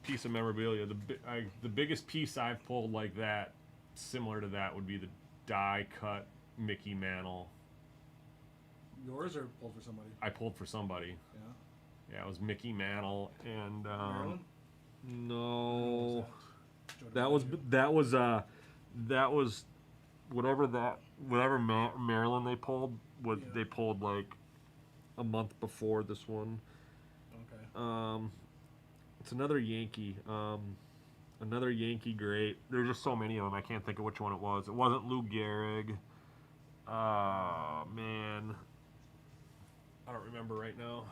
piece of memorabilia. The biggest piece I've pulled like that, similar to that, would be the die cut Mickey Mantle. Yours or pulled for somebody? I pulled for somebody. Yeah. Yeah, it was Mickey Mantle and Maryland? no, Joe that was DiMaggio. whatever Maryland they pulled. Yeah. They pulled like a month before this one. Okay. It's another Yankee. Another Yankee great. There's just so many of them. I can't think of which one it was. It wasn't Lou Gehrig. Man. I don't remember right now.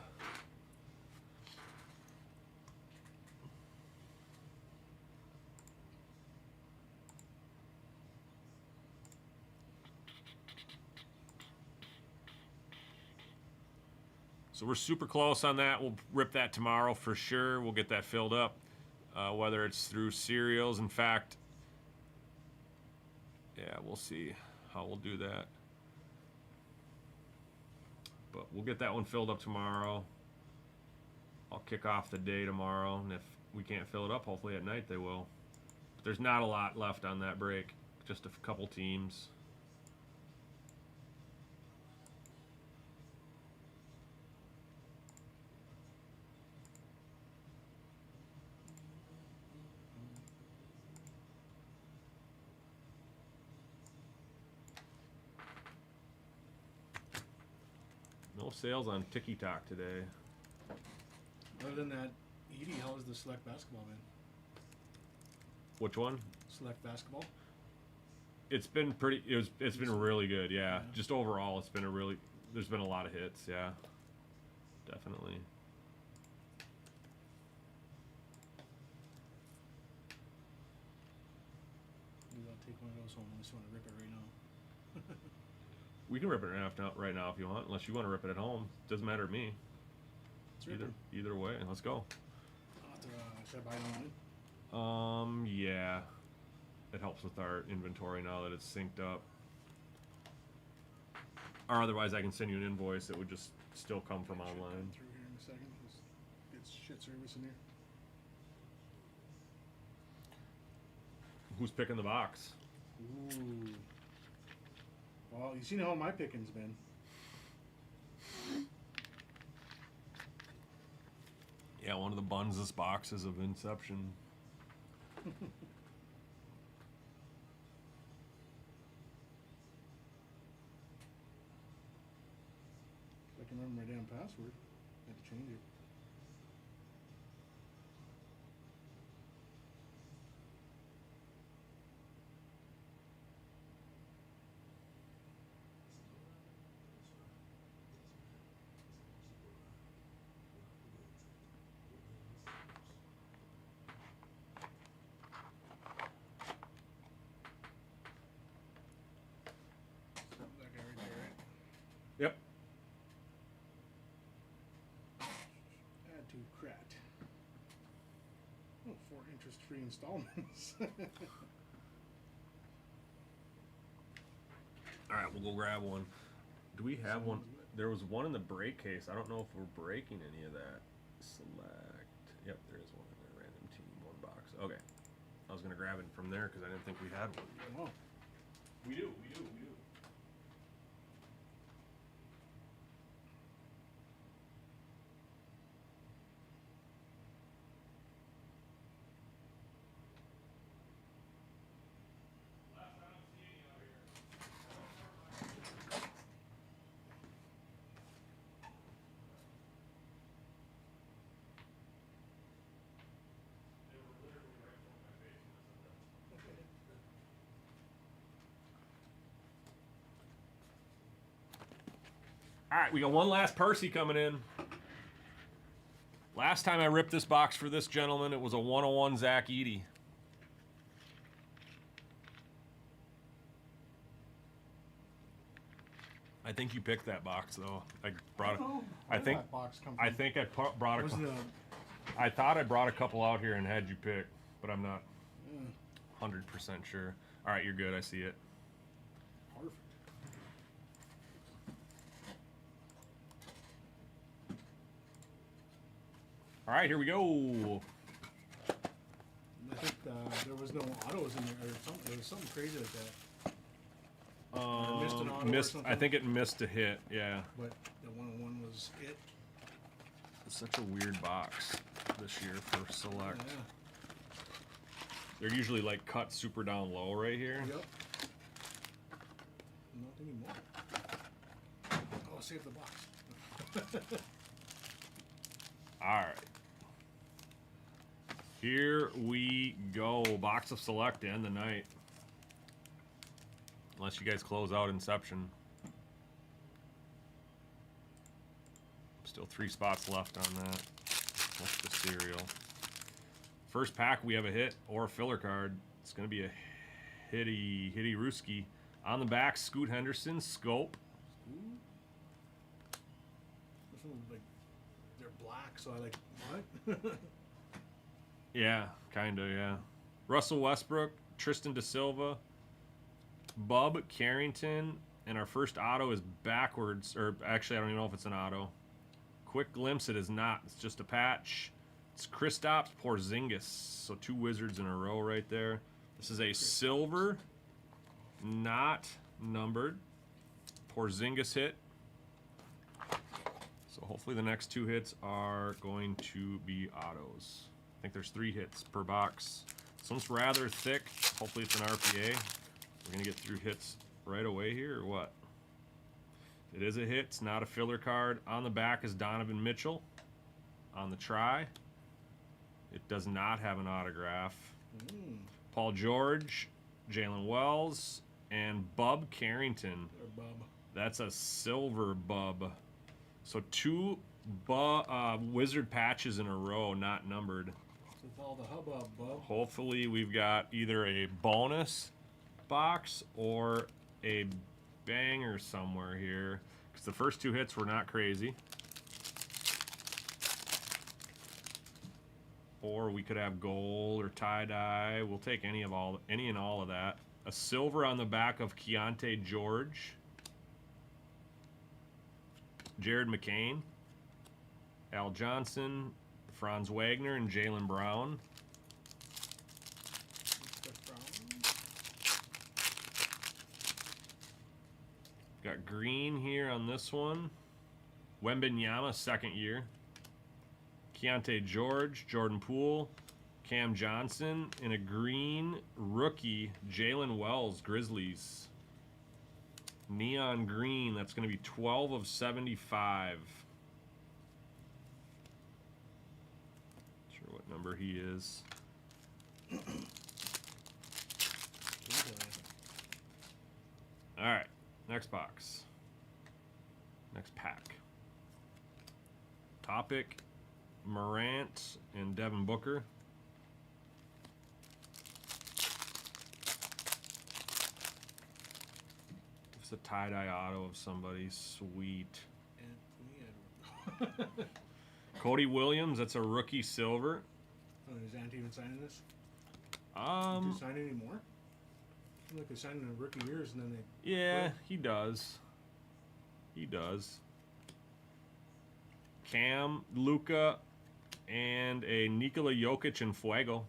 So we're super close on that. We'll rip that tomorrow for sure. We'll get that filled up, whether it's through cereals. In fact, yeah, we'll see how we'll do that. But we'll get that one filled up tomorrow. I'll kick off the day tomorrow, and if we can't fill it up, hopefully at night they will. But there's not a lot left on that break, just a couple teams. No sales on TikTok today. Other than that, Edie, how was the select basketball, man? Which one? Select basketball? It's been pretty. It's been really good. Yeah. Yeah. Just overall, it's been a really. There's been a lot of hits. Yeah. Definitely. Maybe I'll take one of those home. I just want to rip it right now. We can rip it right now if you want, unless you want to rip it at home. Doesn't matter to me. Let's rip it. Either way, let's go. I'll have to, should I buy it online? Yeah. It helps with our inventory now that it's synced up. Or otherwise, I can send you an invoice that would just still come from Should come online. through here in a second. It's shit service in here. Who's picking the box? Ooh. Well, you seen how my picking's been. Yeah, one of the bunsest boxes of Inception. I can remember my damn password. I had to change it. That guy right there, right? Yep. Add to crat. Oh, 4 interest-free installments. All right, we'll go grab one. Do we have one? There was one in the break case. I don't know if we're breaking any of that. Select. Yep, there is one in there. Random team, 1 box. Okay. I was gonna grab it from there because I didn't think we had one. Oh, We do. All right, we got one last Percy coming in. Last time I ripped this box for this gentleman, it was a 101 Zach Eady. I think you picked that box though. I brought it. I think. that box come I from? think I brought a. Was it I thought I brought a couple out here and had you pick, but I'm not Yeah. 100% sure. All right, you're good. I see it. Perfect. All right, here we go. I think there was no autos in there or something. There was something crazy like that. Missed an auto or Missed. I something? think it missed a hit. Yeah. But the 101 was it. It's such a weird box this year for Select. Yeah. They're usually like cut super down low right here. Yep. Not anymore. Oh, save the box. All right. Here we go. Box of Select to end the night. Unless you guys close out Inception. Still 3 spots left on that. That's the cereal. First pack, we have a hit or a filler card. It's going to be a hitty Rooski. On the back, Scoot Henderson, Scope. This one, like, they're black, so I like, what? Yeah, kind of, yeah. Russell Westbrook, Tristan Da Silva, Bub Carrington, and our first auto is backwards, or actually I don't even know if it's an auto. Quick glimpse, it is not. It's just a patch. It's Kristaps Porzingis, so 2 Wizards in a row right there. This is a silver, not numbered, Porzingis hit. So hopefully the next 2 hits are going to be autos. I think there's 3 hits per box. This one's rather thick. Hopefully it's an RPA. We're gonna get through hits right away here, or what? It is a hit. It's not a filler card. On the back is Donovan Mitchell. On the try, it does not have an autograph. Paul George, Jalen Wells, and Bub Carrington. Or bub. That's a silver Bub. So 2 Wizard patches in a row, not numbered. With all the hubbub, bub. Hopefully we've got either a bonus box or a banger somewhere here. Because the first 2 hits were not crazy. Or we could have gold or tie-dye. We'll take any and all of that. A silver on the back of Keontae George. Jared McCain. Al Johnson. Franz Wagner and Jalen Brown. Steph Brown. Got green here on this one. Wembenyama, 2nd year. Keontae George, Jordan Poole, Cam Johnson, and a green rookie, Jalen Wells, Grizzlies. Neon green, that's going to be 12 of 75. Not sure what number he is. All right, next box. Next pack. Topic, Morant and Devin Booker. It's a tie-dye auto of somebody. Sweet. Anthony Edwards. Cody Williams, that's a rookie silver. Oh, is Ant even signing this? Do Um, you sign anymore? I feel like they signed in the rookie years and then they. yeah, he does. He does. Cam, Luka, and a Nikola Jokic and Fuego.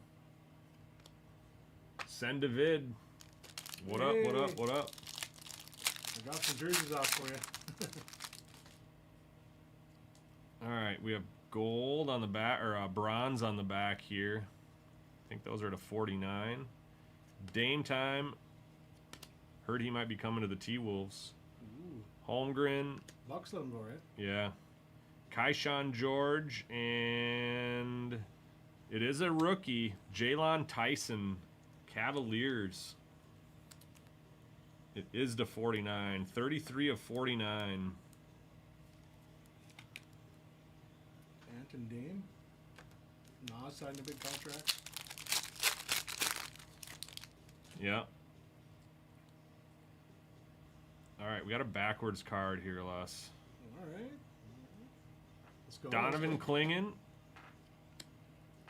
Send David. What up, what up, what up? I got some jerseys off for you. Alright, we have gold on the back, or bronze on the back here. I think those are to 49. Dame time. Heard he might be coming to the T-Wolves. Ooh. Holmgren, Bucks let him go, right? yeah. Kaishan George, and it is a rookie, Jalen Tyson, Cavaliers. It is to 49, 33 of 49. Ant and Dame. Nas signed a big contract. Yeah. All right, we got a backwards card here, Les. All right. Let's go. Donovan let's go. Klingen,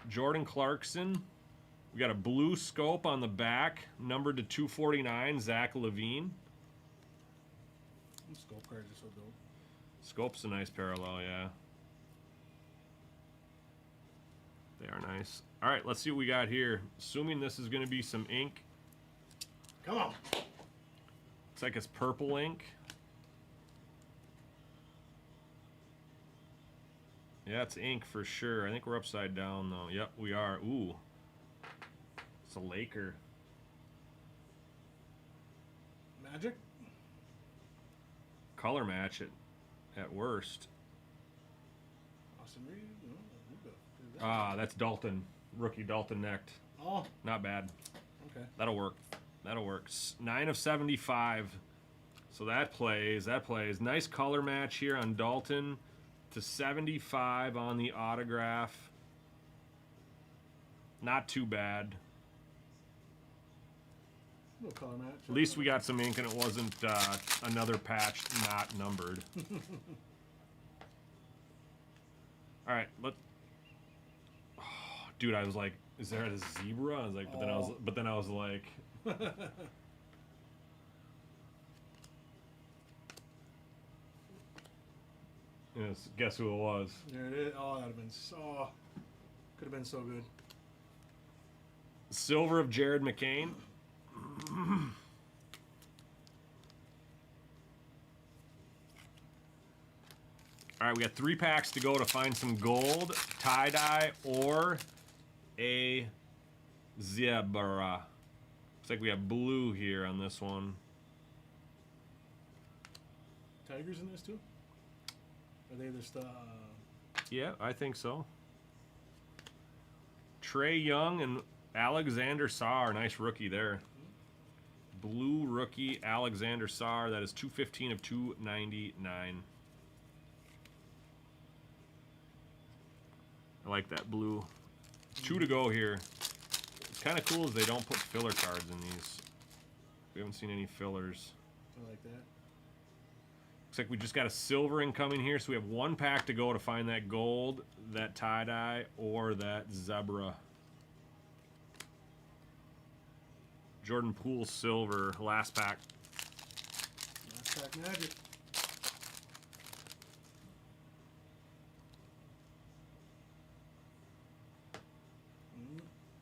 Jordan Clarkson. We got a blue scope on the back, numbered to 249, Zach LaVine. These scope cards are so dope. Scope's a nice parallel, yeah. They are nice. All right, let's see what we got here. Assuming this is going to be some ink. Come on. Looks like it's purple ink. Yeah, it's ink for sure. I think we're upside down, though. Yep, we are. Ooh. It's a Laker. Magic. Color match it at worst. Austin Reed. No, Luka. Ah, that's Dalton. Rookie Dalton Necht. Oh, Not bad. okay. That'll work. That'll work. 9 of 75. So that plays. That plays. Nice color match here on Dalton to 75 on the autograph. Not too bad. Little color match. At least we got some ink and it wasn't another patch not numbered. All right, oh, dude, I was like, is there a zebra? I was like, but then I was like, yes, guess who it was? There it is. Oh, that'd have been so. Could have been so good. Silver of Jared McCain. All right, we got 3 packs to go to find some gold, tie-dye, or a zebra. Looks like we have blue here on this one. Tigers in this too? Are they just Yeah, I think so. Trey Young and Alexander Sarr. Nice rookie there. Blue rookie Alexander Sarr. That is 215 of 299. I like that blue. 2 to go here. It's kind of cool is they don't put filler cards in these. We haven't seen any fillers. I like that. Looks like we just got a silver incoming here, so we have one pack to go to find that gold, that tie-dye, or that zebra. Jordan Poole silver, last pack. Last pack magic.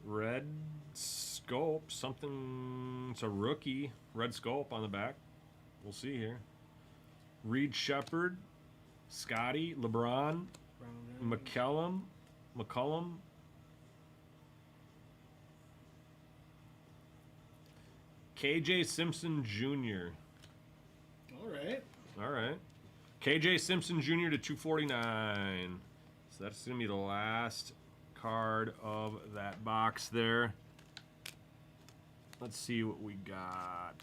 Red scope, something, it's a rookie. Red scope on the back. We'll see here. Reed Shepard, Scotty, LeBron, Brown McCullum. KJ Simpson Jr. All right. All right. KJ Simpson Jr. to 249. So that's going to be the last card of that box there. Let's see what we got.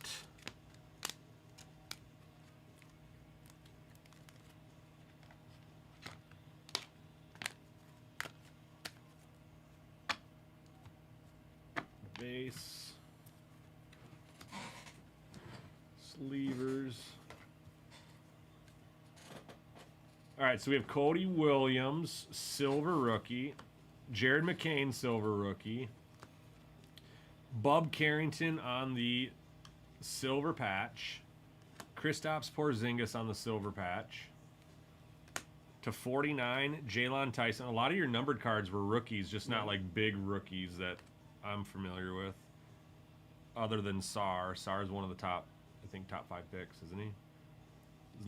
Base. Sleevers. All right, so we have Cody Williams, silver rookie. Jared McCain, silver rookie. Bub Carrington on the silver patch. Kristaps Porzingis on the silver patch. To 49, Jalen Tyson. A lot of your numbered cards were rookies, just not like big rookies that I'm familiar with. Other than Sarr. Sarr is one of the top, I think, top 5 picks, isn't he?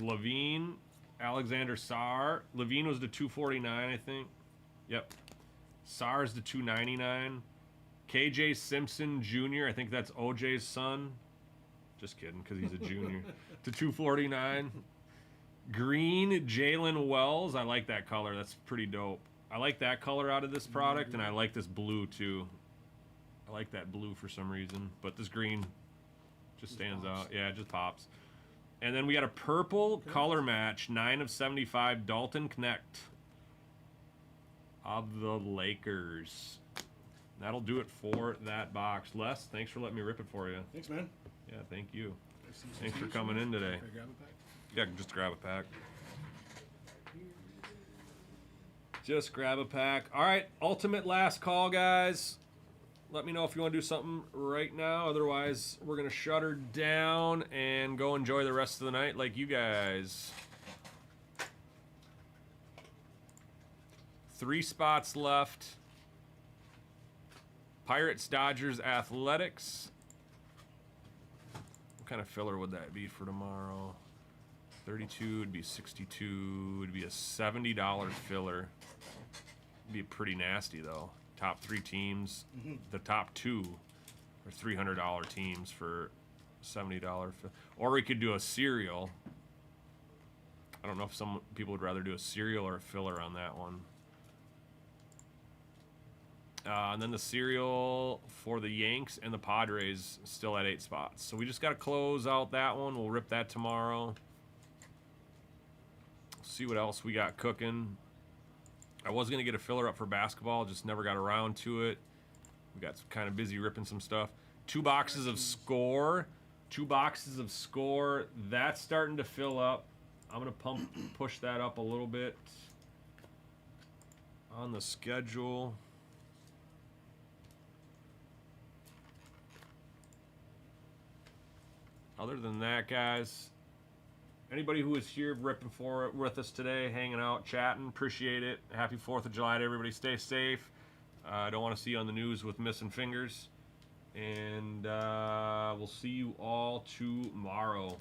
Levine, Alexander Sarr. Levine was to 249, I think. Yep. Sarr is to 299. KJ Simpson Jr., I think that's OJ's son. Just kidding, because he's a junior. To 249. Green, Jalen Wells. I like that color. That's pretty dope. I like that color out of this product, and I like this blue, too. I like that blue for some reason. But this green just stands out. Yeah, it just pops. And then we got a purple color match, 9/75, Dalton Knecht of the Lakers. That'll do it for that box. Les, thanks for letting me rip it for you. Thanks, man. Yeah, thank you. Thanks for coming in today. Can I grab a pack? Yeah, just grab a pack. Just grab a pack. All right, ultimate last call, guys. Let me know if you want to do something right now. Otherwise, we're going to shut her down and go enjoy the rest of the night like you guys. 3 spots left. Pirates, Dodgers, Athletics. What kind of filler would that be for tomorrow? 32 would be 62. Would be a $70 filler. It'd be pretty nasty though. Top 3 teams. The top 2 are $300 teams for $70. Or we could do a cereal. I don't know if some people would rather do a cereal or a filler on that one. And then the cereal for the Yanks and the Padres still at 8 spots. So we just got to close out that one. We'll rip that tomorrow. See what else we got cooking. I was going to get a filler up for basketball, just never got around to it. We got kind of busy ripping some stuff. 2 boxes of Score. 2 boxes of Score. That's starting to fill up. I'm going to push that up a little bit on the schedule. Other than that, guys, anybody who was here ripping with us today, hanging out, chatting, appreciate it. Happy 4th of July to everybody. Stay safe. I don't want to see you on the news with missing fingers. And we'll see you all tomorrow.